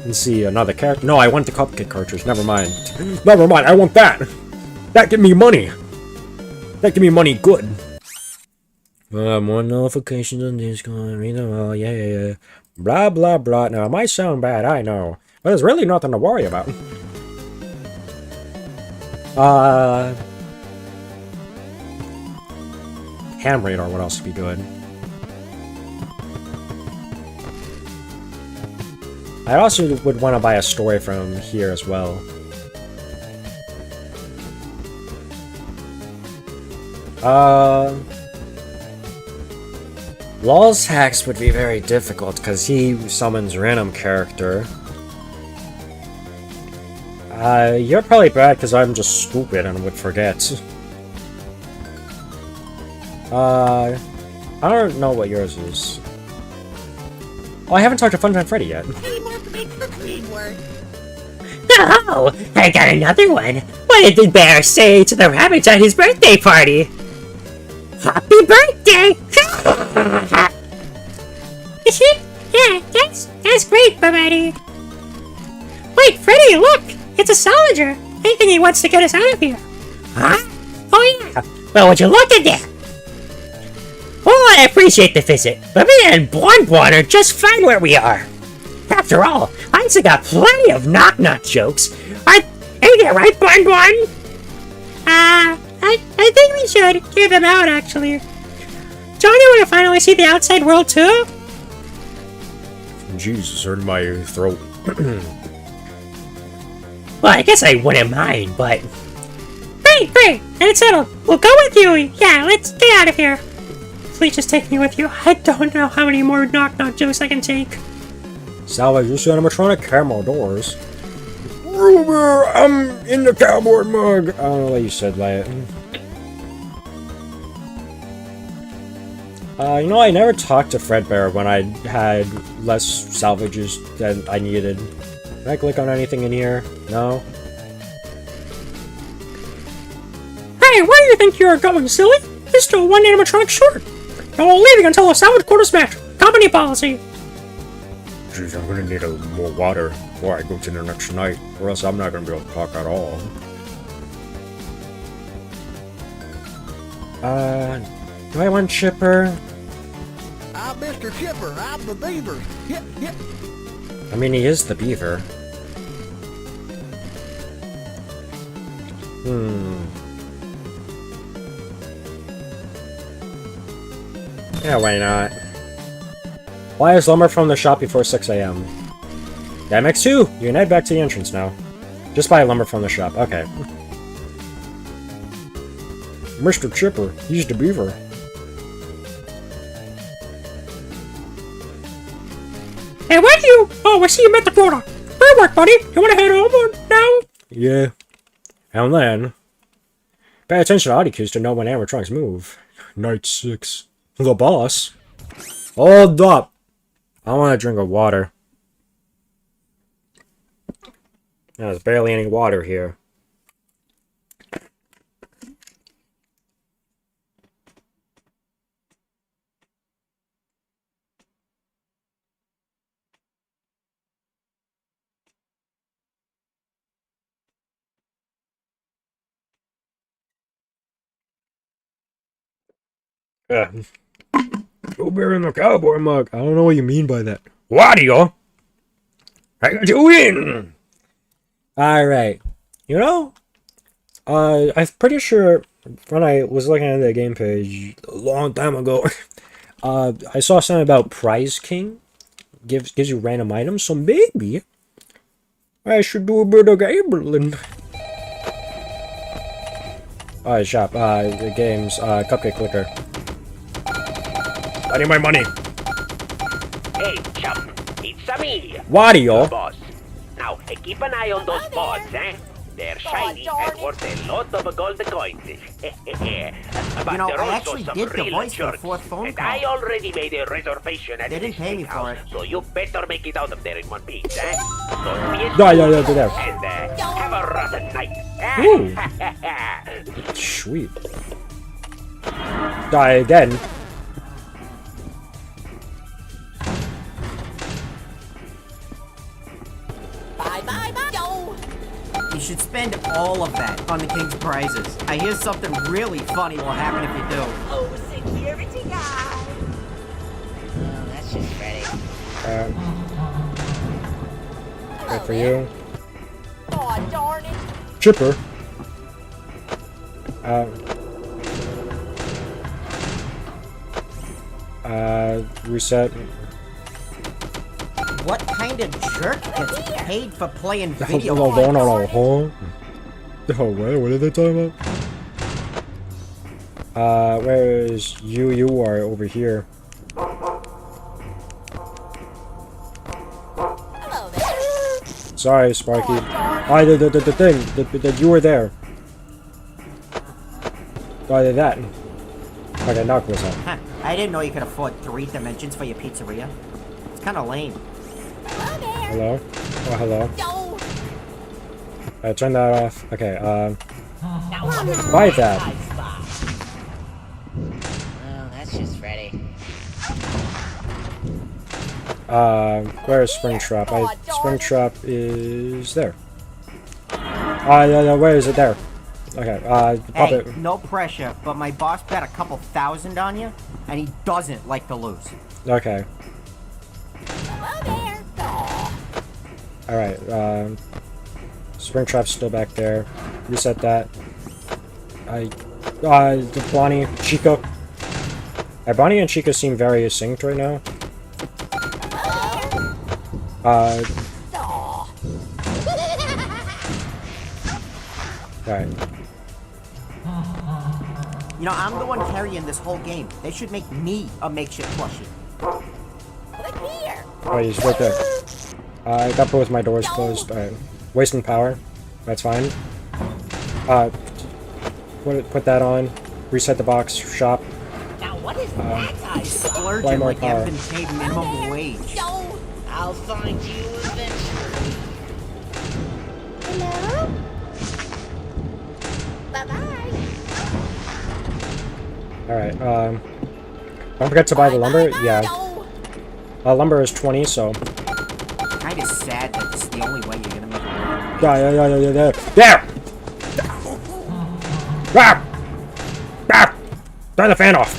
And see another character. No, I want the Cupcake cartridge. Never mind. Never mind, I want that! That give me money! That give me money good! More notifications on Discord, read them all, yeah. Blah, blah, blah. Now, it might sound bad, I know. But there's really nothing to worry about. Ham radar, what else would be good? I also would want to buy a story from here as well. Lol's hacks would be very difficult because he summons random character. You're probably bad because I'm just stupid and would forget. I don't know what yours is. Oh, I haven't talked to Funtime Freddy yet. Oh, I got another one. What did the bear say to the rabbit at his birthday party? Happy birthday! Yeah, that's great, buddy. Wait, Freddy, look! It's a Solinger! I think he wants to get us out of here. Huh? Oh yeah. Well, would you look at that? Well, I appreciate the visit, but me and Bon are just fine where we are. After all, I still got plenty of knock-knock jokes. Ain't that right, Bon? I think we should give him out, actually. Don't you want to finally see the outside world, too? Jesus, hurt my throat. Well, I guess I wouldn't mind, but... Great, and it's settled. We'll go with you. Yeah, let's get out of here. Please just take me with you. I don't know how many more knock-knock jokes I can take. Salvage, you see animatronic camel doors. Ruber, I'm in the cowboy mug. I don't know what you said, like. You know, I never talked to Fredbear when I had less salvages than I needed. Can I click on anything in here? No? Hey, where do you think you're going, silly? There's still one animatronic short. No leaving until the salvage quarters match. Company policy. Jeez, I'm gonna need more water before I go to the next night, or else I'm not gonna be able to talk at all. Do I want Chipper? I'm Mr. Chipper. I'm the beaver. Yep. I mean, he is the beaver. Yeah, why not? Why is lumber from the shop before 6 a.m.? That makes 2! You can head back to the entrance now. Just buy lumber from the shop. Okay. Mr. Chipper, he's the beaver. Hey, where do you... Oh, I see you met the quota. Great work, buddy. You want to head home now? Yeah. And then... pay attention to audio cues to know when animatronics move. Night 6. The boss. Hold up. I want a drink of water. There's barely any water here. Yeah. Go bear in the cowboy mug. I don't know what you mean by that. Wadio? I got you in! Alright. You know, I'm pretty sure when I was looking at the game page a long time ago, I saw something about Prize King, gives you random items, so maybe I should do a bit of gambling. Alright, shop. The games. Cupcake clicker. I need my money. Hey, chum, it's me. Wario. The boss. Now, keep an eye on those pods, eh? They're shiny and worth a lot of gold coins. But You know, I actually did the voice for the fourth phone call. I already made a reservation at They didn't pay me for it. so you better make it out of there in one piece, eh? So Yeah. and have a rotten night. Ooh. Sweet. Die again. You should spend all of that on the king's prizes. I hear something really funny will happen if you do. Oh, security guy. Oh, that's just Freddy. Good for you. Oh, darn it. Chipper. Reset. What kind of jerk gets paid for playing video No, games? huh? Oh, what are they talking about? Where is you? You are over here. Sorry, Sparky. The thing that you were there. Oh, did that. Okay, now close up. Huh, I didn't know you could afford 3 dimensions for your pizzeria. It's kind of lame. Hello? Oh, hello. Turn that off. Okay, buy that. Oh, that's just Freddy. Where's Springtrap? Springtrap is there. Where is it there? Okay, pop Hey, it. no pressure, but my boss bet a couple thousand on you, and he doesn't like to lose. Okay. Alright, Springtrap's still back there. Reset that. Bonnie, Chica. Bonnie and Chica seem very synced right now. Alright. You know, I'm the one carrying this whole game. They should make me a makeshift plushie. Oh, he's right there. I got both my doors closed. Alright. Wasting power. That's fine. Put that on. Reset the box. Shop. Now what is that? Splurging like I've been paid minimum wage. I'll find you eventually. Hello? Bye-bye. Alright, don't forget to buy the lumber. Yeah. Lumber is 20, so. Kinda sad that this is the only way you're gonna make it. Yeah. There! Turn the fan off.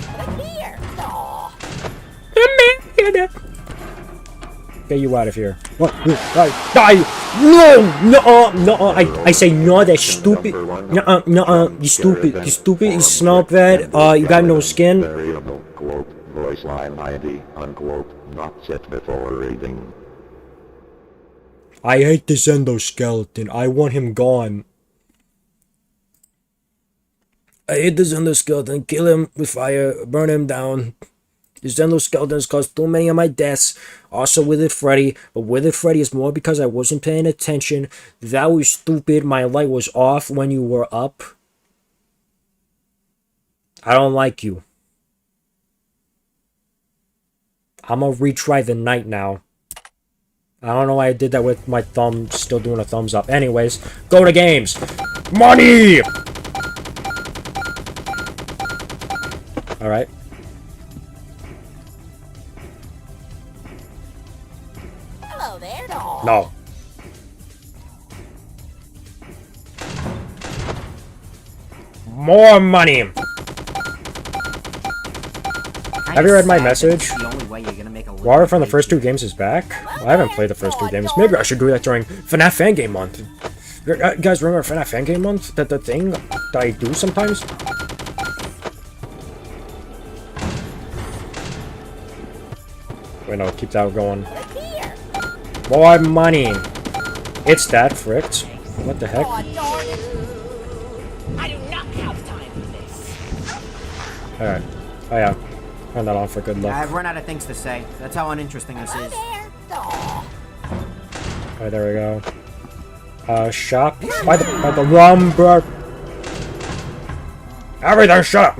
Get you out of here. What? Die! No! I say no, that's stupid. No, you stupid. You stupid, you smell bad. You got no skin. Variable, quote, voice line ID, unquote, not set before reading. I hate this endoskeleton. I want him gone. I hate this endoskeleton. Kill him with fire. Burn him down. This endoskeleton has caused too many of my deaths. Also Withered Freddy. But Withered Freddy is more because I wasn't paying attention. That was stupid. My light was off when you were up. I don't like you. I'm gonna retry the night now. I don't know why I did that with my thumb still doing a thumbs up. Anyways, go to games. Money! Alright. Hello there, dog. No. More money! Have you read my message? Water from the first 2 games is back? I haven't played the first 2 games. Maybe I should do that during FNaF Fangame Month. You guys remember FNaF Fangame Month? The thing that I do sometimes? Wait, no, keep that going. More money. It's that fricked. What the heck? Oh, darn it. I do not have time for this. Alright. Oh yeah. Turn that on for good luck. I've run out of things to say. That's how uninteresting this is. Alright, there we go. Shop by the lumber. Everything shut up!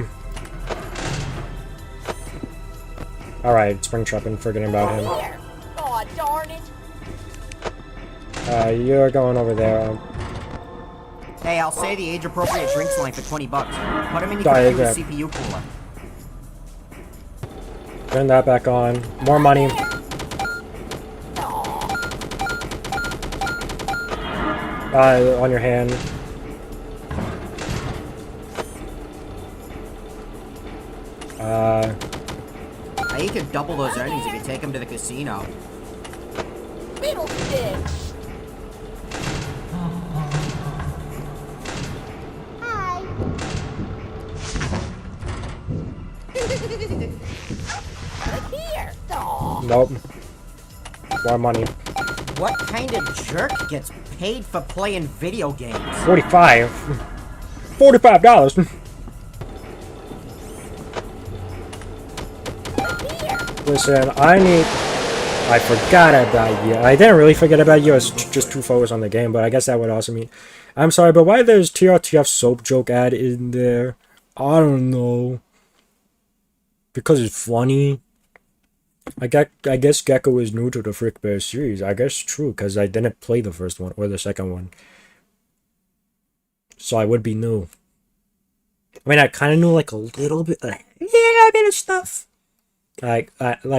Alright, Springtrap, forgetting about him. Oh, darn it. You're going over there. Hey, I'll say the age-appropriate drinks line for $20. Put them in your Sorry, computer CPU cooler. Turn that back on. More money. On your hand. You could double those earnings if you take them to the casino. Fiddlesticks. Hi. Look here. Aw. Nope. More money. What kind of jerk gets paid for playing video games? 45. $45. Listen, I forgot about you. I didn't really forget about you. I was just too focused on the game, but I guess that would also mean... I'm sorry, but why there's TRTF soap joke ad in there? I don't know. Because it's funny. I guess Gecko is new to the Frickbear series. I guess true, because I didn't play the first one or the second one. So I would be new. I mean, I kind of knew like a little bit of stuff. I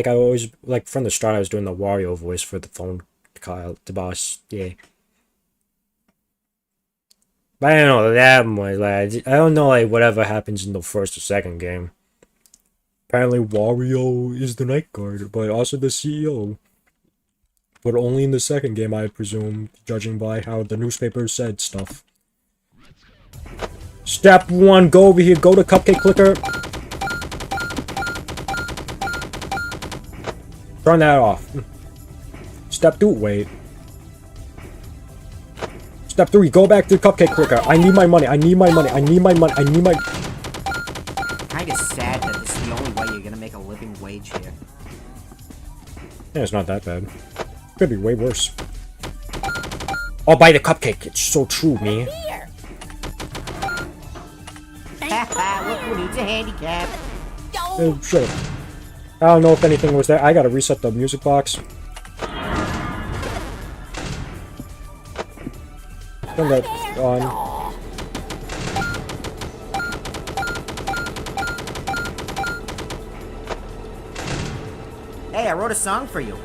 always, like, from the start, I was doing the Wario voice for the phone call, the boss, yeah. But I don't know that much, like, I don't know, like, whatever happens in the first or second game. Apparently, Wario is the Night Guard, but also the CEO. But only in the second game, I presume, judging by how the newspaper said stuff. Step 1, go over here, go to Cupcake Clicker. Turn that off. Step 2, wait. Step 3, go back to the Cupcake Clicker. I need my money, I need my money, I need my money, I need my... Kinda sad that this is the only way you're gonna make a living wage here. Yeah, it's not that bad. Could be way worse. I'll buy the cupcake, it's so true, man. Haha, look who needs a handicap. Oh, shut up. I don't know if anything was there. I gotta reset the music box. Turn that on. Hey, I wrote a song for you.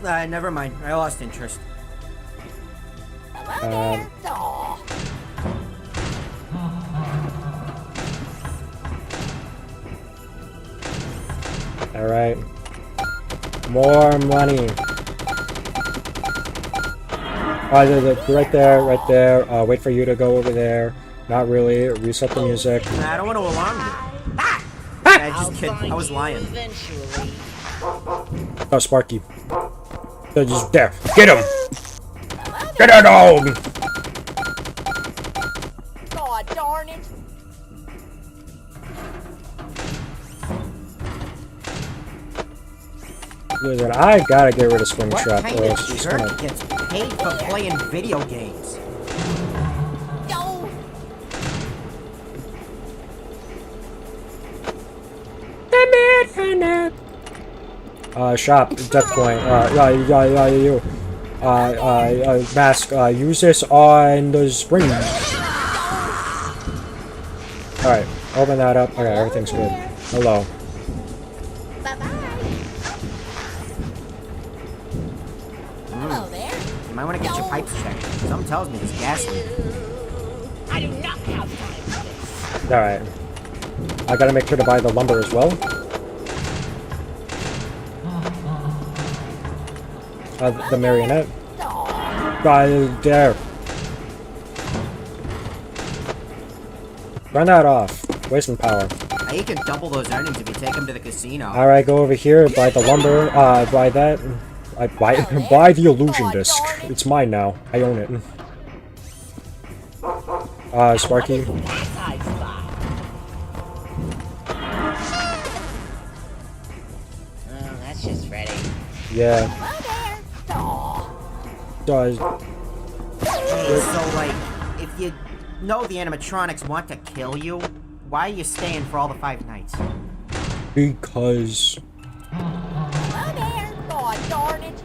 Never mind. I lost interest. Alright. More money. Right there, right there. Wait for you to go over there. Not really. Reset the music. Nah, I don't want to alarm you. I just kidding. I was lying. Oh, Sparky. They're just there. Get him! Get that dog! God darn it! Listen, I gotta get rid of Springtrap, kind or of else she's jerk gonna... gets paid for playing video games? Shop, death point, you. Mask, use this on the spring. Alright, open that up. Okay, everything's good. Hello. Hello there. You might want to get your pipes checked. Something tells me there's gas leak. I do not have time for this. Alright. I gotta make sure to buy the lumber as well. The marionette. Right there. Run that off. Wasting power. You can double those earnings if you take them to the casino. Alright, go over here, buy the lumber, buy that. I buy the illusion disc. It's mine now. I own it. Sparky. That's just Freddy. Yeah. Does. So, like, if you know the animatronics want to kill you, why are you staying for all the 5 nights? Because. Darn it.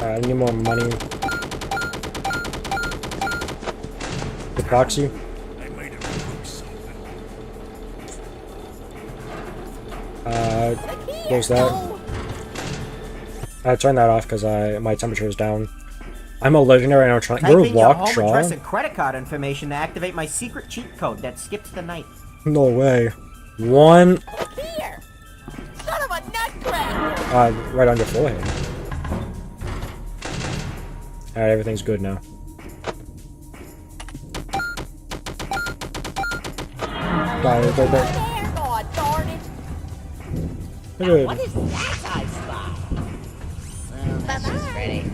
I need more money. The proxy. Close that. I turned that off because my temperature is down. I'm a legendary animatronic. You're locked, home address and credit card information to activate my secret cheat code that skips the night. No way. One. Here. Son of a nutcracker. Right on your forehead. Alright, everything's good now. Go. God darn it. Good. What is that I spy? That's just Freddy.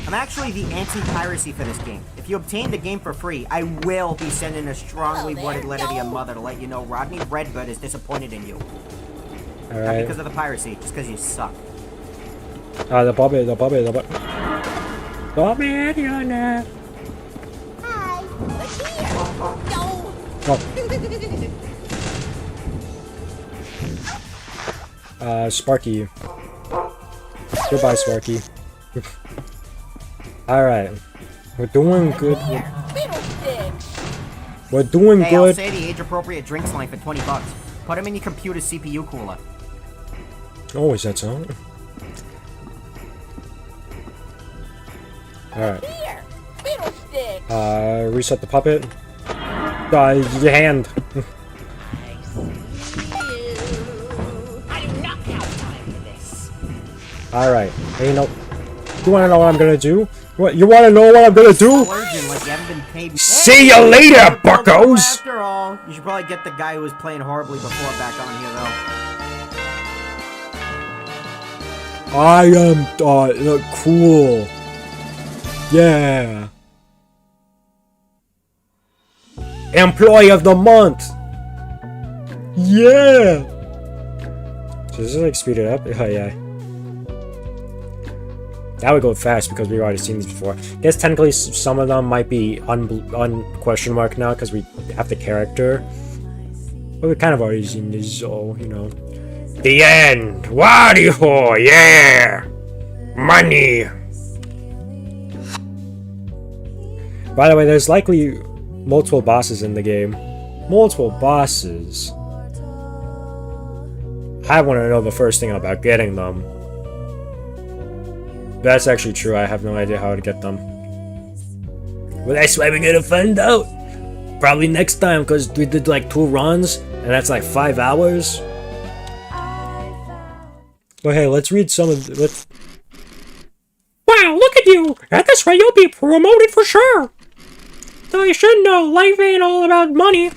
I'm actually the anti-piracy for this game. If you obtain the game for free, I will be sending a strongly worded letter to your mother to let you know Rodney Redbird is disappointed in you. Alright. Not because of the piracy, just because you suck. The puppet. Bobby, you're not. Hi. Look here. No. Oh. Sparky. Goodbye, Sparky. Alright. We're doing good. We're doing Hey, good. I'll say the age-appropriate drinks line for $20. Put them in your computer's CPU cooler. Oh, is that so? Alright. Reset the puppet. Your hand. I do not have time for this. Alright. Hey, you wanna know what I'm gonna do? What? You wanna know what I'm gonna do? See you later, buckos! After all, you should probably get the guy who was playing horribly before back on here, though. I am, cool. Yeah. Employee of the month. Yeah. So does it like speed it up? Oh yeah. That would go fast because we've already seen these before. I guess technically some of them might be on question mark now because we have the character. But we've kind of already seen these, so you know. The end. Wario, yeah. Money. By the way, there's likely multiple bosses in the game. Multiple bosses. I want to know the first thing about getting them. That's actually true. I have no idea how to get them. Well, that's why we're gonna find out. Probably next time, because we did like 2 runs, and that's like 5 hours. Well, hey, let's read some of the... Wow, look at you! At this rate, you'll be promoted for sure! Though you should know, life ain't all about money.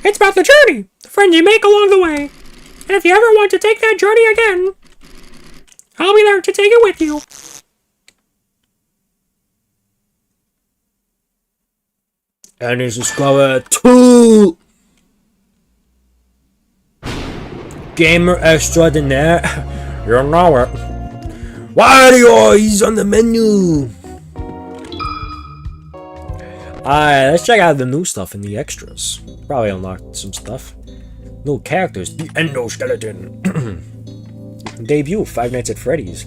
It's about the journey, the friends you make along the way. And if you ever want to take that journey again, I'll be there to take it with you. And this is Square 2! Gamer extraordinaire. You know it. Wario, he's on the menu! Alright, let's check out the new stuff in the extras. Probably unlocked some stuff. New characters. The Endoskeleton. Debut, Five Nights at Freddy's.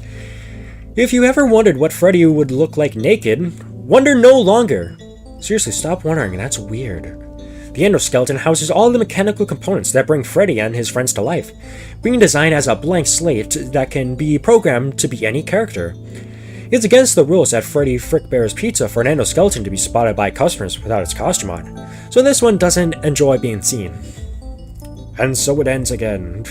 If you ever wondered what Freddy would look like naked, wonder no longer. Seriously, stop wondering, that's weird. The endoskeleton houses all the mechanical components that bring Freddy and his friends to life, being designed as a blank slate that can be programmed to be any character. It's against the rules at Freddy Frickbear's Pizza for an endoskeleton to be spotted by customers without its costume on, so this one doesn't enjoy being seen. And so it ends again.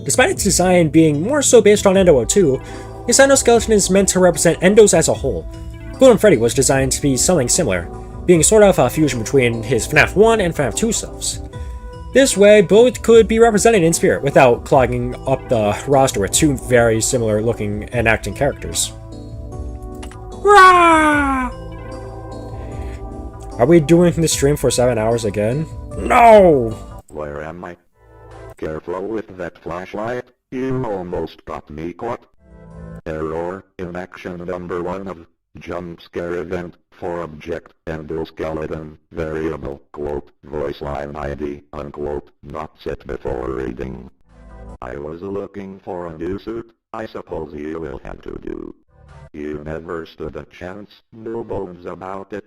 Despite its design being more so based on Endo 2, this endoskeleton is meant to represent Endos as a whole. Golden Freddy was designed to be something similar, being sort of a fusion between his FNaF 1 and FNaF 2 selves. This way, both could be represented in spirit without clogging up the roster with two very similar looking and acting characters. Rah! Are we doing this stream for 7 hours again? No! Where am I? Careful with that flashlight, you almost got me caught. Error in action number 1 of jump scare event for object endoskeleton variable quote voice line ID unquote not set before reading. I was looking for a new suit, I suppose you will have to do. You never stood a chance, no bones about it.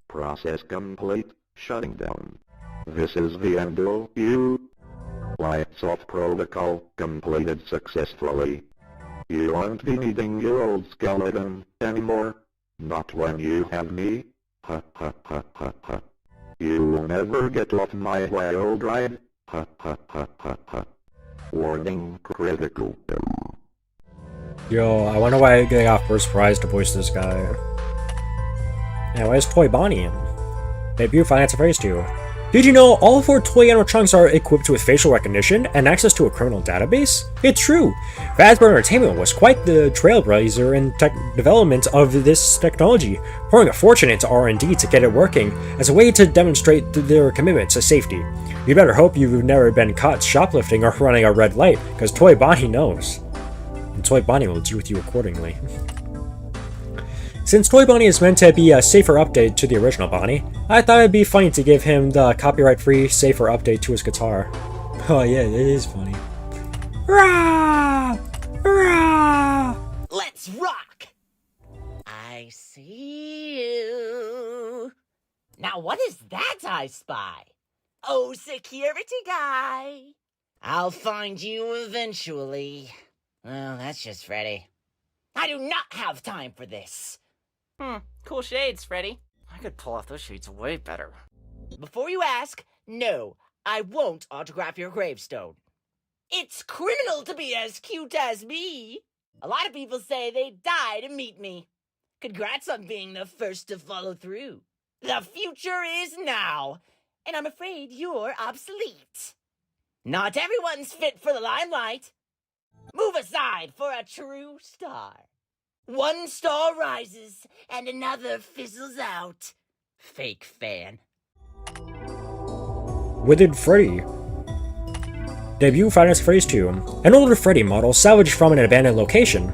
Process complete, shutting down. This is the endo, you. Lights off protocol, completed successfully. You won't be needing your old skeleton anymore. Not when you have me. Ha ha ha ha ha. You will never get off my wild ride. Ha ha ha ha ha. Warning critical. Yo, I wonder why they got first prize to voice this guy. Yeah, where's Toy Bonnie? Debut Five Nights at Frickbear 2. Did you know all 4 toy animatronics are equipped with facial recognition and access to a criminal database? It's true! Fazbear Entertainment was quite the trailblazer in development of this technology, pouring a fortune into R&D to get it working as a way to demonstrate their commitment to safety. You better hope you've never been caught shoplifting or running a red light, because Toy Bonnie knows. And Toy Bonnie will deal with you accordingly. Since Toy Bonnie is meant to be a safer update to the original Bonnie, I thought it'd be funny to give him the copyright-free, safer update to his guitar. Oh yeah, it is funny. Rah! Rah! Let's rock! I see you. Now what is that I spy? Oh, security guy. I'll find you eventually. Well, that's just Freddy. I do not have time for this. Cool shades, Freddy. I could pull off those shades way better. Before you ask, no, I won't autograph your gravestone. It's criminal to be as cute as me. A lot of people say they'd die to meet me. Congrats on being the first to follow through. The future is now, and I'm afraid you're obsolete. Not everyone's fit for the limelight. Move aside for a true star. One star rises, and another fizzles out. Fake fan. Withered Freddy. Debut Five Nights at Frickbear 2. An older Freddy model salvaged from an abandoned location.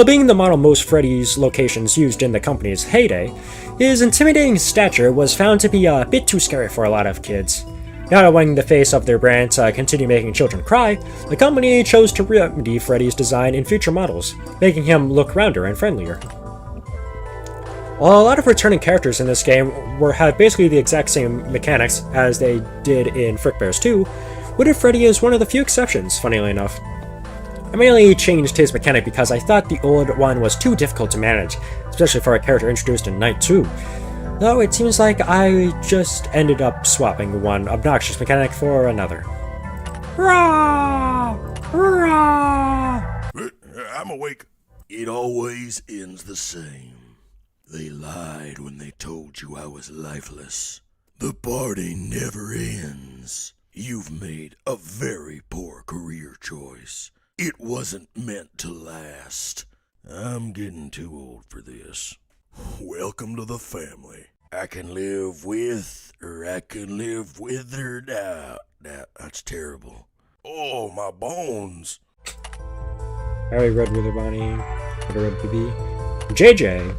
Being the model most Freddy's locations used in the company's heyday, his intimidating stature was found to be a bit too scary for a lot of kids. Not wanting the face of their brand to continue making children cry, the company chose to remedy Freddy's design in future models, making him look rounder and friendlier. While a lot of returning characters in this game have basically the exact same mechanics as they did in Frickbear 2, Withered Freddy is one of the few exceptions, funnily enough. I mainly changed his mechanic because I thought the old one was too difficult to manage, especially for a character introduced in Night 2. Though it seems like I just ended up swapping one obnoxious mechanic for another. Rah! Rah! I'm awake. It always ends the same. They lied when they told you I was lifeless. The party never ends. You've made a very poor career choice. It wasn't meant to last. I'm getting too old for this. Welcome to the family. I can live with, or I can live withered out. That's terrible. Oh, my bones. Harry Red Wither Bonnie, Red BB. JJ.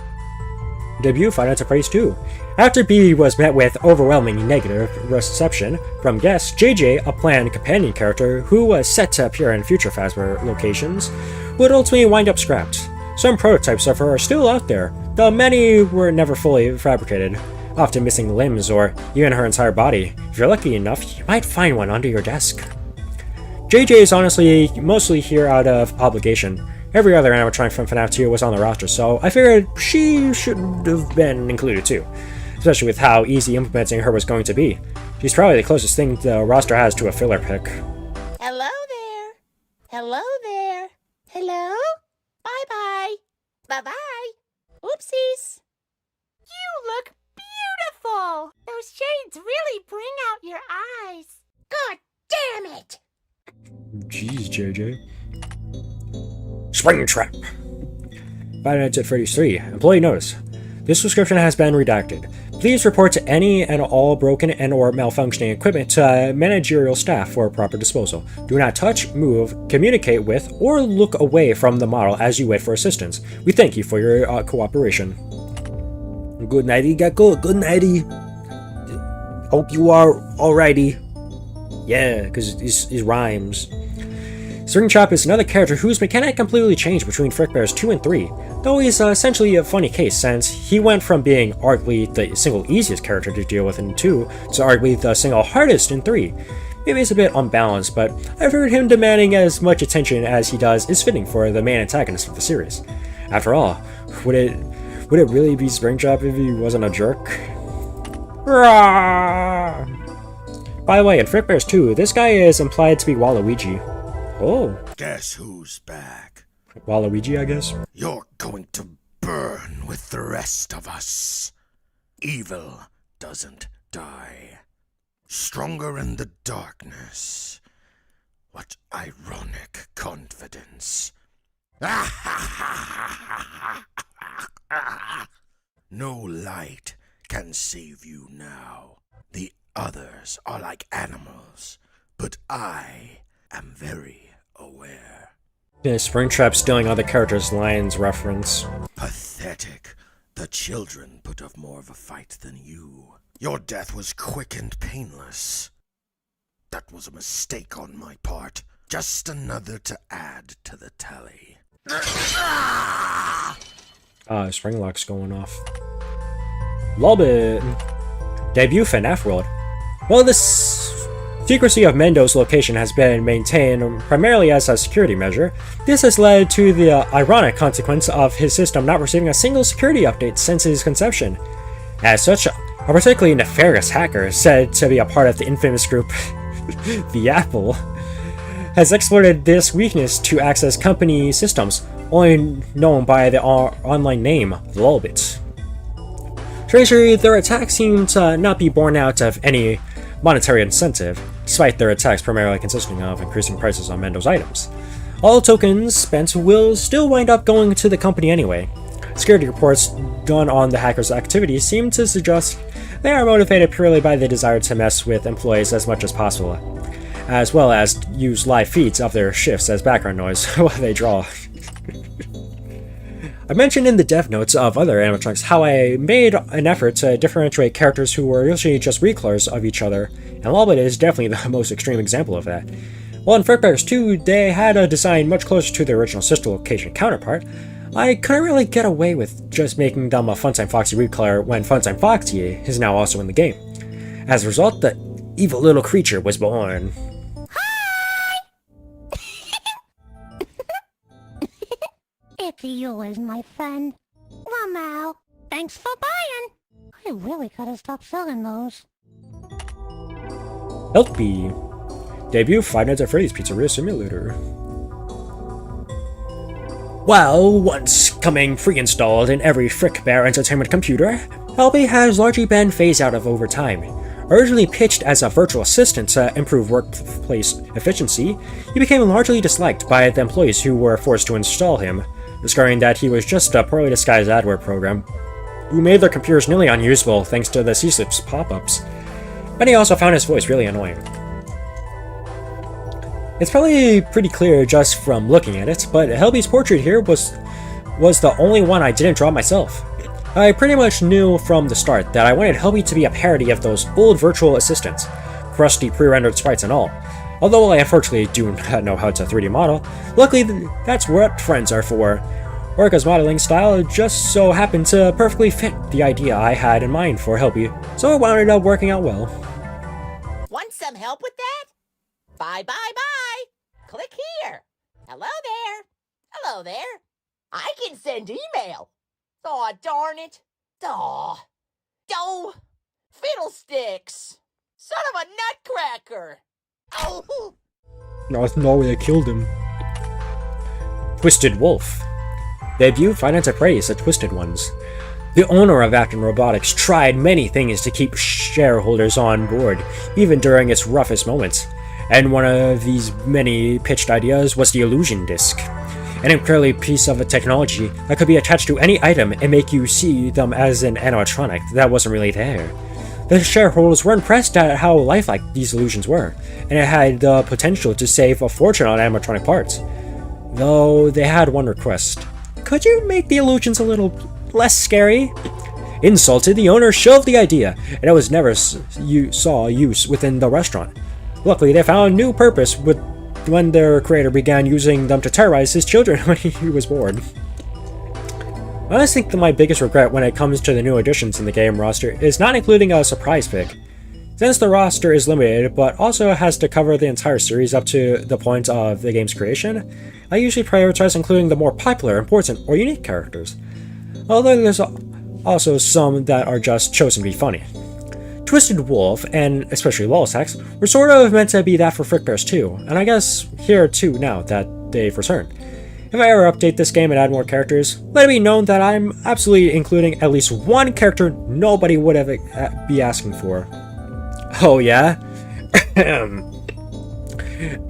Debut Five Nights at Frickbear 2. After BB was met with overwhelming negative reception from guests, JJ, a planned companion character who was set to appear in future Fazbear locations, would ultimately wind up scrapped. Some prototypes of her are still out there, though many were never fully fabricated, often missing limbs or even her entire body. If you're lucky enough, you might find one under your desk. JJ is honestly mostly here out of obligation. Every other animatronic from FNaF 2 was on the roster, so I figured she should have been included too, especially with how easy implementing her was going to be. She's probably the closest thing the roster has to a filler pick. Hello there. Hello there. Hello? Bye-bye. Bye-bye. Oopsies. You look beautiful. Those shades really bring out your eyes. God damn it! Jeez, JJ. Springtrap. Five Nights at Freddy's 3. Employee notice. This description has been redacted. Please report to any and all broken and or malfunctioning equipment to managerial staff for proper disposal. Do not touch, move, communicate with, or look away from the model as you wait for assistance. We thank you for your cooperation. Good nighty, Gecko. Good nighty. Hope you are alrighty. Yeah, because it rhymes. Springtrap is another character whose mechanic completely changed between Frickbears 2 and 3, though he's essentially a funny case since he went from being arguably the single easiest character to deal with in 2 to arguably the single hardest in 3. Maybe it's a bit unbalanced, but I've heard him demanding as much attention as he does is fitting for the main antagonist of the series. After all, would it really be Springtrap if he wasn't a jerk? Rawr! By the way, in Frickbears 2, this guy is implied to be Waluigi. Oh. Guess who's back? Waluigi, I guess? You're going to burn with the rest of us. Evil doesn't die. Stronger in the darkness. What ironic confidence. No light can save you now. The others are like animals, but I am very aware. Springtrap stealing other characters' lines reference. Pathetic. The children put up more of a fight than you. Your death was quick and painless. That was a mistake on my part. Just another to add to the tally. Springlock's going off. Lolbit! Debut FNaF World. Well, this secrecy of Mendo's location has been maintained primarily as a security measure. This has led to the ironic consequence of his system not receiving a single security update since his conception. As such, a particularly nefarious hacker, said to be a part of the infamous group The Apple, has exploited this weakness to access company systems, only known by the online name Lolbit. Strangely, their attacks seem to not be born out of any monetary incentive, despite their attacks primarily consisting of increasing prices on Mendo's items. All tokens spent will still wind up going to the company anyway. Security reports done on the hackers' activities seem to suggest they are motivated purely by the desire to mess with employees as much as possible, as well as use live feeds of their shifts as background noise while they draw. I mentioned in the dev notes of other animatronics how I made an effort to differentiate characters who were usually just reclars of each other, and Lolbit is definitely the most extreme example of that. While in Frickbears 2, they had a design much closer to their original sister location counterpart, I couldn't really get away with just making them a Funtime Foxy reclar when Funtime Foxy is now also in the game. As a result, the evil little creature was born. It's yours, my friend. Wow, thanks for buying. I really gotta stop selling those. Health Bee. Debut Five Nights at Freddy's Pizzeria Simulator. Well, once coming pre-installed in every Frickbear Entertainment computer, Helpy has largely been phased out of over time. Originally pitched as a virtual assistant to improve workplace efficiency, he became largely disliked by the employees who were forced to install him, discovering that he was just a poorly disguised adware program, who made their computers nearly unusable thanks to the C-Slips pop-ups. But he also found his voice really annoying. It's probably pretty clear just from looking at it, but Helby's portrait here was the only one I didn't draw myself. I pretty much knew from the start that I wanted Helby to be a parody of those old virtual assistants, crusty pre-rendered sprites and all. Although I unfortunately do not know how to 3D model, luckily that's what friends are for. Orca's modeling style just so happened to perfectly fit the idea I had in mind for Helby, so it wound up working out well. Want some help with that? Bye. Click here. Hello there. Hello there. I can send email. Aw, darn it. Aw. Oh, fiddlesticks. Son of a nutcracker. Oh. No, they killed him. Twisted Wolf. Debut Five Nights at Freddy's, the Twisted Ones. The owner of Acton Robotics tried many things to keep shareholders on board, even during its roughest moments, and one of these many pitched ideas was the illusion disc, an incredibly piece of technology that could be attached to any item and make you see them as an animatronic that wasn't really there. The shareholders were impressed at how lifelike these illusions were, and it had the potential to save a fortune on animatronic parts. Though they had one request. Could you make the illusions a little less scary? Insulted, the owner shelved the idea, and it was never saw use within the restaurant. Luckily, they found new purpose when their creator began using them to terrorize his children when he was bored. I honestly think that my biggest regret when it comes to the new additions in the game roster is not including a surprise pick. Since the roster is limited, but also has to cover the entire series up to the point of the game's creation, I usually prioritize including the more popular, important, or unique characters. Although there's also some that are just chosen to be funny. Twisted Wolf, and especially Lulsex, were sort of meant to be that for Frickbears too, and I guess here too now that they've returned. If I ever update this game and add more characters, let it be known that I'm absolutely including at least one character nobody would ever be asking for. Oh yeah?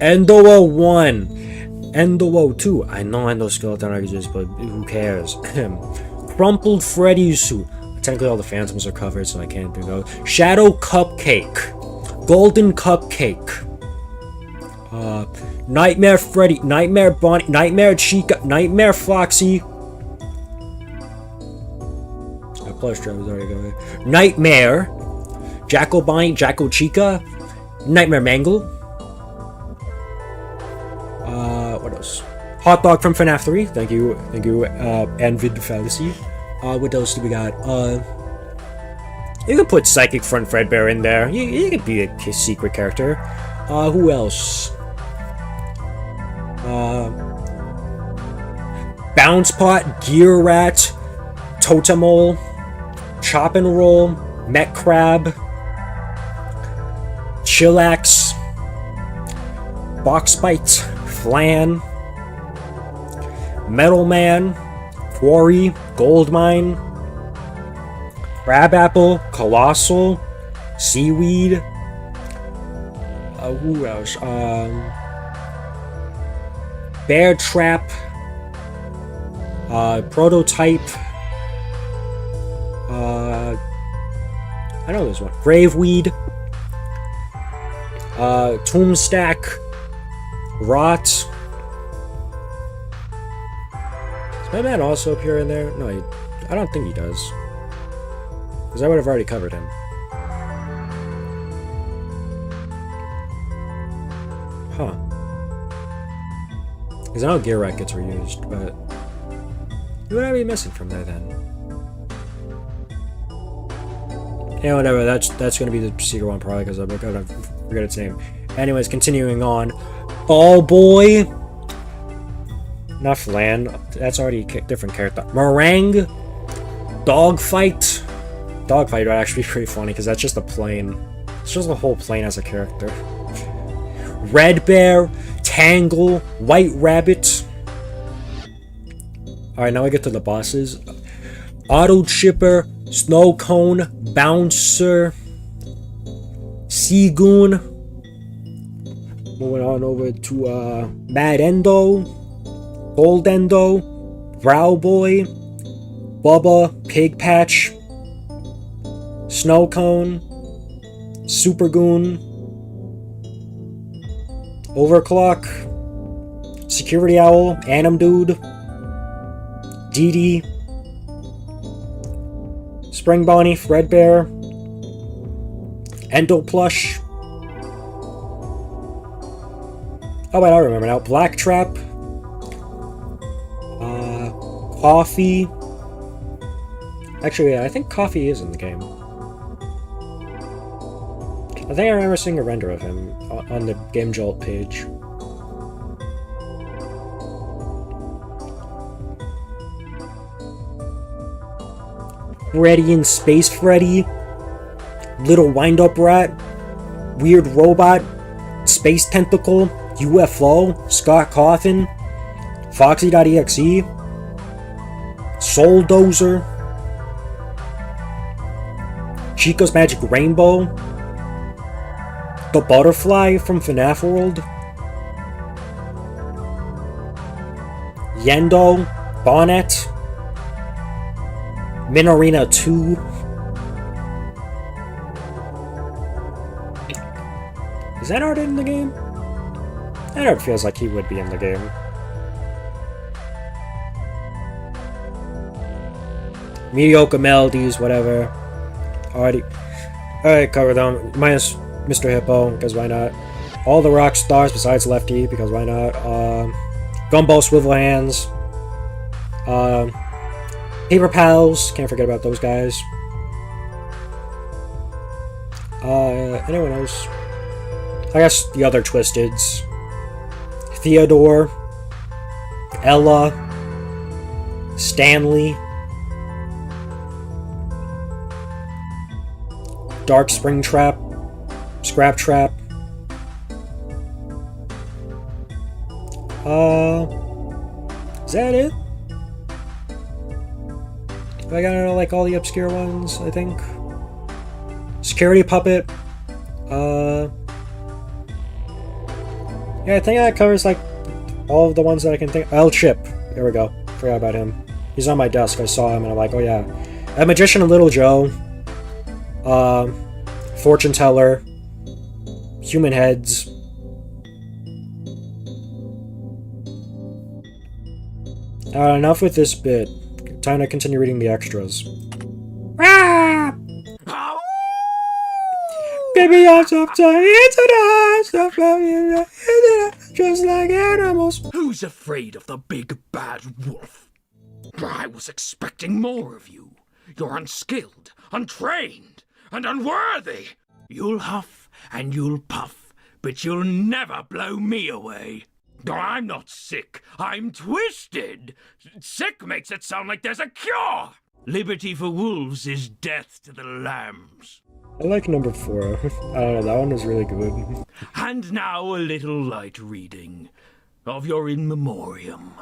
Endo 1, Endo 2, I know Endoskeleton exists, but who cares? Crumpled Freddy's suit. Technically all the Phantoms are covered, so I can't do those. Shadow Cupcake. Golden Cupcake. Nightmare Freddy. Nightmare Bonnie. Nightmare Chica. Nightmare Foxy. Plush Drive is already going. Nightmare. Jackal Bonnie. Jackal Chica. Nightmare Mangle. What else? Hot Dog from FNaF 3. Thank you, Anvid Fallacy. What else do we got? You can put Psychic Friend Fredbear in there. You can be a secret character. Who else? Bounce Pot, Gear Rat, Totemole, Chop and Roll, Met Crab, Chillax, Box Bite, Flan, Metal Man, Quarry, Goldmine, Crabapple, Colossal, Seaweed. Who else? Bear Trap, Prototype. I know there's one. Graveweed, Tombstack, Rot. Does my man also appear in there? No, I don't think he does. Because I would have already covered him. Huh. Because I know Gear Rat gets reused, but who would I be missing from there then? Yeah, whatever. That's going to be the secret one probably because I'm going to forget its name. Anyways, continuing on. Ball Boy. Not Flan. That's already a different character. Meringue. Dogfight. Dogfight would actually be pretty funny because that's just a plane. It's just a whole plane as a character. Red Bear. Tangle. White Rabbit. Alright, now I get to the bosses. Auto Chipper. Snow Cone. Bouncer. Seagoon. Moving on over to Mad Endo. Gold Endo. Brow Boy. Bubba. Pig Patch. Snow Cone. Super Goon. Overclock. Security Owl. Anim Dude. Dee Dee. Spring Bonnie. Fredbear. Endo Plush. Oh wait, I remember now. Black Trap. Coffee. Actually, yeah, I think Coffee is in the game. I think I remember seeing a render of him on the Game Jolt page. Freddy and Space Freddy. Little Wind-Up Rat. Weird Robot. Space Tentacle. UFO. Scott Coffin. Foxy.exe. Soul Dozer. Chico's Magic Rainbow, the Butterfly from FNaF World, Yendo, Bonnet, Min Arena 2. Is that art in the game? That art feels like he would be in the game. Mediocre melodies, whatever. Alright, cover them. Minus Mr. Hippo, because why not? All the rock stars besides Lefty, because why not? Gumball Swivel Hands. Paper Pals, can't forget about those guys. Anyone else? I guess the other Twisteds. Theodore. Ella. Stanley. Dark Spring Trap. Scrap Trap. Is that it? I gotta like all the obscure ones, I think. Security Puppet. Yeah, I think that covers like all of the ones that I can think. El Chip. There we go. Forgot about him. He's on my desk. I saw him and I'm like, oh yeah. A Magician and Little Joe. Fortune Teller. Human Heads. Enough with this bit. Time to continue reading the extras. Baby, I'm so just like animals. Who's afraid of the big bad wolf? I was expecting more of you. You're unskilled, untrained, and unworthy. You'll huff and you'll puff, but you'll never blow me away. I'm not sick, I'm twisted. Sick makes it sound like there's a cure. Liberty for wolves is death to the lambs. I like number 4. I don't know, that one was really good. And now a little light reading of your in memoriam.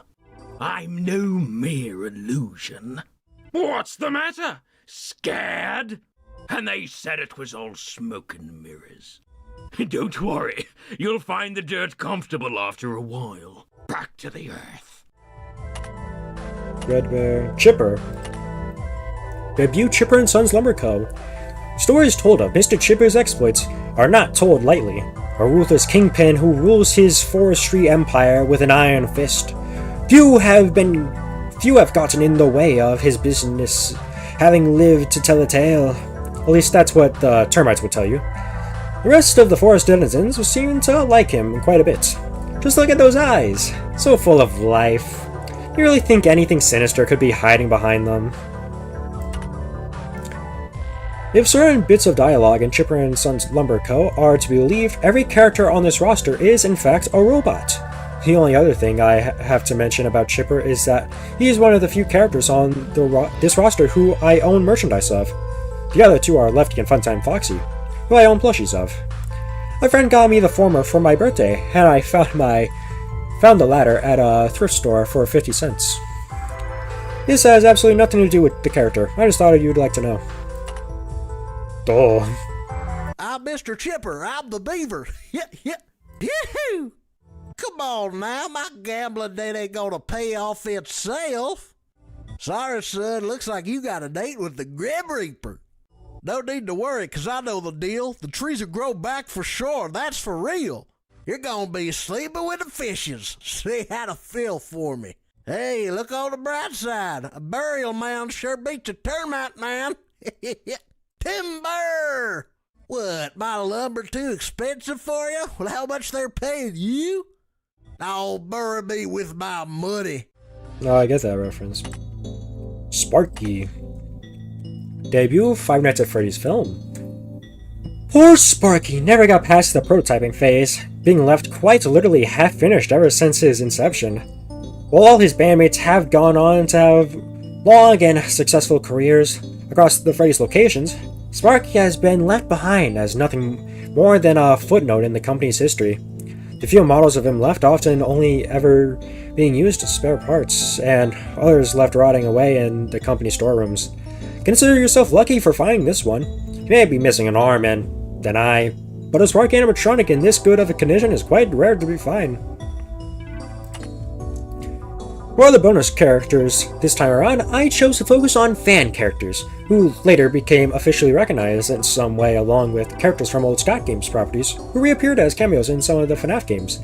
I'm no mere illusion. What's the matter? Scared? And they said it was all smoke and mirrors. Don't worry, you'll find the dirt comfortable after a while. Back to the earth. Red Bear. Chipper. Debut Chipper and Sons Lumber Co. Stories told of Mr. Chipper's exploits are not told lightly. A ruthless kingpin who rules his forestry empire with an iron fist. Few have gotten in the way of his business, having lived to tell the tale. At least that's what the termites would tell you. The rest of the forest denizens seem to like him quite a bit. Just look at those eyes, so full of life. You really think anything sinister could be hiding behind them? If certain bits of dialogue in Chipper and Sons Lumber Co. are to be believed, every character on this roster is in fact a robot. The only other thing I have to mention about Chipper is that he is one of the few characters on this roster who I own merchandise of. The other two are Lefty and Funtime Foxy, who I own plushies of. A friend got me the former for my birthday, and I found the latter at a thrift store for 50 cents. This has absolutely nothing to do with the character. I just thought you'd like to know. Duh. I'm Mr. Chipper. I'm the beaver. Yoo-hoo! Come on now, my gambling debt ain't gonna pay off itself. Sorry, son. Looks like you got a date with the Grim Reaper. No need to worry, 'cause I know the deal. The trees will grow back for sure. That's for real. You're gonna be sleeping with the fishes. See how to feel for me. Hey, look on the bright side. A burial mound sure beats a termite mound. Timber! What, my lumber too expensive for you? Well, how much they're paying you? Oh, bury me with my money. Oh, I get that reference. Sparky. Debut Five Nights at Freddy's film. Poor Sparky never got past the prototyping phase, being left quite literally half-finished ever since his inception. While all his bandmates have gone on to have long and successful careers across the Freddy's locations, Sparky has been left behind as nothing more than a footnote in the company's history. The few models of him left often only ever being used as spare parts, and others left rotting away in the company storerooms. Consider yourself lucky for finding this one. He may be missing an arm and an eye, but a spark animatronic in this good of a condition is quite rare to be found. For the bonus characters this time around, I chose to focus on fan characters, who later became officially recognized in some way along with characters from old Scott Games properties, who reappeared as cameos in some of the FNaF games.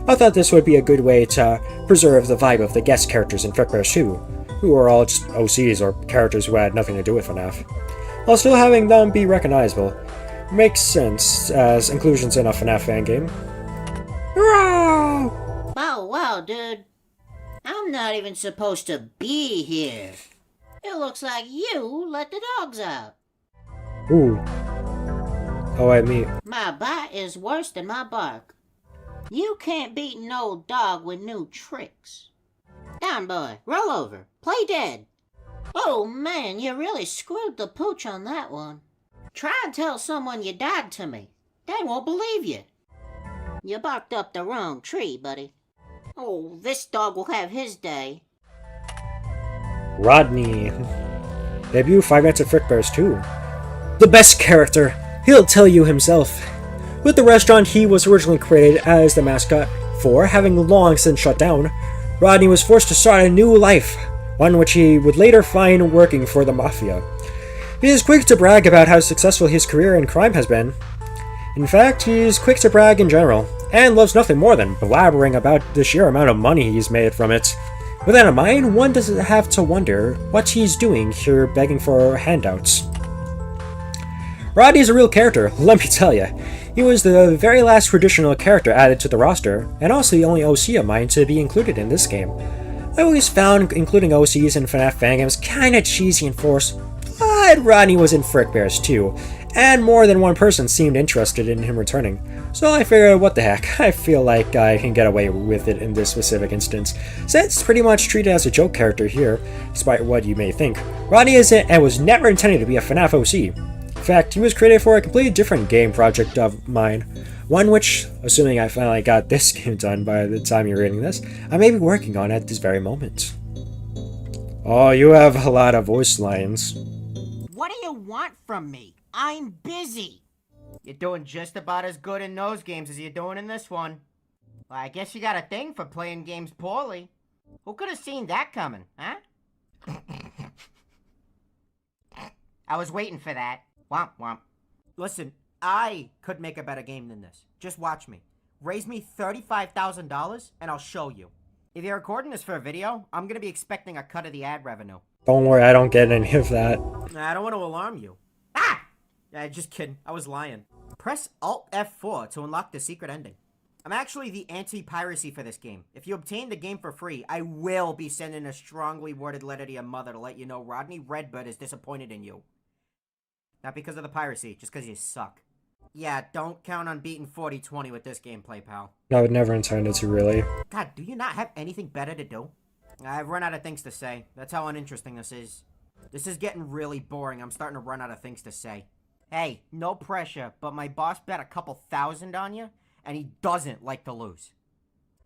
I thought this would be a good way to preserve the vibe of the guest characters in Frickbear 2, who are all just OCs or characters who had nothing to do with FNaF, while still having them be recognizable. Makes sense as inclusions in a FNaF fangame. Hurrah! Wow, dude. I'm not even supposed to be here. It looks like you let the dogs out. Ooh. Oh, I mean... My bite is worse than my bark. You can't beat an old dog with new tricks. Down, boy. Roll over. Play dead. Oh, man, you really screwed the pooch on that one. Try and tell someone you died to me. They won't believe you. You barked up the wrong tree, buddy. Oh, this dog will have his day. Rodney. Debut Five Nights at Frickbear's 2. The best character. He'll tell you himself. With the restaurant he was originally created as the mascot for having long since shut down, Rodney was forced to start a new life, one which he would later find working for the Mafia. He is quick to brag about how successful his career in crime has been. In fact, he's quick to brag in general, and loves nothing more than blabbering about the sheer amount of money he's made from it. With that in mind, one doesn't have to wonder what he's doing here begging for handouts. Rodney's a real character, let me tell you. He was the very last traditional character added to the roster, and also the only OC of mine to be included in this game. I always found including OCs in FNaF fangames kinda cheesy and forced, but Rodney was in Frickbear's too, and more than one person seemed interested in him returning. So I figured, what the heck, I feel like I can get away with it in this specific instance, since it's pretty much treated as a joke character here, despite what you may think. Rodney isn't and was never intended to be a FNaF OC. In fact, he was created for a completely different game project of mine, one which, assuming I finally got this game done by the time you're reading this, I may be working on at this very moment. Oh, you have a lot of voice lines. What do you want from me? I'm busy. You're doing just about as good in those games as you're doing in this one. Well, I guess you got a thing for playing games poorly. Who could have seen that coming, huh? I was waiting for that. Womp womp. Listen, I could make a better game than this. Just watch me. Raise me $35,000 and I'll show you. If you're recording this for a video, I'm gonna be expecting a cut of the ad revenue. Don't worry, I don't get any of that. I don't want to alarm you. Just kidding. I was lying. Press Alt F4 to unlock the secret ending. I'm actually the anti-piracy for this game. If you obtain the game for free, I will be sending a strongly worded letter to your mother to let you know Rodney Redbird is disappointed in you. Not because of the piracy, just because you suck. Yeah, don't count on beating 40-20 with this gameplay, pal. I would never intended to, really. God, do you not have anything better to do? I've run out of things to say. That's how uninteresting this is. This is getting really boring. I'm starting to run out of things to say. Hey, no pressure, but my boss bet a couple thousand on you, and he doesn't like to lose.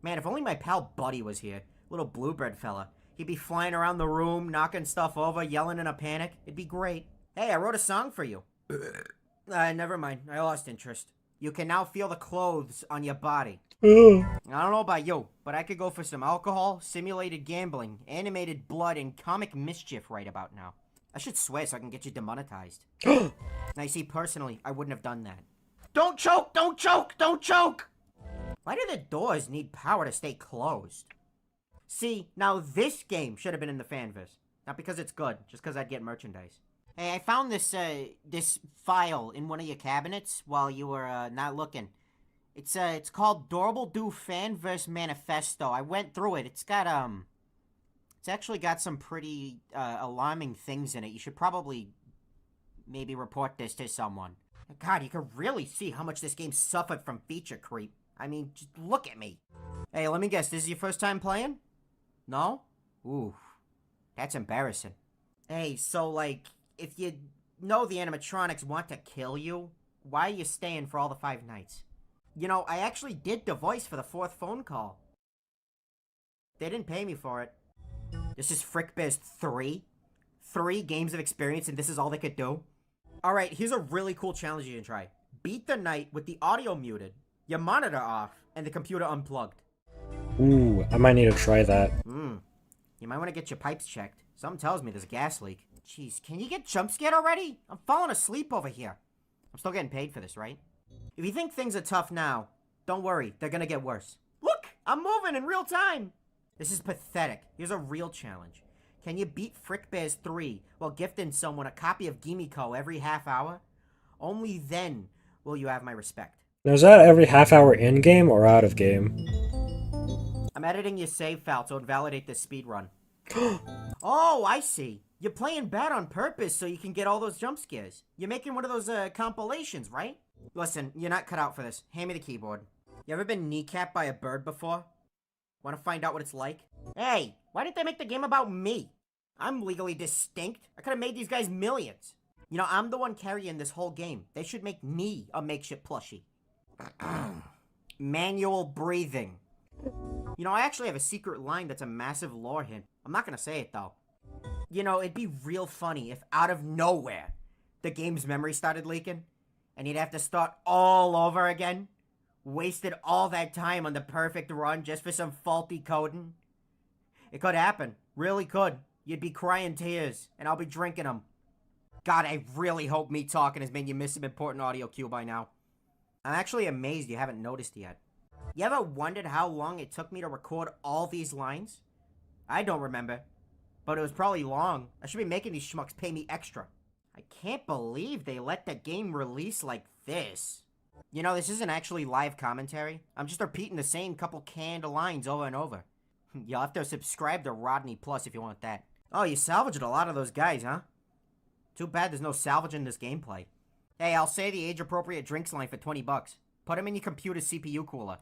Man, if only my pal Buddy was here. Little bluebird fella. He'd be flying around the room, knocking stuff over, yelling in a panic. It'd be great. Hey, I wrote a song for you. Never mind. I lost interest. You can now feel the clothes on your body. I don't know about you, but I could go for some alcohol, simulated gambling, animated blood, and comic mischief right about now. I should swear so I can get you demonetized. Now, you see, personally, I wouldn't have done that. Don't choke! Don't choke! Don't choke! Why do the doors need power to stay closed? See, now this game should have been in the fanvis. Not because it's good, just because I'd get merchandise. Hey, I found this, this file in one of your cabinets while you were, not looking. It's called Dorable Do Fanverse Manifesto. I went through it. It's got, it's actually got some pretty, alarming things in it. You should probably maybe report this to someone. God, you can really see how much this game suffered from feature creep. I mean, just look at me. Hey, let me guess, this is your first time playing? No? Ooh, that's embarrassing. Hey, so, like, if you know the animatronics want to kill you, why are you staying for all the 5 nights? You know, I actually did the voice for the 4th phone call. They didn't pay me for it. This is Frickbear's 3? 3 games of experience and this is all they could do? Alright, here's a really cool challenge you can try. Beat the night with the audio muted, your monitor off, and the computer unplugged. Ooh, I might need to try that. You might want to get your pipes checked. Something tells me there's a gas leak. Jeez, can you get jump scared already? I'm falling asleep over here. I'm still getting paid for this, right? If you think things are tough now, don't worry, they're gonna get worse. Look, I'm moving in real time. This is pathetic. Here's a real challenge. Can you beat Frickbears 3 while gifting someone a copy of Gimiko every half hour? Only then will you have my respect. Now, is that every half hour in game or out of game? I'm editing your save file to invalidate this speed run. Oh, I see. You're playing bad on purpose so you can get all those jump scares. You're making one of those compilations, right? Listen, you're not cut out for this. Hand me the keyboard. You ever been kneecapped by a bird before? Want to find out what it's like? Hey, why didn't they make the game about me? I'm legally distinct. I could have made these guys millions. You know, I'm the one carrying this whole game. They should make me a makeshift plushie. Manual breathing. You know, I actually have a secret line that's a massive lore hint. I'm not gonna say it, though. You know, it'd be real funny if out of nowhere, the game's memory started leaking, and you'd have to start all over again. Wasted all that time on the perfect run just for some faulty coding. It could happen. Really could. You'd be crying tears, and I'll be drinking them. God, I really hope me talking has made you miss some important audio cue by now. I'm actually amazed you haven't noticed yet. You ever wondered how long it took me to record all these lines? I don't remember, but it was probably long. I should be making these schmucks pay me extra. I can't believe they let the game release like this. You know, this isn't actually live commentary. I'm just repeating the same couple canned lines over and over. You'll have to subscribe to Rodney Plus if you want that. Oh, you salvaged a lot of those guys, huh? Too bad there's no salvaging this gameplay. Hey, I'll say the age-appropriate drinks line for 20 bucks. Put them in your computer's CPU cooler.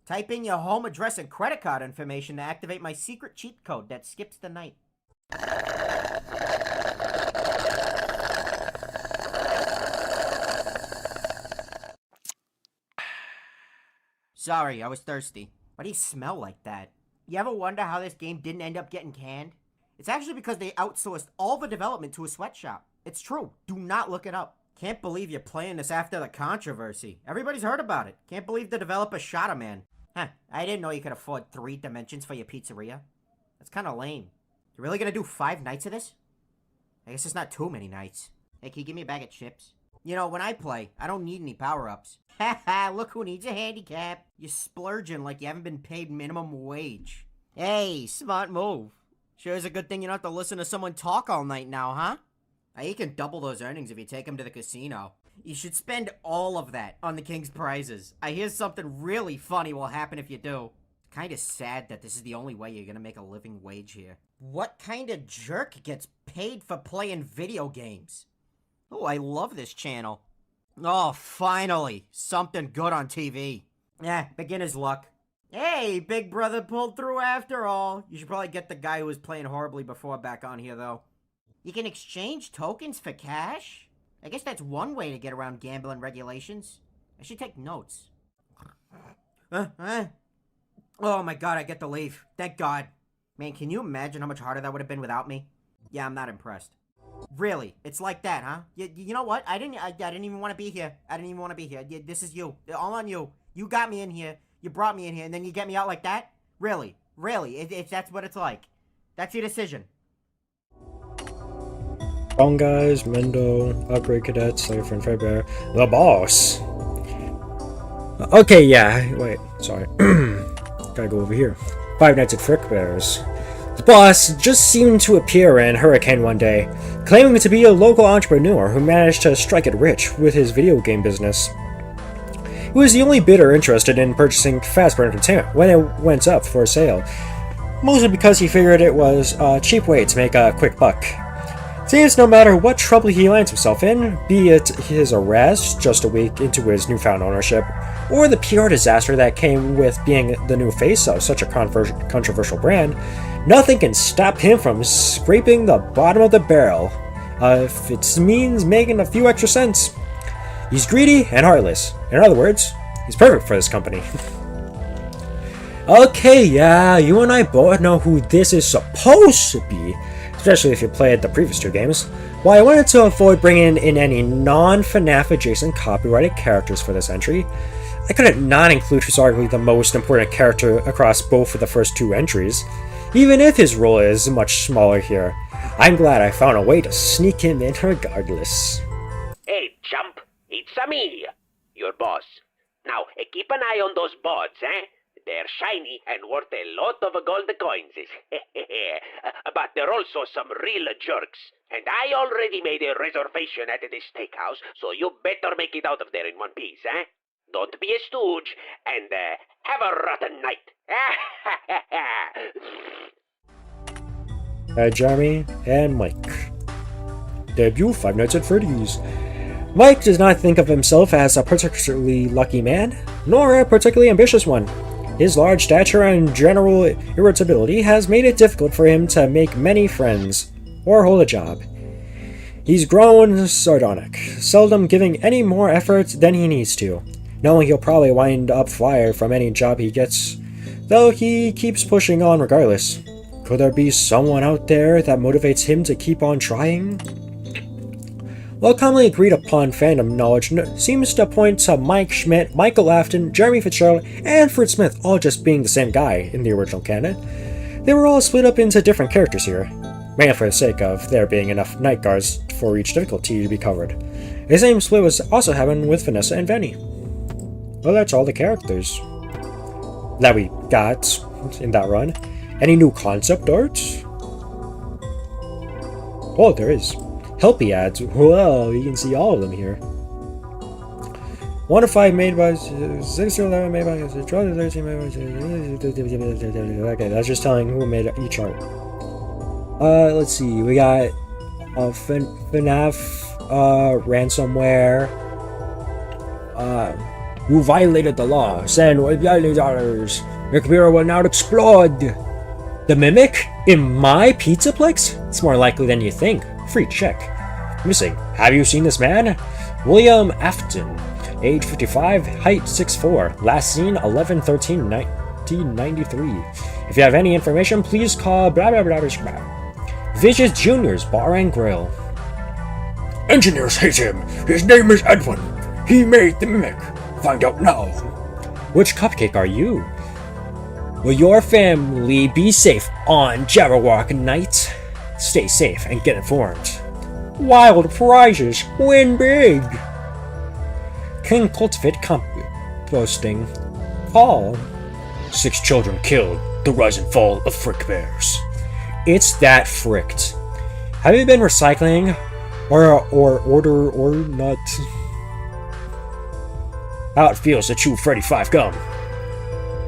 Type in your home address and credit card information to activate my secret cheat code that skips the night. Sorry, I was thirsty. Why do you smell like that? You ever wonder how this game didn't end up getting canned? It's actually because they outsourced all the development to a sweatshop. It's true. Do not look it up. Can't believe you're playing this after the controversy. Everybody's heard about it. Can't believe the developer shot a man. Huh, I didn't know you could afford 3 dimensions for your pizzeria. That's kind of lame. You really gonna do 5 nights of this? I guess it's not too many nights. Hey, can you give me a bag of chips? You know, when I play, I don't need any power-ups. Haha, look who needs a handicap. You're splurging like you haven't been paid minimum wage. Hey, smart move. Sure is a good thing you don't have to listen to someone talk all night now, huh? You can double those earnings if you take them to the casino. You should spend all of that on the king's prizes. I hear something really funny will happen if you do. Kinda sad that this is the only way you're gonna make a living wage here. What kind of jerk gets paid for playing video games? Oh, I love this channel. Oh, finally! Something good on TV. Beginner's luck. Hey, Big Brother pulled through after all. You should probably get the guy who was playing horribly before back on here, though. You can exchange tokens for cash? I guess that's one way to get around gambling regulations. I should take notes. Oh my god, I get to leave. Thank God. Man, can you imagine how much harder that would have been without me? Yeah, I'm not impressed. Really? It's like that, huh? You know what? I didn't even want to be here. I didn't even want to be here. This is you. All on you. You got me in here. You brought me in here, and then you get me out like that? Really? Really? If that's what it's like. That's your decision. Wrong guys, Mendo, Upgrade Cadet, Slave Friend Frickbear, the boss. Okay, yeah, wait, sorry. Gotta go over here. Five Nights at Frickbear's. The boss just seemed to appear in Hurricane one day, claiming to be a local entrepreneur who managed to strike it rich with his video game business. He was the only bidder interested in purchasing Fazbear Entertainment when it went up for sale, mostly because he figured it was a cheap way to make a quick buck. Seems no matter what trouble he lands himself in, be it his arrest just a week into his newfound ownership, or the PR disaster that came with being the new face of such a controversial brand, nothing can stop him from scraping the bottom of the barrel, if it means making a few extra cents. He's greedy and heartless. In other words, he's perfect for this company. Okay, yeah, you and I both know who this is supposed to be, especially if you played the previous 2 games. While I wanted to avoid bringing in any non-FNaF adjacent copyrighted characters for this entry, I couldn't not include who's arguably the most important character across both of the first two entries, even if his role is much smaller here. I'm glad I found a way to sneak him in regardless. Hey, chump, it's me, your boss. Now, keep an eye on those boards, eh? They're shiny and worth a lot of gold coins. But they're also some real jerks. And I already made a reservation at the steakhouse, so you better make it out of there in one piece, eh? Don't be a stooge, and have a rotten night. Jeremy and Mike. Debut Five Nights at Freddy's. Mike does not think of himself as a particularly lucky man, nor a particularly ambitious one. His large stature and general irritability has made it difficult for him to make many friends, or hold a job. He's grown sardonic, seldom giving any more effort than he needs to, knowing he'll probably wind up fired from any job he gets, though he keeps pushing on regardless. Could there be someone out there that motivates him to keep on trying? Well, commonly agreed upon fandom knowledge seems to point to Mike Schmidt, Michael Afton, Jeremy Fitzgerald, and Fritz Smith all just being the same guy in the original canon. They were all split up into different characters here, mainly for the sake of there being enough night guards for each difficulty to be covered. The same split was also happening with Vanessa and Venny. Well, that's all the characters that we got in that run. Any new concept art? Oh, there is. Helpy ads. Well, you can see all of them here. 1 to 5 made by 6 to 11 made by 12 to 13 made by. Okay, that's just telling who made each art. Let's see. We got FNaF, ransomware. Who violated the law? Send $1,000. Your computer will now explode. The Mimic? In my Pizzaplex? It's more likely than you think. Free check. Missing. Have you seen this man? William Afton. Age 55, height 6'4", last seen 11/13/1993. If you have any information, please call blah blah blah blah. Vicious Junior's Bar and Grill. Engineers hate him. His name is Edwin. He made the Mimic. Find out now. Which cupcake are you? Will your family be safe on Jabberwock night? Stay safe and get informed. Wild prizes. Win big. Can cultivate composting. Call. 6 children killed. The rise and fall of Frickbears. It's that fricked. Have you been recycling? Or order or not? How it feels to chew Freddy 5 gum.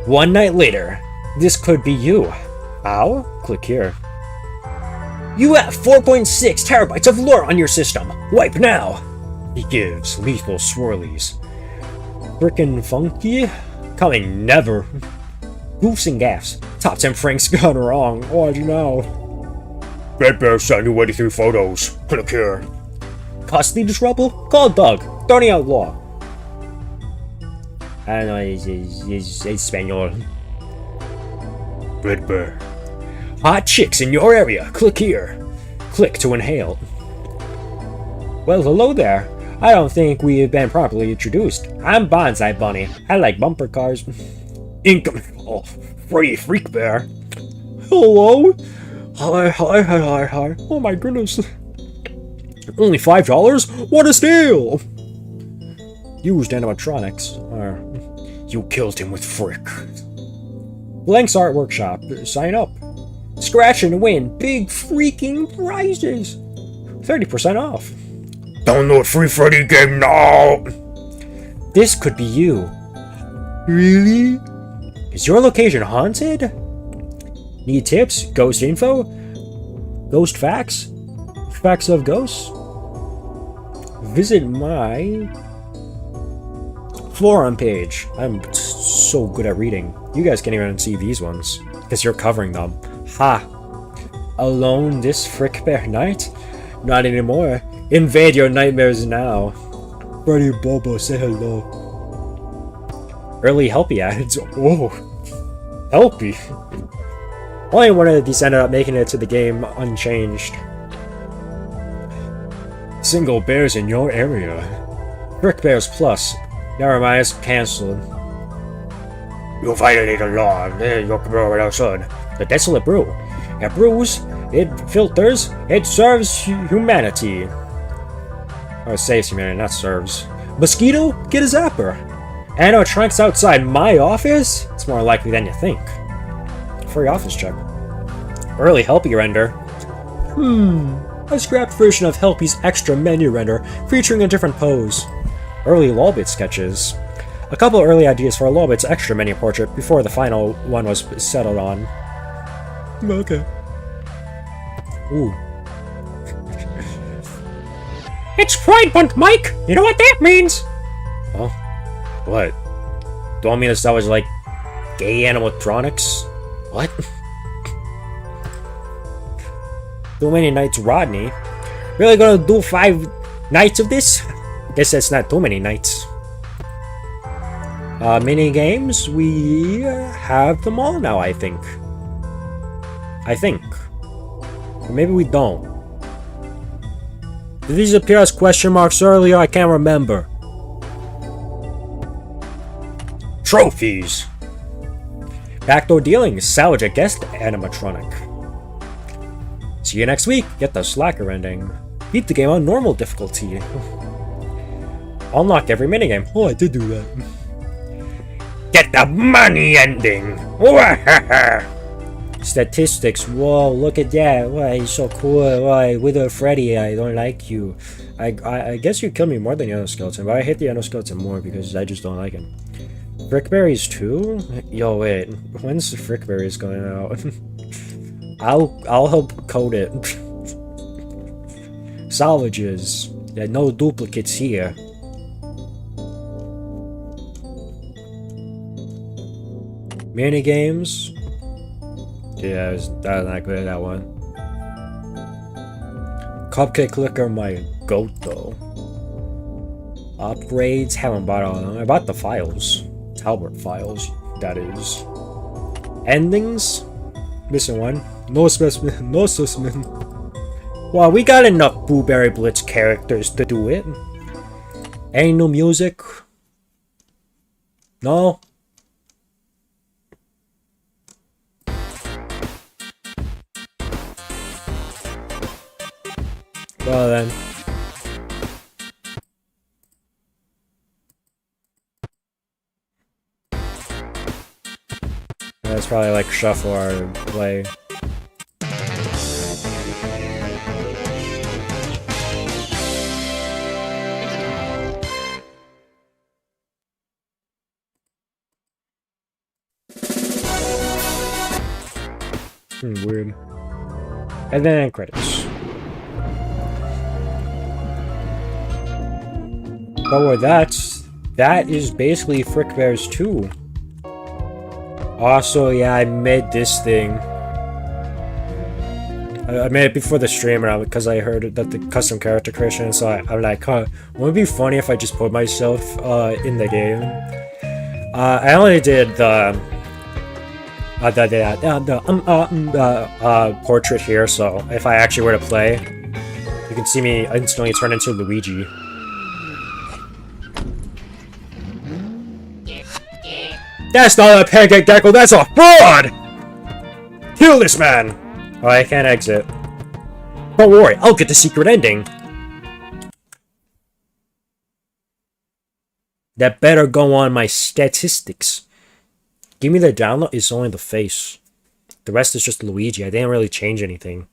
One night later. This could be you. How? Click here. You have 4.6 terabytes of lore on your system. Wipe now. He gives lethal swirlies. Frickin' funky? Coming never. Goofs and gaffs. Top 10 Frank's gone wrong. Why'd you know? Fredbear sent you 83 photos. Click here. Costly trouble? Call Doug. Tony Outlaw. I don't know, it's Espanol. Fredbear. Hot chicks in your area. Click here. Click to inhale. Well, hello there. I don't think we have been properly introduced. I'm Bonsai Bunny. I like bumper cars. Incoming call. Freddy Freakbear. Hello? Hi. Oh my goodness. Only $5? What a steal! Used animatronics. You killed him with Frick. Blank's Art Workshop. Sign up. Scratch and win big freaking prizes. 30% off. Download free Freddy game now. This could be you. Really? Is your location haunted? Need tips? Ghost info? Ghost facts? Facts of ghosts? Visit my forum page. I'm so good at reading. You guys can't even see these ones because you're covering them. Ha! Alone this Frickbear night? Not anymore. Invade your nightmares now. Freddy Bobo, say hello. Early helpy ads. Oh, helpy. Only one of these ended up making it to the game unchanged. single bears in your area. Frickbears Plus. Never mind, it's cancelled. You violate the law. You brew outside. The Desolate Brew. It brews, it filters, it serves humanity. Or saves humanity, not serves. Mosquito, get a zapper. Animatronic's outside my office? It's more likely than you think. Free office check. Early Helpy render. A scrapped version of Helpy's extra menu render featuring a different pose. Early Lolbit sketches. A couple early ideas for Lolbit's extra menu portrait before the final one was settled on. Okay. Ooh. It's Pride Month, Mike! You know what that means? Oh? What? Don't mean that was like gay animatronics? What? Too many nights, Rodney. Really gonna do 5 nights of this? Guess that's not too many nights. Mini games, we have them all now, I think. Or maybe we don't. Did these appear as question marks earlier? I can't remember. Trophies. Backdoor dealing, salvage a guest animatronic. See you next week. Get the slacker ending. Beat the game on normal difficulty. Unlock every minigame. Oh, I did do that. Get the money ending. Statistics. Whoa, look at that. Why, he's so cool. Why, Wither Freddy, I don't like you. I guess you killed me more than the Endoskeleton, but I hate the Endoskeleton more because I just don't like him. Frickberries 2? Yo, wait. When's the Frickberries going out? I'll help code it. Salvages. There are no duplicates here. Minigames. Yeah, I was not good at that one. Cupcake Liquor, my goat though. Upgrades, haven't bought all of them. I bought the files. Talbot files, that is. Endings? Missing one. No specimen. No specimen. Well, we got enough Blueberry Blitz characters to do it. Any new music? No? Well then. That's probably like shuffle or play. Weird. And then credits. But with that is basically Frickbears 2. Also, yeah, I made this thing. I made it before the stream because I heard that the custom character creation, so I'm like, huh, wouldn't it be funny if I just put myself in the game? I only did the portrait here, so if I actually were to play, you can see me instantly turn into Luigi. That's not a pancake gecko, that's a fraud! Kill this man! Oh, I can't exit. Don't worry, I'll get the secret ending. That better go on my statistics. Give me the download, it's only the face. The rest is just Luigi, I didn't really change anything.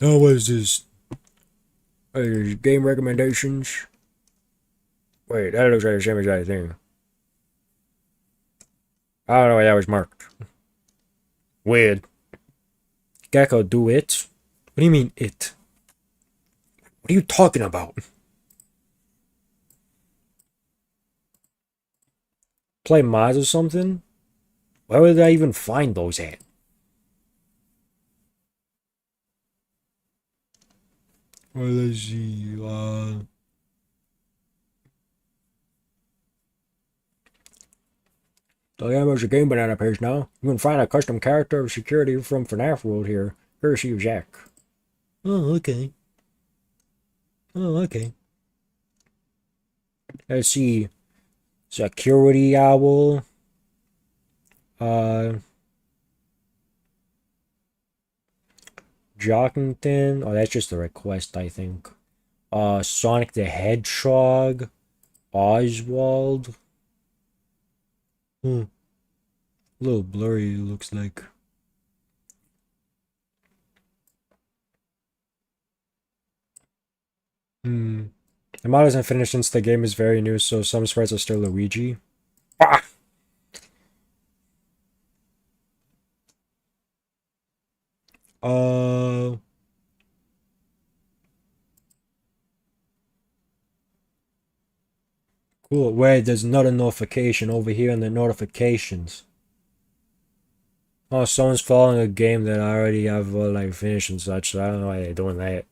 Oh, what is this? Game recommendations? Wait, that looks like the same exact thing. I don't know why that was marked. Weird. Gecko, do it? What do you mean, it? What are you talking about? Play mods or something? Where would I even find those at? Well, let's see, So yeah, there's a Game Banana page now. You can find a custom character of security from FNaF World here. Here's you, Jack. Oh, okay. Oh, okay. Let's see. Security Owl. Jockington. Oh, that's just a request, I think. Sonic the Hedgehog. Oswald. A little blurry, looks like. The mod isn't finished since the game is very new, so some sprites are still Luigi. Ah! Cool. Wait, there's another notification over here in the notifications. Oh, someone's following a game that I already have like finished and such, so I don't know why they're doing that.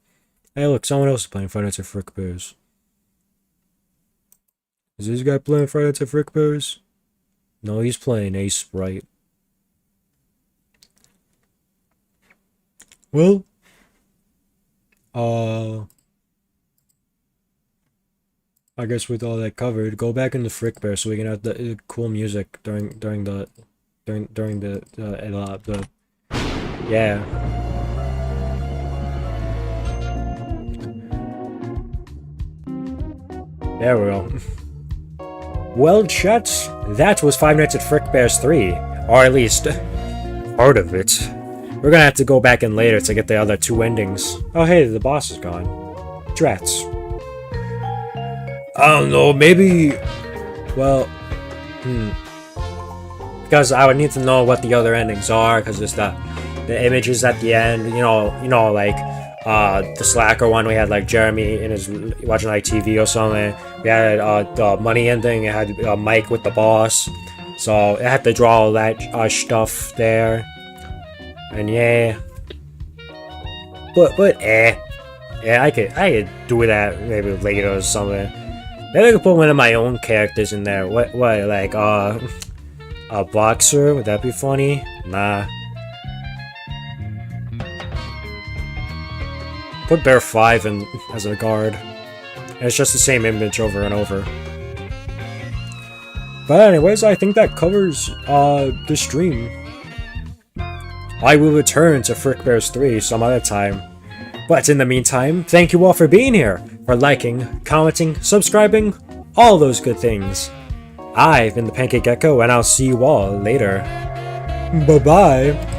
Hey, look, someone else is playing Five Nights at Frickbears. Is this guy playing Five Nights at Frickbears? No, he's playing Ace Sprite. Well, I guess with all that covered, go back into Frickbear so we can have the cool music during the yeah. There we go. Well, chats, that was Five Nights at Frickbears 3, or at least part of it. We're gonna have to go back in later to get the other two endings. Oh hey, the boss is gone. Drats. I don't know, maybe... Well... Because I would need to know what the other endings are, because there's the images at the end, you know, like, the Slacker one, we had, like, Jeremy in his, watching, like, TV or something. We had, the money ending, it had Mike with the boss. So, it had to draw all that, stuff there. And yeah. But, Yeah, I could do that maybe later or something. Maybe I could put one of my own characters in there. What, like, a boxer? Would that be funny? Nah. Put Bear 5 in as a guard. And it's just the same image over and over. But anyways, I think that covers, the stream. I will return to Frickbears 3 some other time. But in the meantime, thank you all for being here, for liking, commenting, subscribing, all those good things. I've been the Pancake Gecko, and I'll see you all later. Bye-bye.